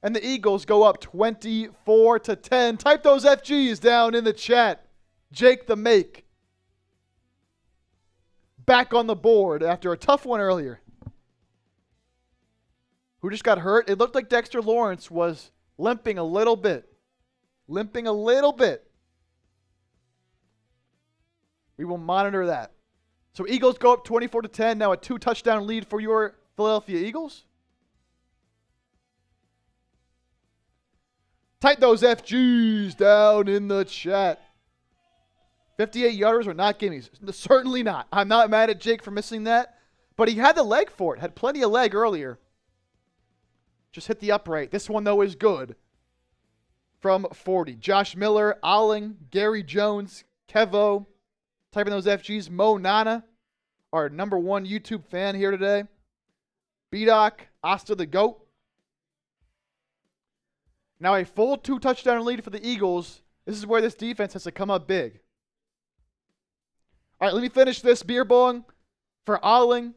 And the Eagles go up 24-10. Type those FGs down in the chat. Jake the Make back on the board after a tough one earlier. Who just got hurt? It looked like Dexter Lawrence was limping a little bit. Limping a little bit. We will monitor that. So Eagles go up 24-10. Now a 2-touchdown lead for your Philadelphia Eagles. Type those FGs down in the chat. 58 yarders or not gimmies? Certainly not. I'm not mad at Jake for missing that. But he had the leg for it. Had plenty of leg earlier. Just hit the upright. This one, though, is good. From 40. Josh Miller, Alling, Gary Jones, Kevo. Typing those FGs. Mo Nana, our number 1 YouTube fan here today. B-Doc, Asta the GOAT. Now a full 2-touchdown lead for the Eagles. This is where this defense has to come up big. All right, let me finish this beer bong for Alling.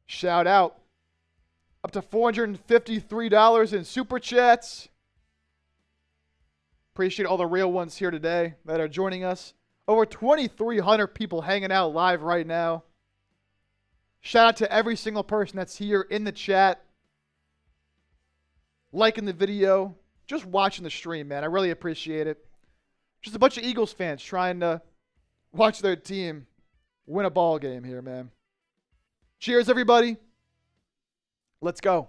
Shout out. Up to $453 in Super Chats. Appreciate all the real ones here today that are joining us. Over 2,300 people hanging out live right now. Shout out to every single person that's here in the chat. Liking the video. Just watching the stream, man. I really appreciate it. Just a bunch of Eagles fans trying to watch their team win a ball game here, man. Cheers, everybody. Let's go.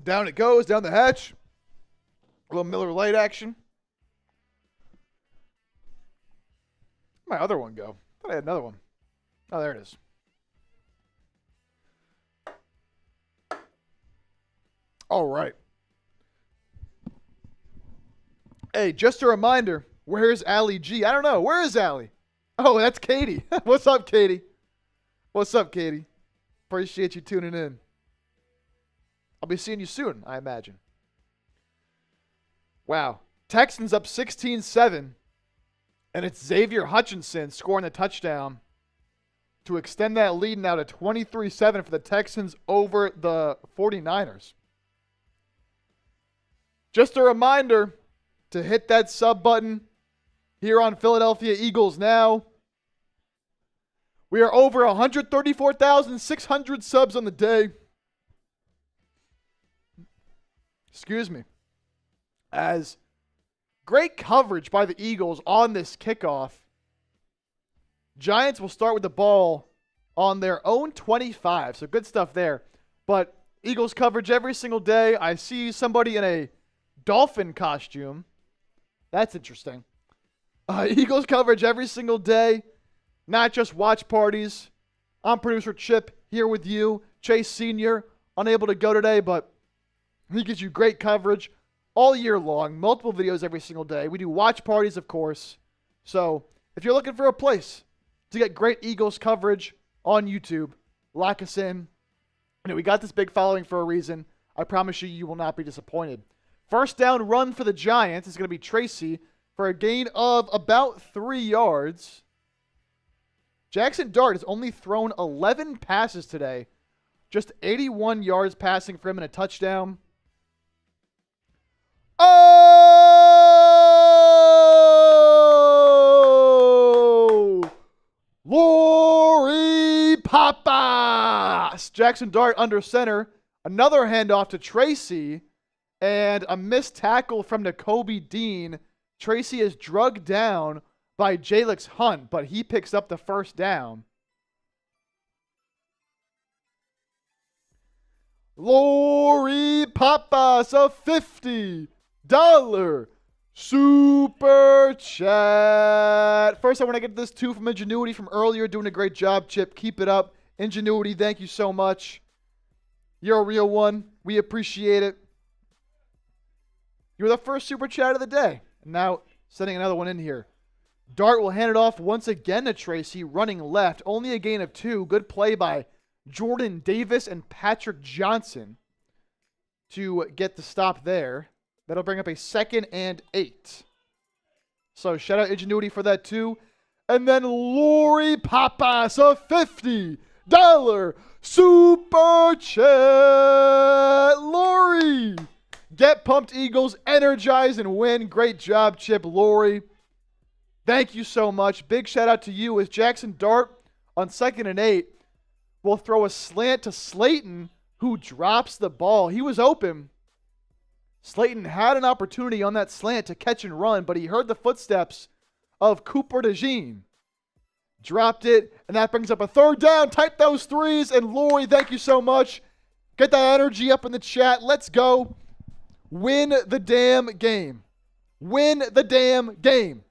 Down it goes, down the hatch. A little Miller Lite action. Where'd my other one go? I thought I had another one. Oh, there it is. All right. Hey, just a reminder, where's Allie G? I don't know. Where is Allie? Oh, that's Katie. What's up, Katie? What's up, Katie? Appreciate you tuning in. I'll be seeing you soon, I imagine. Wow. Texans up 16-7. And it's Xavier Hutchinson scoring the touchdown to extend that lead now to 23-7 for the Texans over the 49ers. Just a reminder to hit that sub button here on Philadelphia Eagles Now. We are over 134,600 subs on the day. Excuse me. As great coverage by the Eagles on this kickoff. Giants will start with the ball on their own 25. So good stuff there. But Eagles coverage every single day. I see somebody in a dolphin costume. That's interesting. Eagles coverage every single day. Not just watch parties. I'm producer Chip here with you. Chase Sr. unable to go today, but he gives you great coverage all year long. Multiple videos every single day. We do watch parties, of course. So if you're looking for a place to get great Eagles coverage on YouTube, lock us in. We got this big following for a reason. I promise you, you will not be disappointed. First down run for the Giants is going to be Tracy for a gain of about 3 yards. Jackson Dart has only thrown 11 passes today. Just 81 yards passing for him and a touchdown. Oh! Lori Papas! Jackson Dart under center. Another handoff to Tracy. And a missed tackle from Nakobe Dean. Tracy is drugged down by Jalix Hunt, but he picks up the first down. Lori Papas, a $50 super chat. First, I want to get this too from Ingenuity from earlier. Doing a great job, Chip. Keep it up. Ingenuity, thank you so much. You're a real one. We appreciate it. You're the first super chat of the day. And now, sending another one in here. Dart will hand it off once again to Tracy, running left. Only a gain of 2. Good play by Jordan Davis and Patrick Johnson to get the stop there. That'll bring up a 2nd and 8. So shout out Ingenuity for that too. And then Lori Papas, a $50 super chat. Lori, get pumped, Eagles. Energize and win. Great job, Chip. Lori, thank you so much. Big shout out to you as Jackson Dart on 2nd and 8 will throw a slant to Slayton, who drops the ball. He was open. Slayton had an opportunity on that slant to catch and run, but he heard the footsteps of Cooper DeJean. Dropped it, and that brings up a 3rd down. Type those 3s, and Lori, thank you so much. Get that energy up in the chat. Let's go. Win the damn game. Win the damn game.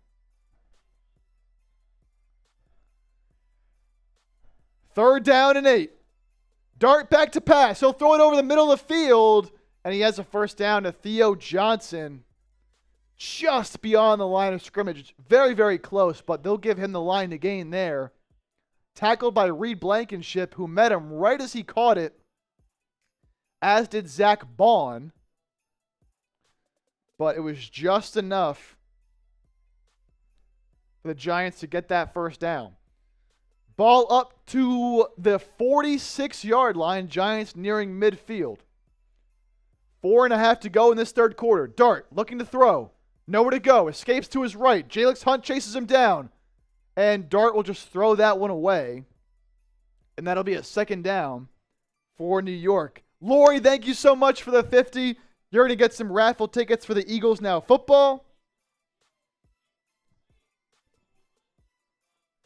3rd down and 8. Dart back to pass. He'll throw it over the middle of the field, and he has a first down to Theo Johnson. Just beyond the line of scrimmage. Very, very close, but they'll give him the line to gain there. Tackled by Reed Blankenship, who met him right as he caught it, as did Zach Bond. But it was just enough for the Giants to get that first down. Ball up to the 46-yard line. Giants nearing midfield. 4.5 to go in this 3rd quarter. Dart looking to throw. Nowhere to go. Escapes to his right. Jalix Hunt chases him down. And Dart will just throw that one away. And that'll be a 2nd down for New York. Lori, thank you so much for the 50. You're going to get some raffle tickets for the Eagles Now football.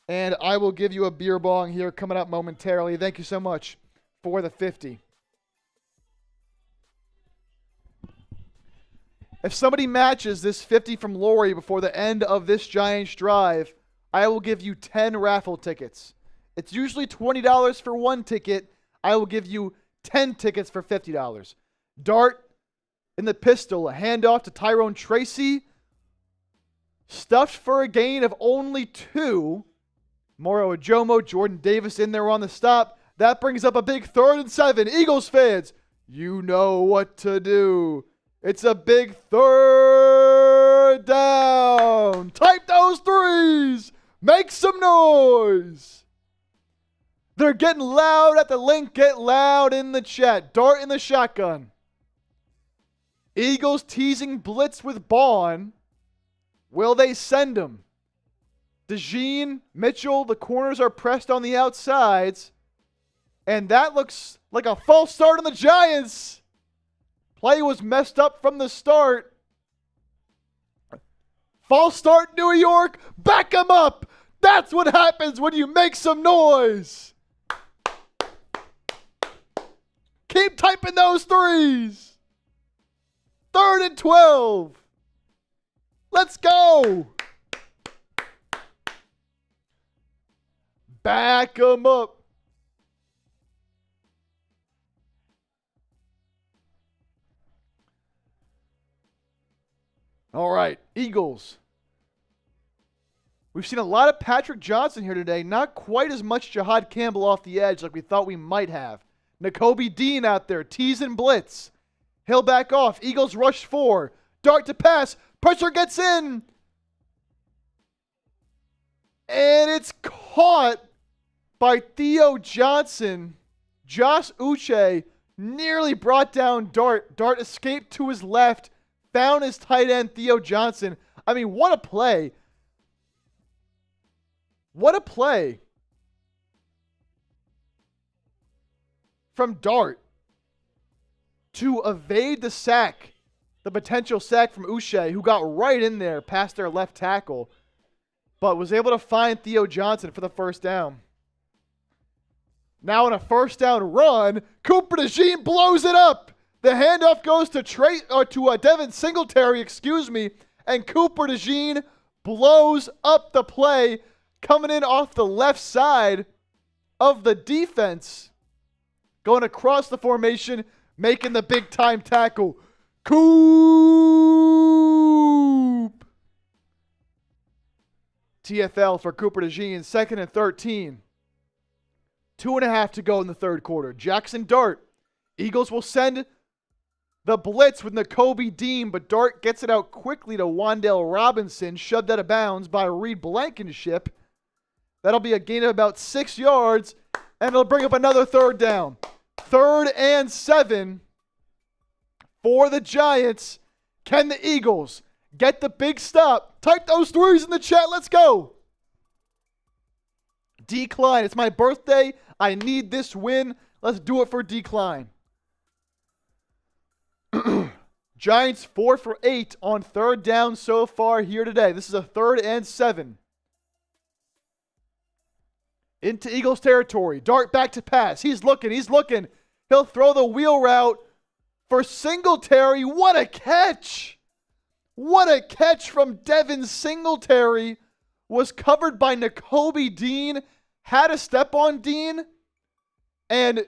And I will give you a beer bong here coming up momentarily. Thank you so much for the 50. If somebody matches this 50 from Lori before the end of this Giants drive, I will give you 10 raffle tickets. It's usually $20 for one ticket. I will give you 10 tickets for $50. Dart in the pistol, a handoff to Tyrone Tracy. Stuffed for a gain of only 2. Moro Ajomo, Jordan Davis in there on the stop. That brings up a big 3rd and 7. Eagles fans, you know what to do. It's a big 3rd down. Type those 3s. Make some noise. They're getting loud at the link. Get loud in the chat. Dart in the shotgun. Eagles teasing blitz with Bond. Will they send him? DeJean, Mitchell, the corners are pressed on the outsides. And that looks like a false start on the Giants. Play was messed up from the start. False start, New York. Back them up. That's what happens when you make some noise. Keep typing those 3s. 3rd and 12. Let's go. Back them up. All right, Eagles. We've seen a lot of Patrick Johnson here today. Not quite as much Jahad Campbell off the edge like we thought we might have. Nakobe Dean out there, teasing blitz. He'll back off. Eagles rush 4. Dart to pass. Pressure gets in. And it's caught by Theo Johnson. Josh Uche nearly brought down Dart. Dart escaped to his left. Found his tight end, Theo Johnson. I mean, what a play. What a play from Dart to evade the sack, the potential sack from Uche, who got right in there past their left tackle, but was able to find Theo Johnson for the first down. Now in a first down run, Cooper DeJean blows it up. The handoff goes to Devin Singletary, and Cooper DeJean blows up the play, coming in off the left side of the defense, going across the formation, making the big-time tackle. Coop! TFL for Cooper DeJean, 2nd and 13. 2.5 to go in the third quarter. Jackson Dart. Eagles will send the blitz with Nakobe Dean, but Dart gets it out quickly to Wan'Dale Robinson, shoved out of bounds by Reed Blankenship. That'll be a gain of about 6 yards, and it'll bring up another 3rd down. 3rd and 7 for the Giants. Can the Eagles get the big stop? Type those 3s in the chat. Let's go. Decline. It's my birthday. I need this win. Let's do it for Decline. Giants 4 for 8 on 3rd down so far here today. This is a 3rd and 7. Into Eagles territory. Dart back to pass. He's looking. He'll throw the wheel route for Singletary. What a catch. What a catch from Devin Singletary. Was covered by Nakobe Dean. Had a step on Dean. And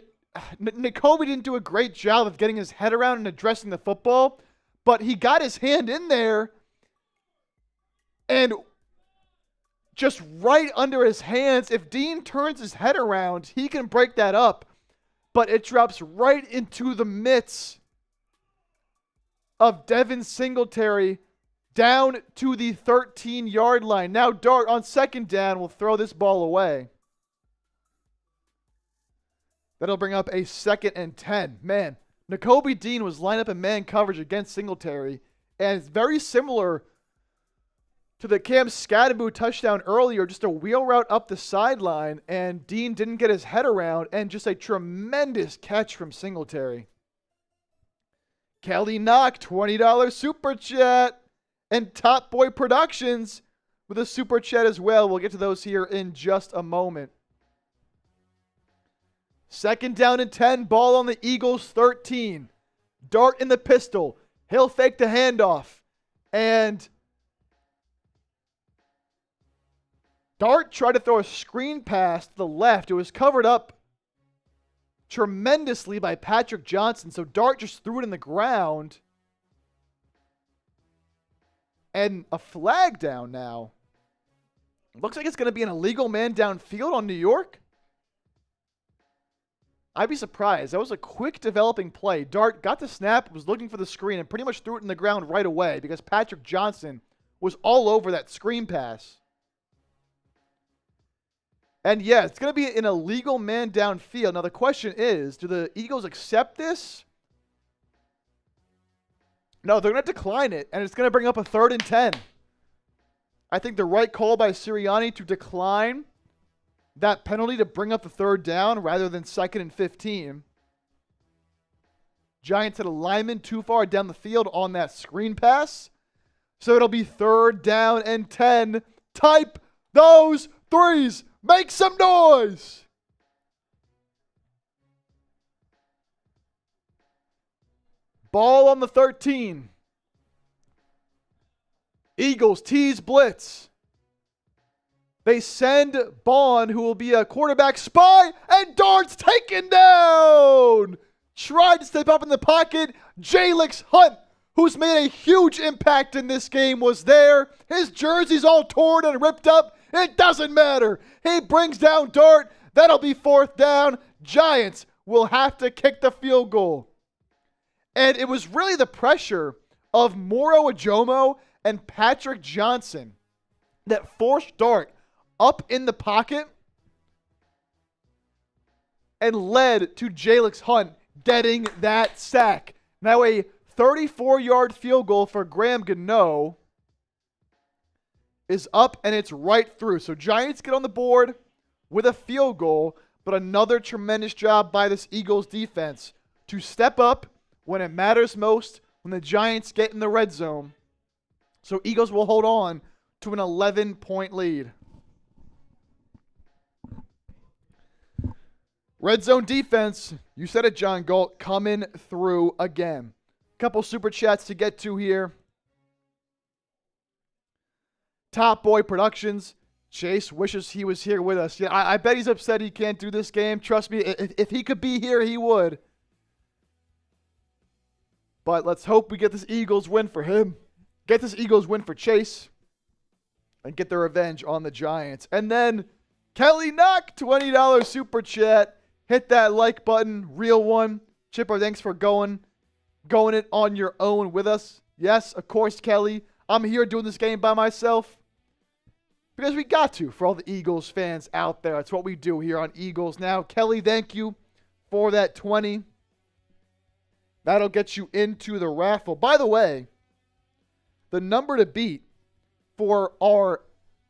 Nakobe didn't do a great job of getting his head around and addressing the football, but he got his hand in there and just right under his hands. If Dean turns his head around, he can break that up, but it drops right into the midst of Devin Singletary down to the 13-yard line. Now Dart on 2nd down will throw this ball away. That'll bring up a 2nd and 10. Man, Nakobe Dean was lined up in man coverage against Singletary, and it's very similar to the Cam Scadaboo touchdown earlier, just a wheel route up the sideline, and Dean didn't get his head around, and just a tremendous catch from Singletary. Kelly Knock, $20 super chat, and Top Boy Productions with a super chat as well. We'll get to those here in just a moment. 2nd down and 10, ball on the Eagles 13. Dart in the pistol. He'll fake the handoff. And Dart tried to throw a screen pass to the left. It was covered up tremendously by Patrick Johnson. So Dart just threw it in the ground. And a flag down now. Looks like it's going to be an illegal man downfield on New York. I'd be surprised. That was a quick developing play. Dart got the snap, was looking for the screen, and pretty much threw it in the ground right away because Patrick Johnson was all over that screen pass. And yeah, it's going to be an illegal man downfield. Now the question is, do the Eagles accept this? No, they're going to decline it, and it's going to bring up a 3rd and 10. I think the right call by Sirianni to decline that penalty to bring up the 3rd down rather than 2nd and 15. Giants had a lineman too far down the field on that screen pass. So it'll be 3rd down and 10. Type those threes. Make some noise. Ball on the 13. Eagles tease blitz. They send Bond, who will be a quarterback spy, and Dart's taken down. Tried to step up in the pocket. Jalix Hunt, who's made a huge impact in this game, was there. His jersey's all torn and ripped up. It doesn't matter. He brings down Dart. That'll be 4th down. Giants will have to kick the field goal. And it was really the pressure of Moro Ajomo and Patrick Johnson that forced Dart up in the pocket and led to Jalix Hunt getting that sack. Now a 34-yard field goal for Graham Gano is up, and it's right through. So Giants get on the board with a field goal, but another tremendous job by this Eagles defense to step up when it matters most, when the Giants get in the red zone. So Eagles will hold on to an 11-point lead. Red zone defense, you said it, John Galt, coming through again. Couple super chats to get to here. Top Boy Productions. Chase wishes he was here with us. Yeah, I bet he's upset he can't do this game. Trust me, if he could be here, he would. But let's hope we get this Eagles win for him. Get this Eagles win for Chase. And get their revenge on the Giants. And then Kelly Knock, $20 super chat. Hit that like button, real one. Chipper, thanks for going it on your own with us. Yes, of course, Kelly. I'm here doing this game by myself because we got to for all the Eagles fans out there. That's what we do here on Eagles Now. Kelly, thank you for that 20. That'll get you into the raffle. By the way, the number to beat for our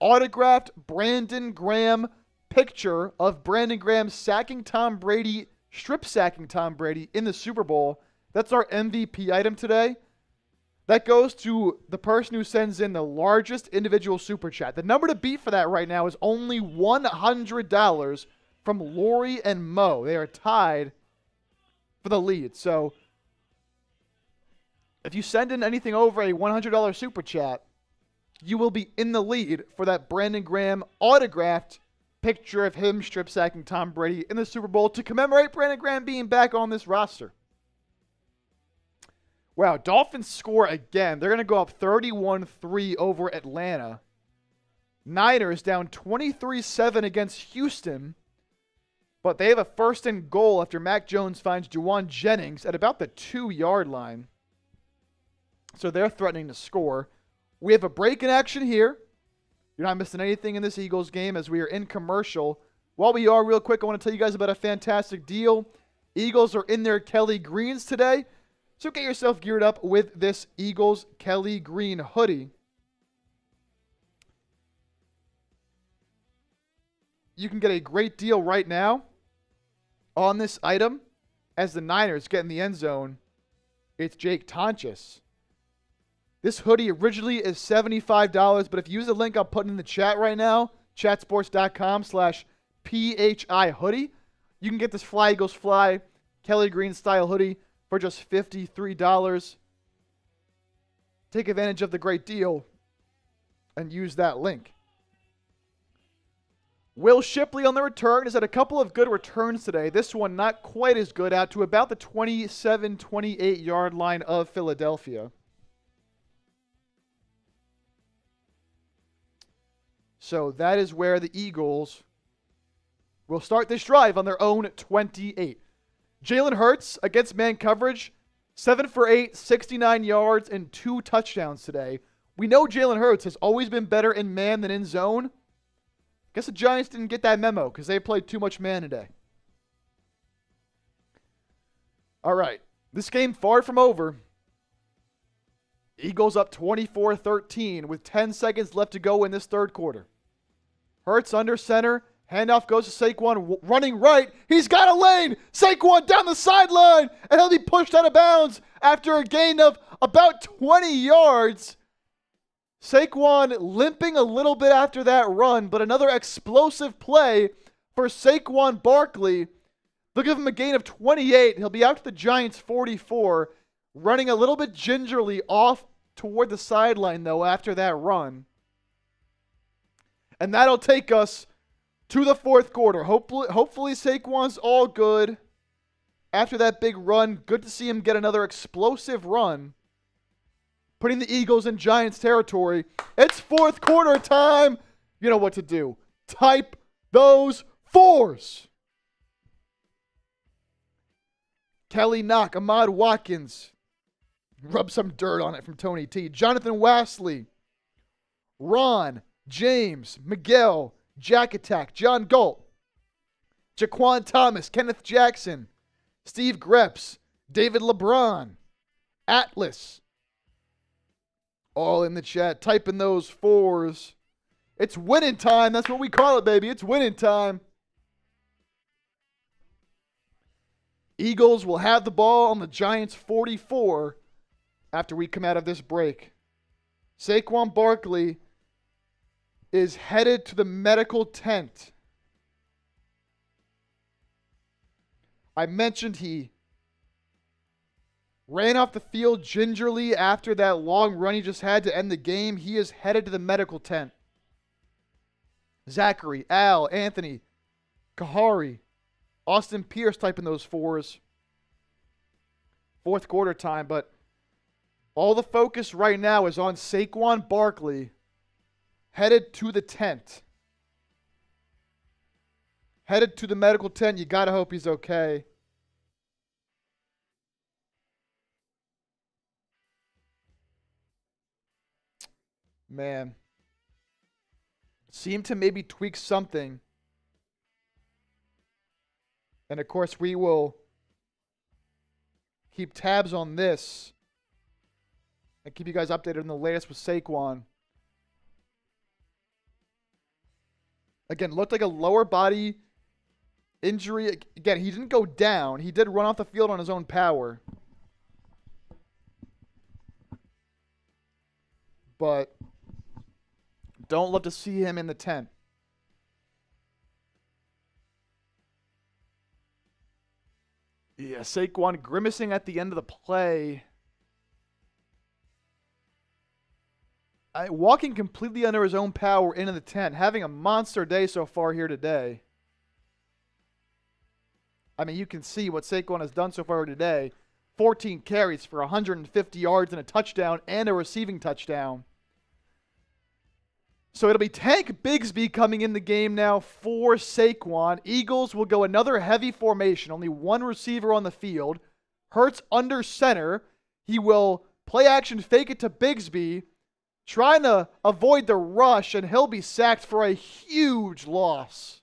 autographed Brandon Graham picture of Brandon Graham sacking Tom Brady, strip sacking Tom Brady in the Super Bowl. That's our MVP item today. That goes to the person who sends in the largest individual super chat. The number to beat for that right now is only $100 from Lori and Mo. They are tied for the lead. So if you send in anything over a $100 super chat, you will be in the lead for that Brandon Graham autographed picture of him strip sacking Tom Brady in the Super Bowl to commemorate Brandon Graham being back on this roster. Wow, Dolphins score again. They're going to go up 31-3 over Atlanta. Niners down 23-7 against Houston. But they have a 1st and goal after Mac Jones finds Juwan Jennings at about the 2-yard line. So they're threatening to score. We have a break in action here. You're not missing anything in this Eagles game as we are in commercial. While we are, real quick, I want to tell you guys about a fantastic deal. Eagles are in their Kelly Greens today. So get yourself geared up with this Eagles Kelly Green hoodie. you can get a great deal right now on this item as the Niners get in the end zone. It's Jake Tonches. This hoodie originally is $75, but if you use the link I'm putting in the chat right now, chatsports.com/PHI hoodie, you can get this Fly Eagles Fly Kelly Green style hoodie for just $53. Take advantage of the great deal and use that link. Will Shipley on the return has had a couple of good returns today. This one not quite as good, out to about the 27-28 yard line of Philadelphia. So that is where the Eagles will start this drive on their own 28. Jalen Hurts against man coverage, 7 for 8, 69 yards, and 2 touchdowns today. We know Jalen Hurts has always been better in man than in zone. Guess the Giants didn't get that memo because they played too much man today. All right, this game far from over. Eagles up 24-13 with 10 seconds left to go in this third quarter. Hurts under center. Handoff goes to Saquon running right. He's got a lane. Saquon down the sideline. And he'll be pushed out of bounds after a gain of about 20 yards. Saquon limping a little bit after that run, but another explosive play for Saquon Barkley. They'll give him a gain of 28. He'll be out to the Giants 44, running a little bit gingerly off toward the sideline, though, after that run. And that'll take us to the fourth quarter. Hopefully Saquon's all good after that big run. Good to see him get another explosive run, putting the Eagles in Giants territory. It's fourth quarter time. You know what to do. Type those fours. Kelly Knock, Ahmad Watkins. Rub some dirt on it from Tony T. Jonathan Wassley. Ron, James, Miguel, Jack Attack, John Galt, Jaquan Thomas, Kenneth Jackson, Steve Greps, David LeBron, Atlas. All in the chat. Typing those fours. It's winning time. That's what we call it, baby. It's winning time. Eagles will have the ball on the Giants 44 after we come out of this break. Saquon Barkley is headed to the medical tent. I mentioned he ran off the field gingerly after that long run he just had to end the game. He is headed to the medical tent. Zachary, Al, Anthony, Kahari, Austin Pierce typing those fours. Fourth quarter time, but all the focus right now is on Saquon Barkley headed to the tent. Headed to the medical tent. You got to hope he's okay. Man. Seemed to maybe tweak something. And of course, we will keep tabs on this and keep you guys updated on the latest with Saquon. Again, looked like a lower body injury. Again, he didn't go down. He did run off the field on his own power. But don't love to see him in the tent. Yeah, Saquon grimacing at the end of the play. Walking completely under his own power into the tent. Having a monster day so far here today. I mean, you can see what Saquon has done so far today. 14 carries for 150 yards and a touchdown and a receiving touchdown. So it'll be Tank Bigsby coming in the game now for Saquon. Eagles will go another heavy formation. Only one receiver on the field. Hurts under center. He will play action, fake it to Bigsby, trying to avoid the rush, and he'll be sacked for a huge loss.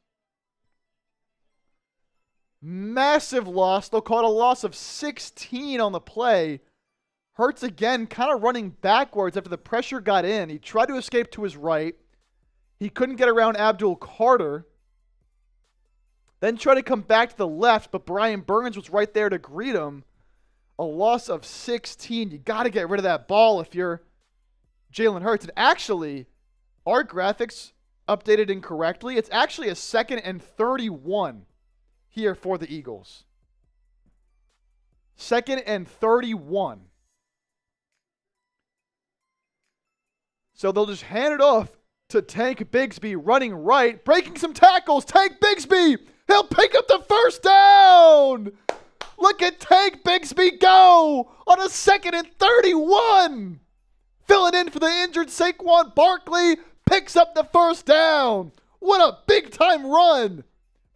Massive loss. They'll call it a loss of 16 on the play. Hurts again kind of running backwards after the pressure got in. He tried to escape to his right. He couldn't get around Abdul Carter. then try to come back to the left, but Brian Burns was right there to greet him. A loss of 16. You got to get rid of that ball if you're Jalen Hurts. And actually, our graphics updated incorrectly. It's actually a 2nd and 31 here for the Eagles. 2nd and 31. So they'll just hand it off to Tank Bigsby running right, breaking some tackles. Tank Bigsby, he'll pick up the first down. Look at Tank Bigsby go on a 2nd and 31. Filling in for the injured Saquon Barkley, picks up the first down. What a big-time run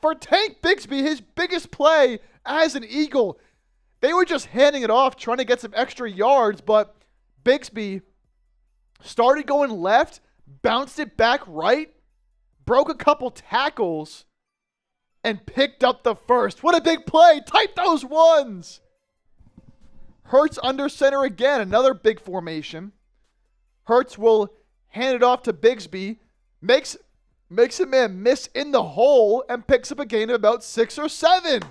for Tank Bigsby, his biggest play as an Eagle. They were just handing it off, trying to get some extra yards, but Bigsby started going left, bounced it back right, broke a couple tackles, and picked up the first. What a big play. Type those ones. Hurts under center again, another big formation. Hurts will hand it off to Bigsby, makes a man miss in the hole, and picks up a gain of about 6 or 7.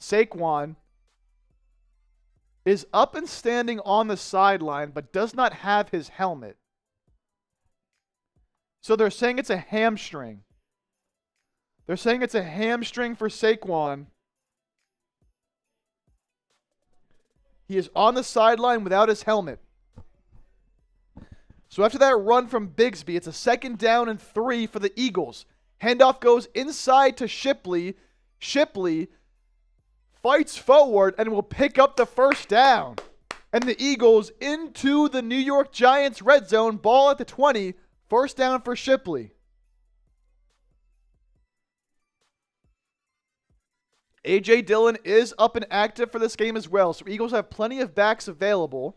Saquon is up and standing on the sideline, but does not have his helmet. So they're saying it's a hamstring. They're saying it's a hamstring for Saquon. He is on the sideline without his helmet. So after that run from Bigsby, it's a 2nd down and 3 for the Eagles. Handoff goes inside to Shipley. Shipley fights forward and will pick up the first down. And the Eagles into the New York Giants red zone, ball at the 20, first down for Shipley. A.J. Dillon is up and active for this game as well, so Eagles have plenty of backs available.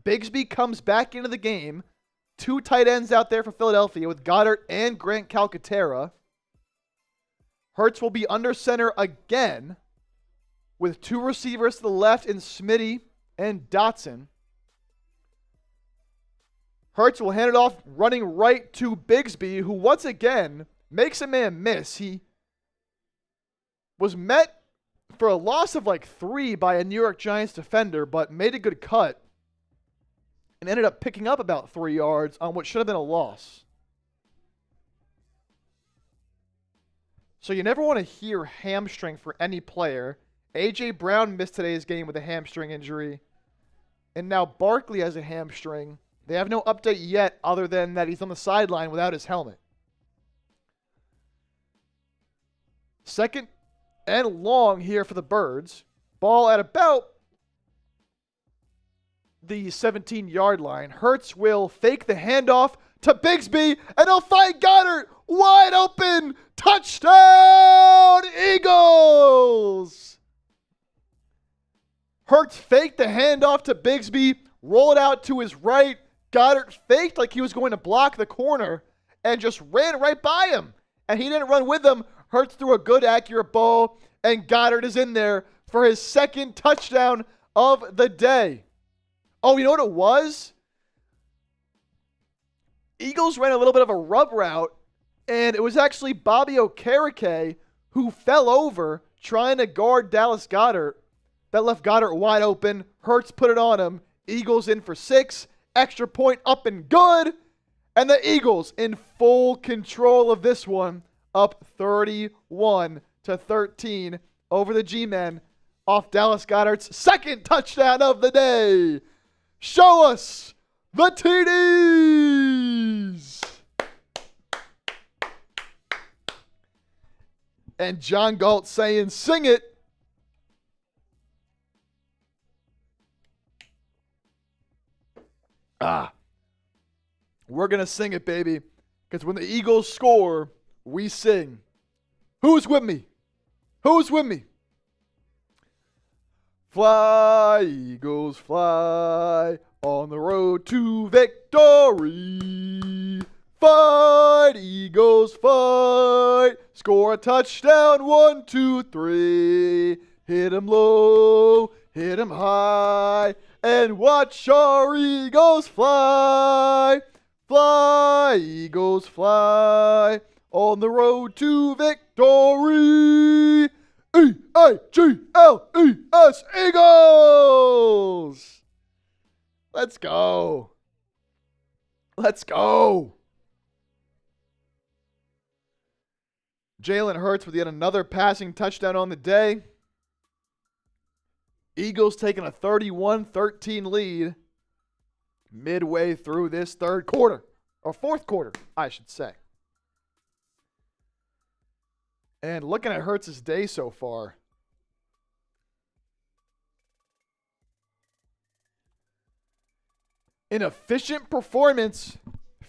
Bigsby comes back into the game. 2 tight ends out there for Philadelphia with Goddard and Grant Calcaterra. Hurts will be under center again with 2 receivers to the left in Smitty and Dotson. Hurts will hand it off running right to Bigsby, who once again makes a man miss. He was met for a loss of like 3 by a New York Giants defender, but made a good cut and ended up picking up about 3 yards on what should have been a loss. So you never want to hear hamstring for any player. A.J. Brown missed today's game with a hamstring injury, and now Barkley has a hamstring. They have no update yet other than that he's on the sideline without his helmet. 2nd and long here for the Birds. Ball at about the 17-yard line. Hurts will fake the handoff to Bigsby, and he'll find Goddard wide open. Touchdown, Eagles! Hurts faked the handoff to Bigsby, roll it out to his right. Goddard faked like he was going to block the corner and just ran right by him. And he didn't run with him. Hurts threw a good, accurate ball, and Goddard is in there for his 2nd touchdown of the day. Oh, you know what it was? Eagles ran a little bit of a rub route, and it was actually Bobby Okereke who fell over trying to guard Dallas Goedert. That left Goddard wide open. Hurts put it on him. Eagles in for 6. Extra point up and good. And the Eagles in full control of this one, up 31-13 over the G-Men off Dallas Goedert's 2nd touchdown of the day. Show us the TDs. And John Galt saying, sing it. We're going to sing it, baby. Because when the Eagles score, we sing. Who's with me? Who's with me? Fly, Eagles, fly on the road to victory. Fight, Eagles, fight. Score a touchdown, 1, 2, 3. Hit 'em low, Hit 'em high and watch our Eagles fly. Fly, Eagles, fly on the road to victory. E-A-G-L-E-S, Eagles! Let's go. Let's go. Jalen Hurts with yet another passing touchdown on the day. Eagles taking a 31-13 lead midway through this third quarter, or fourth quarter, I should say. And looking at Hurts' day so far, an efficient performance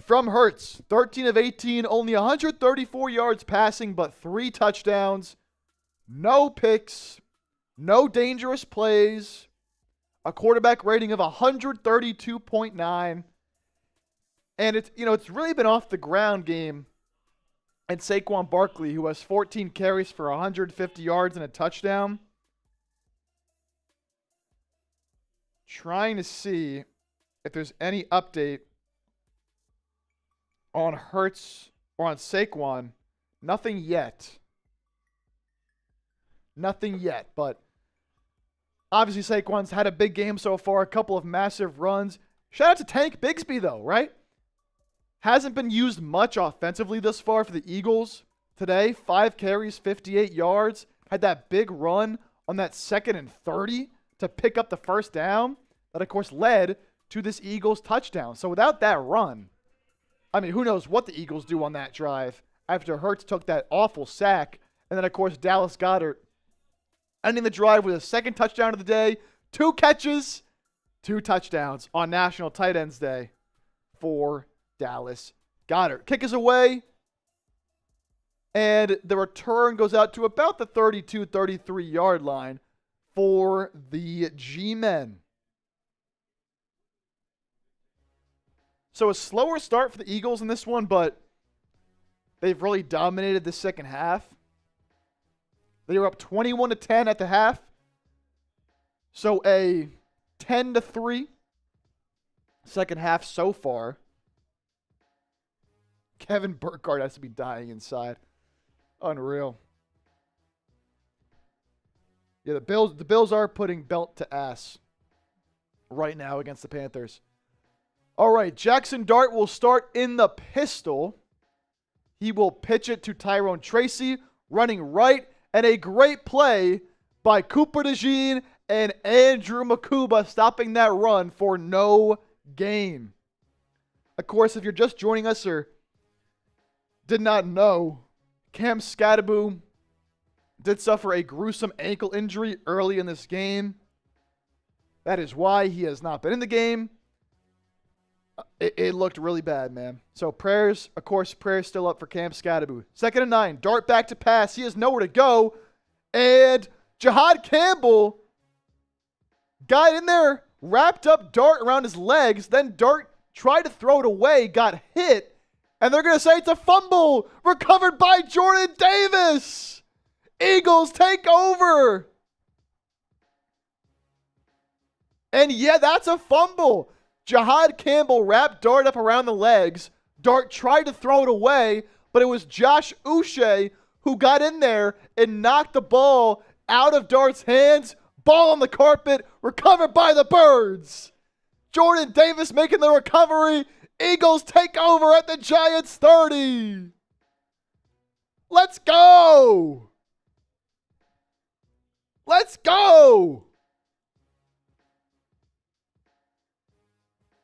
from Hurts. 13 of 18, only 134 yards passing, but 3 touchdowns, no picks, no dangerous plays, a quarterback rating of 132.9. And it's really been off the ground game. And Saquon Barkley, who has 14 carries for 150 yards and a touchdown. Trying to see if there's any update on Hurts or on Saquon. Nothing yet. Nothing yet, but obviously Saquon's had a big game so far, a couple of massive runs. Shout out to Tank Bigsby, though, right? Hasn't been used much offensively thus far for the Eagles today. 5 carries, 58 yards. Had that big run on that 2nd and 30 to pick up the first down. That, of course, led to this Eagles touchdown. So without that run, I mean, who knows what the Eagles do on that drive after Hurts took that awful sack. And then, of course, Dallas Goedert ending the drive with a 2nd touchdown of the day. 2 catches, 2 touchdowns on National Tight Ends Day for Dallas Goedert. Kick is away, and the return goes out to about the 32-33 yard line for the G-Men. So a slower start for the Eagles in this one, but they've really dominated the second half. They were up 21-10 at the half. So a 10-3 second half so far. Kevin Burkhardt has to be dying inside. Unreal. Yeah, the Bills are putting belt to ass right now against the Panthers. All right, Jackson Dart will start in the pistol. He will pitch it to Tyrone Tracy, running right, and a great play by Cooper DeJean and Andrew Makuba stopping that run for no gain. Of course, if you're just joining us or did not know, Cam Skattebo did suffer a gruesome ankle injury early in this game. That is why he has not been in the game. It looked really bad, man. So prayers still up for Cam Skattebo. 2nd and 9, Dart back to pass. He has nowhere to go. And Jahad Campbell got in there, wrapped up Dart around his legs. Then Dart tried to throw it away, got hit. And they're going to say it's a fumble. Recovered by Jordan Davis. Eagles take over. And yeah, that's a fumble. Jahad Campbell wrapped Dart up around the legs. Dart tried to throw it away, but it was Josh Uche who got in there and knocked the ball out of Dart's hands. Ball on the carpet, recovered by the Birds. Jordan Davis making the recovery. Eagles take over at the Giants 30. Let's go. Let's go.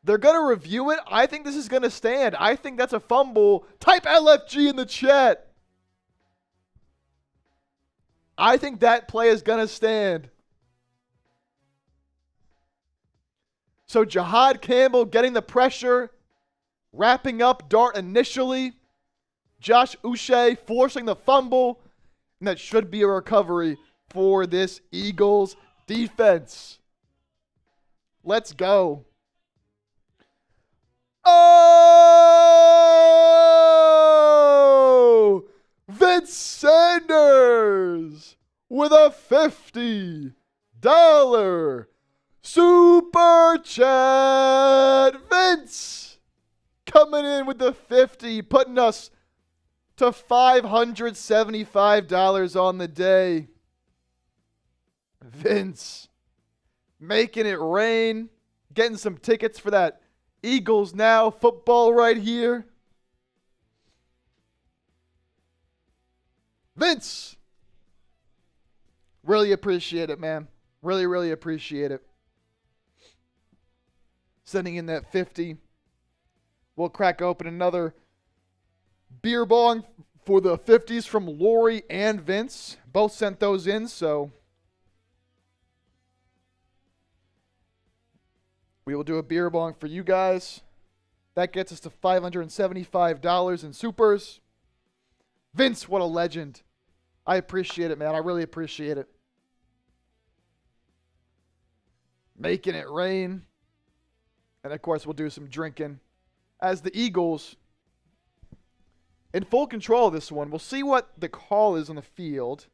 They're going to review it. I think this is going to stand. I think that's a fumble. Type LFG in the chat. I think that play is going to stand. So Jahad Campbell getting the pressure, wrapping up Dart initially. Josh Uche forcing the fumble. And that should be a recovery for this Eagles defense. Let's go. Oh! Vince Sanders with a 50. Super Chat. Vince coming in with the 50, putting us to $575 on the day. Vince making it rain, getting some tickets for that Eagles Now football right here. Vince, really appreciate it, man. Really, really appreciate it. Sending in that 50. We'll crack open another beer bong for the 50s from Lori and Vince. Both sent those in, so we will do a beer bong for you guys. That gets us to $575 in supers. Vince, what a legend. I appreciate it, man. I really appreciate it. Making it rain. And, of course, we'll do some drinking. As the Eagles, in full control of this one, we'll see what the call is on the field.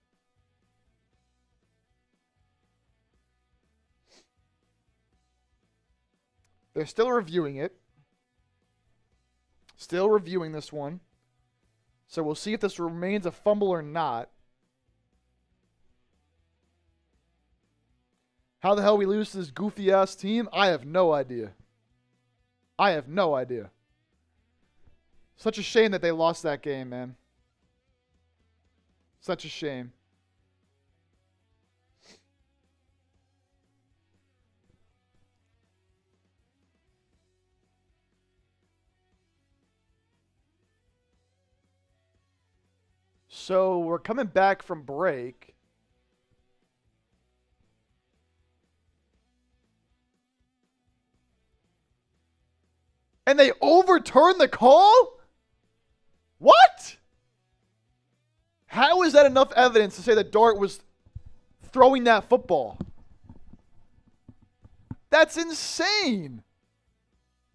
They're still reviewing it. Still reviewing this one. So we'll see if this remains a fumble or not. How the hell we lose to this goofy-ass team? I have no idea. I have no idea. Such a shame that they lost that game, man. Such a shame. So we're coming back from break. And they overturned the call? What? How is that enough evidence to say that Dart was throwing that football? That's insane.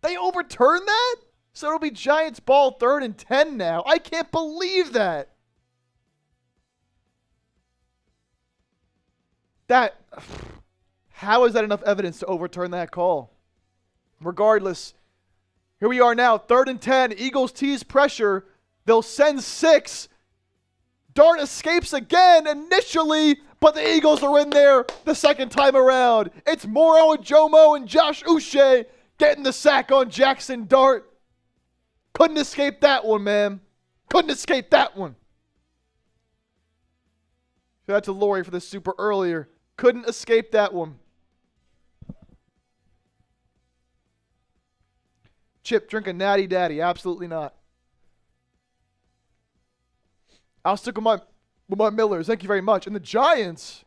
They overturned that? So it'll be Giants ball 3rd and 10 now. I can't believe that. How is that enough evidence to overturn that call? Regardless, here we are now, 3rd and 10. Eagles tease pressure. They'll send 6. Dart escapes again initially, but the Eagles are in there the second time around. It's Morrow and Jomo and Josh Uche getting the sack on Jackson Dart. Couldn't escape that one, man. Couldn't escape that one. Shout out to Lori for the super earlier. Couldn't escape that one. Chip, drink a natty daddy. Absolutely not. I'll stick with my Millers. Thank you very much. And the Giants,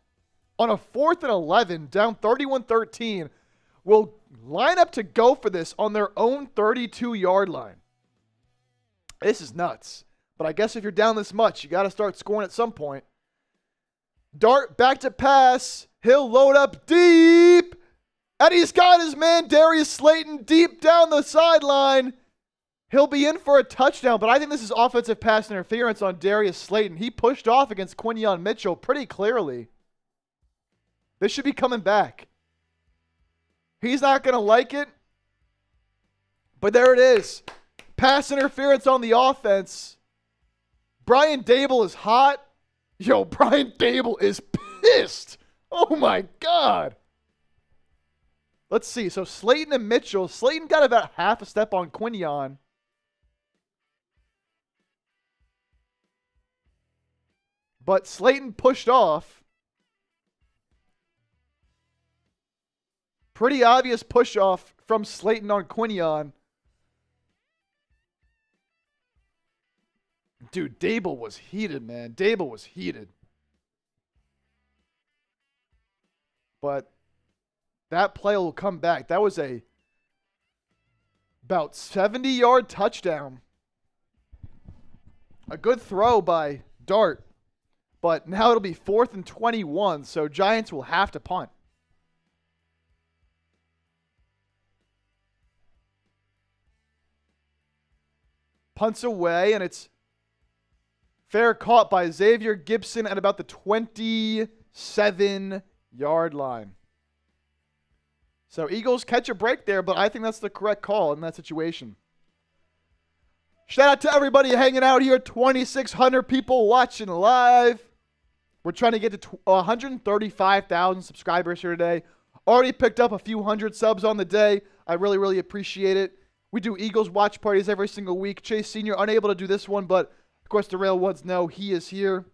on a 4th and 11, down 31-13, will line up to go for this on their own 32-yard line. This is nuts. But I guess if you're down this much, you got to start scoring at some point. Dart back to pass. He'll load up deep. And he's got his man, Darius Slayton, deep down the sideline. He'll be in for a touchdown, but I think this is offensive pass interference on Darius Slayton. He pushed off against Quinyon Mitchell pretty clearly. This should be coming back. He's not going to like it, but there it is. Pass interference on the offense. Brian Dable is hot. Yo, Brian Dable is pissed. Oh, my God. Let's see. So Slayton and Mitchell. Slayton got about half a step on Quinyon. But Slayton pushed off. Pretty obvious push off from Slayton on Quinyon. Dude, Dable was heated, man. Dable was heated. But that play will come back. That was a about 70-yard touchdown. A good throw by Dart. But now it'll be 4th and 21, so Giants will have to punt. Punts away, and it's fair caught by Xavier Gibson at about the 27 yard line. So Eagles catch a break there, but I think that's the correct call in that situation. Shout out to everybody hanging out here. 2,600 people watching live. We're trying to get to 135,000 subscribers here today. Already picked up a few hundred subs on the day. I really, really appreciate it. We do Eagles watch parties every single week. Chase Sr. unable to do this one, but of course the real ones know he is here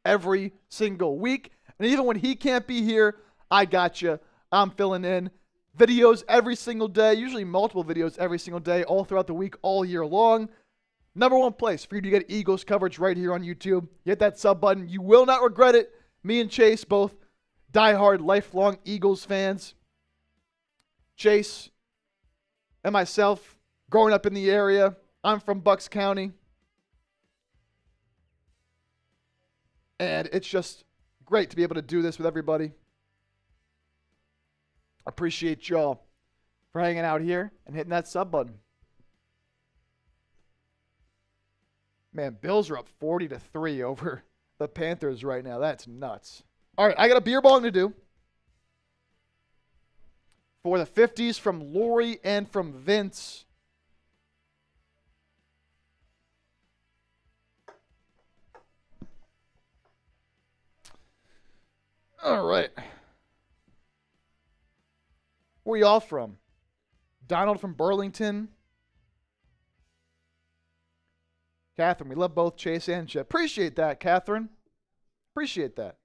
every single week. And even when he can't be here, I got you. I'm filling in videos every single day, usually multiple videos every single day, all throughout the week, all year long. Number one place for you to get Eagles coverage right here on YouTube. Hit that sub button. You will not regret it. Me and Chase, both diehard, lifelong Eagles fans. Chase and myself, growing up in the area. I'm from Bucks County. And it's just great to be able to do this with everybody. Appreciate y'all for hanging out here and hitting that sub button. Man, Bills are up 40-3 over the Panthers right now. That's nuts. All right, I got a beer bong to do. For the 50s from Lori and from Vince. All right. Where y'all from? Donald from Burlington. Catherine, we love both Chase and Chip. Appreciate that, Catherine. Appreciate that.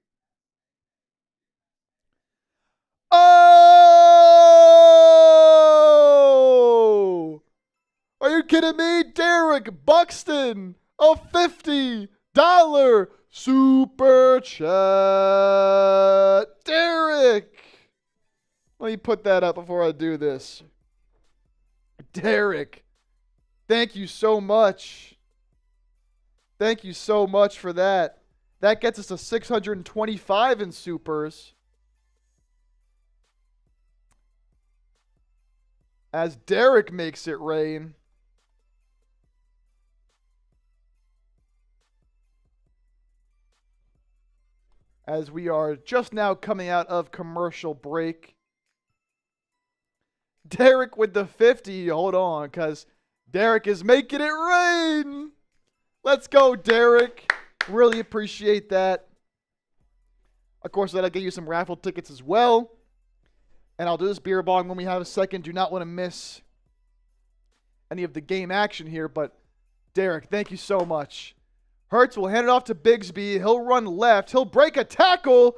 Oh! Are you kidding me? Derek Buxton, a $50 super chat. Derek! Let me put that up before I do this. Derek, thank you so much. Thank you so much for that. That gets us to 625 in supers. As Derek makes it rain. As we are just now coming out of commercial break. Derek with the 50. Hold on, because Derek is making it rain. Let's go, Derek. Really appreciate that. Of course, that'll get you some raffle tickets as well. And I'll do this beer bong when we have a second. Do not want to miss any of the game action here. But, Derek, thank you so much. Hurts will hand it off to Bigsby. He'll run left. He'll break a tackle.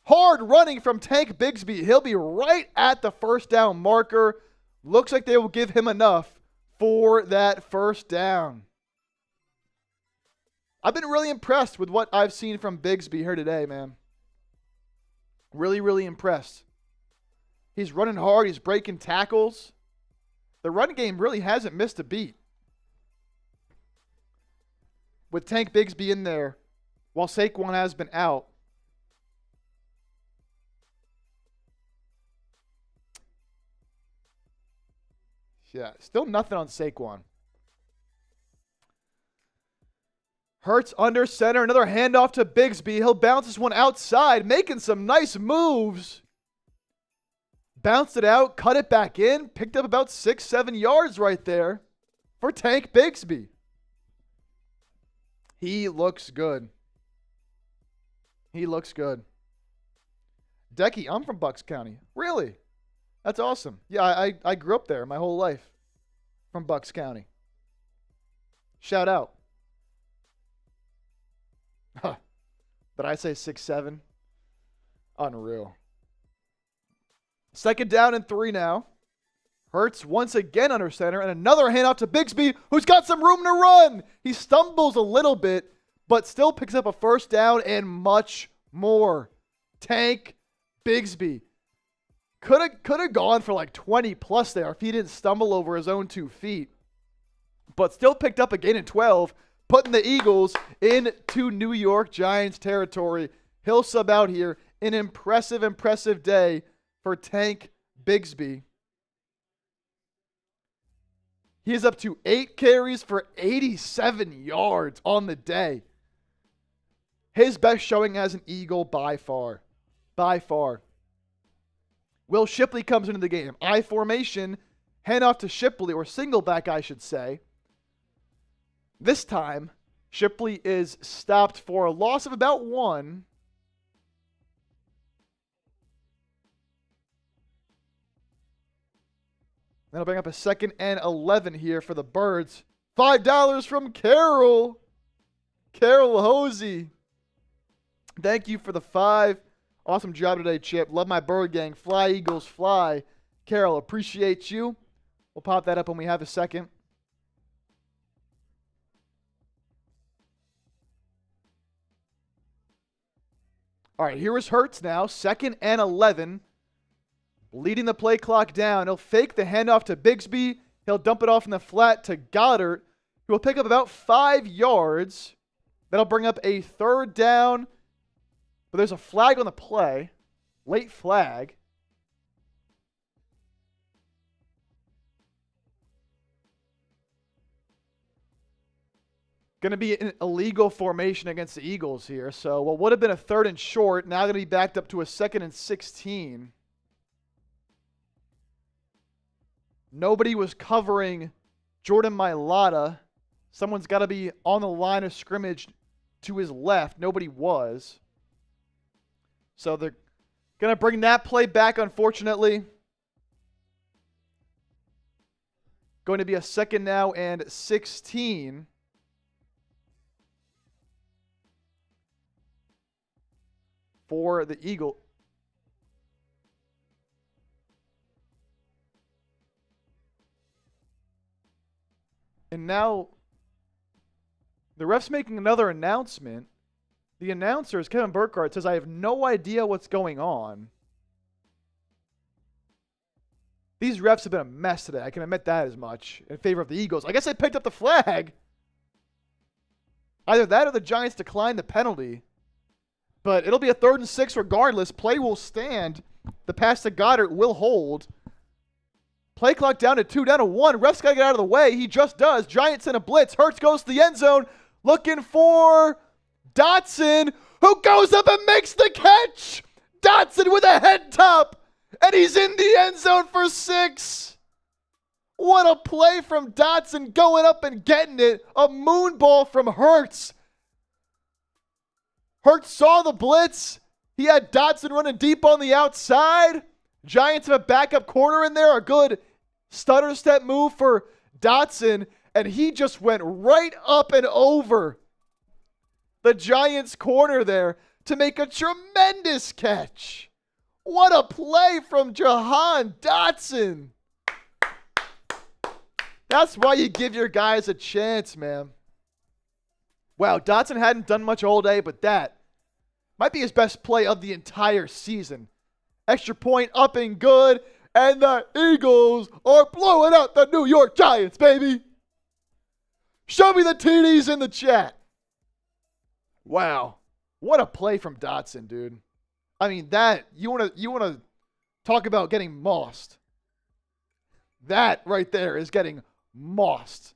Hard running from Tank Bigsby. He'll be right at the first down marker. Looks like they will give him enough for that first down. I've been really impressed with what I've seen from Bigsby here today, man. Really, really impressed. He's running hard. He's breaking tackles. The run game really hasn't missed a beat. With Tank Bigsby in there, while Saquon has been out. Yeah, still nothing on Saquon. Hurts under center. Another handoff to Bigsby. He'll bounce this one outside, making some nice moves. Bounced it out, cut it back in, picked up about 6-7 yards right there for Tank Bigsby. He looks good. He looks good. Decky, I'm from Bucks County. Really? That's awesome. Yeah, I grew up there my whole life from Bucks County. Shout out. Huh. Did I say 6-7? Unreal. Second down and 3 now. Hurts once again under center, and another handoff to Bigsby, who's got some room to run. He stumbles a little bit, but still picks up a first down and much more. Tank Bigsby. Could have gone for like 20 plus there if he didn't stumble over his own 2 feet. But still picked up a gain of 12, putting the Eagles into New York Giants territory. He'll sub out here. An impressive, impressive day for Tank Bigsby. He is up to 8 carries for 87 yards on the day. His best showing as an Eagle by far. by far. Will Shipley comes into the game. I formation, hand off to Shipley, or single back, I should say. This time, Shipley is stopped for a loss of about 1. That'll bring up a 2nd and 11 here for the Birds. $5 from Carol. Carol Hosey. Thank you for the 5. Awesome job today, Chip. Love my Bird gang. Fly, Eagles, fly. Carol, appreciate you. We'll pop that up when we have a second. All right, here is Hurts now. 2nd and 11. Leading the play clock down. He'll fake the handoff to Bigsby. He'll dump it off in the flat to Goddard, who will pick up about 5 yards. That'll bring up a 3rd down. But there's a flag on the play. Late flag. Going to be an illegal formation against the Eagles here. So what would have been a 3rd and short, now going to be backed up to a 2nd and 16. Nobody was covering Jordan Mailata. Someone's got to be on the line of scrimmage to his left. Nobody was. So they're going to bring that play back, unfortunately. Going to be a 2nd now and 16. For the Eagle. And now the ref's making another announcement. The announcer is Kevin Burkhardt, says, I have no idea what's going on. These refs have been a mess today. I can admit that as much in favor of the Eagles. I guess they picked up the flag. Either that or the Giants declined the penalty. But it'll be a 3rd and 6 regardless. Play will stand. The pass to Goddard will hold. Play clock down to 2, down to 1. Ref's got to get out of the way. He just does. Giants in a blitz. Hurts goes to the end zone. Looking for Dotson, who goes up and makes the catch. Dotson with a head top. And he's in the end zone for 6. What a play from Dotson, going up and getting it. A moon ball from Hurts. Hurts saw the blitz. He had Dotson running deep on the outside. Giants have a backup corner in there. A good stutter step move for Dotson. And he just went right up and over the Giants corner there to make a tremendous catch. What a play from Jahan Dotson. That's why you give your guys a chance, man. Wow, Dotson hadn't done much all day, but that might be his best play of the entire season. Extra point up and good, and the Eagles are blowing out the New York Giants, baby. Show me the TDs in the chat. Wow, what a play from Dotson, dude. I mean, that, you want to talk about getting mossed. That right there is getting mossed.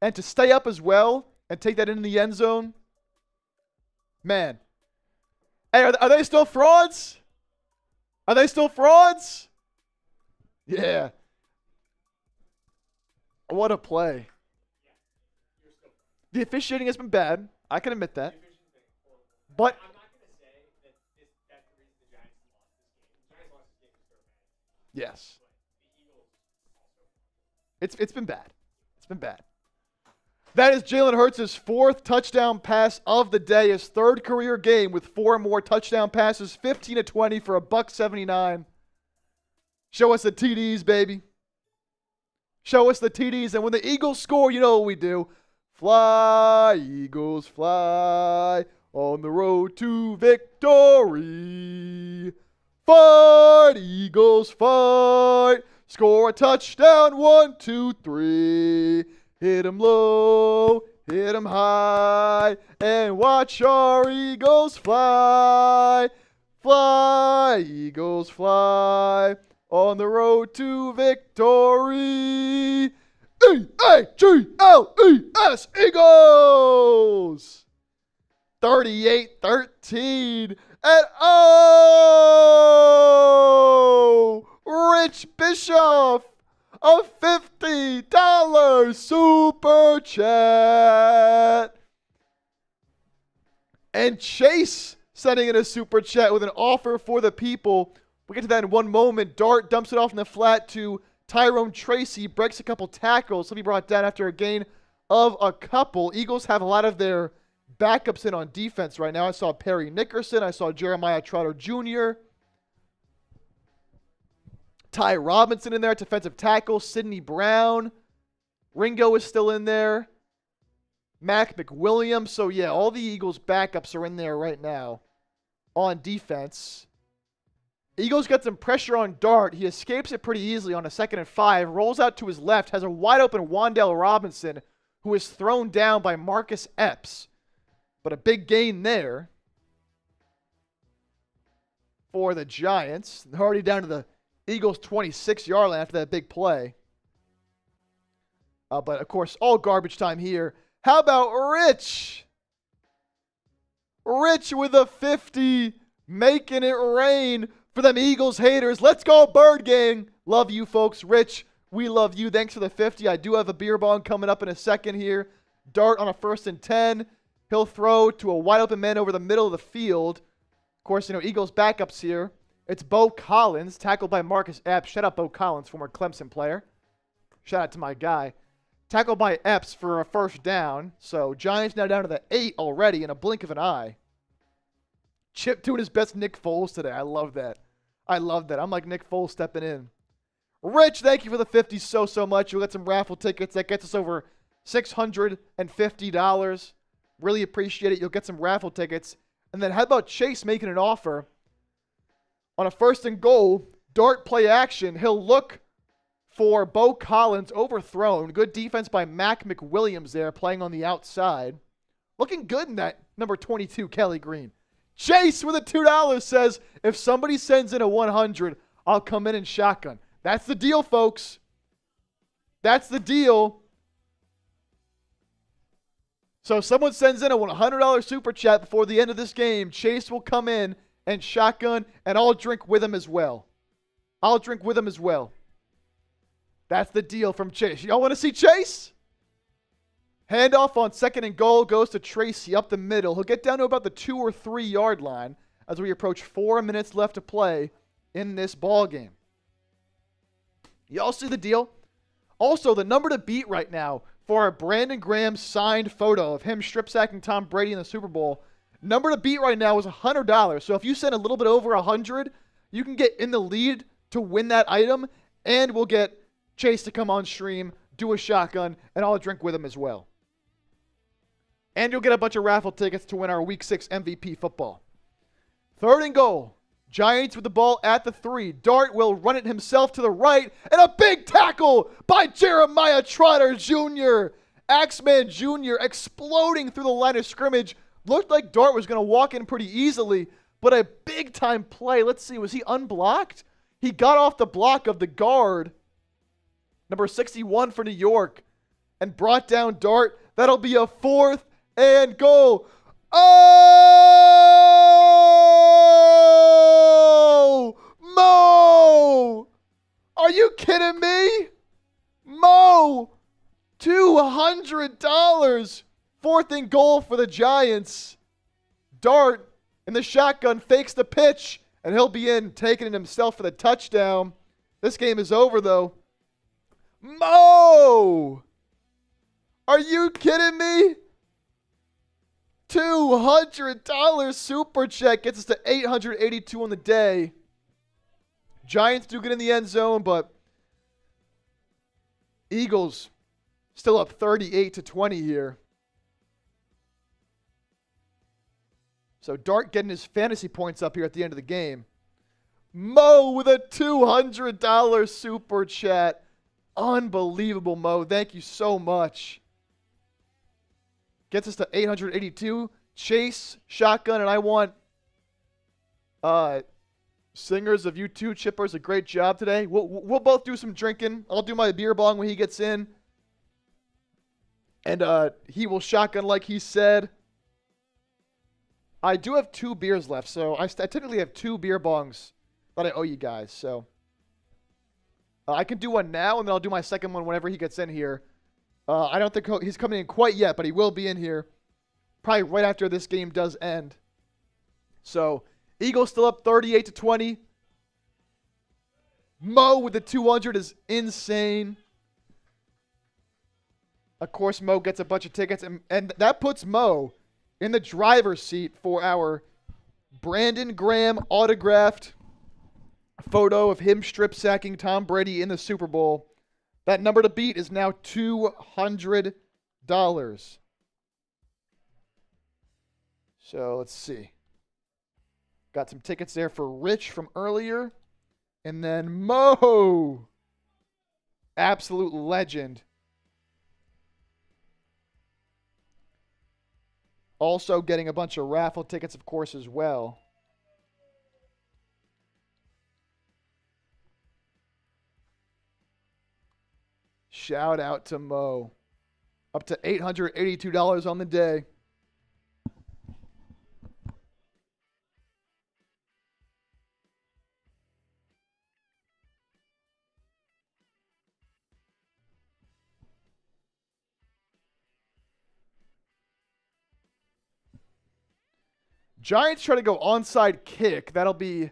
And to stay up as well and take that into the end zone, man. Hey, are they still frauds? Are they still frauds? Yeah. What a play. The officiating has been bad. I can admit that. But I'm not going to say that that's the reason the Giants lost this game. The Giants lost this game because they're bad. yes, But the Eagles also. it's been bad. It's been bad. That is Jalen Hurts' 4th touchdown pass of the day, his 3rd career game with 4 more touchdown passes, 15 of 20 for a $179. Show us the TDs, baby. Show us the TDs, and when the Eagles score, you know what we do. Fly, Eagles, fly on the road to victory. Fight, Eagles, fight. Score a touchdown, 1, 2, 3. Hit 'em low, hit 'em high, and watch our Eagles fly. Fly, Eagles, fly on the road to victory. E-A-G-L-E-S, Eagles! 38-13. And oh, Rich Bischoff, a $50 super chat. And Chase sending in a super chat with an offer for the people. We'll get to that in one moment. Dart dumps it off in the flat to Tyrone Tracy. Breaks a couple tackles. He'll be brought down after a gain of a couple. Eagles have a lot of their backups in on defense right now. I saw Perry Nickerson. I saw Jeremiah Trotter Jr. Ty Robinson in there at defensive tackle. Sidney Brown. Ringo is still in there. Mac McWilliams. So, yeah, all the Eagles' backups are in there right now on defense. Eagles got some pressure on Dart. He escapes it pretty easily on a 2nd and 5. Rolls out to his left. Has a wide-open Wan'Dale Robinson, who is thrown down by Marcus Epps. But a big gain there for the Giants. They're already down to the Eagles' 26-yard line after that big play. But, of course, all garbage time here. How about Rich? Rich with a 50, making it rain for them Eagles haters. Let's go, Bird Gang. Love you, folks. Rich, we love you. Thanks for the 50. I do have a beer bong coming up in a second here. Dart on a 1st and 10. He'll throw to a wide open man over the middle of the field. Of course, Eagles backups here. It's Bo Collins, tackled by Marcus Epps. Shout out Bo Collins, former Clemson player. Shout out to my guy. Tackled by Epps for a 1st down. So Giants now down to the 8 already in a blink of an eye. Chip doing his best Nick Foles today. I love that. I love that. I'm like Nick Foles stepping in. Rich, thank you for the 50 so much. You'll get some raffle tickets. That gets us over $650. Really appreciate it. You'll get some raffle tickets. And then how about Chase making an offer? On a 1st and goal, Dart play action. He'll look for Bo Collins, overthrown. Good defense by Mac McWilliams there, playing on the outside. Looking good in that number 22, Kelly Green. Chase with a $2 says, if somebody sends in a 100, I'll come in and shotgun. That's the deal, folks. That's the deal. So if someone sends in a $100 super chat before the end of this game, Chase will come in and shotgun, and I'll drink with him as well. I'll drink with him as well. That's the deal from Chase. Y'all want to see Chase? Handoff on 2nd and goal goes to Tracy up the middle. He'll get down to about the 2 or 3 yard line as we approach 4 minutes left to play in this ball game. Y'all see the deal? Also, the number to beat right now for our Brandon Graham signed photo of him strip sacking Tom Brady in the Super Bowl. Number to beat right now is $100. So if you send a little bit over 100, you can get in the lead to win that item, and we'll get Chase to come on stream, do a shotgun, and I'll drink with him as well. And you'll get a bunch of raffle tickets to win our Week 6 MVP football. 3rd and goal. Giants with the ball at the 3. Dart will run it himself to the right, and a big tackle by Jeremiah Trotter Jr. Axeman Jr. exploding through the line of scrimmage. Looked like Dart was going to walk in pretty easily, but a big-time play. Let's see, was he unblocked? He got off the block of the guard, number 61 for New York, and brought down Dart. That'll be a 4th and goal. Oh! Mo! Are you kidding me? Mo! $200. 4th and goal for the Giants. Dart in the shotgun fakes the pitch, and he'll be in, taking it himself for the touchdown. This game is over, though. Mo! Are you kidding me? $200 super check gets us to 882 on the day. Giants do get in the end zone, but Eagles still up 38-20 here. So Dart getting his fantasy points up here at the end of the game. Mo with a $200 super chat. Unbelievable, Mo. Thank you so much. Gets us to 882. Chase, shotgun, and I want Singers of U2. Chipper's a great job today. We'll both do some drinking. I'll do my beer bong when he gets in. And he will shotgun like he said. I do have 2 beers left, so I technically have 2 beer bongs that I owe you guys. So I can do one now, and then I'll do my second one whenever he gets in here. I don't think he's coming in quite yet, but he will be in here probably right after this game does end. So Eagles still up 38-20. Mo with the 200 is insane. Of course, Mo gets a bunch of tickets, and that puts Mo in the driver's seat for our Brandon Graham autographed photo of him strip sacking Tom Brady in the Super Bowl. That number to beat is now $200. So let's see. Got some tickets there for Rich from earlier. And then Mo, absolute legend. Also getting a bunch of raffle tickets, of course, as well. Shout out to Mo. Up to $882 on the day. Giants try to go onside kick. That'll be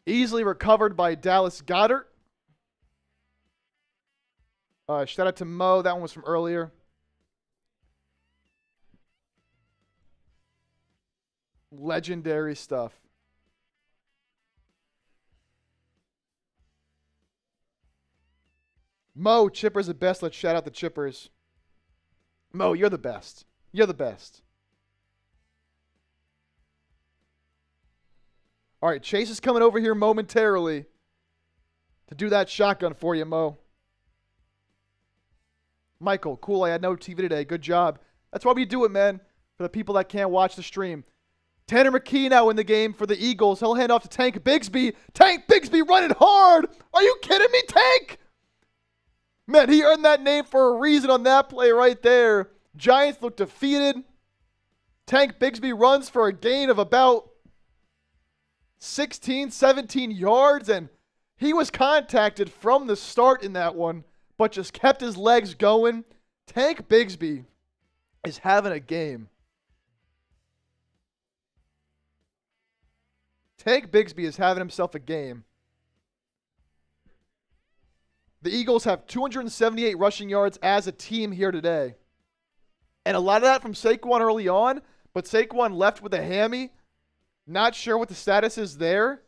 easily recovered by Dallas Goedert. Shout out to Mo. That one was from earlier. Legendary stuff. Mo, Chipper's the best. Let's shout out the Chippers. Mo, you're the best. You're the best. All right, Chase is coming over here momentarily to do that shotgun for you, Mo. Michael, cool. I had no TV today. Good job. That's why we do it, man, for the people that can't watch the stream. Tanner McKee now in the game for the Eagles. He'll hand off to Tank Bigsby. Tank Bigsby running hard. Are you kidding me, Tank? Man, he earned that name for a reason on that play right there. Giants look defeated. Tank Bigsby runs for a gain of about 16, 17 yards, and he was contacted from the start in that one, but just kept his legs going. Tank Bigsby is having a game. Tank Bigsby is having himself a game. The Eagles have 278 rushing yards as a team here today. And a lot of that from Saquon early on, but Saquon left with a hammy. Not sure what the status is there,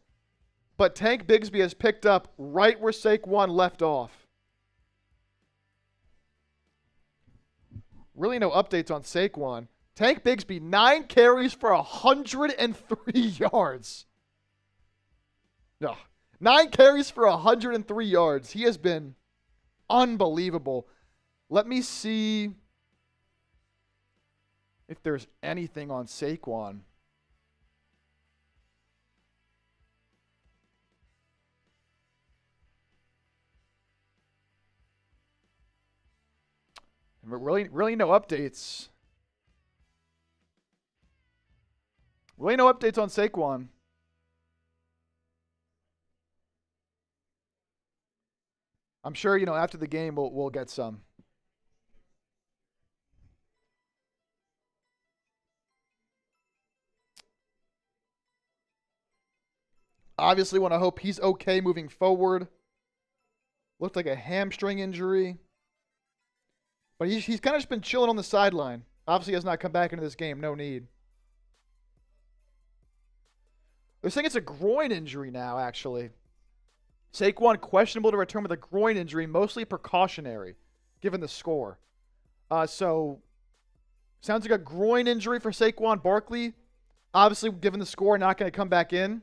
but Tank Bigsby has picked up right where Saquon left off. Really no updates on Saquon. Tank Bigsby, 9 carries for 103 yards. No, 9 carries for 103 yards. He has been unbelievable. Let me see if there's anything on Saquon. Really no updates. Really no updates on Saquon. I'm sure, after the game, we'll get some. Obviously, want to hope he's okay moving forward. Looked like a hamstring injury. But he's kind of just been chilling on the sideline. Obviously, has not come back into this game. No need. They're saying it's a groin injury now, actually. Saquon questionable to return with a groin injury, mostly precautionary, given the score. So, sounds like a groin injury for Saquon Barkley. Obviously, given the score, not going to come back in,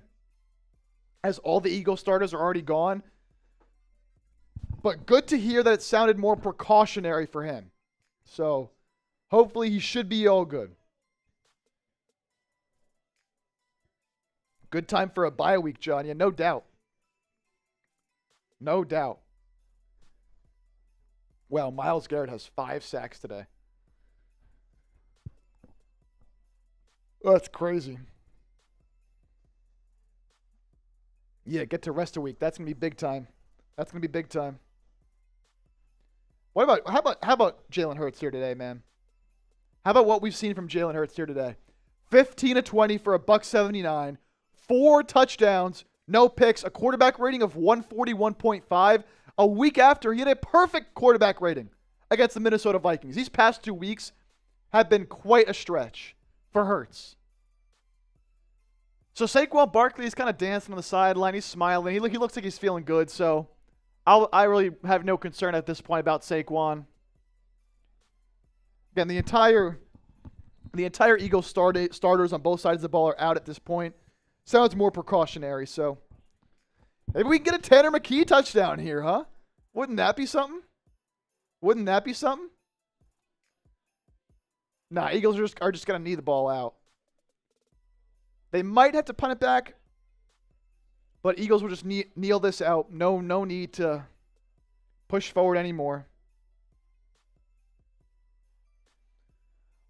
as all the Eagle starters are already gone. But good to hear that it sounded more precautionary for him. So, hopefully he should be all good. Good time for a bye week, John. Yeah, no doubt. No doubt. Well, Myles Garrett has 5 sacks today. That's crazy. Yeah, get to rest a week. That's gonna be big time. That's gonna be big time. How about Jalen Hurts here today, man? How about what we've seen from Jalen Hurts here today? 15 of 20 for a $179, 4 touchdowns, no picks, a quarterback rating of 141.5. A week after, he had a perfect quarterback rating against the Minnesota Vikings. These past 2 weeks have been quite a stretch for Hurts. So Saquon Barkley is kind of dancing on the sideline. He's smiling. He looks like he's feeling good. So I really have no concern at this point about Saquon. Again, the entire Eagles starters on both sides of the ball are out at this point. Sounds more precautionary. So maybe we can get a Tanner McKee touchdown here, huh? Wouldn't that be something? Wouldn't that be something? Nah, Eagles are just going to need the ball out. They might have to punt it back, but Eagles will just kneel this out. No need to push forward anymore.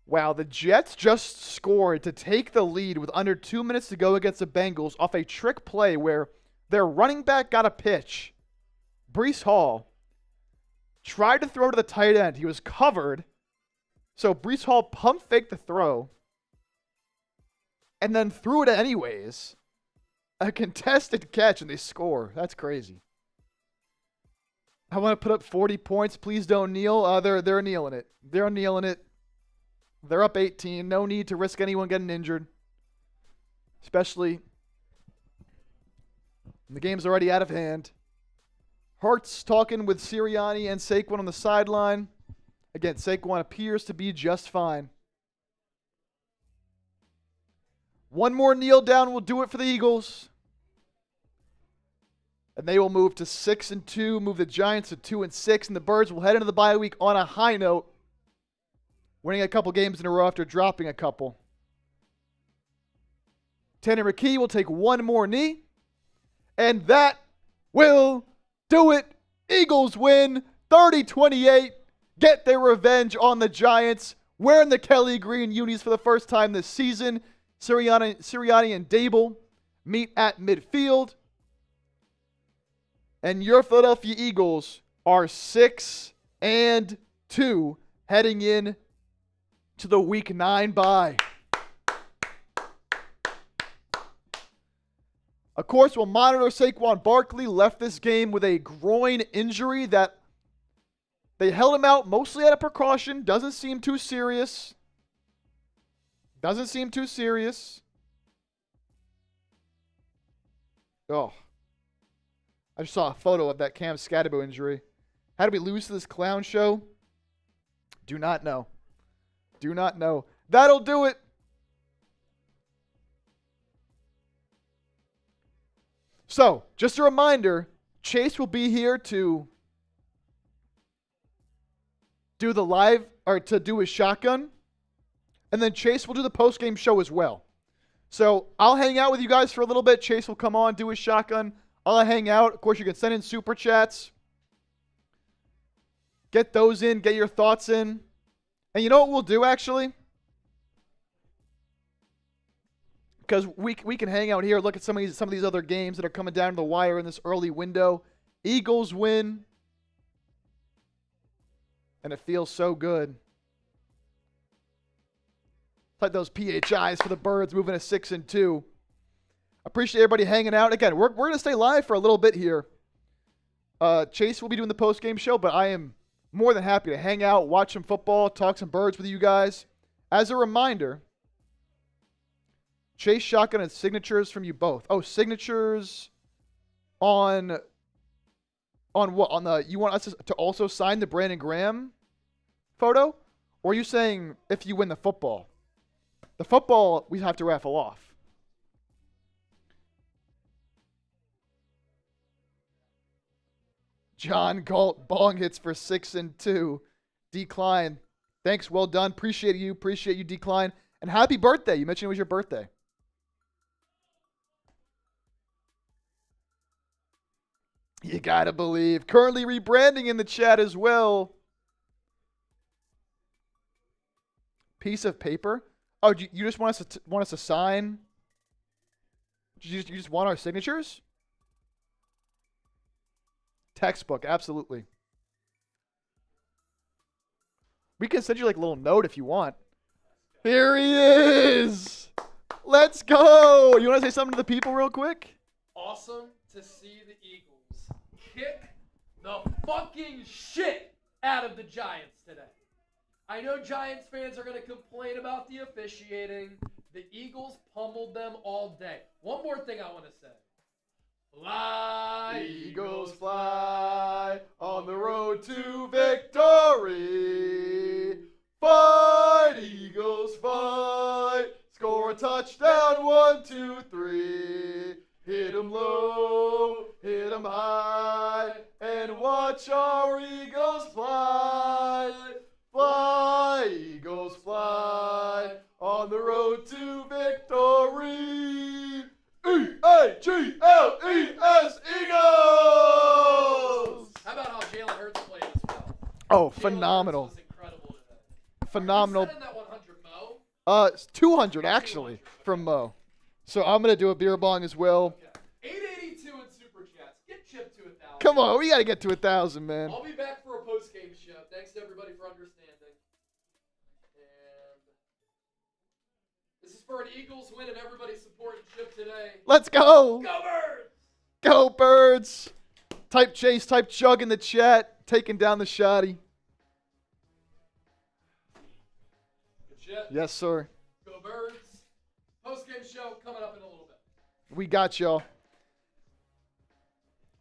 Wow, the Jets just scored to take the lead with under 2 minutes to go against the Bengals off a trick play where their running back got a pitch. Breece Hall tried to throw to the tight end. He was covered, so Breece Hall pump faked the throw and then threw it anyways. A contested catch, and they score. That's crazy. I want to put up 40 points. Please don't kneel. They're kneeling it. They're kneeling it. They're up 18. No need to risk anyone getting injured, especially when the game's already out of hand. Hurts talking with Sirianni and Saquon on the sideline. Again, Saquon appears to be just fine. One more kneel down will do it for the Eagles. And they will move to 6-2, move the Giants to 2-6, and the Birds will head into the bye week on a high note, winning a couple games in a row after dropping a couple. Tanner McKee will take one more knee, and that will do it. Eagles win 30-28, get their revenge on the Giants, wearing the Kelly Green unis for the first time this season. Sirianni and Dable meet at midfield. And your Philadelphia Eagles are 6-2 heading in to the Week 9 bye. Of course, we'll monitor Saquon Barkley. Left this game with a groin injury that they held him out mostly out of precaution. Doesn't seem too serious. Doesn't seem too serious. Oh. I just saw a photo of that Cam Scatterbo injury. How did we lose to this clown show? Do not know. Do not know. That'll do it. So, just a reminder, Chase will be here to do the live, or to do his shotgun. And then Chase will do the post-game show as well. So, I'll hang out with you guys for a little bit. Chase will come on, do his shotgun. I'll hang out. Of course, you can send in super chats. Get those in. Get your thoughts in. And you know what we'll do, actually? Because we can hang out here, look at some of these other games that are coming down to the wire in this early window. Eagles win. And it feels so good. It's like those PHIs for the Birds moving to 6-2. Appreciate everybody hanging out. Again, we're going to stay live for a little bit here. Chase will be doing the post-game show, but I am more than happy to hang out, watch some football, talk some Birds with you guys. As a reminder, Chase Shotgun and signatures from you both. Oh, signatures on what? On the, you want us to also sign the Brandon Graham photo? Or are you saying if you win the football? The football we have to raffle off. John Galt bong hits for 6-2. Decline. Thanks, well done. Appreciate you, Decline. And happy birthday. You mentioned it was your birthday. You gotta believe. Currently rebranding in the chat as well. Piece of paper. Oh, you just want us to sign? You just want our signatures? Textbook, absolutely. We can send you like a little note if you want. Here he is. Let's go. You want to say something to the people real quick? Awesome to see the Eagles kick the fucking shit out of the Giants today. I know Giants fans are going to complain about the officiating. The Eagles pummeled them all day. One more thing I want to say. Fly, Eagles fly on the road to victory. Fight, Eagles fight. Score a touchdown, 1, 2, 3. Hit 'em low, hit 'em high, and watch our Eagles fly. Fly, Eagles fly on the road to victory. E-A-G-L-E-S, Eagles! How about how Jalen Hurts played as well? Oh, Jalen phenomenal. Hurts was incredible today. Phenomenal. Are you sending that 100, Mo? It's 200 actually from Mo. So I'm going to do a beer bong as well. Okay. 882 in Super Chats. Get Chip to 1,000. Come on, we got to get to 1,000, man. I'll be back for a post-game show. Thanks to everybody for understanding. And this is for an Eagles win and everybody supporting Chip today. Let's go. Go Birds! Go Birds. Type Chase, type Chug in the chat. Taking down the shoddy. Good shit. Yes, sir. Go Birds. Post-game show coming up in a little bit. We got y'all.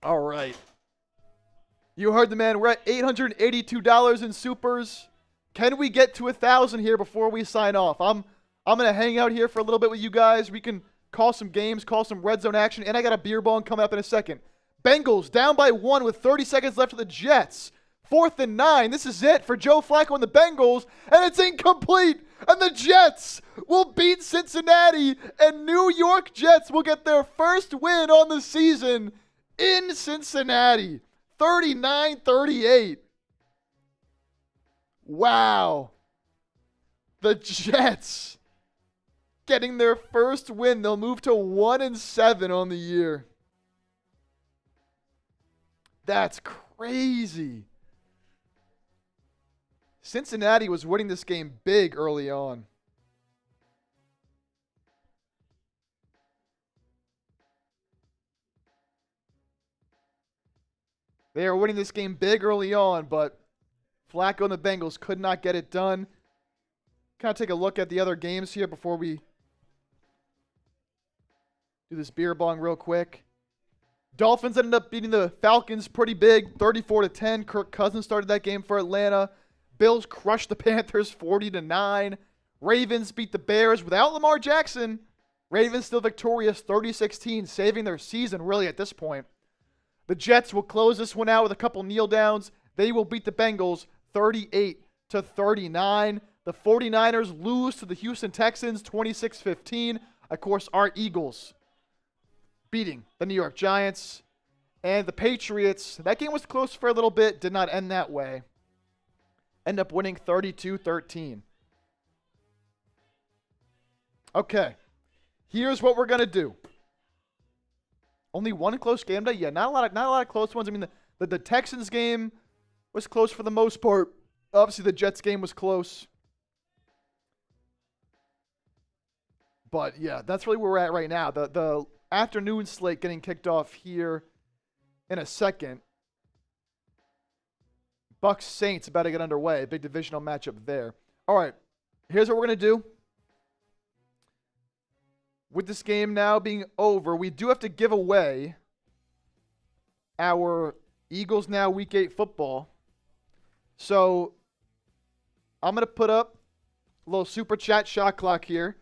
All right. You heard the man. We're at $882 in supers. Can we get to 1,000 here before we sign off? I'm gonna hang out here for a little bit with you guys. We can call some games, call some red zone action, and I got a beer bong coming up in a second. Bengals down by 1 with 30 seconds left for the Jets. 4th and 9. This is it for Joe Flacco and the Bengals, and it's incomplete. And the Jets will beat Cincinnati, and New York Jets will get their first win on the season in Cincinnati. 39-38. Wow. The Jets getting their first win. They'll move to 1-7 on the year. That's crazy. Cincinnati was winning this game big early on. They are winning this game big early on, but Flacco and the Bengals could not get it done. Kind of take a look at the other games here before we do this beer bong real quick. Dolphins ended up beating the Falcons pretty big, 34-10. Kirk Cousins started that game for Atlanta. Bills crushed the Panthers 40-9. Ravens beat the Bears without Lamar Jackson. Ravens still victorious 30-16, saving their season really at this point. The Jets will close this one out with a couple kneel downs. They will beat the Bengals 38-39. The 49ers lose to the Houston Texans 26-15. Of course, our Eagles beating the New York Giants. And the Patriots, that game was close for a little bit, did not end that way. End up winning 32-13. Okay. Here's what we're going to do. Only one close game day? Yeah, not a lot of close ones. I mean, the Texans game was close for the most part. Obviously, the Jets game was close. But, yeah, that's really where we're at right now. The afternoon slate getting kicked off here in a second. Bucks Saints about to get underway. Big divisional matchup there. All right, here's what we're going to do. With this game now being over, we do have to give away our Eagles Now Week 8 football. So I'm going to put up a little super chat shot clock here.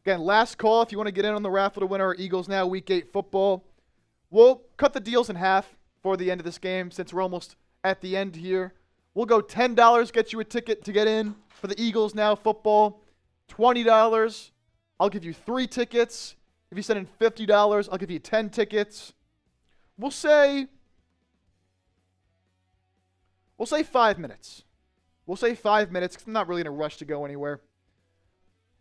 Again, last call if you want to get in on the raffle to win our Eagles Now Week 8 football. We'll cut the deals in half for the end of this game since we're almost at the end here. We'll go $10, get you a ticket to get in for the Eagles Now football. $20, I'll give you 3 tickets. If you send in $50, I'll give you 10 tickets. We'll say 5 minutes. We'll say 5 minutes because I'm not really in a rush to go anywhere.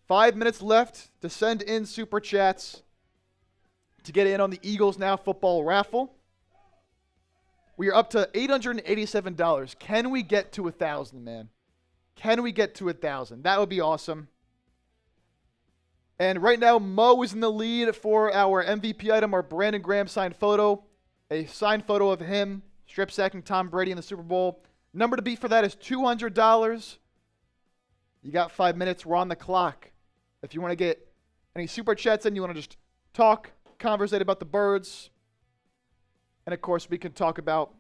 5 minutes left to send in super chats to get in on the Eagles Now football raffle. We are up to $887. Can we get to 1,000, man? Can we get to 1,000? That would be awesome. And right now, Mo is in the lead for our MVP item, our Brandon Graham signed photo. A signed photo of him strip sacking Tom Brady in the Super Bowl. Number to beat for that is $200. You got 5 minutes. We're on the clock. If you want to get any super chats in, you want to just talk, conversate about the birds. And, of course, we can talk about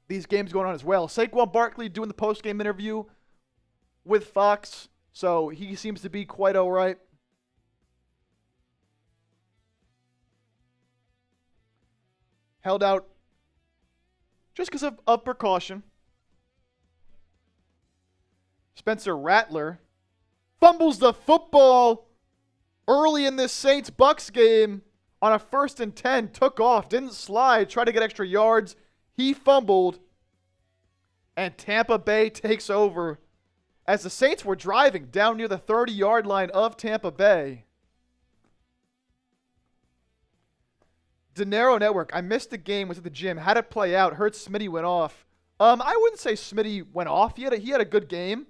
these games going on as well. Saquon Barkley doing the post-game interview with Fox. So he seems to be quite all right. Held out just because of precaution. Spencer Rattler fumbles the football early in this Saints-Bucks game on a 1st and 10. Took off, didn't slide, tried to get extra yards. He fumbled, and Tampa Bay takes over as the Saints were driving down near the 30-yard line of Tampa Bay. De Niro Network, I missed the game, was at the gym. How'd it play out? Heard Smitty went off. I wouldn't say Smitty went off. He had a good game.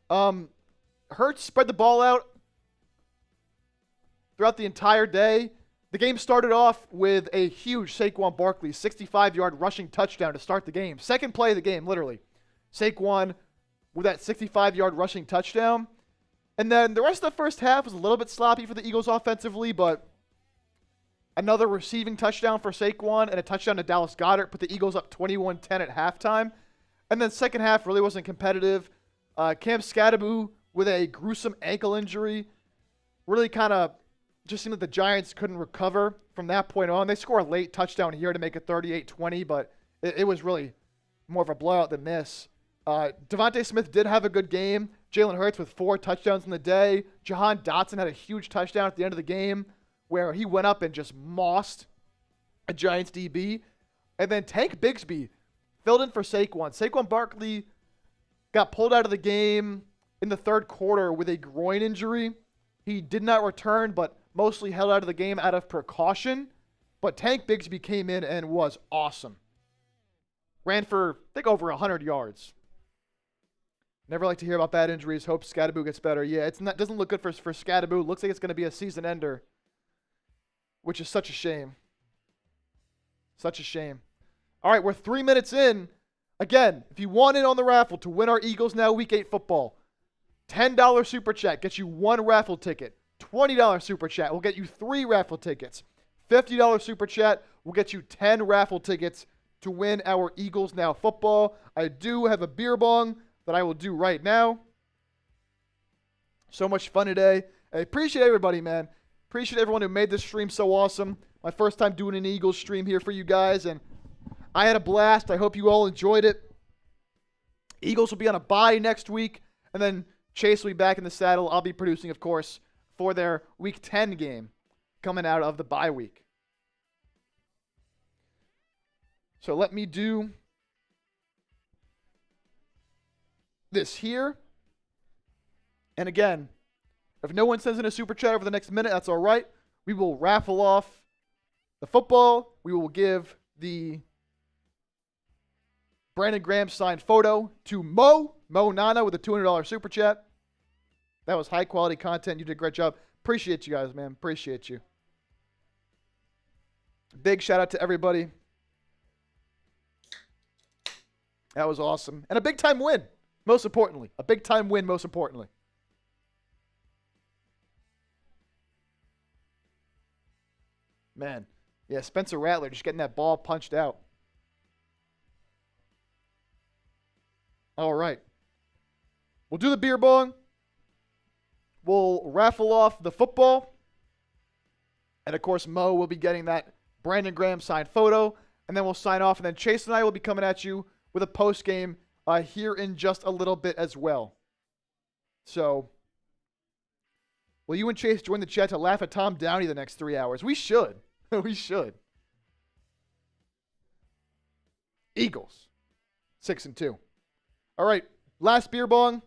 Hurts spread the ball out throughout the entire day. The game started off with a huge Saquon Barkley 65-yard rushing touchdown to start the game. Second play of the game, literally. Saquon with that 65-yard rushing touchdown. And then the rest of the first half was a little bit sloppy for the Eagles offensively, but another receiving touchdown for Saquon and a touchdown to Dallas Goedert put the Eagles up 21-10 at halftime. And then second half really wasn't competitive. Cam Scadaboo with a gruesome ankle injury. Really kind of just seemed like the Giants couldn't recover from that point on. They score a late touchdown here to make it 38-20, but it was really more of a blowout than this. Devontae Smith did have a good game. Jalen Hurts with 4 touchdowns in the day. Jahan Dotson had a huge touchdown at the end of the game where he went up and just mossed a Giants DB. And then Tank Bigsby filled in for Saquon. Saquon Barkley got pulled out of the game in the third quarter with a groin injury. He did not return, but mostly held out of the game out of precaution. But Tank Bigsby came in and was awesome. Ran for, I think, over 100 yards. Never like to hear about bad injuries. Hope Scadaboo gets better. Yeah, doesn't look good for Scadaboo. Looks like it's going to be a season ender, which is such a shame. Such a shame. All right, we're 3 minutes in. Again, if you want in on the raffle to win our Eagles Now Week 8 football, $10 super chat gets you 1 raffle ticket. $20 super chat will get you 3 raffle tickets. $50 super chat will get you 10 raffle tickets to win our Eagles Now football. I do have a beer bong that I will do right now. So much fun today. I appreciate everybody, man. Appreciate everyone who made this stream so awesome. My first time doing an Eagles stream here for you guys, and I had a blast. I hope you all enjoyed it. Eagles will be on a bye next week, and then Chase will be back in the saddle. I'll be producing, of course, for their Week 10 game coming out of the bye week. So let me do this here. And again, if no one sends in a super chat over the next minute, that's all right. We will raffle off the football. We will give the Brandon Graham signed photo to Mo Nana with a $200 super chat. That was high quality content. You did a great job. Appreciate you guys, man. Appreciate you. Big shout out to everybody. That was awesome. And a big time win, most importantly. A big time win, most importantly. Man. Yeah, Spencer Rattler just getting that ball punched out. All right. We'll do the beer bong. We'll raffle off the football. And, of course, Mo will be getting that Brandon Graham signed photo. And then we'll sign off. And then Chase and I will be coming at you with a post game here in just a little bit as well. So, will you and Chase join the chat to laugh at Tom Downey the next 3 hours? We should. We should. Eagles, 6-2. All right, last beer bong.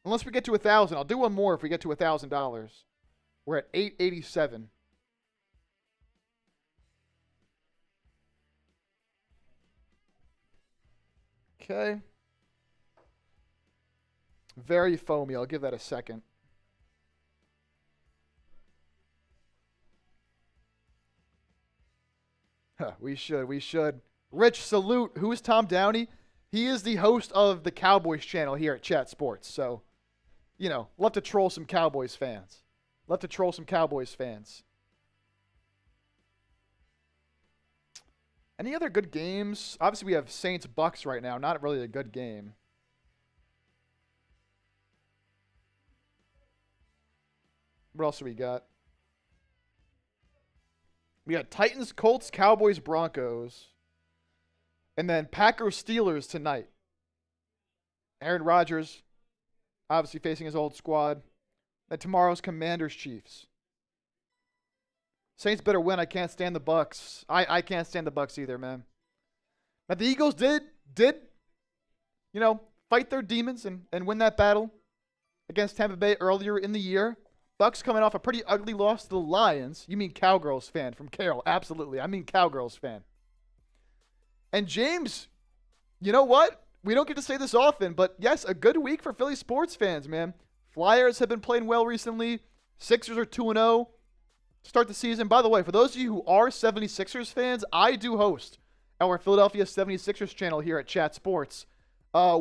Unless we get to 1,000. I'll do one more if we get to $1,000. We're at 887. Okay. Very foamy. I'll give that a second. We should. Rich, salute. Who is Tom Downey? He is the host of the Cowboys channel here at Chat Sports. So, love to troll some Cowboys fans. Any other good games? Obviously, we have Saints-Bucks right now. Not really a good game. What else do we got? We got Titans, Colts, Cowboys, Broncos. And then Packers, Steelers tonight. Aaron Rodgers, obviously facing his old squad. Then tomorrow's Commanders, Chiefs. Saints better win. I can't stand the Bucks. I can't stand the Bucks either, man. But the Eagles did, fight their demons and win that battle against Tampa Bay earlier in the year. Bucks coming off a pretty ugly loss to the Lions. You mean Cowgirls fan from Carroll. Absolutely. I mean Cowgirls fan. And James, you know what? We don't get to say this often, but yes, a good week for Philly sports fans, man. Flyers have been playing well recently. Sixers are 2-0 to start the season. By the way, for those of you who are 76ers fans, I do host our Philadelphia 76ers channel here at Chat Sports.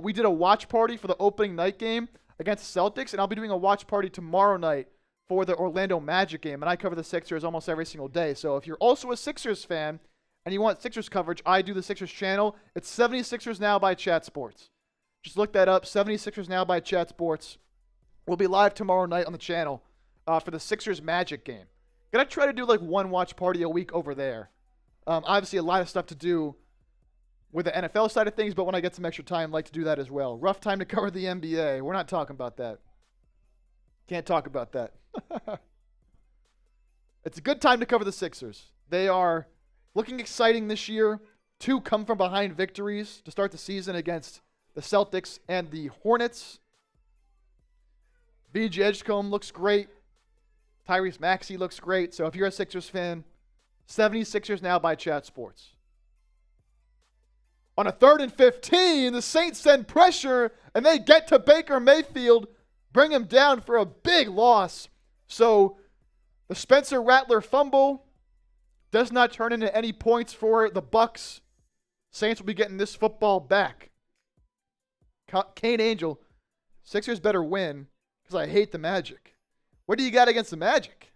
We did a watch party for the opening night game against the Celtics, and I'll be doing a watch party tomorrow night for the Orlando Magic game, and I cover the Sixers almost every single day. So if you're also a Sixers fan and you want Sixers coverage, I do the Sixers channel. It's 76ers Now by Chat Sports. Just look that up, 76ers Now by Chat Sports. We'll be live tomorrow night on the channel for the Sixers Magic game. Gonna try to do like one watch party a week over there. Obviously, a lot of stuff to do with the NFL side of things, but when I get some extra time, I like to do that as well. Rough time to cover the NBA. We're not talking about that. Can't talk about that. It's a good time to cover the Sixers. They are looking exciting this year. 2 come-from-behind victories to start the season against the Celtics and the Hornets. BJ Edgecombe looks great. Tyrese Maxey looks great. So if you're a Sixers fan, 76ers Now by Chat Sports. On a 3rd and 15, the Saints send pressure, and they get to Baker Mayfield, bring him down for a big loss. So the Spencer Rattler fumble does not turn into any points for the Bucks. Saints will be getting this football back. Kane Angel, Sixers better win because I hate the Magic. What do you got against the Magic?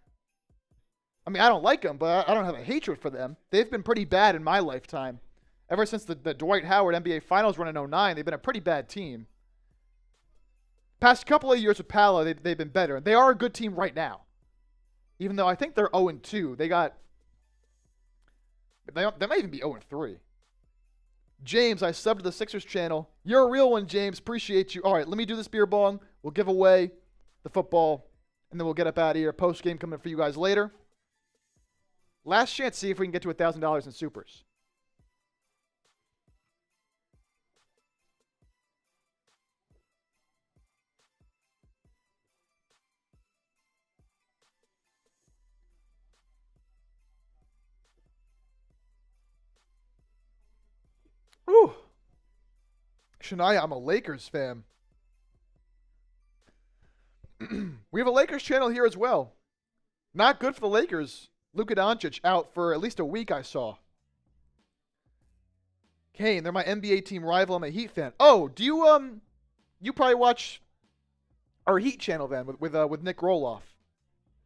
I mean, I don't like them, but I don't have a hatred for them. They've been pretty bad in my lifetime. Ever since the Dwight Howard NBA Finals run in 2009, they've been a pretty bad team. Past couple of years with Palo, they've been better. They are a good team right now. Even though I think they're 0-2. They might even be 0-3. James, I subbed to the Sixers channel. You're a real one, James. Appreciate you. All right, let me do this beer bong. We'll give away the football, and then we'll get up out of here. Post game coming for you guys later. Last chance, see if we can get to $1,000 in supers. Ooh. Shania, I'm a Lakers fan. We have a Lakers channel here as well. Not good for the Lakers. Luka Doncic out for at least a week, I saw. Kane, they're my NBA team rival. I'm a Heat fan. Oh, do you probably watch our Heat channel then with Nick Roloff.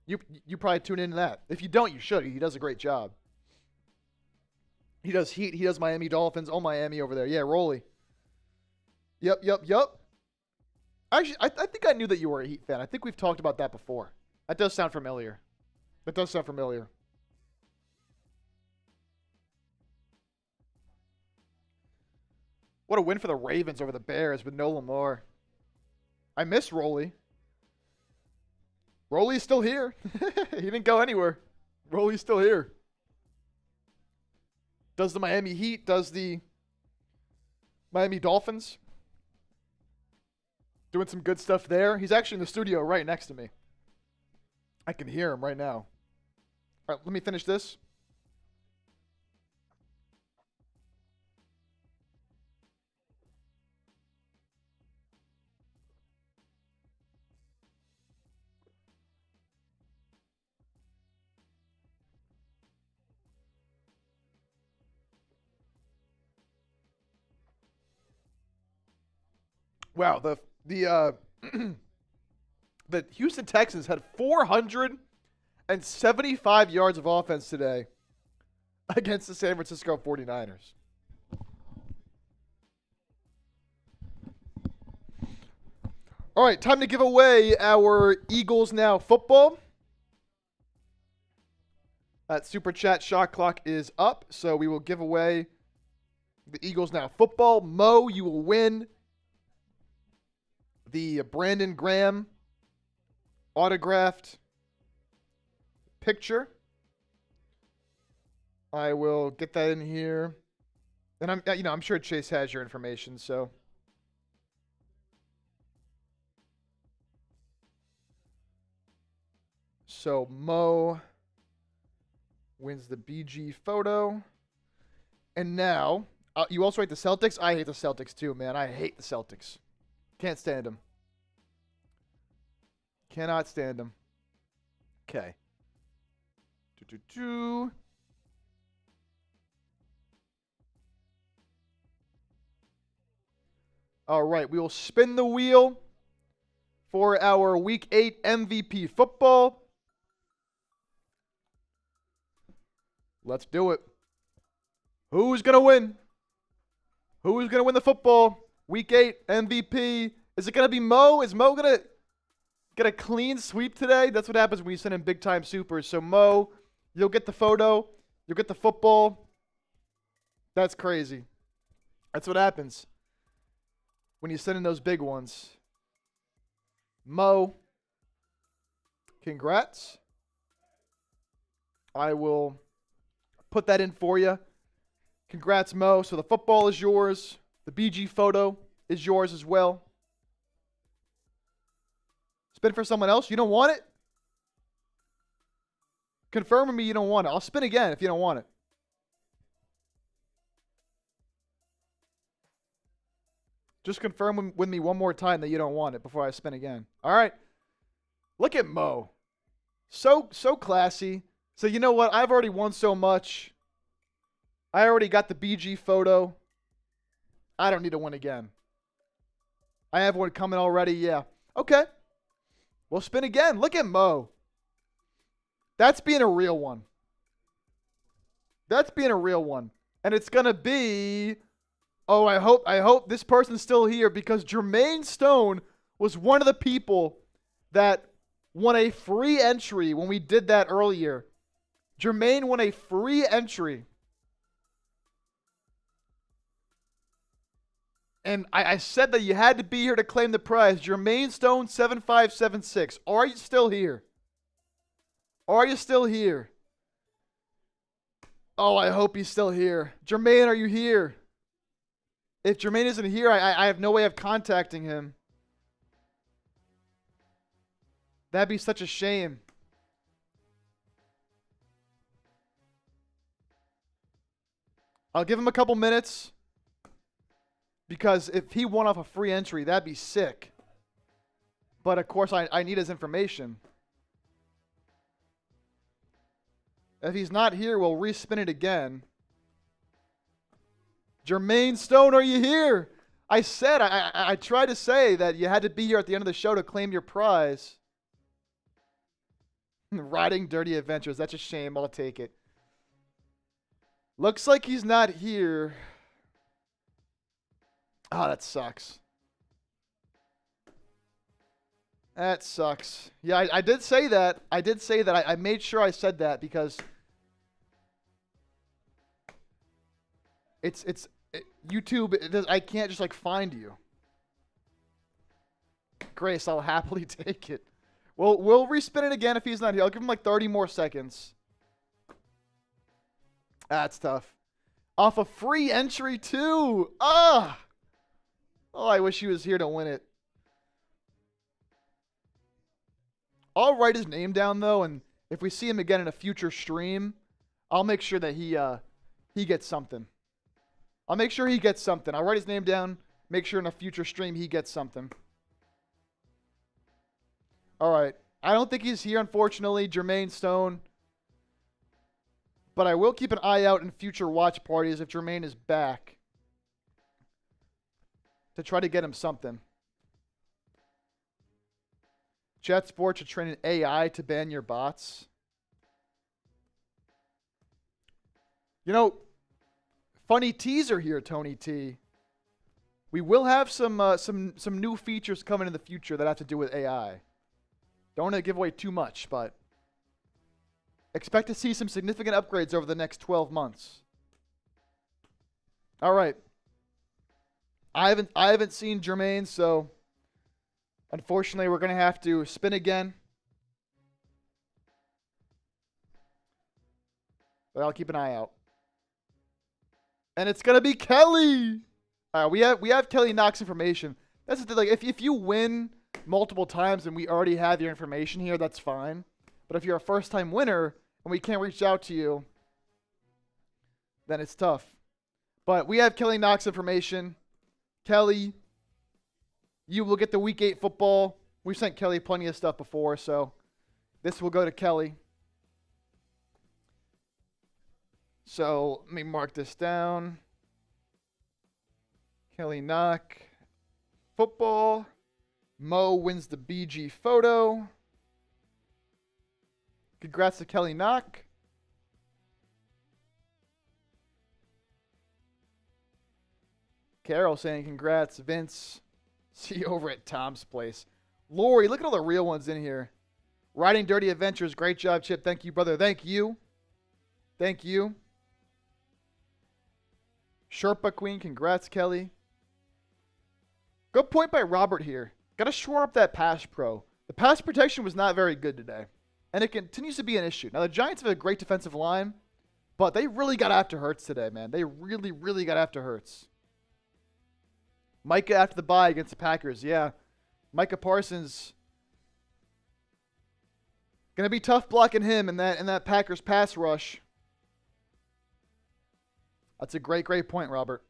You probably tune into that. If you don't, you should. He does a great job. He does Heat. He does Miami Dolphins. Oh, Miami over there. Yeah, Rolly. Yep. Actually, I think I knew that you were a Heat fan. I think we've talked about that before. That does sound familiar. What a win for the Ravens over the Bears with no Lamar. I miss Rolly. Rolly's still here. He didn't go anywhere. Rolly's still here. Does the Miami Heat, does the Miami Dolphins. Doing some good stuff there. He's actually in the studio right next to me. I can hear him right now. All right, let me finish this. Wow, the the Houston Texans had 475 yards of offense today against the San Francisco 49ers. All right, time to give away our Eagles Now football. That Super Chat shot clock is up, so we will give away the Eagles Now football. Mo, you will win the Brandon Graham autographed picture. I will get that in here. And I'm sure Chase has your information, so Mo wins the BG photo. And now, you also hate the Celtics? I hate the Celtics too, man. I hate the Celtics. Can't stand them. Cannot stand them. Okay. All right, we will spin the wheel for our Week 8 MVP football. Let's do it. Who's going to win? Who's going to win the football? Week 8 MVP. Is it going to be Mo? Is Mo going to get a clean sweep today? That's what happens when you send in big-time supers. So, Mo, you'll get the photo. You'll get the football. That's crazy. That's what happens when you send in those big ones. Mo, congrats. I will put that in for you. Congrats, Mo. So the football is yours. The BG photo is yours as well. Spin for someone else. You don't want it? Confirm with me you don't want it. I'll spin again if you don't want it. Just confirm with me one more time that you don't want it before I spin again. All right. Look at Mo. So classy. So you know what? I've already won so much. I already got the BG photo. I don't need to win again. I have one coming already. Yeah. Okay. We'll spin again. Look at Mo. That's being a real one. That's being a real one. And it's going to be... Oh, I hope this person's still here because Jermaine Stone was one of the people that won a free entry when we did that earlier. Jermaine won a free entry. And I said that you had to be here to claim the prize. Jermaine Stone 7576. Are you still here? Are you still here? Oh, I hope he's still here. Jermaine, are you here? If Jermaine isn't here, I have no way of contacting him. That'd be such a shame. I'll give him a couple minutes. Because if he won off a free entry, that'd be sick. But, of course, I need his information. If he's not here, we'll respin it again. Jermaine Stone, are you here? I said, I tried to say that you had to be here at the end of the show to claim your prize. Riding Dirty Adventures. That's a shame. I'll take it. Looks like he's not here. Oh, that sucks. That sucks. Yeah, I did say that. I did say that. I made sure I said that because YouTube, I can't just like find you. Grace, I'll happily take it. We'll respin it again if he's not here. I'll give him like 30 more seconds. That's tough. Off a free entry too. Ah. Oh, I wish he was here to win it. I'll write his name down though, and if we see him again in a future stream, I'll make sure that he gets something. I'll make sure he gets something. I'll write his name down. Make sure in a future stream he gets something. All right. I don't think he's here, unfortunately, Jermaine Stone. But I will keep an eye out in future watch parties if Jermaine is back to try to get him something. Jet Sports should train an AI to ban your bots. You know, funny teaser here, Tony T. We will have some new features coming in the future that have to do with AI. Don't want to give away too much, but expect to see some significant upgrades over the next 12 months. All right. I haven't seen Jermaine, so unfortunately we're going to have to spin again. But I'll keep an eye out. And it's going to be Kelly. We have Kelly Knox information. That's the thing. Like, if you win multiple times and we already have your information here, that's fine. But if you're a first-time winner and we can't reach out to you, then it's tough. But we have Kelly Knox information. Kelly, you will get the Week 8 football. We've sent Kelly plenty of stuff before, so this will go to Kelly. So let me mark this down. Kelly Knock. Football. Mo wins the BG photo. Congrats to Kelly Knock. Carol saying congrats, Vince. See you over at Tom's place. Lori, look at all the real ones in here. Riding Dirty Adventures, great job, Chip. Thank you, brother. Thank you. Thank you. Sherpa Queen, congrats, Kelly. Good point by Robert here. Got to shore up that pass pro. The pass protection was not very good today, and it continues to be an issue. Now, the Giants have a great defensive line, but they really got after Hurts today, man. They really, really got after Hurts. Micah after the bye against the Packers, yeah. Micah Parsons. Going to be tough blocking him in that Packers pass rush. That's a great, great point, Robert.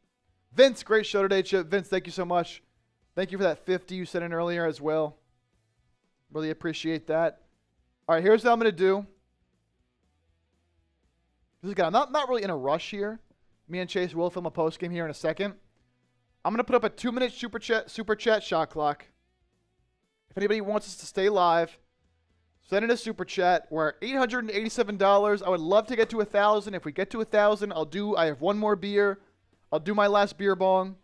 Vince, great show today, Chip. Vince, thank you so much. Thank you for that 50 you sent in earlier as well. Really appreciate that. All right, here's what I'm going to do. I'm not really in a rush here. Me and Chase will film a post game here in a second. I'm going to put up a 2-minute super chat shot clock. If anybody wants us to stay live, send in a super chat. We're at $887. I would love to get to 1,000. If we get to 1,000, I have one more beer. I'll do my last beer bong.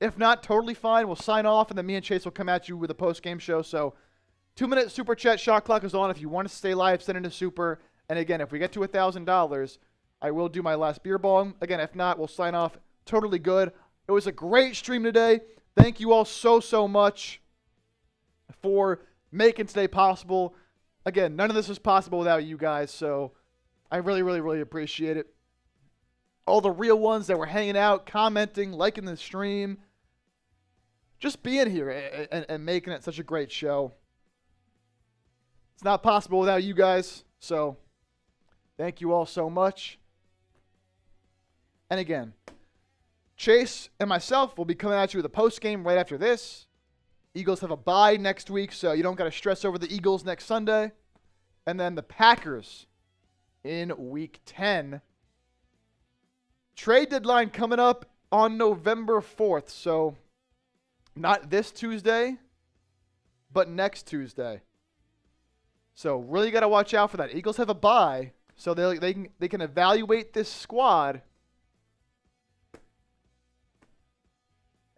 If not, totally fine. We'll sign off, and then me and Chase will come at you with a post-game show. So 2-minute super chat shot clock is on. If you want to stay live, send in a super. And again, if we get to $1,000, I will do my last beer bong. Again, if not, we'll sign off. Totally good. It was a great stream today. Thank you all so much for making today possible. Again, none of this was possible without you guys, so I really, really, really appreciate it. All the real ones that were hanging out, commenting, liking the stream, just being here and making it such a great show. It's not possible without you guys, so thank you all so much. And again, Chase and myself will be coming at you with a post game right after this. Eagles have a bye next week, so you don't got to stress over the Eagles next Sunday. And then the Packers in Week 10. Trade deadline coming up on November 4th, so not this Tuesday, but next Tuesday. So really got to watch out for that. Eagles have a bye, so they can evaluate this squad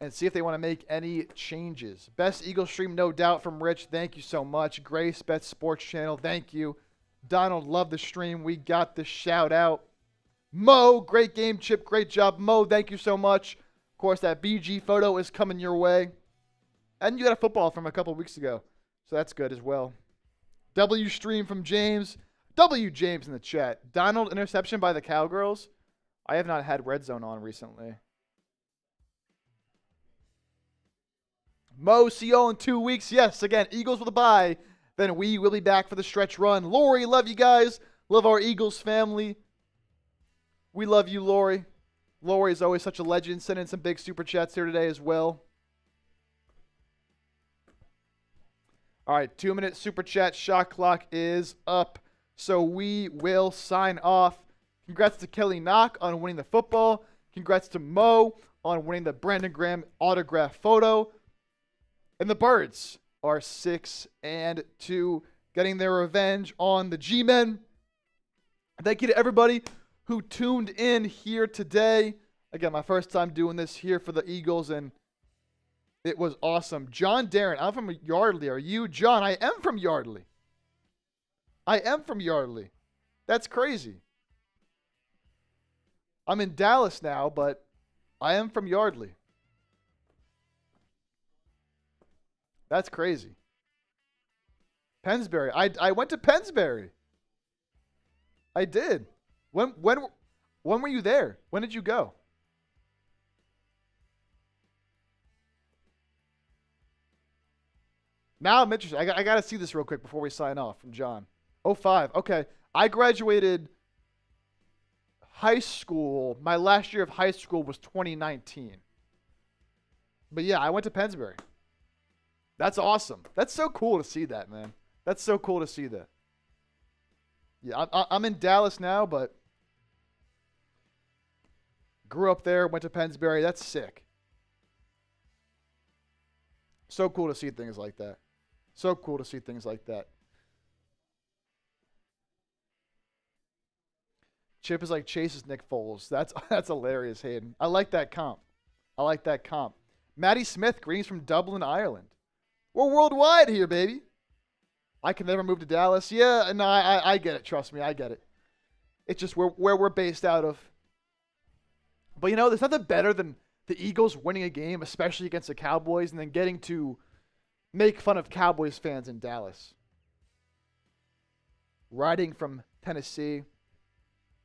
and see if they want to make any changes. Best Eagle stream, no doubt, from Rich. Thank you so much. Grace, Best Sports Channel, thank you. Donald, love the stream. We got the shout out. Mo, great game, Chip. Great job. Mo, thank you so much. Of course, that BG photo is coming your way. And you got a football from a couple weeks ago, so that's good as well. W stream from James. W James in the chat. Donald, interception by the Cowgirls. I have not had Red Zone on recently. Mo, see y'all in 2 weeks. Yes, again, Eagles with a bye. then we will be back for the stretch run. Lori, love you guys. Love our Eagles family. We love you, Lori. Lori is always such a legend. Send in some big super chats here today as well. All right, 2-minute super chat. Shot clock is up. So we will sign off. Congrats to Kelly Knock on winning the football. Congrats to Mo on winning the Brandon Graham autograph photo. And the Birds are 6-2, getting their revenge on the G-Men. Thank you to everybody who tuned in here today. Again, my first time doing this here for the Eagles, and it was awesome. John Darren, I'm from Yardley. Are you? John, I am from Yardley. I am from Yardley. That's crazy. I'm in Dallas now, but I am from Yardley. That's crazy. Pennsbury. I went to Pennsbury. I did. When were you there? When did you go? Now I'm interested. I got to see this real quick before we sign off from John. 05. Okay. I graduated high school. My last year of high school was 2019. But yeah, I went to Pennsbury. That's awesome. That's so cool to see that, man. That's so cool to see that. Yeah, I'm in Dallas now, but grew up there, went to Pennsbury. That's sick. So cool to see things like that. So cool to see things like that. Chip is like Chase's Nick Foles. That's hilarious, Hayden. I like that comp. Maddie Smith, greetings from Dublin, Ireland. We're worldwide here, baby. I can never move to Dallas. Yeah, no, I get it. Trust me, I get it. It's just where we're based out of. But, you know, there's nothing better than the Eagles winning a game, especially against the Cowboys, and then getting to make fun of Cowboys fans in Dallas. Riding from Tennessee.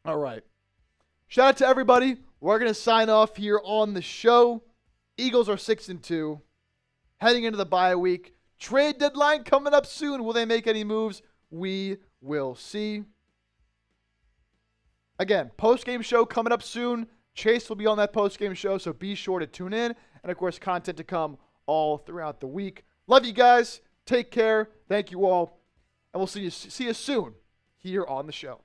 All right. Shout out to everybody. We're going to sign off here on the show. Eagles are 6-2. Heading into the bye week. Trade deadline coming up soon. Will they make any moves? We will see. Again, post-game show coming up soon. Chase will be on that post-game show, so be sure to tune in. And, of course, content to come all throughout the week. Love you guys. Take care. Thank you all. And we'll see you soon here on the show.